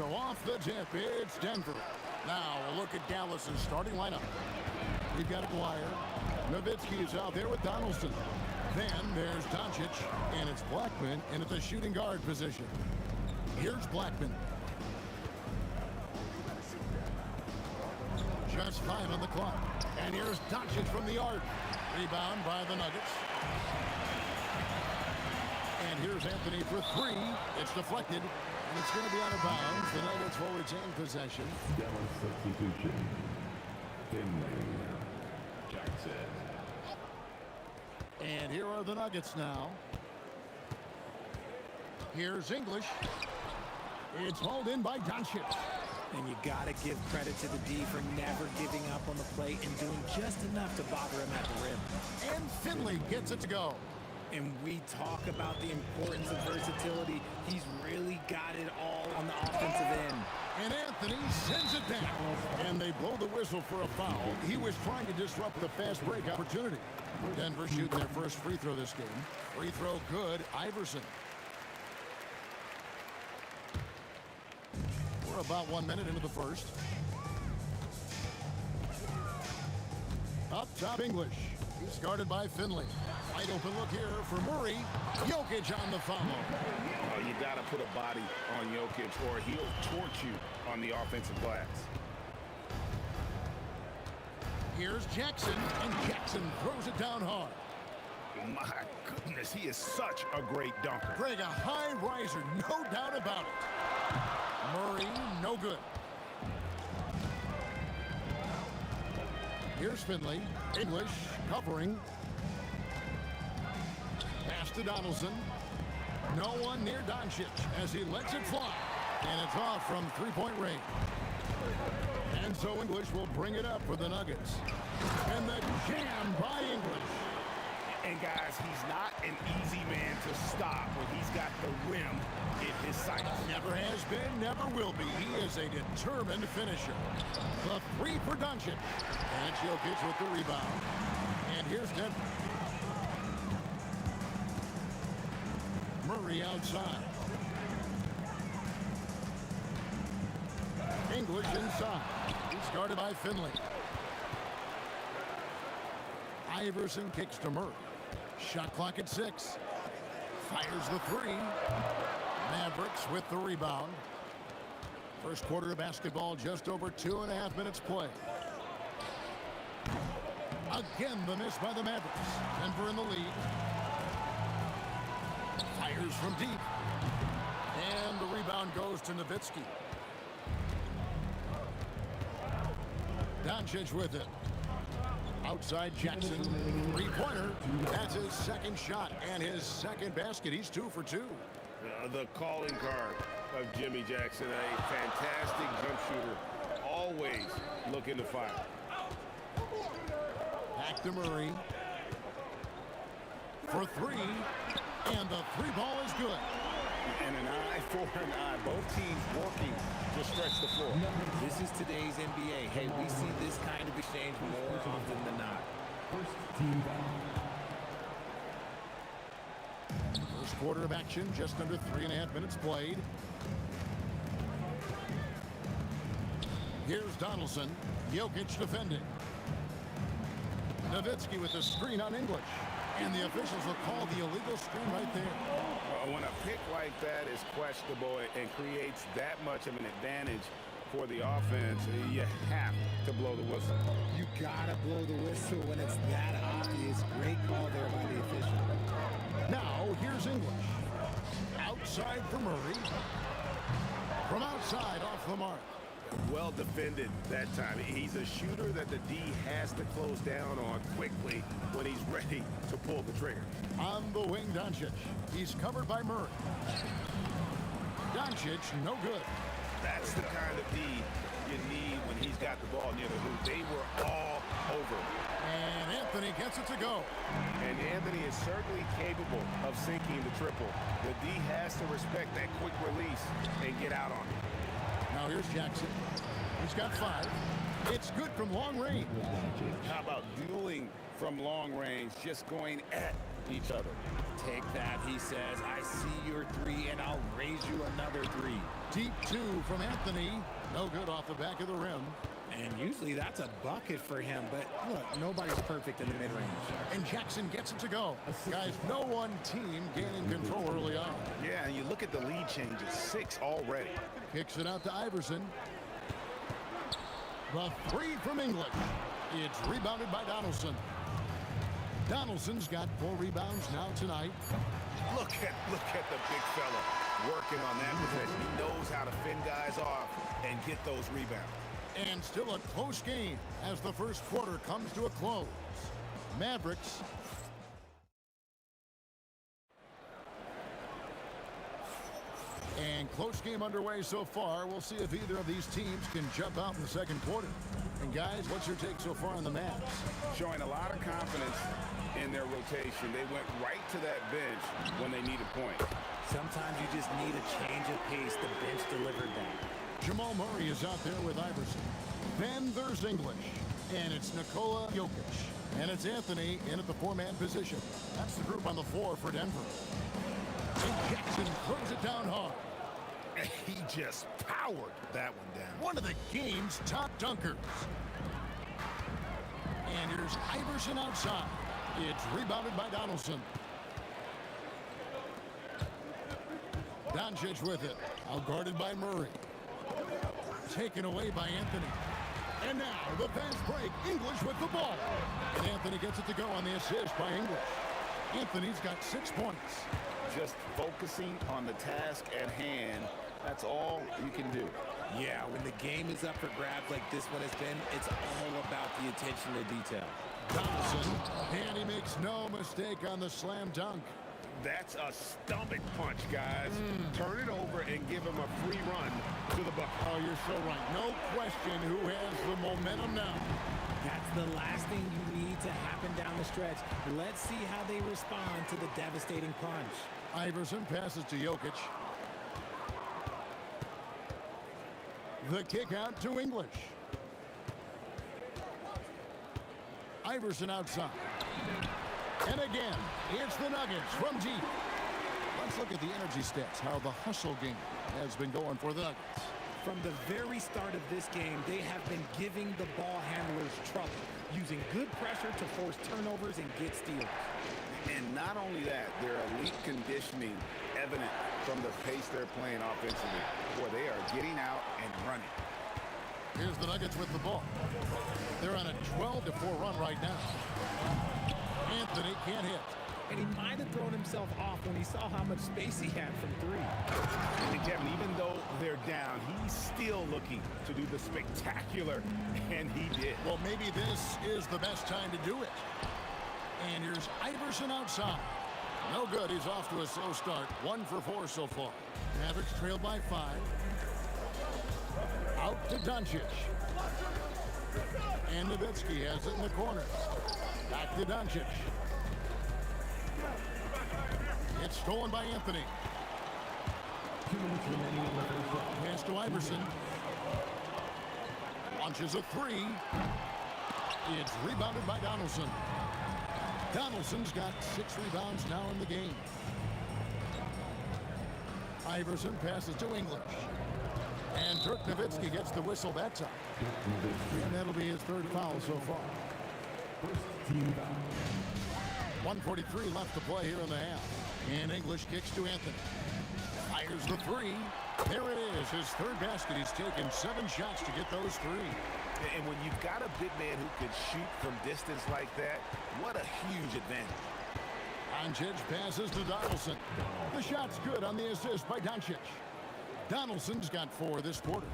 So off the tip, it's Denver. Now a look at Dallas' starting lineup. We've got Aguirre. Nowitzki is out there with Donaldson. Then there's Doncic, and it's Blackman in at the shooting guard position. Here's Blackman. Just 5 on the clock. And here's Doncic from the arc. Rebound by the Nuggets. And here's Anthony for 3. It's deflected, and it's going to be out of bounds. The Nuggets will retain possession. Dallas substitution. Finley. Jackson. And here are the Nuggets now. Here's English. It's hauled in by Doncic. And you got to give credit to the D for never giving up on the plate and doing just enough to bother him at the rim. And Finley gets it to go. And we talk about the importance of versatility. He's really got it all on the offensive end. And Anthony sends it back. And they blow the whistle for a foul. He was trying to disrupt the fast break opportunity. Denver shooting their first free throw this game. Free throw good, Iverson. We're about 1 minute into the first. Up top, English. He's guarded by Finley. Wide open look here for Murray. Jokic on the foul. Oh, you got to put a body on Jokic or he'll torch you on the offensive glass. Here's Jackson, and Jackson throws it down hard. My goodness, he is such a great dunker. Greg, a high riser, no doubt about it. Murray, no good. Here's Finley. English covering. Pass to Donaldson. No one near Doncic as he lets it fly. And it's off from three-point range. And so English will bring it up for the Nuggets. And the jam by English. And guys, he's not an easy man to stop when he's got the rim in his sights. Never has been, never will be. He is a determined finisher. The 3 for Doncic. And Jokic with the rebound. And here's Denver. Murray outside. English inside. He's guarded by Finley. Iverson kicks to Murray. Shot clock at 6. Fires the 3. Mavericks with the rebound. First quarter of basketball, just over 2.5 minutes play. Again, the miss by the Mavericks. Denver in the lead. Fires from deep. And the rebound goes to Nowitzki. Doncic with it. Outside Jackson. Three-pointer. That's his second shot and his second basket. He's 2 for 2. The calling card of Jimmy Jackson, a fantastic jump shooter, always looking to fire. Back to Murray. For 3. And the 3-ball is good. And an eye for an eye. Both teams working to stretch the floor. This is today's NBA. Hey, we see this kind of exchange more often than not. First team foul. First quarter of action, just under 3.5 minutes played. Here's Donaldson. Jokic defending. Nowitzki with the screen on English. And the officials will call the illegal screen right there. When a pick like that is questionable and creates that much of an advantage for the offense, you have to blow the whistle. You gotta blow the whistle when it's that obvious. Great call there by the official. Now, here's English. Outside for Murray. From outside, off the mark. Well defended that time. He's a shooter that the D has to close down on quickly when he's ready to pull the trigger. On the wing, Doncic. He's covered by Murray. Doncic, no good. That's the kind of D you need when he's got the ball near the hoop. They were all over. And Anthony gets it to go. And Anthony is certainly capable of sinking the triple. The D has to respect that quick release and get out on it. Now here's Jackson. He's got 5. It's good from long range. How about dueling from long range, just going at each other. Take that, he says. I see your three, and I'll raise you another three. Deep two from Anthony. No good off the back of the rim. And usually that's a bucket for him, but look, nobody's perfect in the mid-range. And Jackson gets it to go. Guys, no one team gaining control early on. Yeah, and you look at the lead changes, 6 already. Kicks it out to Iverson. The three from English. It's rebounded by Donaldson. Donaldson's got 4 rebounds now tonight. Look at the big fella working on that possession. He knows how to fend guys off and get those rebounds. And still a close game as the first quarter comes to a close. Mavericks. And close game underway so far. We'll see if either of these teams can jump out in the second quarter. And guys, what's your take so far on the Mavs? Showing a lot of confidence in their rotation. They went right to that bench when they needed points. Sometimes you just need a change of pace. The bench delivered that. Jamal Murray is out there with Iverson. Then there's English. And it's Nikola Jokic. And it's Anthony in at the 4-man position. That's the group on the floor for Denver. And Jackson throws it down hard. He just powered that one down. One of the game's top dunkers. And here's Iverson outside. It's rebounded by Donaldson. Doncic with it. Outguarded by Murray. Taken away by Anthony. And now the fast break. English with the ball. And Anthony gets it to go on the assist by English. Anthony's got 6 points. Just focusing on the task at hand. That's all you can do. Yeah, when the game is up for grabs like this one has been, it's all about the attention to detail. Donaldson, and he makes no mistake on the slam dunk. That's a stomach punch, guys. Turn it over and give him a free run to the bucket. Oh, you're so right. No question who has the momentum now. That's the last thing you need to happen down the stretch. Let's see how they respond to the devastating punch. Iverson passes to Jokic. The kick out to English. Iverson outside. And again, it's the Nuggets from deep. Let's look at the energy stats, how the hustle game has been going for the Nuggets. From the very start of this game, they have been giving the ball handlers trouble, using good pressure to force turnovers and get steals. And not only that, their elite conditioning evident from the pace they're playing offensively, where they are getting out and running. Here's the Nuggets with the ball. They're on a 12-4 run right now. Anthony can't hit. And he might have thrown himself off when he saw how much space he had from 3. And Kevin, even though they're down, he's still looking to do the spectacular, and he did. Well, maybe this is the best time to do it. And here's Iverson outside. No good. He's off to a slow start. 1 for 4 so far. Mavericks trailed by 5. Out to Doncic. And Nowitzki has it in the corner. Back to Doncic. It's stolen by Anthony. Pass to Iverson. Launches a 3. It's rebounded by Donaldson. Donaldson's got 6 rebounds now in the game. Iverson passes to English. And Dirk Nowitzki gets the whistle that time. And that'll be his 3rd foul so far. 1:43 left to play here in the half. And English kicks to Anthony. Fires the 3. There it is, his 3rd basket. He's taken 7 shots to get those 3. And when you've got a big man who can shoot from distance like that, what a huge advantage. Doncic passes to Donaldson. The shot's good on the assist by Doncic. Donaldson's got 4 this quarter.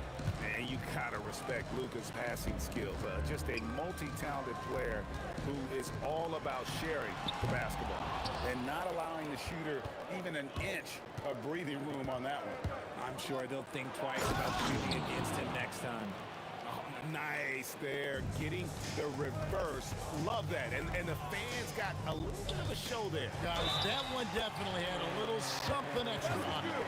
And you gotta respect Luka's passing skills. Just a multi-talented player who is all about sharing the basketball and not allowing the shooter even an inch of breathing room on that one. I'm sure they'll think twice about shooting against him next time. Oh, nice there, getting the reverse. Love that. And the fans got a little bit of a show there. Guys, that one definitely had a little something extra on it.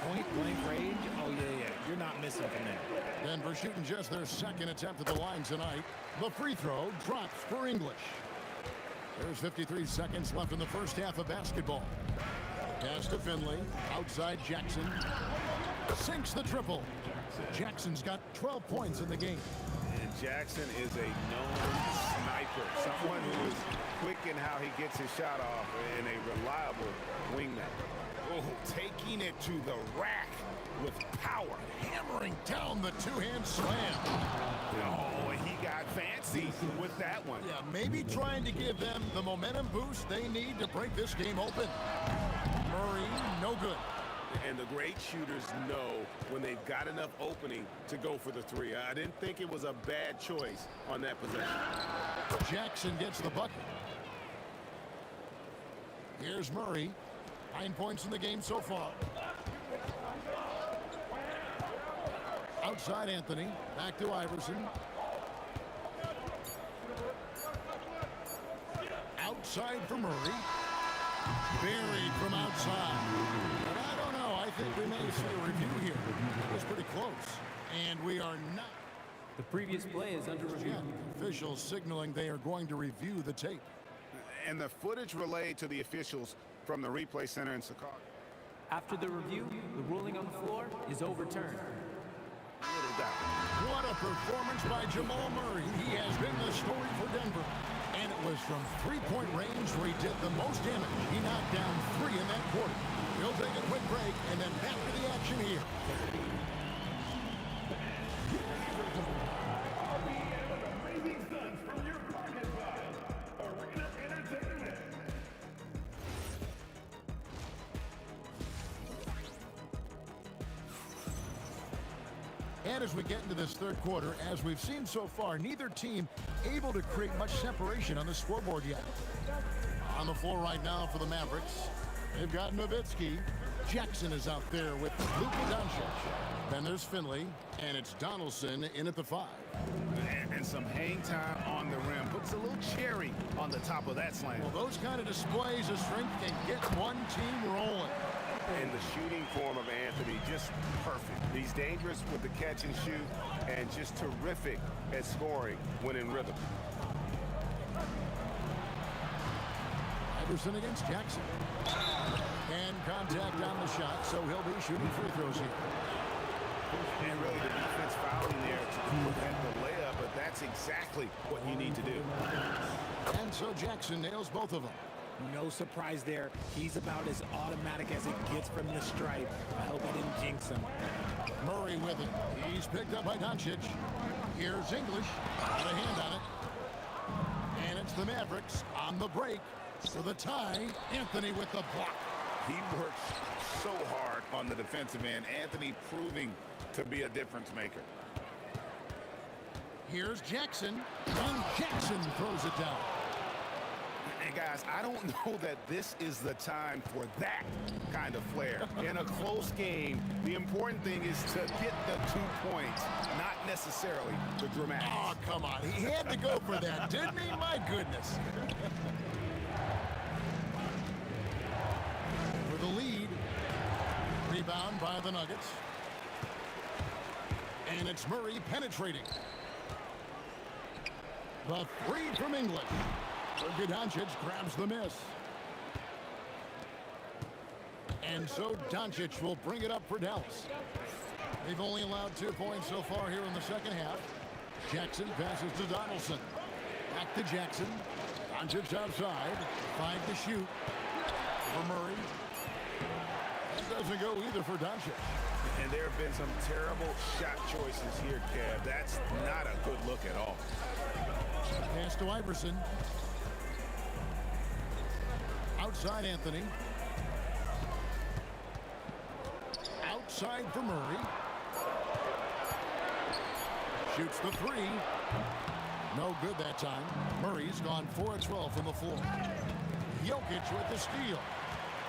Point-blank range? Oh, yeah. You're not missing from that. Denver shooting just their 2nd attempt at the line tonight. The free throw drops for English. There's 53 seconds left in the first half of basketball. Pass to Finley. Outside Jackson. Sinks the triple. Jackson's got 12 points in the game. And Jackson is a known sniper. Someone who is quick in how he gets his shot off and a reliable wingman. Oh, taking it to the rack with power. Hammering down the two-hand slam. Oh, he got fancy with that one. Yeah, maybe trying to give them the momentum boost they need to break this game open. Murray, no good. And the great shooters know when they've got enough opening to go for the three. I didn't think it was a bad choice on that possession. Jackson gets the bucket. Here's Murray. 9 points in the game so far. Outside Anthony. Back to Iverson. Outside for Murray. Buried from outside. But I don't know. I think we may see a review here. It was pretty close. And we are not. The previous play is under review. Officials signaling they are going to review the tape. And the footage relayed to the officials from the replay center in Chicago. After the review, the ruling on the floor is overturned. What a performance by Jamal Murray. He has been the story for Denver. And it was from three-point range where he did the most damage. He knocked down 3 in that quarter. We'll take a quick break and then back to the action here. And as we get into this third quarter, as we've seen so far, neither team able to create much separation on the scoreboard yet. On the floor right now for the Mavericks, they've got Nowitzki. Jackson is out there with Luka Doncic. Then there's Finley, and it's Donaldson in at the 5. And some hang time on the rim. Puts a little cherry on the top of that slam. Well, those kind of displays of strength can get one team rolling. And the shooting form of Anthony, just perfect. He's dangerous with the catch and shoot, and just terrific at scoring when in rhythm. Iverson against Jackson. And contact on the shot, so he'll be shooting free throws here. And really the defense fouling there to look at the layup, but that's exactly what you need to do. And so Jackson nails both of them. No surprise there. He's about as automatic as it gets from the stripe. I hope I didn't jinx him. Murray with it. He's picked up by Doncic. Here's English. Got a hand on it. And it's the Mavericks on the break for the tie. Anthony with the block. He works so hard on the defensive end. Anthony proving to be a difference maker. Here's Jackson. And Jackson throws it down. And guys, I don't know that this is the time for that kind of flair. In a close game, the important thing is to get the 2 points, not necessarily the dramatics. Oh, come on. He had to go for that, didn't he? My goodness. For the lead. Rebound by the Nuggets. And it's Murray penetrating. The 3 from English. Luka Doncic grabs the miss. And so Doncic will bring it up for Dallas. They've only allowed 2 points so far here in the second half. Jackson passes to Donaldson. Back to Jackson. Doncic outside. 5 to shoot. For Murray. That doesn't go either for Doncic. And there have been some terrible shot choices here, Kev. That's not a good look at all. Pass to Iverson. Outside Anthony. Outside for Murray. Shoots the 3. No good that time. Murray's gone 4 of 12 from the floor. Jokic with the steal.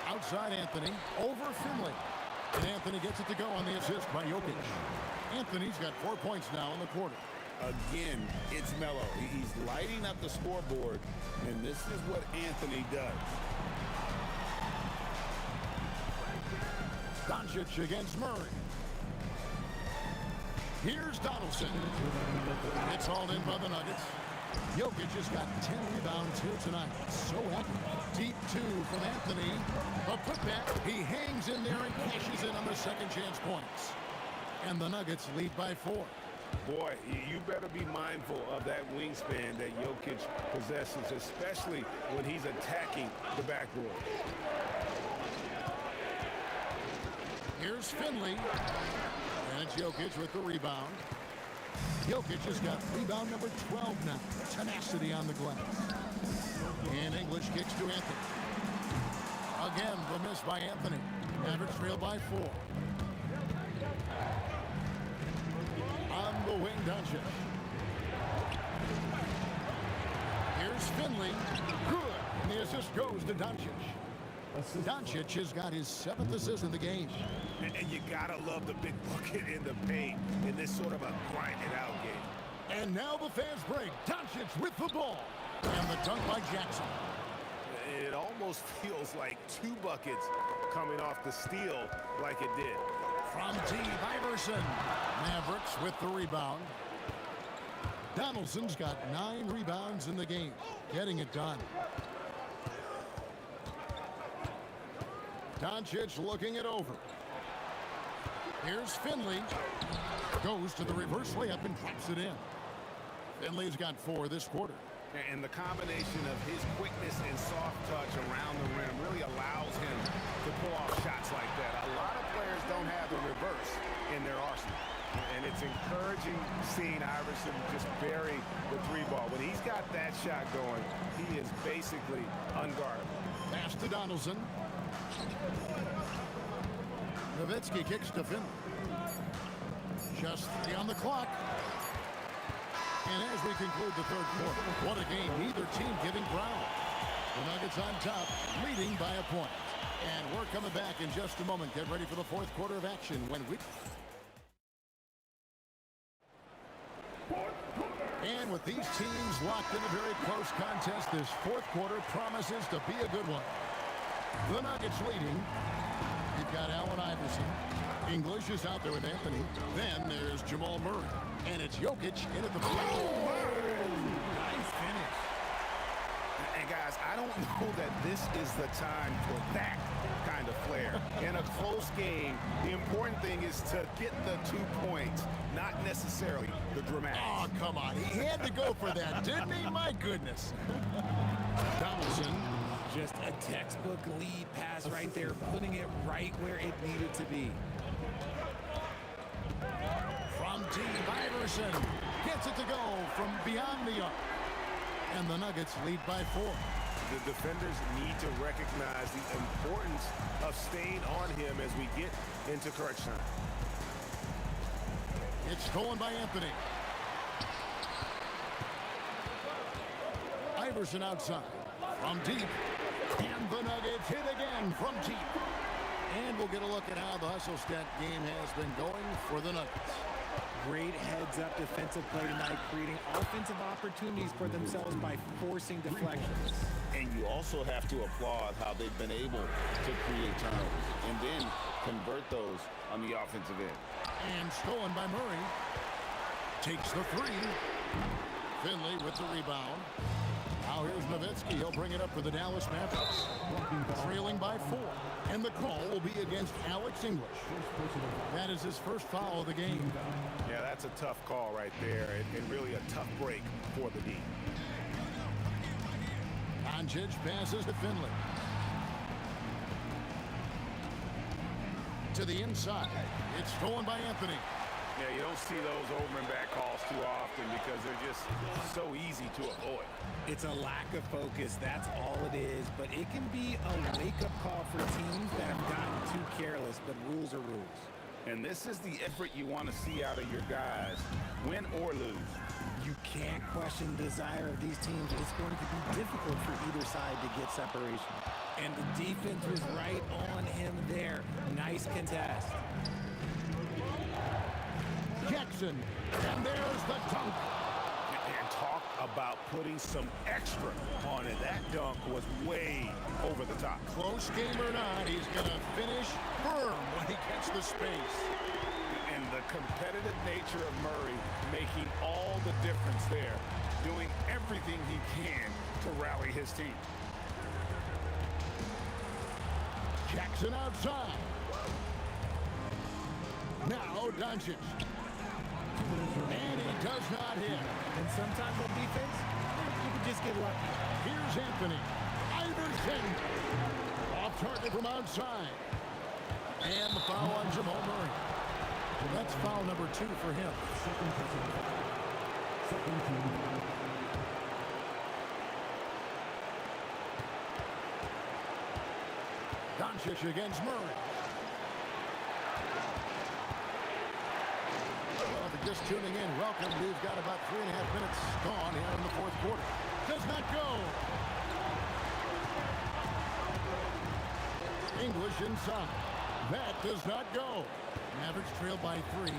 Outside Anthony. Over Finley. And Anthony gets it to go on the assist by Jokic. Anthony's got 4 points now in the quarter. Again, it's Melo. He's lighting up the scoreboard, and this is what Anthony does. Doncic against Murray. Here's Donaldson. It's hauled in by the Nuggets. Jokic has got 10 rebounds here tonight. So happy. Deep two from Anthony. A putback. He hangs in there and cashes in on the second chance points. And the Nuggets lead by 4. Boy, you better be mindful of that wingspan that Jokic possesses, especially when he's attacking the backboard. Here's Finley. And it's Jokic with the rebound. Jokic has got rebound number 12 now. Tenacity on the glass. And English kicks to Anthony. Again, the miss by Anthony. Mavericks trail by 4. On the wing, Doncic. Here's Finley. Good. And the assist goes to Doncic. Doncic has got his 7th assist in the game. And you gotta love the big bucket in the paint in this sort of a grind-it-out game. And now the fans break. Doncic with the ball. And the dunk by Jackson. It almost feels like 2 buckets coming off the steal like it did. From deep, Iverson. Mavericks with the rebound. Donaldson's got 9 rebounds in the game. Getting it done. Doncic looking it over. Here's Finley. Goes to the reverse layup and drops it in. Finley's got 4 this quarter. And the combination of his quickness and soft touch around the rim really allows him to pull off shots like that. A lot of players don't have the reverse in their arsenal. And it's encouraging seeing Iverson just bury the 3-ball. When he's got that shot going, he is basically unguardable. Pass to Donaldson. Nowitzki kicks to Finley. Just 3 on the clock. And as we conclude the third quarter, what a game, neither team giving ground. The Nuggets on top, leading by a point. And we're coming back in just a moment. Get ready for the fourth quarter of action when we... And with these teams locked in a very close contest, this fourth quarter promises to be a good one. The Nuggets leading. You've got Allen Iverson. English is out there with Anthony. Then there's Jamal Murray. And it's Jokic in at the plate. Nice finish. And guys, I don't know that this is the time for that kind of flair. In a close game, the important thing is to get the 2 points, not necessarily the dramatics. Oh, come on. He had to go for that, didn't he? My goodness. Donaldson. Just a textbook lead pass right there, putting it right where it needed to be. From deep, Iverson gets it to go from beyond the arc. And the Nuggets lead by 4. The defenders need to recognize the importance of staying on him as we get into crunch time. It's stolen by Anthony. Iverson outside. From deep. And the Nuggets hit again from deep. And we'll get a look at how the hustle stat game has been going for the Nuggets. Great heads-up defensive play tonight, creating offensive opportunities for themselves by forcing deflections. And you also have to applaud how they've been able to create turnovers and then convert those on the offensive end. And stolen by Murray. Takes the 3. Finley with the rebound. Now here's Nowitzki. He'll bring it up for the Dallas Mavericks. Trailing by 4. And the call will be against Alex English. That is his first foul of the game. Yeah, that's a tough call right there, and really a tough break for the D. Doncic passes to Finley. To the inside. It's stolen by Anthony. Yeah, you don't see those over and back calls too often because they're just so easy to avoid. It's a lack of focus, that's all it is, but it can be a wake-up call for teams that have gotten too careless, but rules are rules. And this is the effort you want to see out of your guys, win or lose. You can't question the desire of these teams. It's going to be difficult for either side to get separation. And the defense was right on him there. Nice contest. Jackson, and there's the dunk. And talk about putting some extra on it. That dunk was way over the top. Close game or not, he's going to finish firm when he gets the space. And the competitive nature of Murray making all the difference there. doing everything he can to rally his team. Jackson outside. Now Doncic. And he does not hit. And sometimes on defense, you can just get lucky. Here's Anthony. Iverson. Off target from outside. And the foul on Jamal Murray. That's foul number 2 for him. Doncic against Murray. Well, if you're just tuning in, welcome. We've got about 3.5 minutes gone here in the fourth quarter. Does not go. English inside. That does not go. Mavericks trail by 3.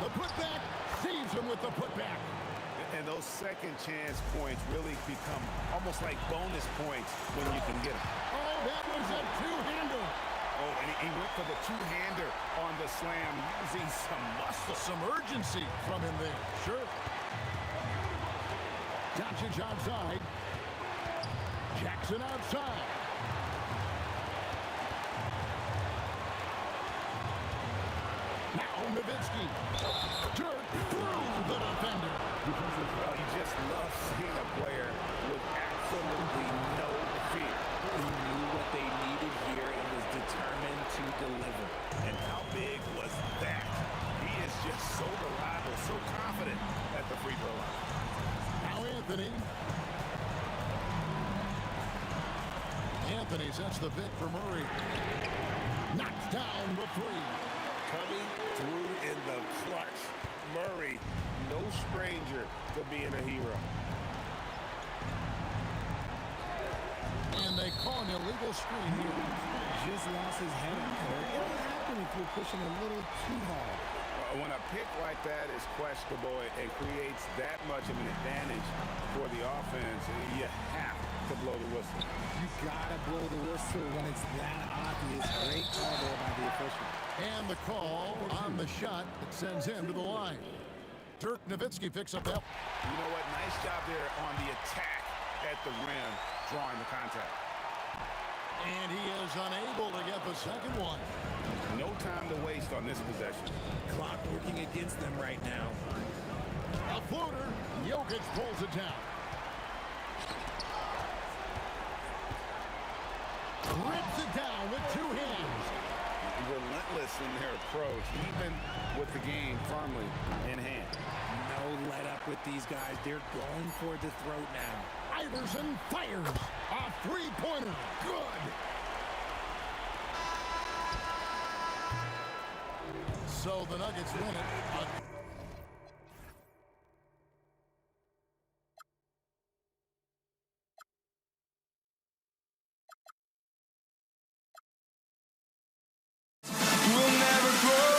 The putback saves him with the putback. And those second chance points really become almost like bonus points when you can get them. Oh, that was a two-hander. Oh, and he went for the two-hander on the slam, using some muscle. Some urgency from him there. Sure. Doncic outside. Jackson outside. Now Nowitzki. Dirk through the defender. Well, you just love seeing a player with absolutely no fear. He knew what they needed here and was determined to deliver. And how big was that? He is just so reliable, so confident at the free throw line. Now Anthony. Anthony sets the pick for Murray. Knocks down the 3. Coming through in the clutch. Murray, no stranger to being a hero. And they call an illegal screen here. Just lost his head out there. It'll happen if you're pushing a little too hard. When a pick like that is questionable and creates that much of an advantage for the offense, you have to blow the whistle. You gotta blow the whistle when it's that obvious. Great call there by the official. And the call on the shot that sends him to the line. Dirk Nowitzki picks up that. You know what? Nice job there on the attack at the rim, drawing the contact. And he is unable to get the second one. No time to waste on this possession. Clock working against them right now. A floater. Jokic pulls it down. Rips it down with 2 hands. Relentless in their approach, even with the game firmly in hand. No let up with these guys. They're going for the throat now. Iverson fires. A 3-pointer. Good. So the Nuggets win it. We'll never grow. We'll never grow.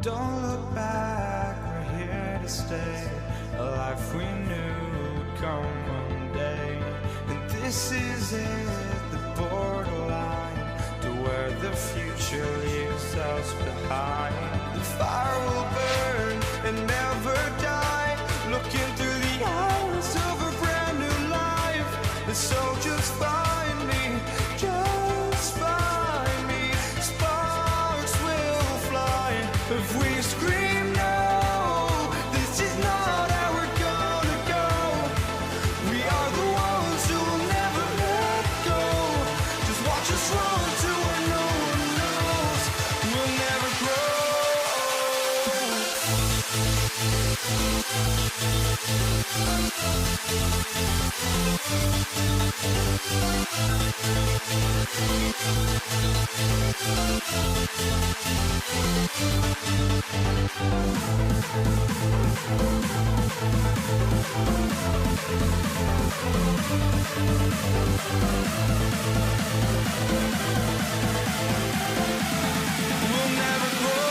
Don't look back, we're here to stay. A life we knew would come one day. And this is it, the borderline to where the future leaves us behind. The fire will burn and never die, looking through the eyes of a brand new life. And so just find me, just find me. Sparks will fly if we scream no. This is not how we're gonna go. We are the ones who will never let go. Just watch us run to where no one knows. We'll never grow. We'll never grow. We'll never grow.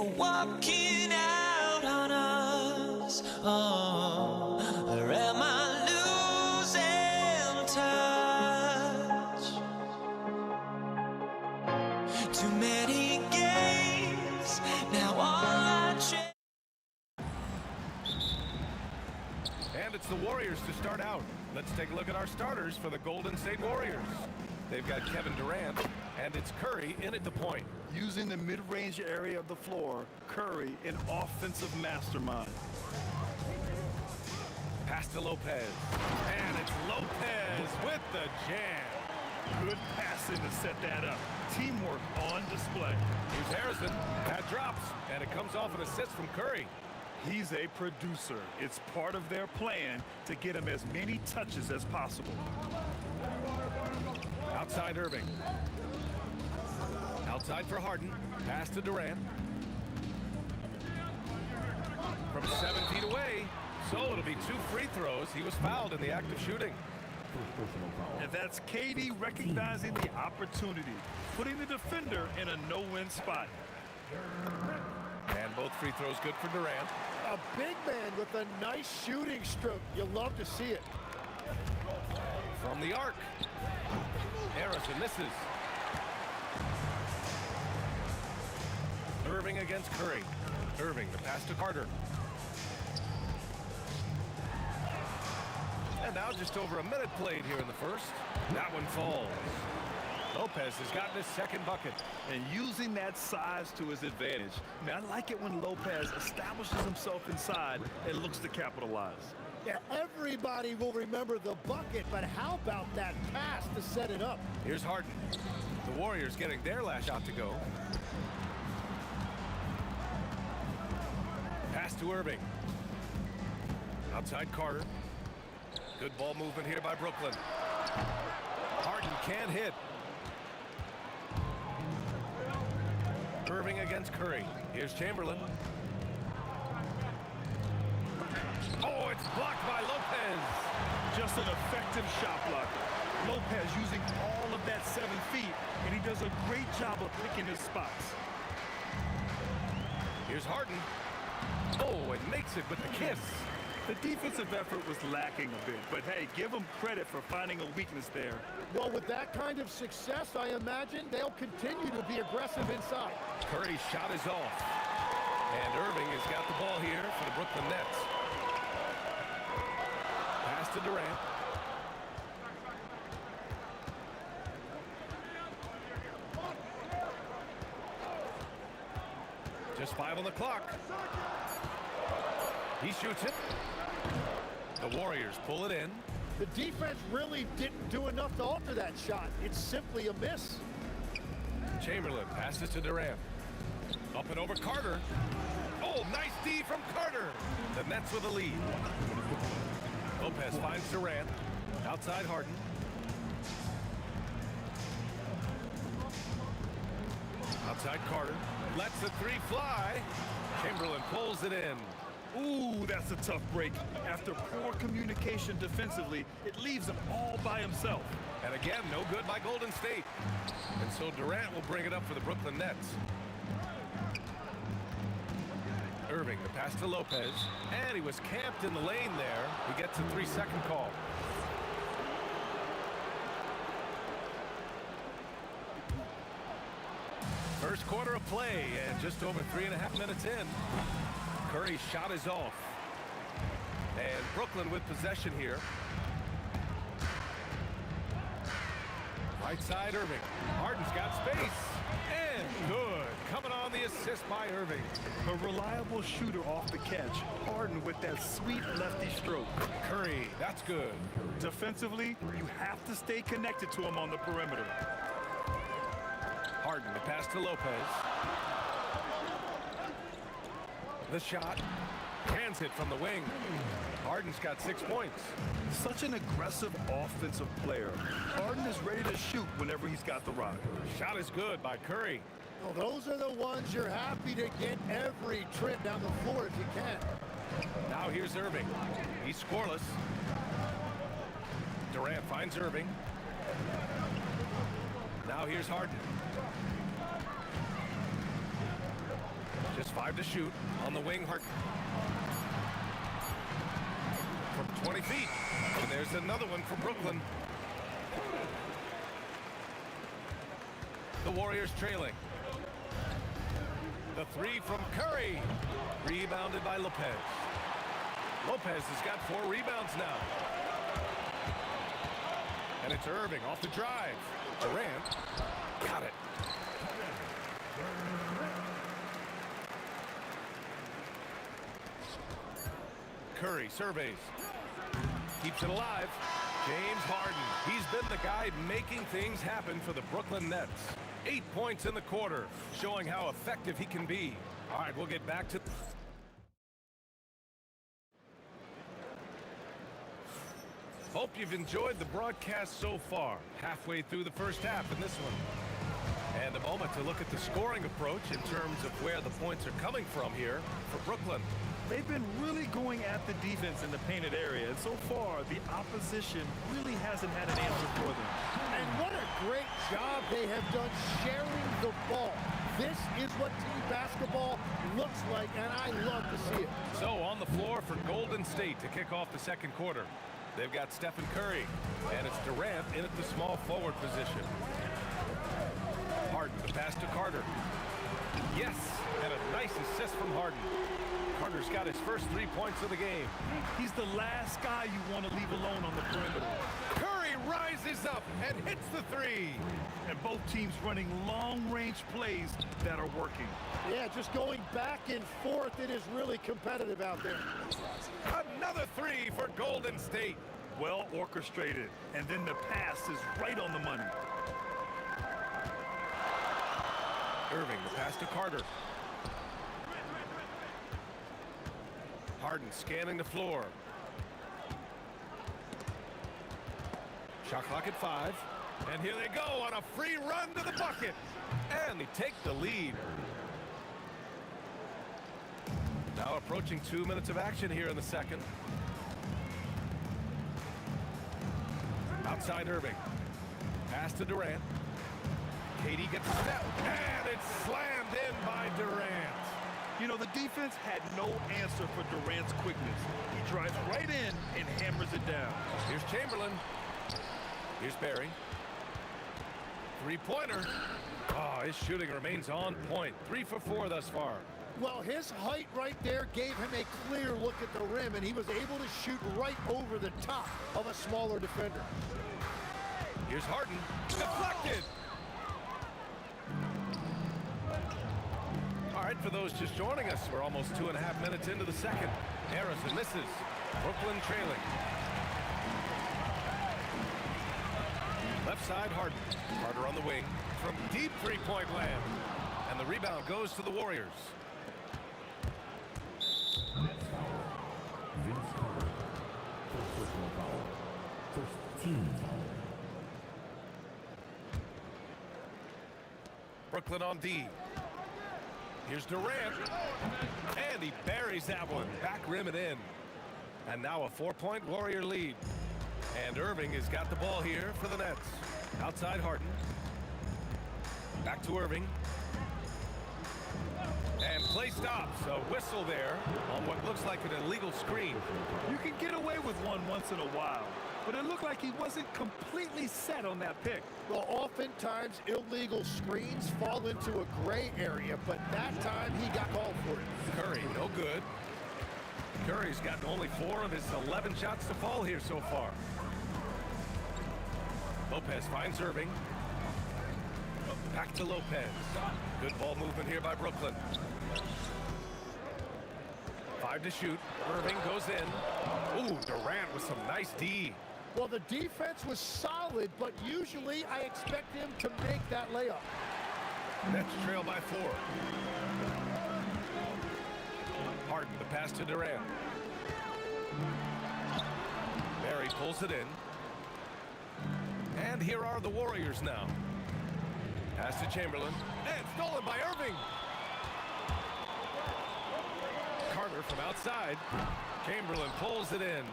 walking out on us. Oh, or am I losing touch? Too many games, now all I And it's the Warriors to start out. Let's take a look at our starters for the Golden State Warriors. They've got Kevin Durant, and it's Curry in at the point. Using the mid-range area of the floor, Curry, an offensive mastermind. Pass to Lopez. And it's Lopez with the jam. Good passing to set that up. Teamwork on display. Here's Harrison. That drops, and it comes off an assist from Curry. He's a producer. It's part of their plan to get him as many touches as possible. Outside Irving. Outside for Harden. Pass to Durant. From 7 feet away. So it'll be 2 free throws. He was fouled in the act of shooting. And that's KD recognizing the opportunity, putting the defender in a no-win spot. And both free throws good for Durant. A big man with a nice shooting stroke. You love to see it. From the arc. Harrison misses. Irving against Curry. Irving, the pass to Carter. And now just over a minute played here in the first. That one falls. Lopez has gotten his second bucket. And using that size to his advantage. I mean, I like it when Lopez establishes himself inside and looks to capitalize. Yeah, everybody will remember the bucket, but how about that pass to set it up? Here's Harden. The Warriors getting their last shot to go. Pass to Irving. Outside Carter. Good ball movement here by Brooklyn. Harden can't hit. Irving against Curry. Here's Chamberlain. Oh, it's blocked by Lopez. Just an effective shot blocker. Lopez using all of that 7 feet, and he does a great job of picking his spots. Here's Harden. Oh, and makes it with the kiss. The defensive effort was lacking a bit, but hey, give them credit for finding a weakness there. Well, with that kind of success, I imagine they'll continue to be aggressive inside. Curry's shot is off. And Irving has got the ball here for the Brooklyn Nets. Pass to Durant. Just 5 on the clock. He shoots it. The Warriors pull it in. The defense really didn't do enough to alter that shot. It's simply a miss. Chamberlain passes to Durant. Up and over Carter. Oh, nice D from Carter. The Nets with a lead. Lopez finds Durant. Outside Harden. Outside Carter. Lets the 3 fly. Chamberlain pulls it in. Ooh, that's a tough break. After poor communication defensively, it leaves him all by himself. And again, no good by Golden State. And so Durant will bring it up for the Brooklyn Nets. Irving, the pass to Lopez. And he was camped in the lane there. He gets a 3-second call. First quarter of play, and just over 3.5 minutes in. Curry's shot is off. And Brooklyn with possession here. Right side, Irving. Harden's got space. And good. Coming on the assist by Irving. A reliable shooter off the catch. Harden with that sweet lefty stroke. Curry, that's good. Defensively, you have to stay connected to him on the perimeter. Harden, the pass to Lopez. The shot. Hands it from the wing. Harden's got 6 points. Such an aggressive offensive player. Harden is ready to shoot whenever he's got the rock. Shot is good by Curry. Well, those are the ones you're happy to get every trip down the floor if you can. Now here's Irving. He's scoreless. Durant finds Irving. Now here's Harden. Just 5 to shoot. On the wing, Harden. From 20 feet. And there's another one from Brooklyn. The Warriors trailing. The 3 from Curry. Rebounded by Lopez. Lopez has got 4 rebounds now. And it's Irving off the drive. Durant got it. Curry surveys. Keeps it alive. James Harden. He's been the guy making things happen for the Brooklyn Nets. 8 points in the quarter, showing how effective he can be. All right, we'll get back to... Hope you've enjoyed the broadcast so far. Halfway through the first half in this one. And a moment to look at the scoring approach in terms of where the points are coming from here for Brooklyn. They've been really going at the defense in the painted area, and so far, the opposition really hasn't had an answer for them. And what a great job they have done sharing the ball. This is what team basketball looks like, and I love to see it. So on the floor for Golden State to kick off the second quarter. They've got Stephen Curry, and it's Durant in at the small forward position. Harden, the pass to Carter. Yes, and a nice assist from Harden. Carter's got his first 3 points of the game. He's the last guy you want to leave alone on the perimeter. Curry rises up and hits the 3. And both teams running long-range plays that are working. Yeah, just going back and forth. It is really competitive out there. Another 3 for Golden State. Well orchestrated. And then the pass is right on the money. Irving, the pass to Carter. Harden scanning the floor. Shot clock at 5. And here they go on a free run to the bucket. And they take the lead. Now approaching 2 minutes of action here in the second. Outside Irving. Pass to Durant. Katie gets a step. And it's slammed in by Durant. You know, the defense had no answer for Durant's quickness. He drives right in and hammers it down. Here's Chamberlain. Here's Barry. Three-pointer. Oh, his shooting remains on point. 3 for 4 thus far. Well, his height right there gave him a clear look at the rim, and he was able to shoot right over the top of a smaller defender. Here's Harden. Deflected. All right, for those just joining us, we're almost 2.5 minutes into the second. Harrison misses. Brooklyn trailing. Left side, Harden. Carter on the wing from deep three-point land. And the rebound goes to the Warriors. Brooklyn on D. Here's Durant. And he buries that one. Back rim and in. And now a 4-point Warrior lead. And Irving has got the ball here for the Nets. Outside Harden. Back to Irving. And play stops. A whistle there on what looks like an illegal screen. You can get away with one once in a while, but it looked like he wasn't completely set on that pick. Well, oftentimes illegal screens fall into a gray area, but that time he got called for it. Curry, no good. Curry's gotten only 4 of his 11 shots to fall here so far. Lopez finds Irving. Back to Lopez. Good ball movement here by Brooklyn. 5 to shoot. Irving goes in. Ooh, Durant with some nice D. Well, the defense was solid, but usually I expect him to make that layup. Nets trail by 4. Harden, the pass to Durant. Barry pulls it in. And here are the Warriors now. Pass to Chamberlain. And stolen by Irving. Carter from outside. Chamberlain pulls it in.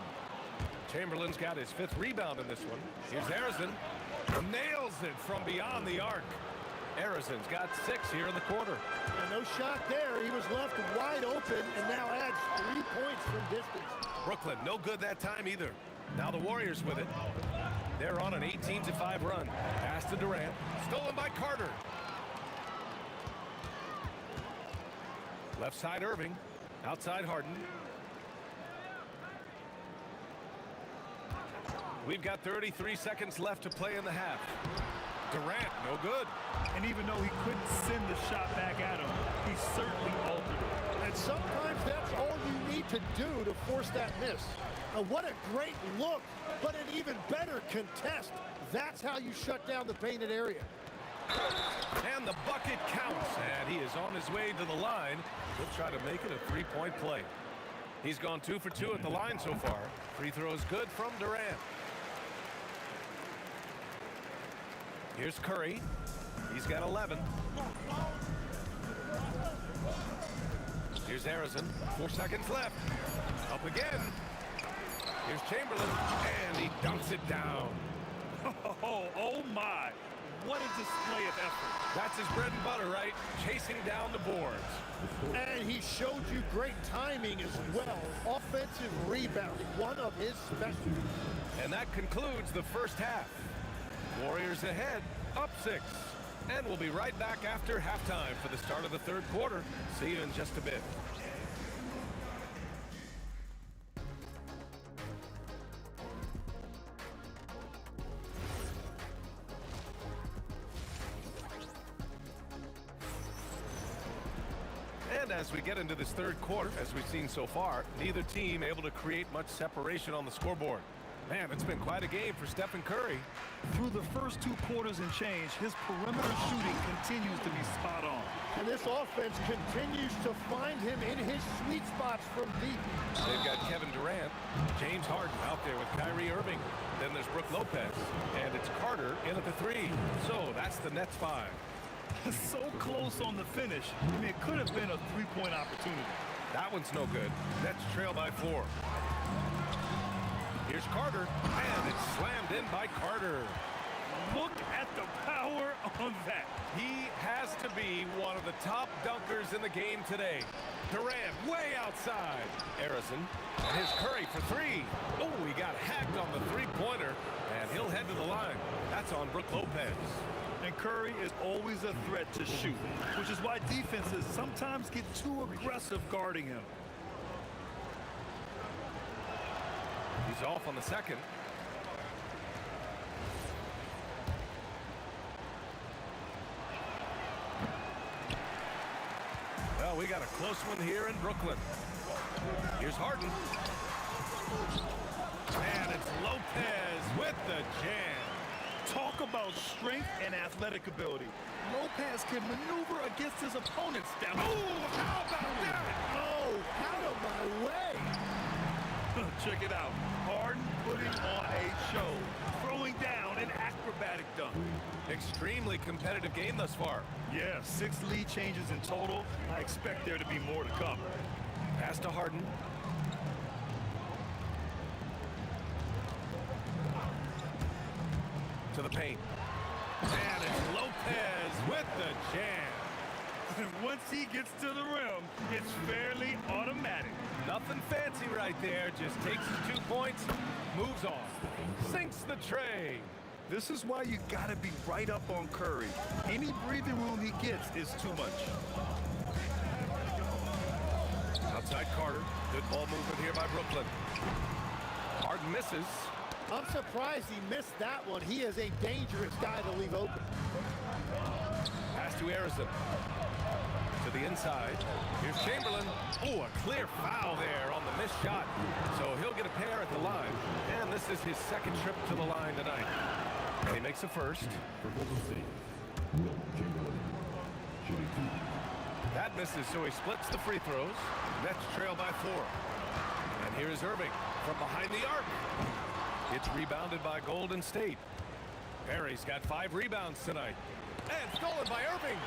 Chamberlain's got his 5th rebound in this one. Here's Harrison. Nails it from beyond the arc. Harrison's got 6 here in the quarter. And no shot there. He was left wide open and now adds 3 points from distance. Brooklyn, no good that time either. Now the Warriors with it. They're on an 18-5 run. Pass to Durant. Stolen by Carter. Left side Irving. Outside Harden. We've got 33 seconds left to play in the half. Durant, no good. And even though he couldn't send the shot back at him, he certainly altered it. And sometimes that's all you need to do to force that miss. What a great look, but an even better contest. That's how you shut down the painted area. And the bucket counts, and he is on his way to the line. He'll try to make it a 3-point play. He's gone 2 for 2 at the line so far. Free throws good from Durant. Here's Curry. He's got 11. Here's Harrison. 4 seconds left. Up again. Here's Chamberlain, and he dunks it down. Oh my. What a display of effort. That's his bread and butter, right? Chasing down the boards. And he showed you great timing as well. Offensive rebounding, one of his specialties. And that concludes the first half. Warriors ahead, up 6. And we'll be right back after halftime for the start of the third quarter. See you in just a bit. And as we get into this third quarter, as we've seen so far, neither team able to create much separation on the scoreboard. Man, it's been quite a game for Stephen Curry. Through the first 2 quarters and change, his perimeter shooting continues to be spot on. And this offense continues to find him in his sweet spots from deep. They've got Kevin Durant, James Harden out there with Kyrie Irving. Then there's Brook Lopez, and it's Carter in at the 3. So that's the Nets 5. So close on the finish. I mean, it could have been a 3-point opportunity. That one's no good. Nets trail by 4. Here's Carter, and it's slammed in by Carter. Look at the power on that. He has to be one of the top dunkers in the game today. Durant way outside. Harrison, and here's Curry for 3. Oh, he got hacked on the 3-pointer, and he'll head to the line. That's on Brook Lopez. And Curry is always a threat to shoot, which is why defenses sometimes get too aggressive guarding him. He's off on the second. Well, we got a close one here in Brooklyn. Here's Harden. And it's Lopez with the jam. Talk about strength and athletic ability. Lopez can maneuver against his opponents down. Oh, how about that? Oh, out of my way. Check it out. Harden putting on a show. Throwing down an acrobatic dunk. Extremely competitive game thus far. Yeah, 6 lead changes in total. I expect there to be more to come. Pass to Harden. To the paint. And it's Lopez with the jam. And once he gets to the rim, it's fairly automatic. Nothing fancy right there. Just takes his 2 points, moves on. Sinks the tray. This is why you gotta be right up on Curry. Any breathing room he gets is too much. Outside Carter. Good ball movement here by Brooklyn. Harden misses. I'm surprised he missed that one. He is a dangerous guy to leave open. Pass to Harrison. To the inside. Here's Chamberlain. Oh, a clear foul there on the missed shot. So he'll get a pair at the line. And this is his second trip to the line tonight. And he makes a first. That misses, so he splits the free throws. Nets trail by 4. And here is Irving from behind the arc. It's rebounded by Golden State. Perry's got 5 rebounds tonight. And stolen by Irving.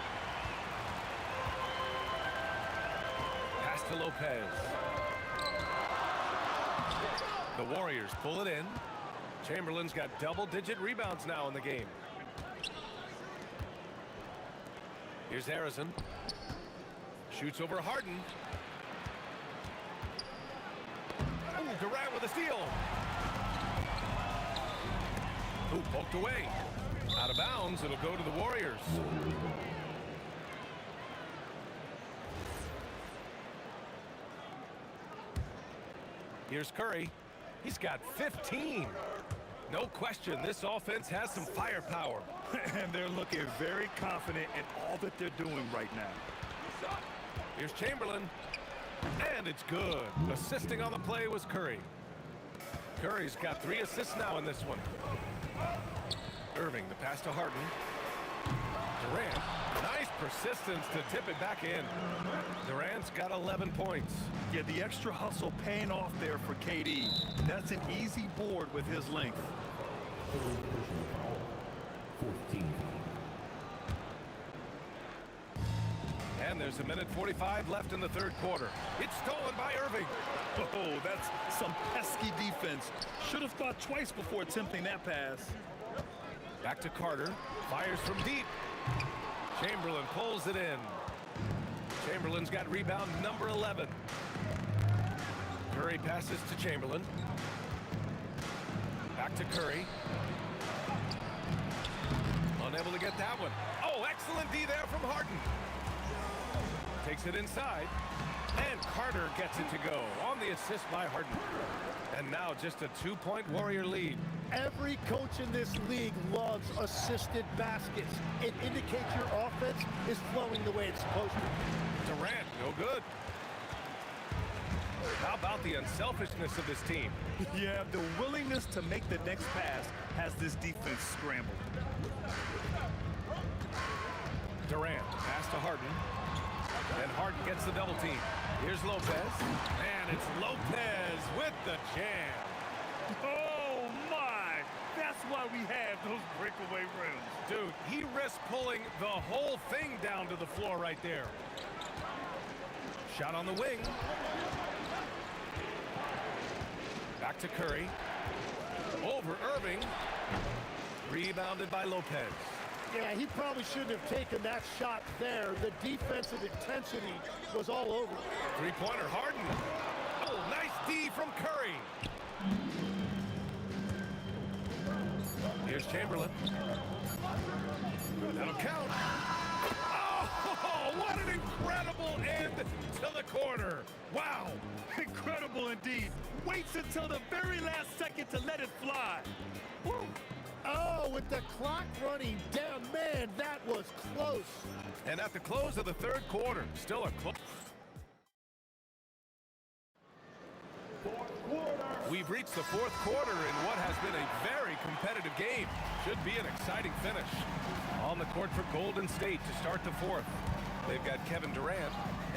Pass to Lopez. The Warriors pull it in. Chamberlain's got double-digit rebounds now in the game. Here's Harrison. Shoots over Harden. Ooh, Durant with a steal. Ooh, poked away. Out of bounds, it'll go to the Warriors. Here's Curry. He's got 15. No question, this offense has some firepower. And they're looking very confident in all that they're doing right now. Here's Chamberlain. And it's good. Assisting on the play was Curry. Curry's got 3 assists now in this one. Irving, the pass to Harden. Durant, nice persistence to tip it back in. Durant's got 11 points. Yeah, the extra hustle paying off there for KD. That's an easy board with his length. 14. And there's a minute 45 left in the third quarter. It's stolen by Irving. Oh, that's some pesky defense. Should have thought twice before attempting that pass. Back to Carter. Fires from deep. Chamberlain pulls it in. Chamberlain's got rebound number 11. Curry passes to Chamberlain. Back to Curry. Unable to get that one. Oh, excellent D there from Harden. Takes it inside. And Carter gets it to go on the assist by Harden. And now just a 2-point Warrior lead. Every coach in this league loves assisted baskets. It indicates your offense is flowing the way it's supposed to. Durant, no good. How about the unselfishness of this team? Yeah, the willingness to make the next pass has this defense scrambled. Durant, pass to Harden. And Harden gets the double team. Here's Lopez. And it's Lopez with the jam. Oh, my! That's why we have those breakaway rims. Dude, he risked pulling the whole thing down to the floor right there. Shot on the wing. Back to Curry. Over Irving. Rebounded by Lopez. Yeah, he probably shouldn't have taken that shot there. The defensive intensity was all over. Three-pointer, Harden. Oh, nice D from Curry. Here's Chamberlain. That'll count. Oh, what an incredible end to the corner. Wow. Incredible indeed. Waits until the very last second to let it fly. Woo. Oh, with the clock running down, man, that was close. And at the close of the third quarter, still a close. We've reached the fourth quarter in what has been a very competitive game. Should be an exciting finish. On the court for Golden State to start the fourth. They've got Kevin Durant,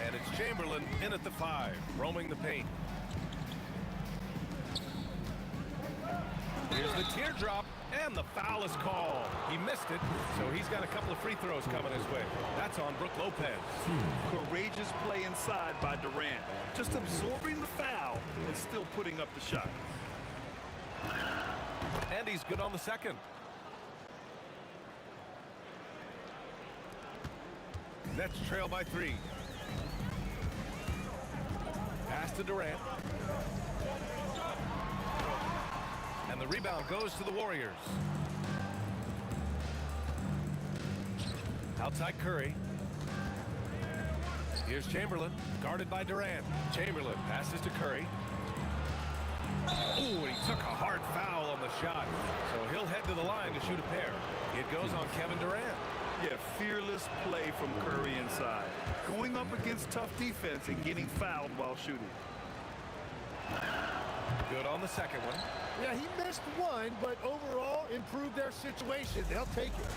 and it's Chamberlain in at the 5, roaming the paint. Here's the teardrop, and the foul is called. He missed it, so he's got a couple of free throws coming his way. That's on Brook Lopez. Courageous play inside by Durant. Just absorbing the foul and still putting up the shot. And he's good on the second. Nets trail by 3. Pass to Durant. And the rebound goes to the Warriors. Outside Curry. Here's Chamberlain, guarded by Durant. Chamberlain passes to Curry. Ooh, he took a hard foul on the shot. So he'll head to the line to shoot a pair. It goes on Kevin Durant. Yeah, fearless play from Curry inside. Going up against tough defense and getting fouled while shooting. Good on the second one. Yeah, he missed one, but overall improved their situation. They'll take it.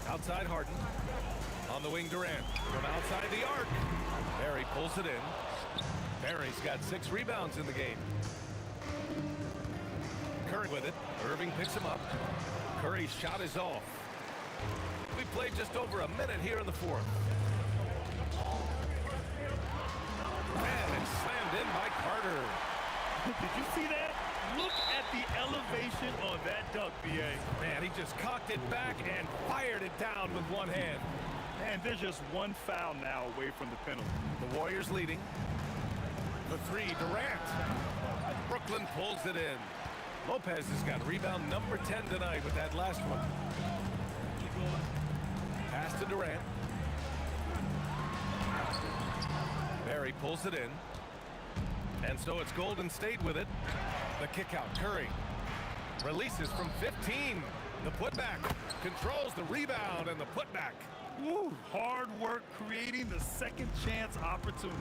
Outside Harden. On the wing, Durant. From outside the arc. Barry pulls it in. Barry's got 6 rebounds in the game. Curry with it. Irving picks him up. Curry's shot is off. We played just over a minute here in the fourth. And it's slammed in by Carter. Did you see that? Look at the elevation on that dunk, B.A. Man, he just cocked it back and fired it down with one hand. And there's just one foul now away from the penalty. The Warriors leading. The three, Durant. Brooklyn pulls it in. Lopez has got rebound number 10 tonight with that last one. Pass to Durant. Barry pulls it in. And so it's Golden State with it. The kick out, Curry. Releases from 15. The putback. Controls the rebound and the putback. Woo, hard work creating the second chance opportunity.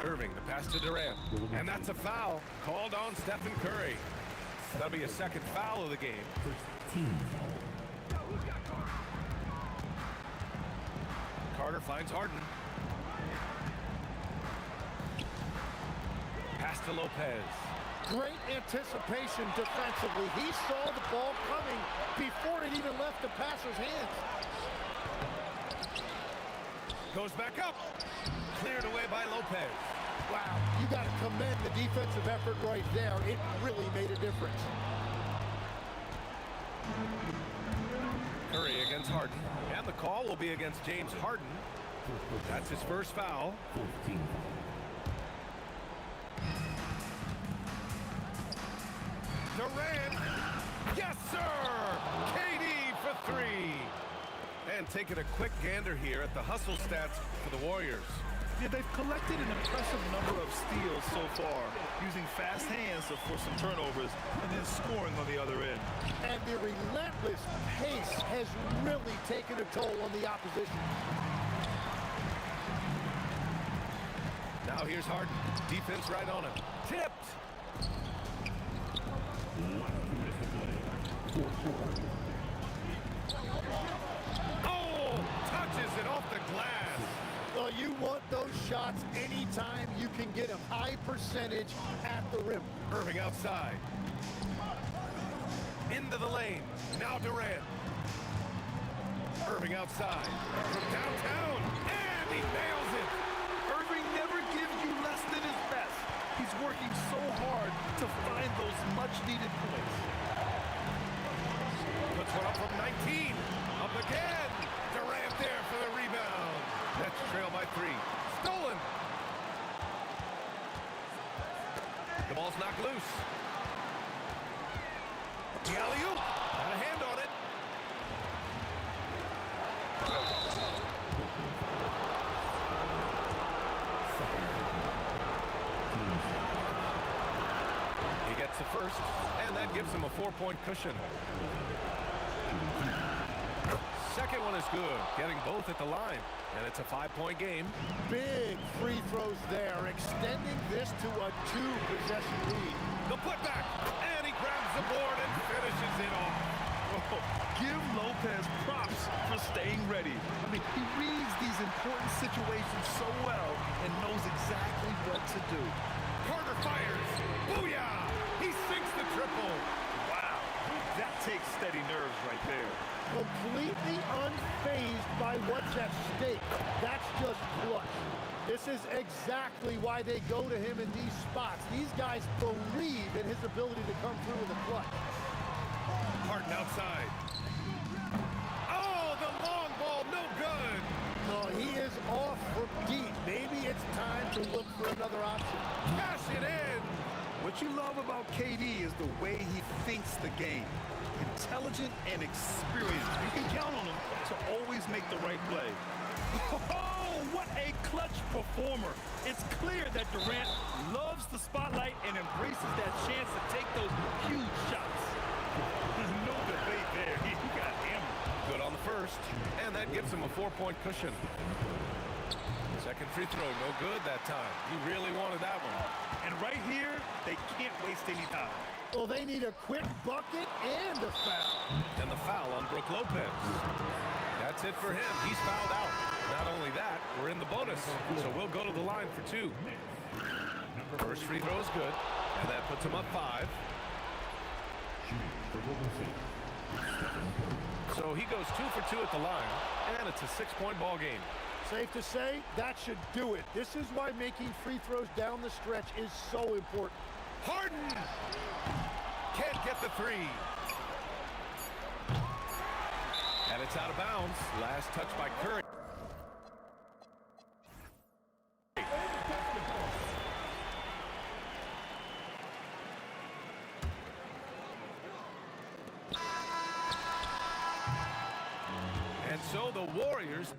Irving, the pass to Durant. And that's a foul called on Stephen Curry. That'll be a second foul of the game. Carter finds Harden. Pass to Lopez. Great anticipation defensively. He saw the ball coming before it even left the passer's hands. Goes back up. Cleared away by Lopez. Wow, you got to commend the defensive effort right there. It really made a difference. Curry against Harden. And the call will be against James Harden. That's his first foul. Durant. Yes, sir. KD for three. And taking a quick gander here at the hustle stats for the Warriors. Yeah, they've collected an impressive number of steals so far, using fast hands to force some turnovers and then scoring on the other end. And the relentless pace has really taken a toll on the opposition. Now here's Harden. Defense right on him. Tipped. Oh, touches it off the glass. Well, you want those shots anytime you can get a high percentage at the rim. Irving outside. Into the lane. Now Durant. Irving outside. From downtown. And he nails it. Irving never gives you less than his best. He's working so hard to find those much-needed points. Puts one up from 19. Up again. Durant there for the rebound. Nets trail by three. Stolen. The ball's knocked loose. The alley-oop. Got a hand on it. He gets the first, and that gives him a 4-point cushion. Second one is good, getting both at the line, and it's a 5-point game. Big free throws there, extending this to a 2-possession lead. The putback, and he grabs the board and finishes it off. Oh, give Lopez props for staying ready. I mean, he reads these important situations so well and knows exactly what to do. Carter fires. Booyah! He sinks the triple. Wow, that takes steady nerves right there. Completely unfazed by what's at stake. That's just clutch. This is exactly why they go to him in these spots. These guys believe in his ability to come through in the clutch. Harden outside. Oh, the long ball, no good. No, he is off from deep. Maybe it's time to look for another option. Cash it in. What you love about KD is the way he thinks the game. Intelligent and experienced. You can count on him to always make the right play. Oh, what a clutch performer. It's clear that Durant loves the spotlight and embraces that chance to take those huge shots. There's no debate there. He got hammered. Good on the first, and that gives him a 4-point cushion. Second free throw, no good that time. He really wanted that one. And right here, they can't waste any time. Well, they need a quick bucket and a foul. And the foul on Brook Lopez. That's it for him. He's fouled out. Not only that, we're in the bonus, so we'll go to the line for 2. First free throw is good, and that puts him up 5. So he goes 2 for 2 at the line, and it's a 6-point ball game. Safe to say, that should do it. This is why making free throws down the stretch is so important. Harden! Can't get the three. And it's out of bounds. Last touch by Curry. And so the Warriors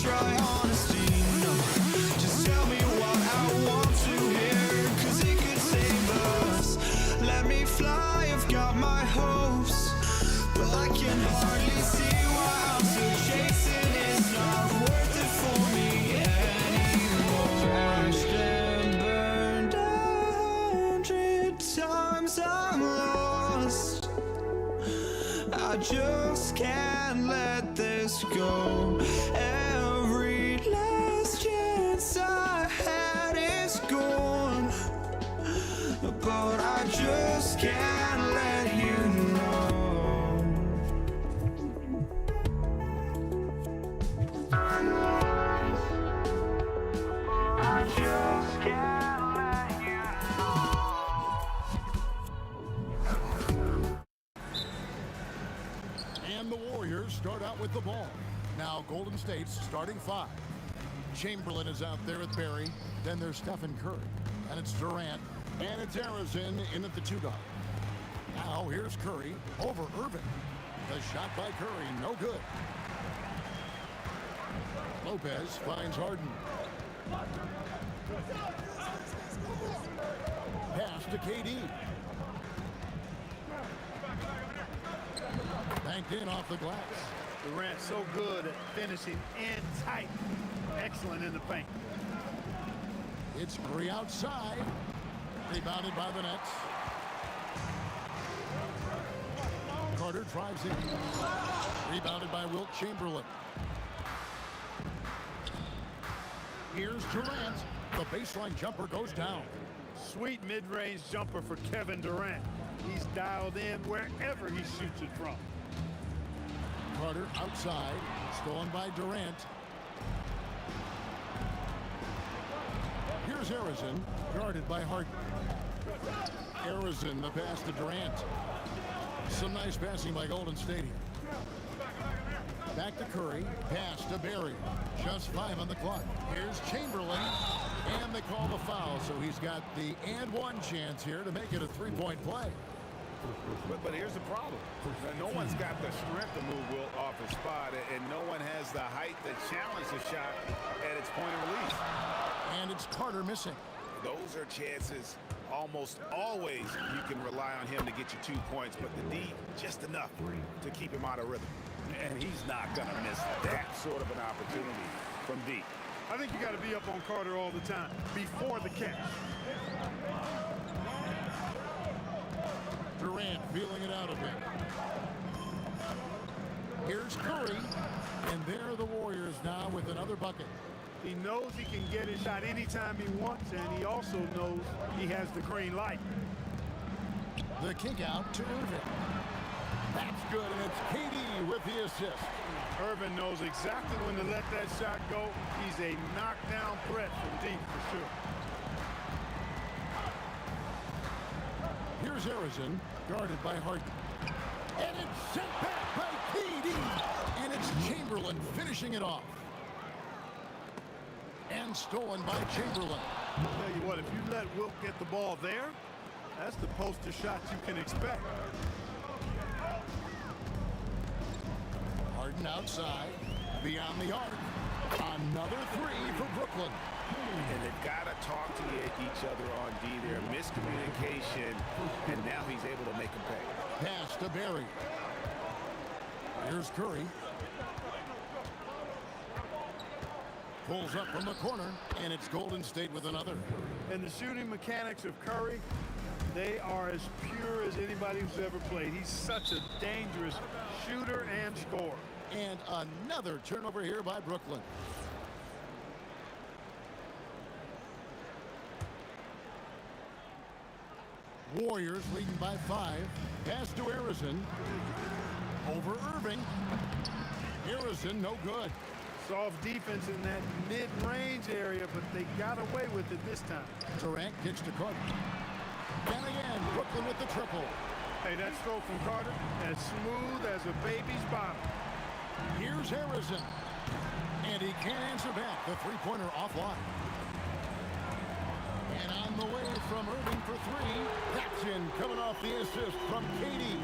try honesty, no. Just tell me what I want to hear, 'cause it could save us. Let me fly, I've got my hopes, but I can hardly see why I'm still chasing. It's not worth it for me anymore. Crashed and burned 100 times, I'm lost. I just can't let this go. Every last chance I had is gone, but I just can't let you know. I just can't let you And the Warriors start out with the ball. Now Golden State's starting five. Chamberlain is out there with Barry. Then there's Stephen Curry. And it's Durant. And it's Arizin in at the 2-guard. Now here's Curry over Irving. The shot by Curry, no good. Lopez finds Harden. Pass to KD. Banked in off the glass. Durant so good at finishing in tight. Excellent in the paint. It's Curry outside. Rebounded by the Nets. Carter drives in. Rebounded by Wilt Chamberlain. Here's Durant. The baseline jumper goes down. Sweet mid-range jumper for Kevin Durant. He's dialed in wherever he shoots it from. Carter outside. Stolen by Durant. Here's Arizin, guarded by Harden. Arizin, the pass to Durant. Some nice passing by Golden State here. Back to Curry, pass to Barry. Just 5 on the clock. Here's Chamberlain, and they call the foul, so he's got the and one chance here to make it a three-point play. But here's the problem. No one's got the strength to move Wilt off his spot, and no one has the height to challenge the shot at its point of release. And it's Carter missing. Those are chances almost always you can rely on him to get you 2 points, but the D, just enough to keep him out of rhythm. And he's not going to miss that sort of an opportunity from deep. I think you got to be up on Carter all the time before the catch. Durant feeling it out of him. Here's Curry, and there are the Warriors now with another bucket. He knows he can get his shot anytime he wants, and he also knows he has the green light. The kick out to Irving. That's good, and it's KD with the assist. Irving knows exactly when to let that shot go. He's a knockdown threat from deep for sure. Here's Arizin, guarded by Harden. And it's sent back by KD. And it's Chamberlain finishing it off. And stolen by Chamberlain. I'll tell you what, if you let Wilt get the ball there, that's the poster shot you can expect. Harden outside, beyond the arc. Another three for Brooklyn. And they've got to talk to each other on D there. Miscommunication, and now he's able to make them pay. Pass to Barry. Here's Curry. Pulls up from the corner, and it's Golden State with another. And the shooting mechanics of Curry, they are as pure as anybody who's ever played. He's such a dangerous shooter and scorer. And another turnover here by Brooklyn. Warriors leading by 5. Pass to Arizin. Over Irving. Arizin, no good. Soft defense in that mid-range area, but they got away with it this time. Durant kicks to Carter. And again, Brooklyn with the triple. Hey, that stroke from Carter, as smooth as a baby's bottom. Here's Arizin. And he can't answer back. The three-pointer offline. And on the way from Irving for 3. That's in, coming off the assist from KD.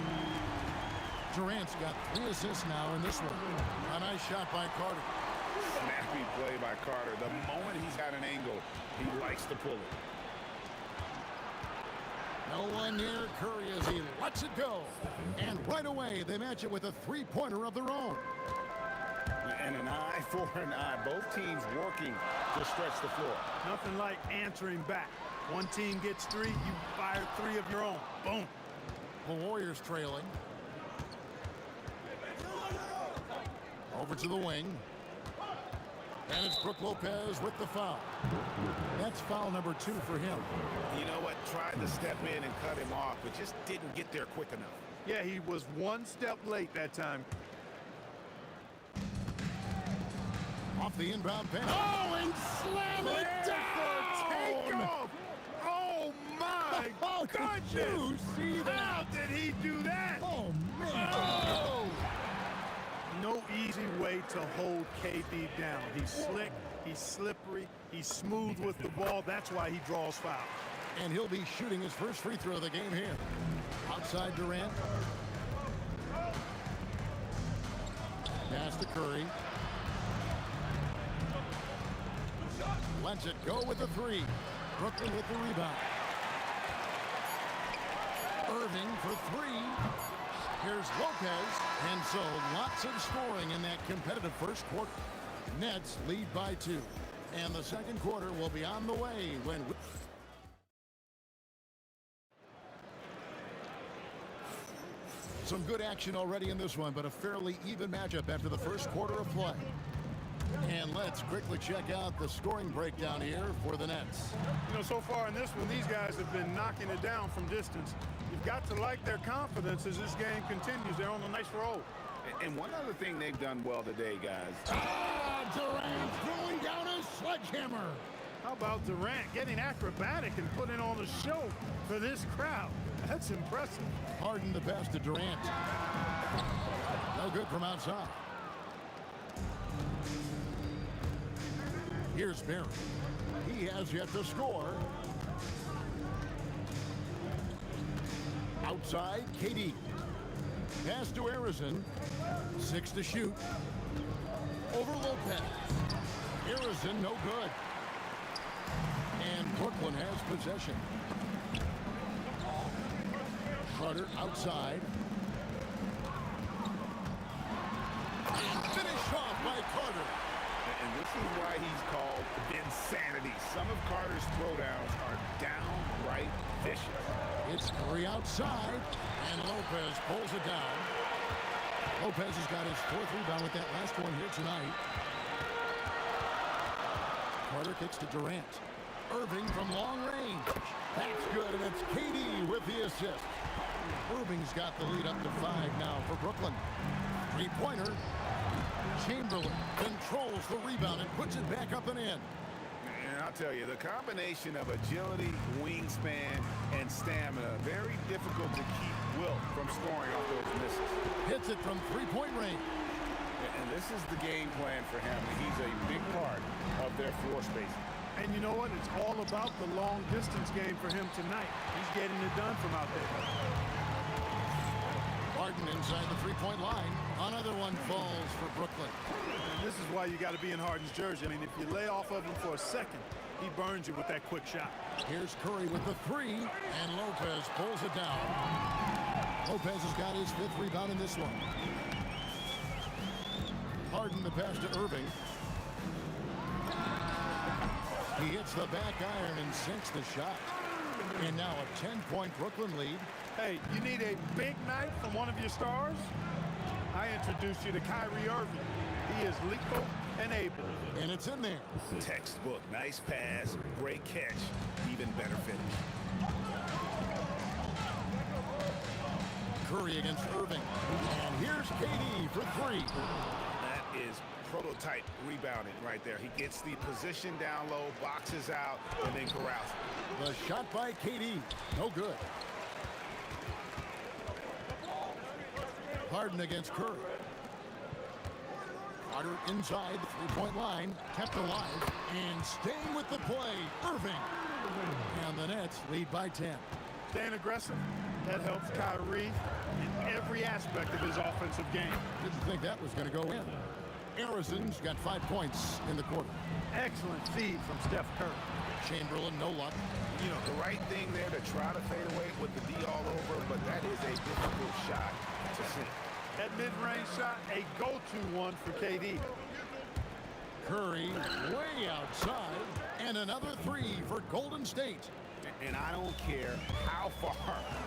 Durant's got 3 assists now in this one. A nice shot by Carter. Snappy play by Carter. The moment he's got an angle, he likes to pull it. No one near Curry as he lets it go. And right away, they match it with a three-pointer of their own. And an eye for an eye. Both teams working to stretch the floor. Nothing like answering back. One team gets 3, you fire 3 of your own. Boom. The Warriors trailing. Over to the wing. And it's Brook Lopez with the foul. That's foul number 2 for him. You know what? Tried to step in and cut him off, but just didn't get there quick enough. Yeah, he was one step late that time. Off the inbound pass. Oh, and slam it down! Takeoff! Oh, my Oh, goodness! did you see that? How did he do that? Oh, man. Oh! No easy way to hold KD down. He's slick, he's slippery, he's smooth with the ball. That's why he draws fouls. And he'll be shooting his first free throw of the game here. Outside Durant. Pass to Curry. Lets it go with the 3. Brooklyn with the rebound. Irving for 3. Here's Lopez. And so lots of scoring in that competitive first quarter. Nets lead by 2. And the second quarter will be on the way when... Some good action already in this one, but a fairly even matchup after the first quarter of play. And let's quickly check out the scoring breakdown here for the Nets. You know, so far in this one, these guys have been knocking it down from distance. You've got to like their confidence as this game continues. They're on a nice roll. And one other thing they've done well today, guys. Durant throwing down a sledgehammer. How about Durant getting acrobatic and putting on a show for this crowd? That's impressive. Harden the pass to Durant. No good from outside. Here's Barry. He has yet to score. Outside, KD. Pass to Arizon. 6 to shoot. Over Lopez. Arizon, no good. And Brooklyn has possession. Carter outside. Finish off by Carter. And this is why he's called insanity. Some of Carter's throwdowns are downright vicious. It's Curry outside, and Lopez pulls it down. Lopez has got his 4th rebound with that last one here tonight. Carter kicks to Durant. Irving from long range. That's good, and it's KD with the assist. Irving's got the lead up to 5 now for Brooklyn. 3-pointer. Chamberlain controls the rebound and puts it back up and in. And I'll tell you, the combination of agility, wingspan, and stamina, very difficult to keep Wilt from scoring off those misses. Hits it from 3-point range. And this is the game plan for him. He's a big part of their floor spacing. And you know what? It's all about the long distance game for him tonight. He's getting it done from out there. Harden inside the 3-point line. Another one falls for Brooklyn. And this is why you got to be in Harden's jersey. I mean, if you lay off of him for a second, he burns you with that quick shot. Here's Curry with the 3, and Lopez pulls it down. Lopez has got his 5th rebound in this one. Harden the pass to Irving. He hits the back iron and sinks the shot. And now a 10-point Brooklyn lead. Hey, you need a big night from one of your stars? I introduce you to Kyrie Irving. He is lethal and able. And it's in there. Textbook. Nice pass. Great catch. Even better finish. Curry against Irving. And here's KD for 3. That is prototype rebounding right there. He gets the position down low, boxes out, and then corrals it. The shot by KD. No good. Harden against Curry. Carter inside the 3-point line, kept alive, and staying with the play, Irving. And the Nets lead by 10. Staying aggressive, that helps Kyrie in every aspect of his offensive game. Didn't think that was going to go in. Arizon's got 5 points in the quarter. Excellent feed from Steph Curry. Chamberlain, no luck. You know, the right thing there to try to fade away with the D all over, but that is a difficult shot to sink. That mid-range shot, a go-to one for KD. Curry way outside, and another 3 for Golden State. And I don't care how far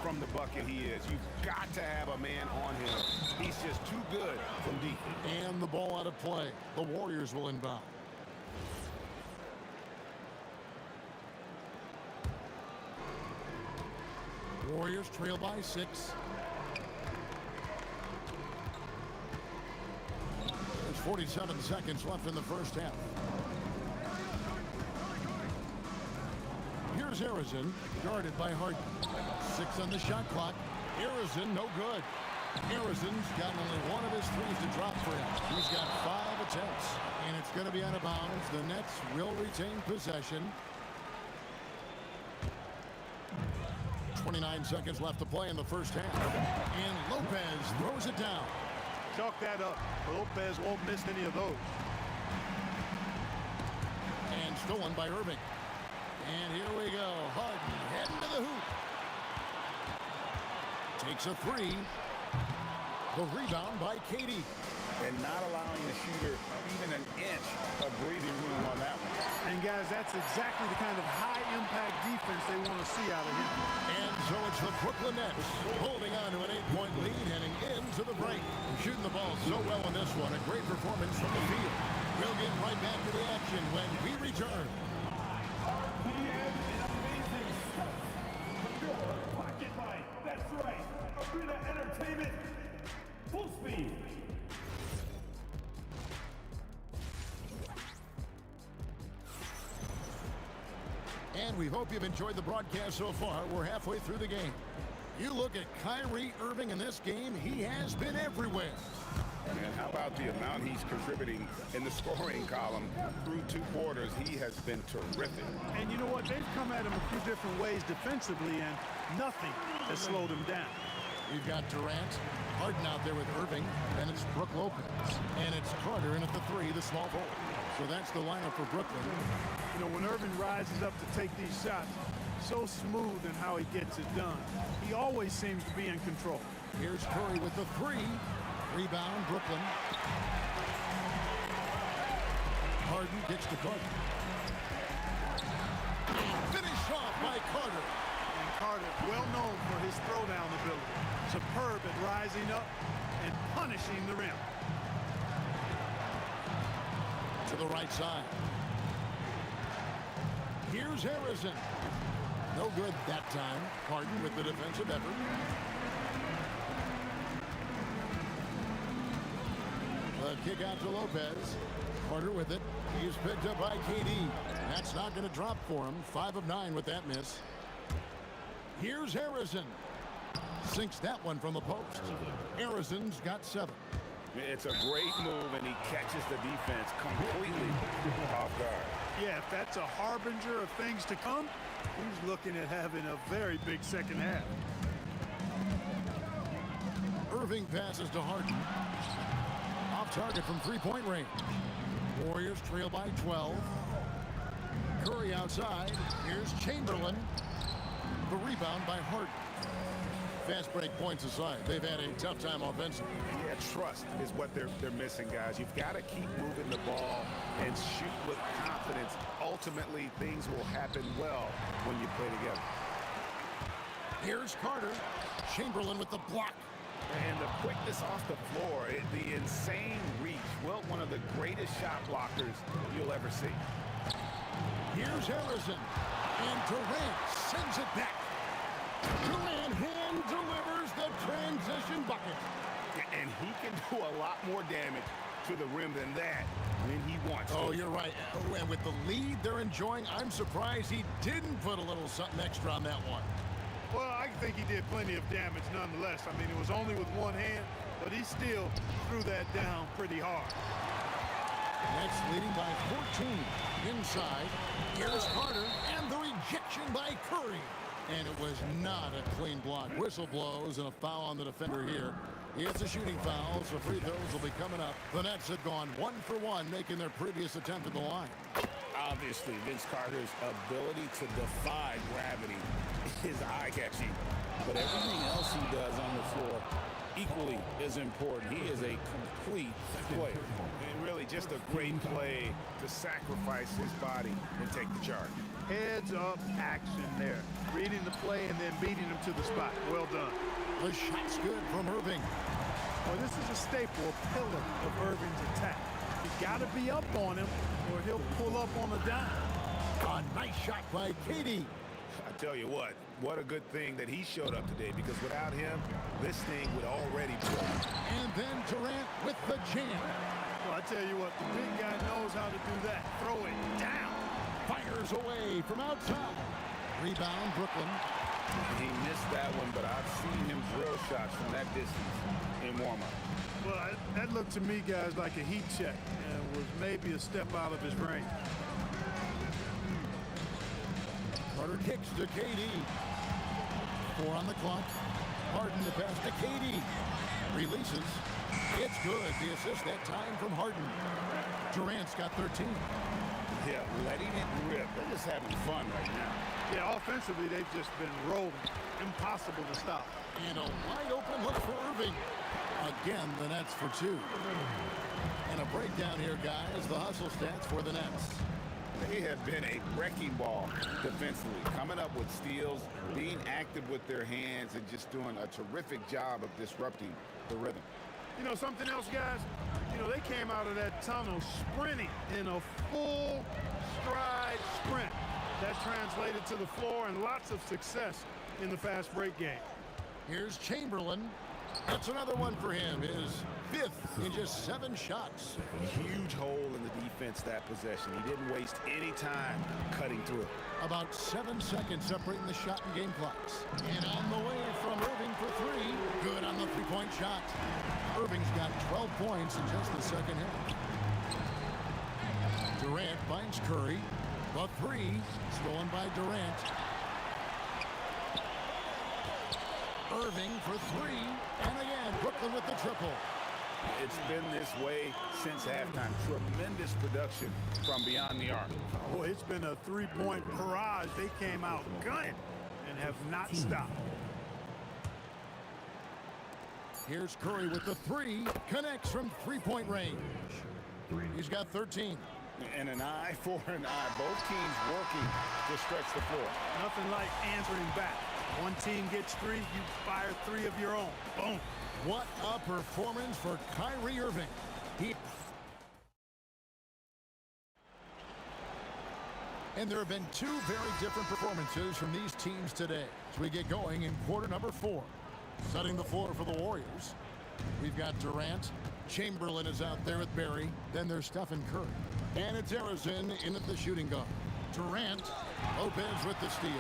from the bucket he is. You've got to have a man on him. He's just too good from deep. And the ball out of play. The Warriors will inbound. Warriors trail by 6. There's 47 seconds left in the first half. Here's Arizon, guarded by Harden. 6 on the shot clock. Arizon, no good. Arizon's got only 1 of his 3s to drop for him. He's got 5 attempts, and it's going to be out of bounds. The Nets will retain possession. 29 seconds left to play in the first half. And Lopez throws it down. Chalk that up. Lopez won't miss any of those. And stolen by Irving. And here we go. Harden heading to the hoop. Takes a 3. The rebound by KD. And not allowing the shooter even an inch of breathing room on that one. And guys, that's exactly the kind of high-impact defense they want to see out of him. And so it's the Brooklyn Nets holding on to an 8-point lead heading into the break. Shooting the ball so well in this one. A great performance from the field. We'll get right back to the action when we return. Pocket fight. That's right. Arena Entertainment. Full speed. And we hope you've enjoyed the broadcast so far. We're halfway through the game. You look at Kyrie Irving in this game, he has been everywhere. And how about the amount he's contributing in the scoring column through 2 quarters? He has been terrific. And you know what? They've come at him a few different ways defensively, and nothing has slowed him down. We've got Durant, Harden out there with Irving, and it's Brook Lopez. And it's Carter in at the 3, the small forward. So that's the lineup for Brooklyn. You know, when Irving rises up to take these shots, so smooth in how he gets it done. He always seems to be in control. Here's Curry with the 3. Rebound, Brooklyn. Harden gets to Carter. Finish off by Carter. And Carter, well known for his throwdown ability. Superb at rising up and punishing the rim. To the right side. Here's Harrison. No good that time. Harden with the defensive effort. The kick out to Lopez. Carter with it. He's picked up by KD. That's not going to drop for him. 5 of 9 with that miss. Here's Harrison. Sinks that one from the post. Harrison's got 7. It's a great move, and he catches the defense completely off guard. Yeah, if that's a harbinger of things to come, he's looking at having a very big second half. Irving passes to Harden. Off target from 3-point range. Warriors trail by 12. Curry outside. Here's Chamberlain. The rebound by Harden. Fast break points aside, they've had a tough time offensively. Yeah, trust is what they're missing, guys. You've got to keep moving the ball and shoot with confidence. Ultimately, things will happen well when you play together. Here's Carter. Chamberlain with the block. And the quickness off the floor, the insane reach. Well, one of the greatest shot blockers you'll ever see. Here's Harrison. And Durant sends it back. Durant hand delivers the transition bucket. And he can do a lot more damage to the rim than that when he wants to. Oh, you're right. And with the lead they're enjoying, I'm surprised he didn't put a little something extra on that one. Well, I think he did plenty of damage nonetheless. I mean, it was only with one hand, but he still threw that down pretty hard. Nets leading by 14. Inside, here's Carter, and the rejection by Curry. And it was not a clean block. Whistle blows and a foul on the defender here. It's a shooting foul, so free throws will be coming up. The Nets have gone 1 for 1, making their previous attempt at the line. Obviously, Vince Carter's ability to defy gravity is eye-catching. But everything else he does on the floor equally is important. He is a complete player. And really just a great play to sacrifice his body and take the charge. Heads-up action there. Reading the play and then beating him to the spot. Well done. The shot's good from Irving. Well, this is a staple, a pillar of Irving's attack. You got to be up on him or he'll pull up on a dime. A nice shot by Katie. I tell you what a good thing that he showed up today, because without him, this thing would already be over. And then Durant with the jam. Well, I tell you what, the big guy knows how to do that. Throw it down. Fires away from outside. Rebound, Brooklyn. He missed that one, but I've seen him drill shots from that distance in warm-up. Well, that looked to me, guys, like a heat check and was maybe a step out of his range. Carter kicks to KD. 4 on the clock. Harden to pass to KD. Releases. It's good. The assist that time from Harden. Durant's got 13. Yeah, letting it rip. They're just having fun right now. Yeah, offensively, they've just been rolling. Impossible to stop. And a wide open look for Irving. Again, the Nets for 2. And a breakdown here, guys. The hustle stats for the Nets. They have been a wrecking ball defensively, coming up with steals, being active with their hands, and just doing a terrific job of disrupting the rhythm. You know something else, guys? You know, they came out of that tunnel sprinting in a full stride sprint. That translated to the floor and lots of success in the fast break game. Here's Chamberlain. That's another one for him. His 5th in just 7 shots. Huge hole in the defense that possession. He didn't waste any time cutting through it. About 7 seconds separating the shot and game clocks. And on the way from Irving for 3. Good on the 3-point shot. Irving's got 12 points in just the second half. Durant finds Curry. The 3 stolen by Durant. Irving for 3. And again, Brooklyn with the triple. It's been this way since halftime. Tremendous production from beyond the arc. Boy, it's been a 3-point barrage. They came out gunning and have not stopped. Here's Curry with the 3. Connects from 3-point range. He's got 13. And an eye for an eye. Both teams working to stretch the floor. Nothing like answering back. One team gets 3, you fire 3 of your own. Boom. What a performance for Kyrie Irving. And there have been 2 very different performances from these teams today as we get going in quarter number 4. Setting the floor for the Warriors, we've got Durant. Chamberlain is out there with Barry. Then there's Stephen Curry. And it's Harrison in at the shooting guard. Durant. Lopez with the steal.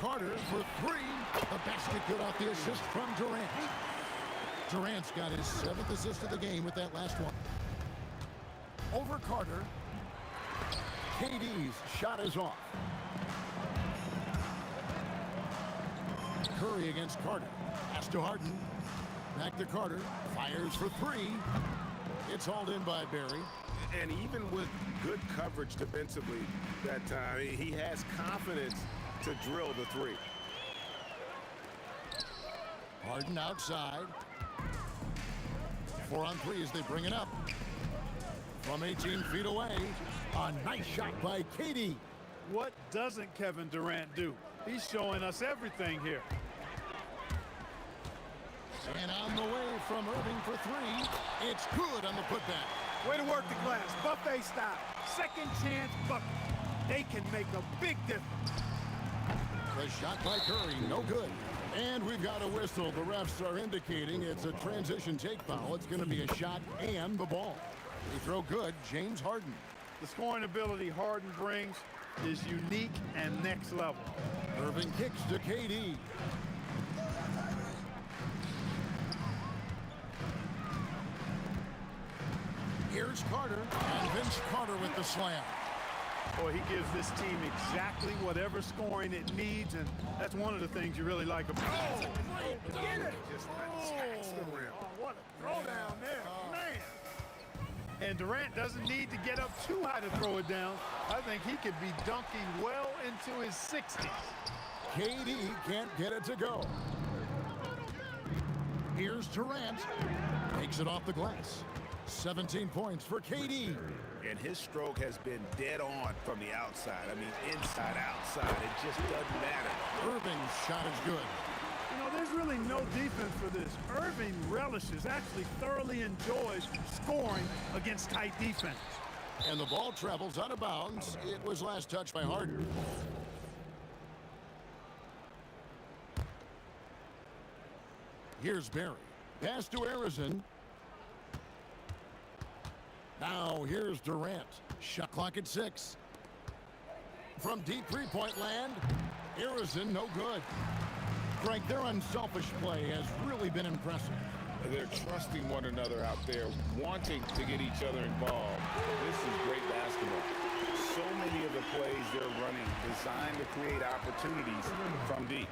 Carter for 3. The basket good off the assist from Durant. Durant's got his 7th assist of the game with that last one. Over Carter. KD's shot is off. Curry against Carter. Pass to Harden. Back to Carter. Fires for 3. It's hauled in by Barry. And even with good coverage defensively that time, he has confidence to drill the 3. Harden outside. 4 on 3 as they bring it up. From 18 feet away, a nice shot by KD. What doesn't Kevin Durant do? He's showing us everything here. And on the way from Irving for 3. It's good on the putback. Way to work the glass. Buffet style. Second chance bucket. They can make a big difference. The shot by Curry, no good. And we've got a whistle. The refs are indicating it's a transition take foul. It's going to be a shot and the ball. They throw good, James Harden. The scoring ability Harden brings is unique and next level. Irving kicks to KD. Here's Carter, and Vince Carter with the slam. Boy, he gives this team exactly whatever scoring it needs, and that's one of the things you really like about it. Get it! Just attacks the rim. Oh, what a throwdown there, man. And Durant doesn't need to get up too high to throw it down. I think he could be dunking well into his 60s. KD can't get it to go. Here's Durant. Takes it off the glass. 17 points for KD. And his stroke has been dead on from the outside. I mean, inside, outside. It just doesn't matter. Irving's shot is good. You know, there's really no defense for this. Irving relishes, actually thoroughly enjoys scoring against tight defense. And the ball travels out of bounds. It was last touched by Harden. Here's Barry. Pass to Arizon. Now here's Durant. Shot clock at 6. From deep three-point land, Arizon no good. Frank, their unselfish play has really been impressive. They're trusting one another out there, wanting to get each other involved. This is great basketball. So many of the plays they're running designed to create opportunities from deep.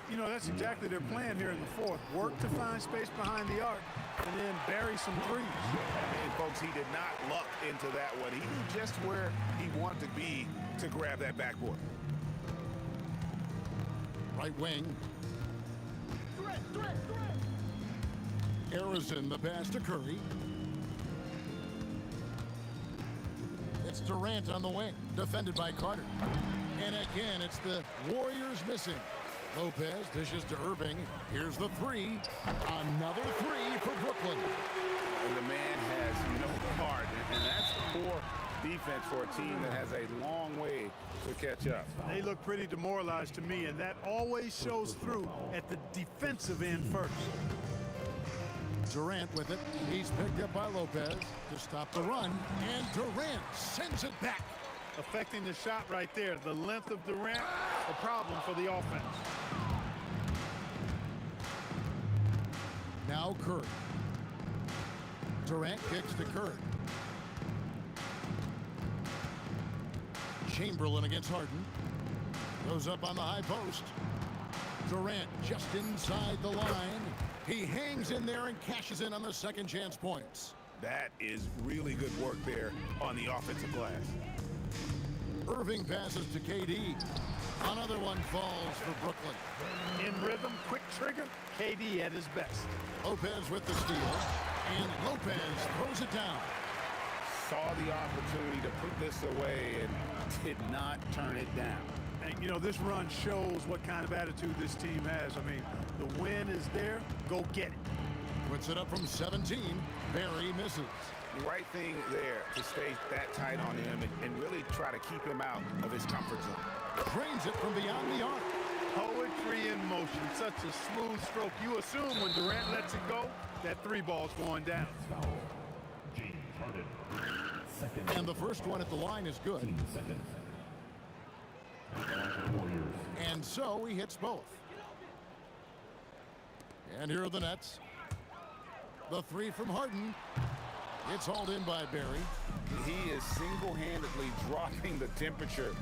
You know, that's exactly their plan here in the fourth. Work to find space behind the arc and then bury some threes. And folks, he did not luck into that one. He knew just where he wanted to be to grab that backboard. Right wing. Arizon, the pass to Curry. It's Durant on the wing, defended by Carter. And again, it's the Warriors missing. Lopez dishes to Irving. Here's the three. Another three for Brooklyn. And the man has no heart, and that's poor defense for a team that has a long way to catch up. They look pretty demoralized to me, and that always shows through at the defensive end first. Durant with it. He's picked up by Lopez to stop the run, and Durant sends it back. Affecting the shot right there. The length of Durant, a problem for the offense. Now Curry. Durant kicks to Curry. Chamberlain against Harden. Goes up on the high post. Durant just inside the line. He hangs in there and cashes in on the second chance points. That is really good work there on the offensive glass. Irving passes to KD. Another one falls for Brooklyn. In rhythm, quick trigger, KD at his best. Lopez with the steal, and Lopez throws it down. Saw the opportunity to put this away and did not turn it down. And, you know, this run shows what kind of attitude this team has. I mean, the win is there. Go get it. Puts it up from 17. Barry misses. The right thing there to stay that tight on him and really try to keep him out of his comfort zone. Drains it from beyond the arc. Poetry in motion. Such a smooth stroke. You assume when Durant lets it go, that three ball's going down. And the first one at the line is good. And so he hits both. And here are the Nets. The three from Harden. It's hauled in by Barry. He is single-handedly dropping the temperature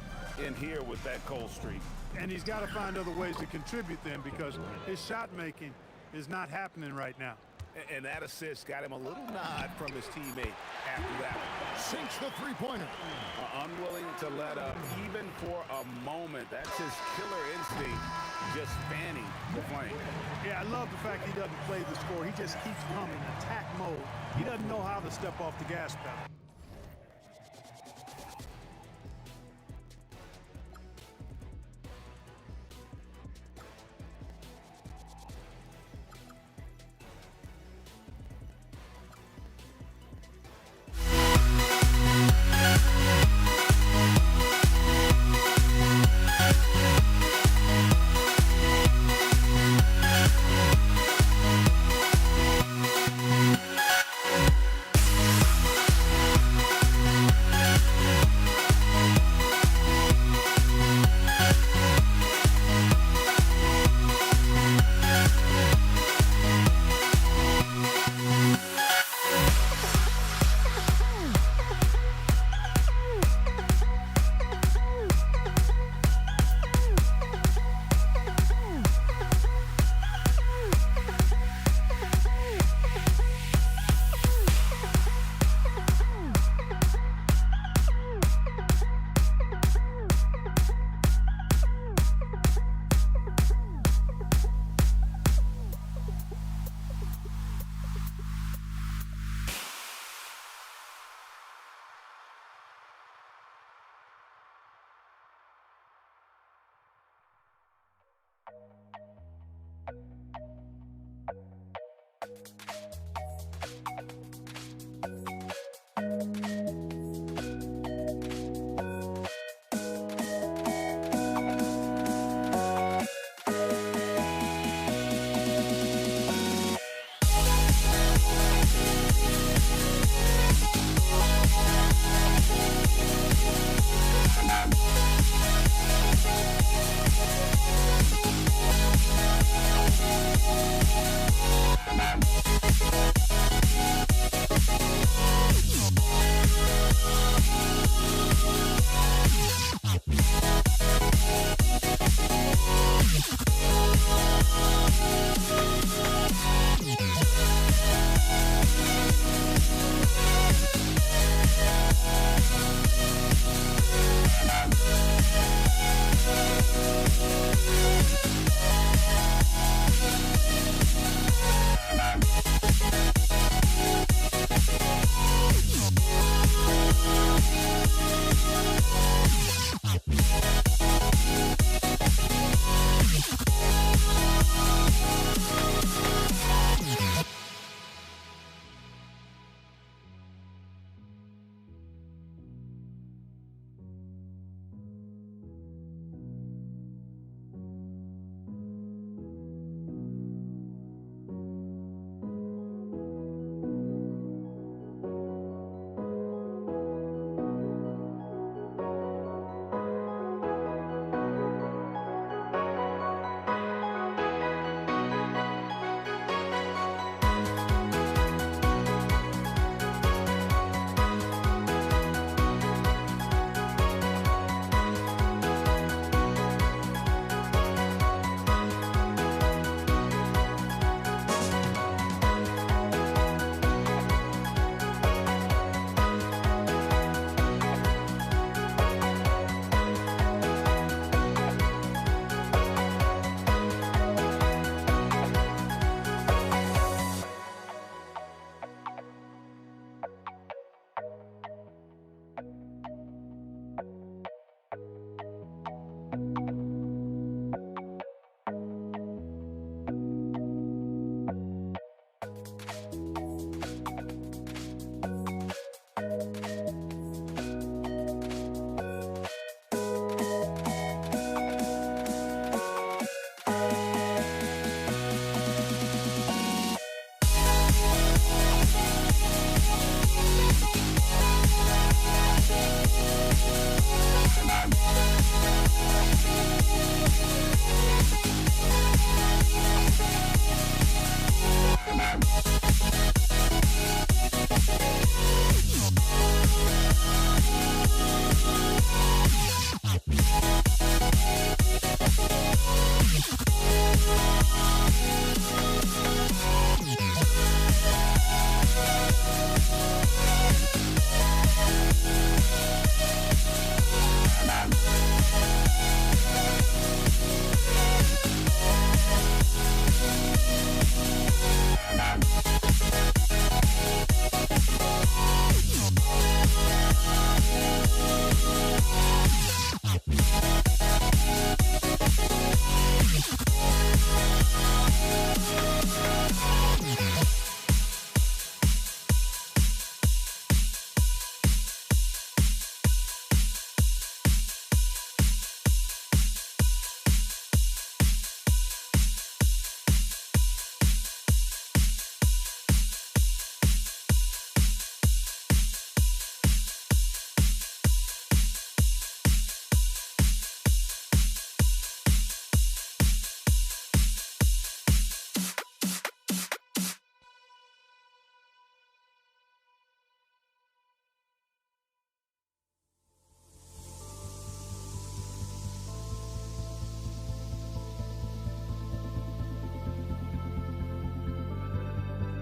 in here with that cold streak. And he's got to find other ways to contribute then, because his shot making is not happening right now. And that assist got him a little nod from his teammate after that. Sinks the three-pointer. Unwilling to let up even for a moment. That's his killer instinct, just fanning the flame. Yeah, I love the fact he doesn't play the score. He just keeps coming, attack mode. He doesn't know how to step off the gas pedal.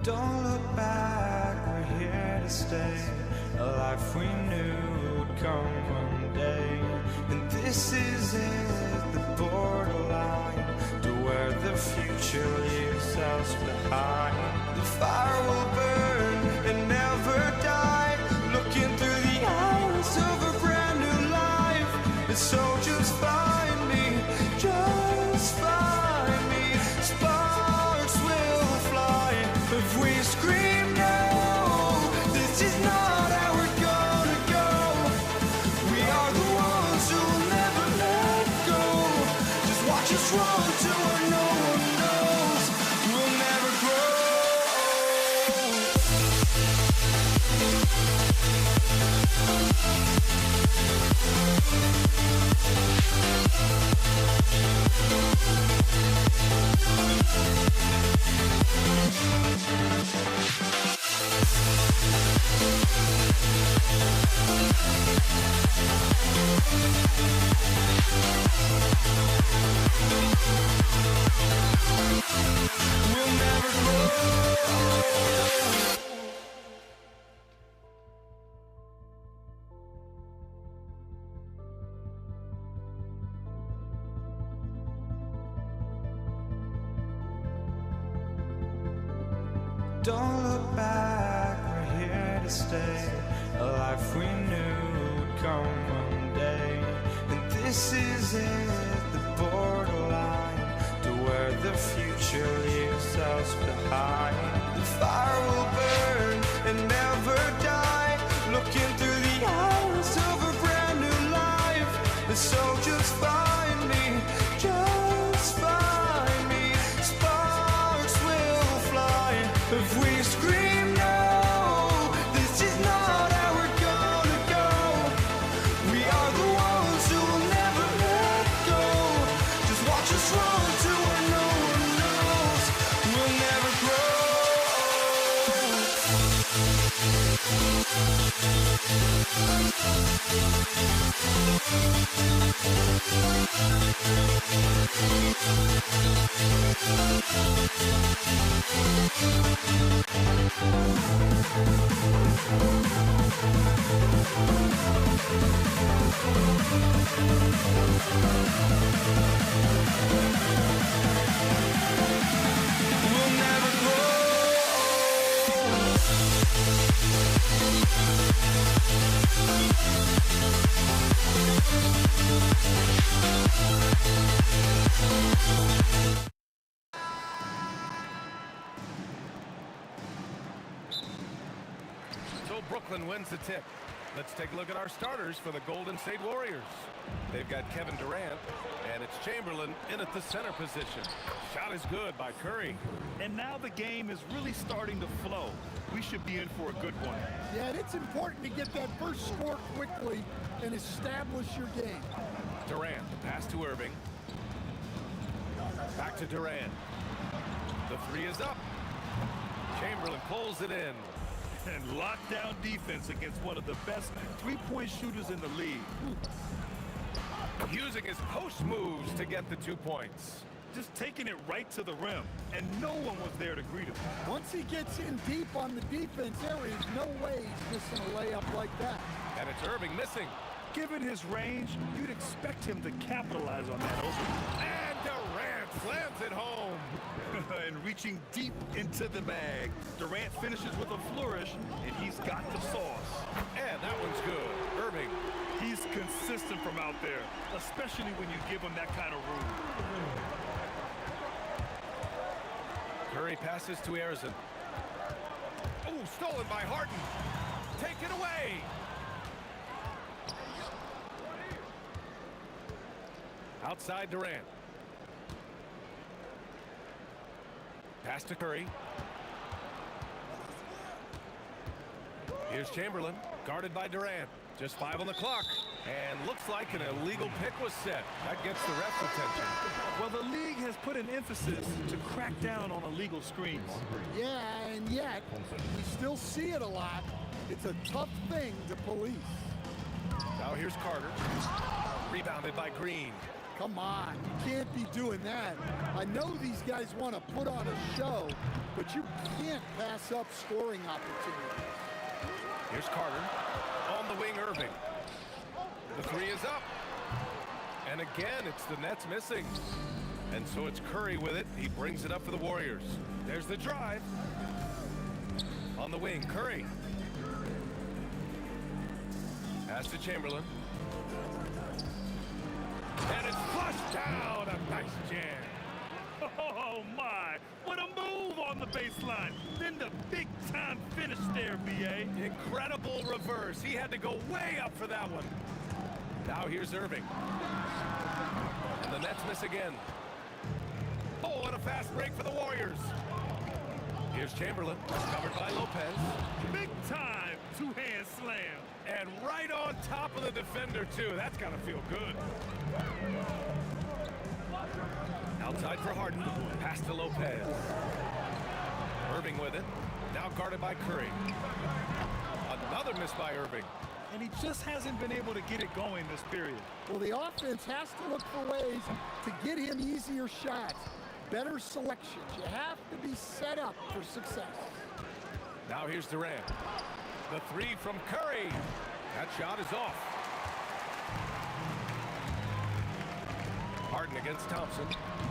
Don't look back, we're here to stay. A life we knew would come one day. And this is it, the borderline, to where the future leaves us behind. The fire will burn and never die, looking through the eyes of a brand new life. And so just find me, just find me. Sparks will fly if we scream no. This is not how we're gonna go. We are the ones who will never let go. Just watch us run to where no one knows. We'll never grow. We'll never grow. Don't look back, we're here to stay. A life we knew would come one day. And this is it, the borderline, to where the future leaves us behind. The fire will burn and never die, looking through the eyes of a brand new life. And so just find me, just find me. Sparks will fly if we scream no. This is not how we're gonna go. We are the ones who will never let go. Just watch us run to where no one knows. We'll never grow. We'll never grow. So Brooklyn wins the tip. Let's take a look at our starters for the Golden State Warriors. They've got Kevin Durant, and it's Chamberlain in at the center position. Shot is good by Curry. And now the game is really starting to flow. We should be in for a good one. Yeah, and it's important to get that first score quickly and establish your game. Durant, pass to Irving. Back to Durant. The three is up. Chamberlain pulls it in. And lockdown defense against one of the best three-point shooters in the league. Using his post moves to get the 2 points. Just taking it right to the rim, and no one was there to greet him. Once he gets in deep on the defense, there is no way he's missing a layup like that. And it's Irving missing. Given his range, you'd expect him to capitalize on that opening. And Durant slams it home. And reaching deep into the bag, Durant finishes with a flourish, and he's got the sauce. And that one's good. Irving. He's consistent from out there, especially when you give him that kind of room. Curry passes to Arizon. Oh, stolen by Harden. Take it away. Outside Durant. Pass to Curry. Here's Chamberlain, guarded by Durant. Just 5 on the clock. And looks like an illegal pick was set. That gets the ref's attention. Well, the league has put an emphasis to crack down on illegal screens. Yeah, and yet, we still see it a lot. It's a tough thing to police. Now here's Carter. Rebounded by Green. Come on, you can't be doing that. I know these guys want to put on a show, but you can't pass up scoring opportunities. Here's Carter. On the wing, Irving. The three is up. And again, it's the net's missing. And so it's Curry with it. He brings it up for the Warriors. There's the drive. On the wing, Curry. Pass to Chamberlain. And it's flushed down. A nice jam. Oh, my. What a move on the baseline. Then the big-time finish there, B.A. Incredible reverse. He had to go way up for that one. Now here's Irving. And the Nets miss again. Oh, and a fast break for the Warriors. Here's Chamberlain, covered by Lopez. Big-time two-hand slam. And right on top of the defender, too. That's got to feel good. Outside for Harden. Pass to Lopez. Irving with it. Now guarded by Curry. Another miss by Irving. And he just hasn't been able to get it going this period. Well, the offense has to look for ways to get him easier shots, better selections. You have to be set up for success. Now here's Durant. The three from Curry. That shot is off. Harden against Thompson.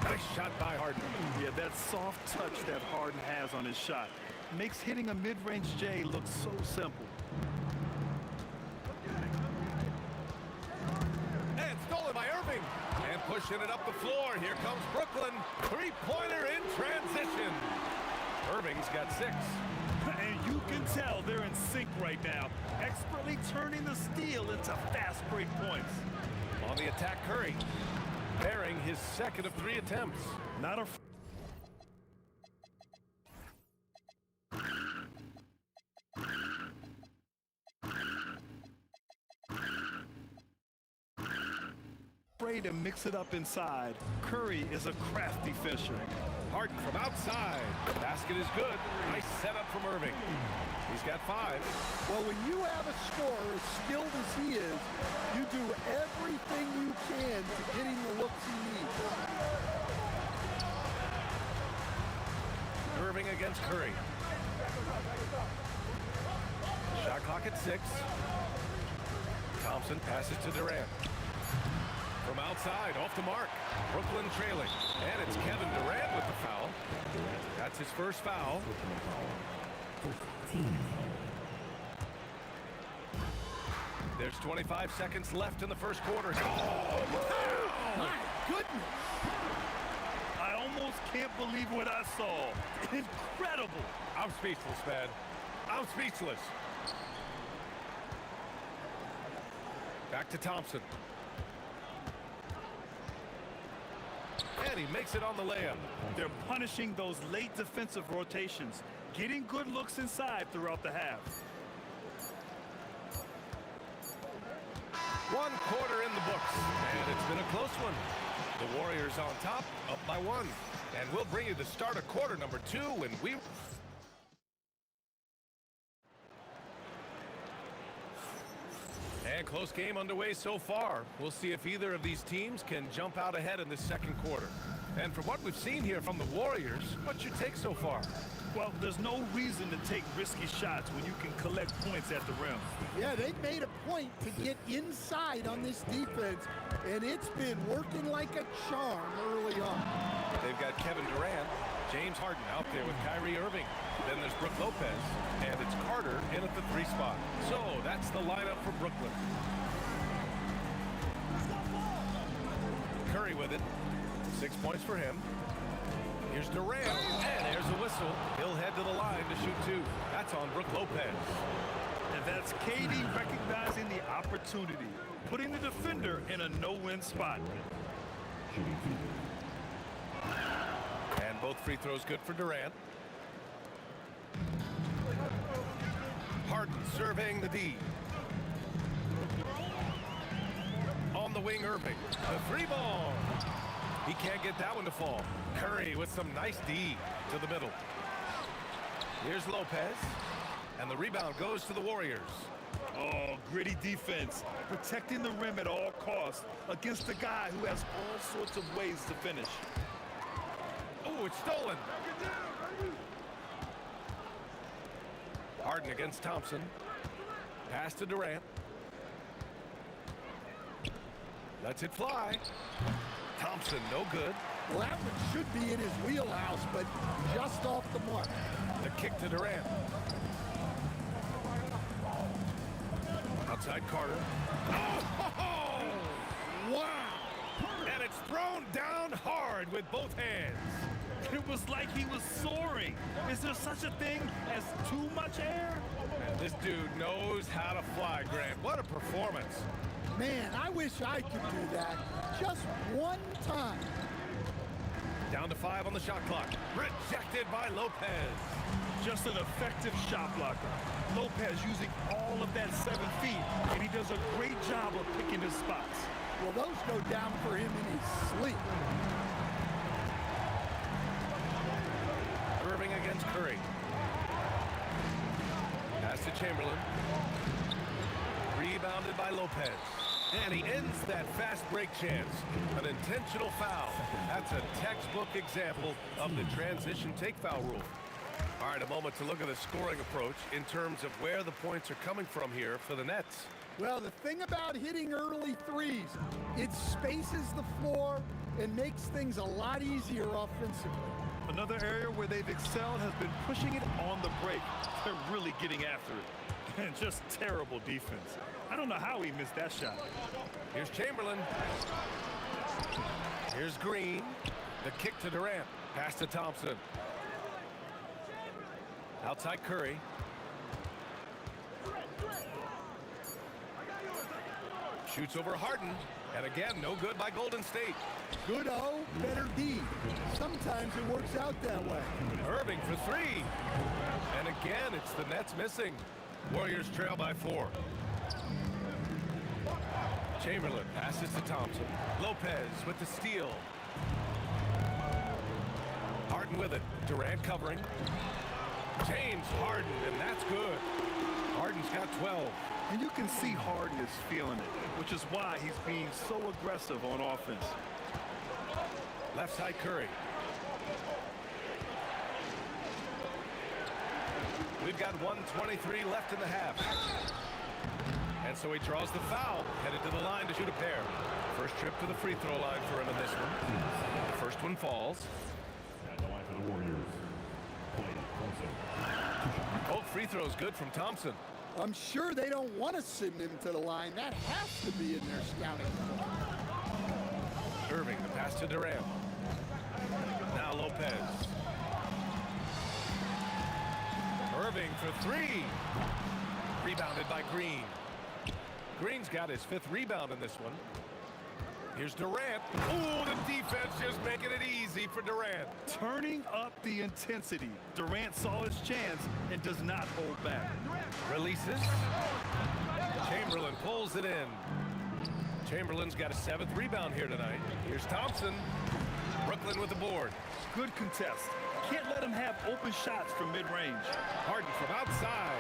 Nice shot by Harden. Yeah, that soft touch that Harden has on his shot makes hitting a mid-range J look so simple. And stolen by Irving. And pushing it up the floor. Here comes Brooklyn. Three-pointer in transition. Irving's got 6. And you can tell they're in sync right now, expertly turning the steal into fast break points. On the attack, Curry, bearing his second of 3 attempts. Not a... afraid to mix it up inside. Curry is a crafty finisher. Harden from outside. Basket is good. Nice setup from Irving. He's got 5. Well, when you have a scorer as skilled as he is, you do everything you can to get him the looks he needs. Irving against Curry. Shot clock at 6. Thompson passes to Durant. From outside, off the mark. Brooklyn trailing. And it's Kevin Durant with the foul. That's his first foul. There's 25 seconds left in the first quarter. Oh, my goodness! I almost can't believe what I saw. Incredible! I'm speechless, man. I'm speechless. Back to Thompson. And he makes it on the layup. They're punishing those late defensive rotations, getting good looks inside throughout the half. 1 quarter in the books, and it's been a close one. The Warriors on top, up by 1. And we'll bring you the start of quarter number 2 when we... And close game underway so far. We'll see if either of these teams can jump out ahead in this second quarter. And from what we've seen here from the Warriors, what's your take so far? Well, there's no reason to take risky shots when you can collect points at the rim. Yeah, they made a point to get inside on this defense, and it's been working like a charm early on. They've got Kevin Durant, James Harden out there with Kyrie Irving. Then there's Brook Lopez, and it's Carter in at the 3 spot. So that's the lineup for Brooklyn. Curry with it. 6 points for him. Here's Durant, and there's a whistle. He'll head to the line to shoot 2. That's on Brook Lopez. And that's KD recognizing the opportunity, putting the defender in a no-win spot. And both free throws good for Durant. Harden surveying the D. On the wing, Irving. The 3 ball. He can't get that one to fall. Curry with some nice D to the middle. Here's Lopez. And the rebound goes to the Warriors. Oh, gritty defense. Protecting the rim at all costs against a guy who has all sorts of ways to finish. Oh, it's stolen. Harden against Thompson. Pass to Durant. Lets it fly. Thompson, no good. Well, that one should be in his wheelhouse, but just off the mark. The kick to Durant. Outside Carter. Oh! Wow! And it's thrown down hard with both hands. It was like he was soaring. Is there such a thing as too much air? And this dude knows how to fly, Grant. What a performance. Man, I wish I could do that just one time. Down to 5 on the shot clock. Rejected by Lopez. Just an effective shot blocker. Lopez using all of that 7 feet, and he does a great job of picking his spots. Well, those go down for him in his sleep. Irving against Curry. Pass to Chamberlain. Rebounded by Lopez. And he ends that fast break chance. An intentional foul. That's a textbook example of the transition take foul rule. All right, a moment to look at the scoring approach in terms of where the points are coming from here for the Nets. Well, the thing about hitting early threes, it spaces the floor and makes things a lot easier offensively. Another area where they've excelled has been pushing it on the break. They're really getting after it. And just terrible defense. I don't know how he missed that shot. Here's Chamberlain. Here's Green. The kick to Durant. Pass to Thompson. Outside Curry. Shoots over Harden. And again, no good by Golden State. Good O, better D. Sometimes it works out that way. Irving for 3. And again, it's the Nets missing. Warriors trail by 4. Chamberlain passes to Thompson. Lopez with the steal. Harden with it. Durant covering. James Harden, and that's good. Harden's got 12. And you can see Harden is feeling it, which is why he's being so aggressive on offense. Left side Curry. We've got 1:23 left in the half. And so he draws the foul, headed to the line to shoot a pair. First trip to the free throw line for him in this one. The first one falls. At the line for the Warriors, Klay Thompson. Both free throws good from Thompson. I'm sure they don't want to send him to the line. That has to be in their scouting report. Irving, the pass to Durant. Now Lopez. Irving for 3. Rebounded by Green. Green's got his 5th rebound in this one. Here's Durant. Ooh, the defense just making it easy for Durant. Turning up the intensity. Durant saw his chance and does not hold back. Releases. Chamberlain pulls it in. Chamberlain's got a 7th rebound here tonight. Here's Thompson. Brooklyn with the board. Good contest. Can't let him have open shots from mid-range. Harden from outside.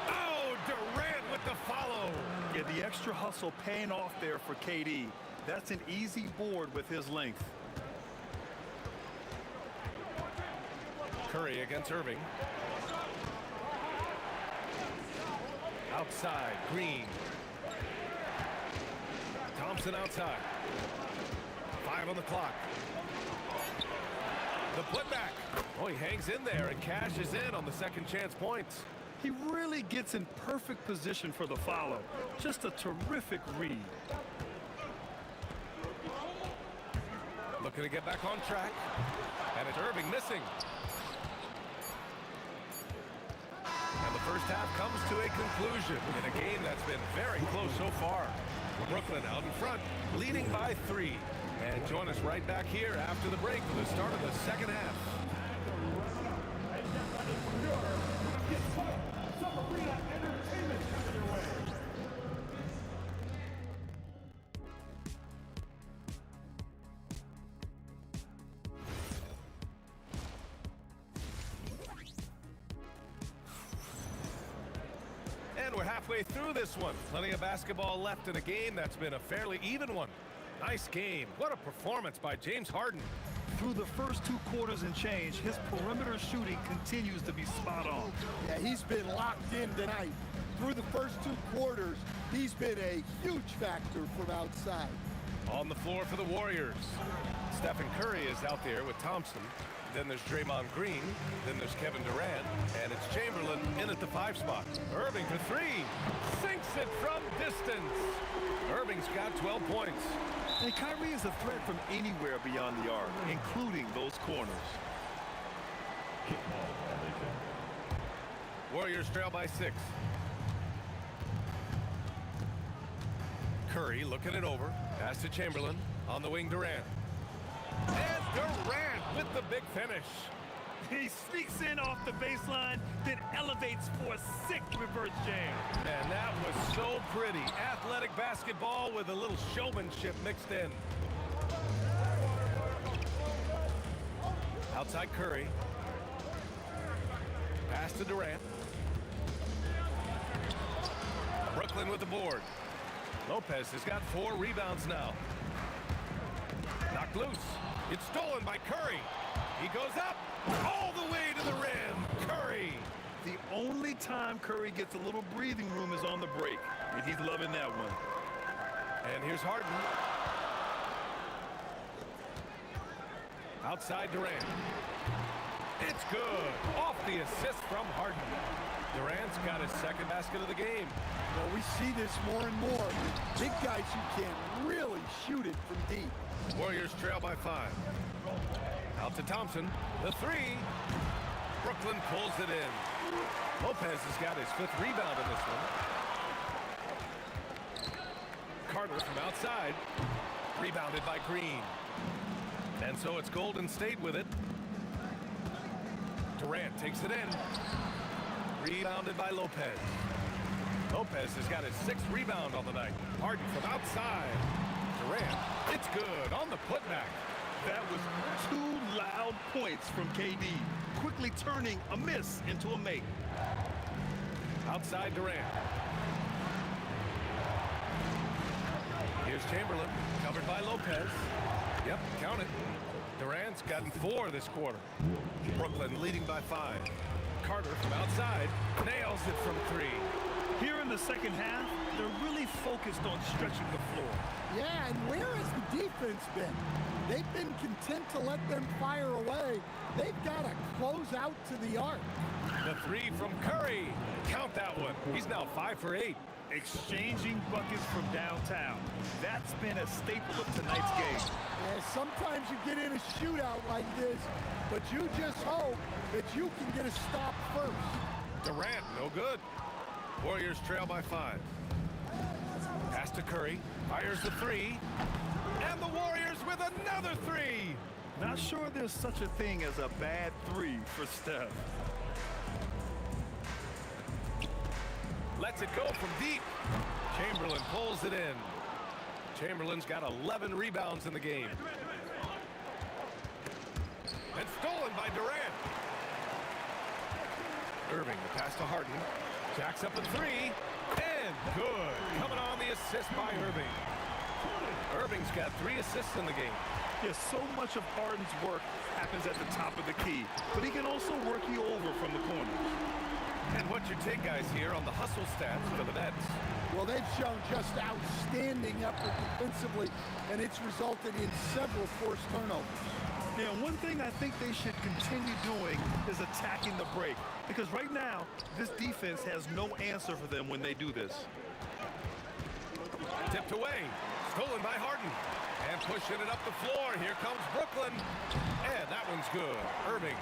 Oh, Durant with the follow. Yeah, the extra hustle paying off there for KD. That's an easy board with his length. Curry against Irving. Outside, Green. Thompson outside. 5 on the clock. The putback. Oh, he hangs in there and cashes in on the second chance points. He really gets in perfect position for the follow. Just a terrific read. Looking to get back on track. And it's Irving missing. And the first half comes to a conclusion in a game that's been very close so far. Brooklyn out in front, leading by 3. And join us right back here after the break for the start of the second half. And we're halfway through this one. Plenty of basketball left in a game that's been a fairly even one. Nice game. What a performance by James Harden. Through the first 2 quarters and change, his perimeter shooting continues to be spot on. Yeah, he's been locked in tonight. Through the first 2 quarters, he's been a huge factor from outside. On the floor for the Warriors. Stephen Curry is out there with Thompson. Then there's Draymond Green. Then there's Kevin Durant. And it's Chamberlain in at the 5 spot. Irving for 3. Sinks it from distance. Irving's got 12 points. And Kyrie is a threat from anywhere beyond the arc, including those corners. Warriors trail by 6. Curry looking it over. Pass to Chamberlain. On the wing, Durant. And Durant with the big finish. He sneaks in off the baseline, then elevates for a sick reverse jam. And that was so pretty. Athletic basketball with a little showmanship mixed in. Outside Curry. Pass to Durant. Brooklyn with the board. Lopez has got 4 rebounds now. Knocked loose. It's stolen by Curry. He goes up all the way to the rim. Curry. The only time Curry gets a little breathing room is on the break, and he's loving that one. And here's Harden. Outside Durant. It's good. Off the assist from Harden. Durant's got his 2nd basket of the game. Well, we see this more and more. Big guys who can really shoot it from deep. Warriors trail by 5. Out to Thompson. The 3. Brooklyn pulls it in. Lopez has got his 5th rebound in this one. Carter from outside. Rebounded by Green. And so it's Golden State with it. Durant takes it in. Rebounded by Lopez. Lopez has got his 6th rebound on the night. Harden from outside. Durant, it's good on the putback. That was 2 loud points from KD, quickly turning a miss into a make. Outside Durant. Here's Chamberlain, covered by Lopez. Yep, count it. Durant's gotten 4 this quarter. Brooklyn leading by 5. Carter from outside nails it from 3. Here in the second half, they're really focused on stretching the floor. Yeah, and where has the defense been? They've been content to let them fire away. They've got to close out to the arc. The 3 from Curry. Count that one. He's now 5 for 8. Exchanging buckets from downtown. That's been a staple of tonight's game. Yeah, sometimes you get in a shootout like this, but you just hope that you can get a stop first. Durant, no good. Warriors trail by 5. Pass to Curry. Fires the 3. And the Warriors with another 3. Not sure there's such a thing as a bad 3 for Steph. Lets it go from deep. Chamberlain pulls it in. Chamberlain's got 11 rebounds in the game. And stolen by Durant. Irving, the pass to Harden. Jacks up a 3. And good. Coming on the assist by Irving. Irving's got 3 assists in the game. Yeah, so much of Harden's work happens at the top of the key, but he can also work you over from the corner. And what's your take, guys, here on the hustle stats for the Nets? Well, they've shown just outstanding effort defensively, and it's resulted in several forced turnovers. Yeah, one thing I think they should continue doing is attacking the break, because right now, this defense has no answer for them when they do this. Tipped away. Stolen by Harden. And pushing it up the floor. Here comes Brooklyn. And that one's good. Irving.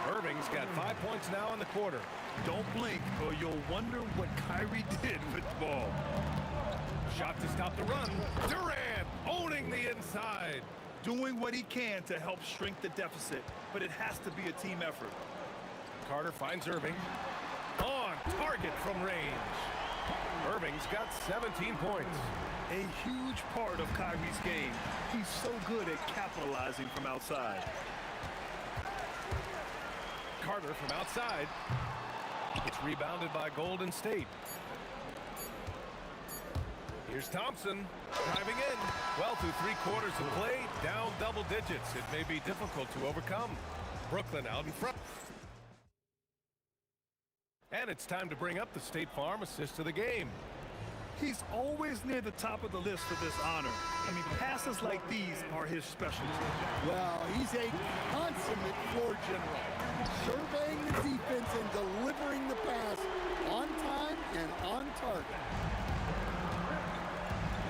Irving's got 5 points now in the quarter. Don't blink or you'll wonder what Kyrie did with the ball. Shot to stop the run. Durant owning the inside. Doing what he can to help shrink the deficit, but it has to be a team effort. Carter finds Irving. On target from range. Irving's got 17 points. A huge part of Kyrie's game. He's so good at capitalizing from outside. Carter from outside. It's rebounded by Golden State. Here's Thompson driving in. Well, through 3 quarters of play, down double digits. It may be difficult to overcome. Brooklyn out in front. And it's time to bring up the State Farm assist of the game. He's always near the top of the list for this honor. I mean, passes like these are his specialty. Well, he's a consummate floor general, surveying the defense and delivering the pass on time and on target.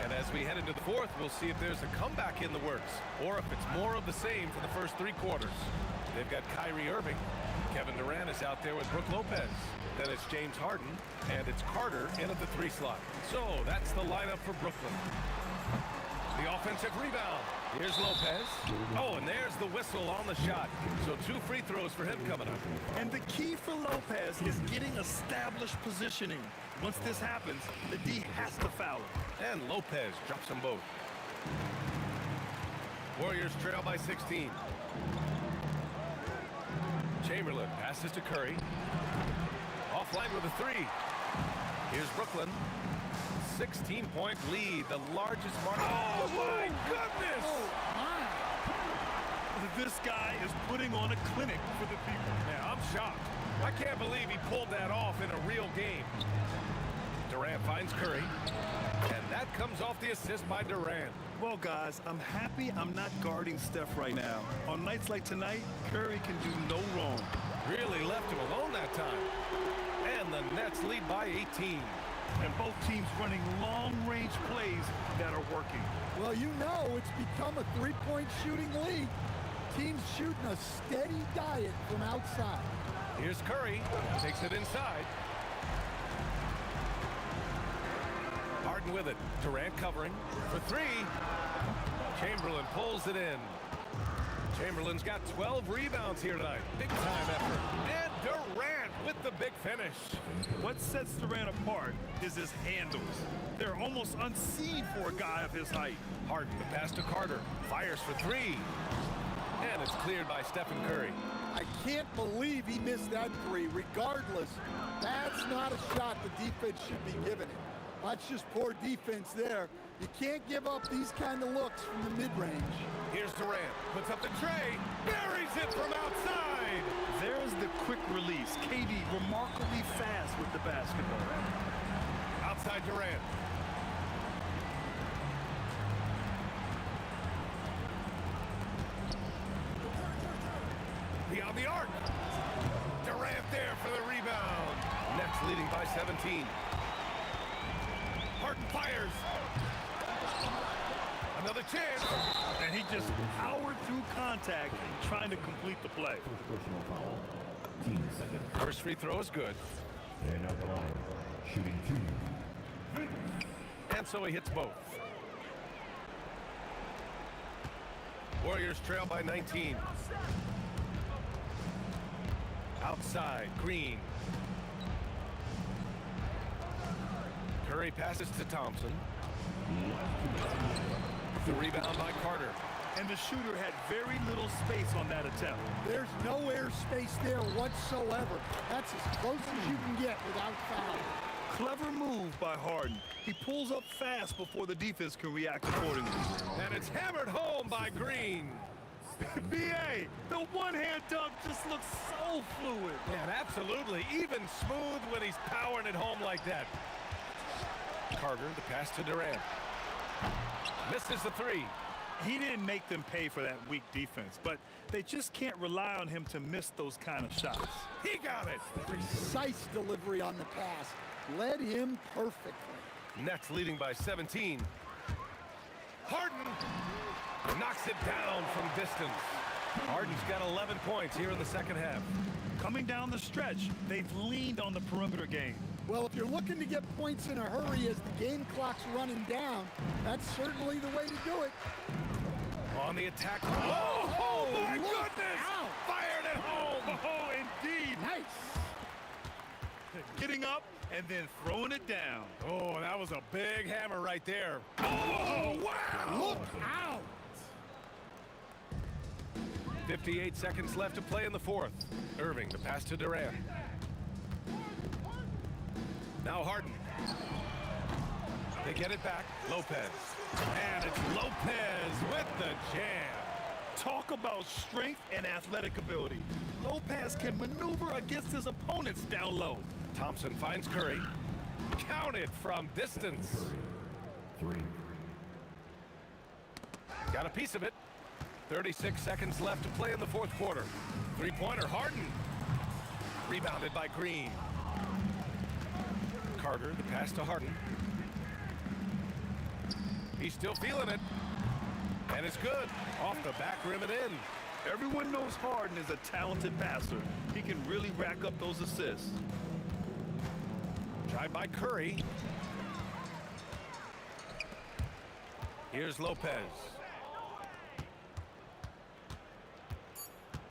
And as we head into the fourth, we'll see if there's a comeback in the works or if it's more of the same for the first 3 quarters. They've got Kyrie Irving. Kevin Durant is out there with Brook Lopez. Then it's James Harden, and it's Carter in at the 3 slot. So that's the lineup for Brooklyn. The offensive rebound. Here's Lopez. Oh, and there's the whistle on the shot. So 2 free throws for him coming up. And the key for Lopez is getting established positioning. Once this happens, the D has to foul him. And Lopez drops them both. Warriors trail by 16. Chamberlain passes to Curry. Offline with a 3. Here's Brooklyn. 16-point lead, the largest margin. Oh, my goodness! This guy is putting on a clinic for the people. Yeah, I'm shocked. I can't believe he pulled that off in a real game. Durant finds Curry, and that comes off the assist by Durant. Well, guys, I'm happy I'm not guarding Steph right now. On nights like tonight, Curry can do no wrong. Really left him alone that time. And the Nets lead by 18. And both teams running long-range plays that are working. Well, you know it's become a 3-point shooting league. Teams shooting a steady diet from outside. Here's Curry. Takes it inside. Harden with it. Durant covering for 3. Chamberlain pulls it in. Chamberlain's got 12 rebounds here tonight. Big time effort. And Durant with the big finish. What sets Durant apart is his handles. They're almost unseen for a guy of his height. Harden, the pass to Carter. Fires for 3. And it's cleared by Stephen Curry. I can't believe he missed that 3. Regardless, that's not a shot the defense should be giving him. That's just poor defense there. You can't give up these kind of looks from the mid-range. Here's Durant. Puts up the tray. Buries it from outside. There's the quick release. KD remarkably fast with the basketball. Outside Durant. Beyond the arc. Durant there for the rebound. Nets leading by 17. Harden fires. Another chance. And he just powered through contact trying to complete the play. Personal foul. Team second. First free throw is good. And at the line, shooting 2. And so he hits both. Warriors trail by 19. Outside, Green. Curry passes to Thompson. The rebound by Carter. And the shooter had very little space on that attempt. There's no air space there whatsoever. That's as close as you can get without foul. Clever move by Harden. He pulls up fast before the defense can react accordingly. And it's hammered home by Green. B.A., the one-hand dunk just looks so fluid. Yeah, absolutely. Even smooth when he's powering it home like that. Carter, the pass to Durant. Misses the 3. He didn't make them pay for that weak defense, but they just can't rely on him to miss those kind of shots. He got it. Precise delivery on the pass. Led him perfectly. Nets leading by 17. Harden knocks it down from distance. Harden's got 11 points here in the second half. Coming down the stretch, they've leaned on the perimeter game. Well, if you're looking to get points in a hurry as the game clock's running down, that's certainly the way to do it. On the attack. Oh my goodness! Out. Fired at home! Oh, indeed. Nice. Getting up and then throwing it down. Oh, that was a big hammer right there. Oh, wow! Look out! 58 seconds left to play in the fourth. Irving, the pass to Durant. Now Harden. They get it back. Lopez. And it's Lopez with the jam. Talk about strength and athletic ability. Lopez can maneuver against his opponents down low. Thompson finds Curry. Counted from distance. 3. Got a piece of it. 36 seconds left to play in the fourth quarter. Three-pointer, Harden. Rebounded by Green. Carter, the pass to Harden. He's still feeling it. And it's good. Off the back rim and in. Everyone knows Harden is a talented passer. He can really rack up those assists. Drive by Curry. Here's Lopez.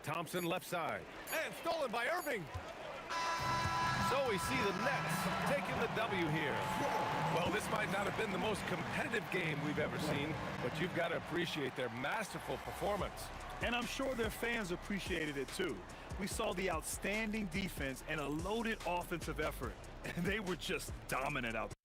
Thompson left side. And stolen by Irving. So we see the Nets taking the W here. Well, this might not have been the most competitive game we've ever seen, but you've got to appreciate their masterful performance. And I'm sure their fans appreciated it too. We saw the outstanding defense and a loaded offensive effort, and they were just dominant out there.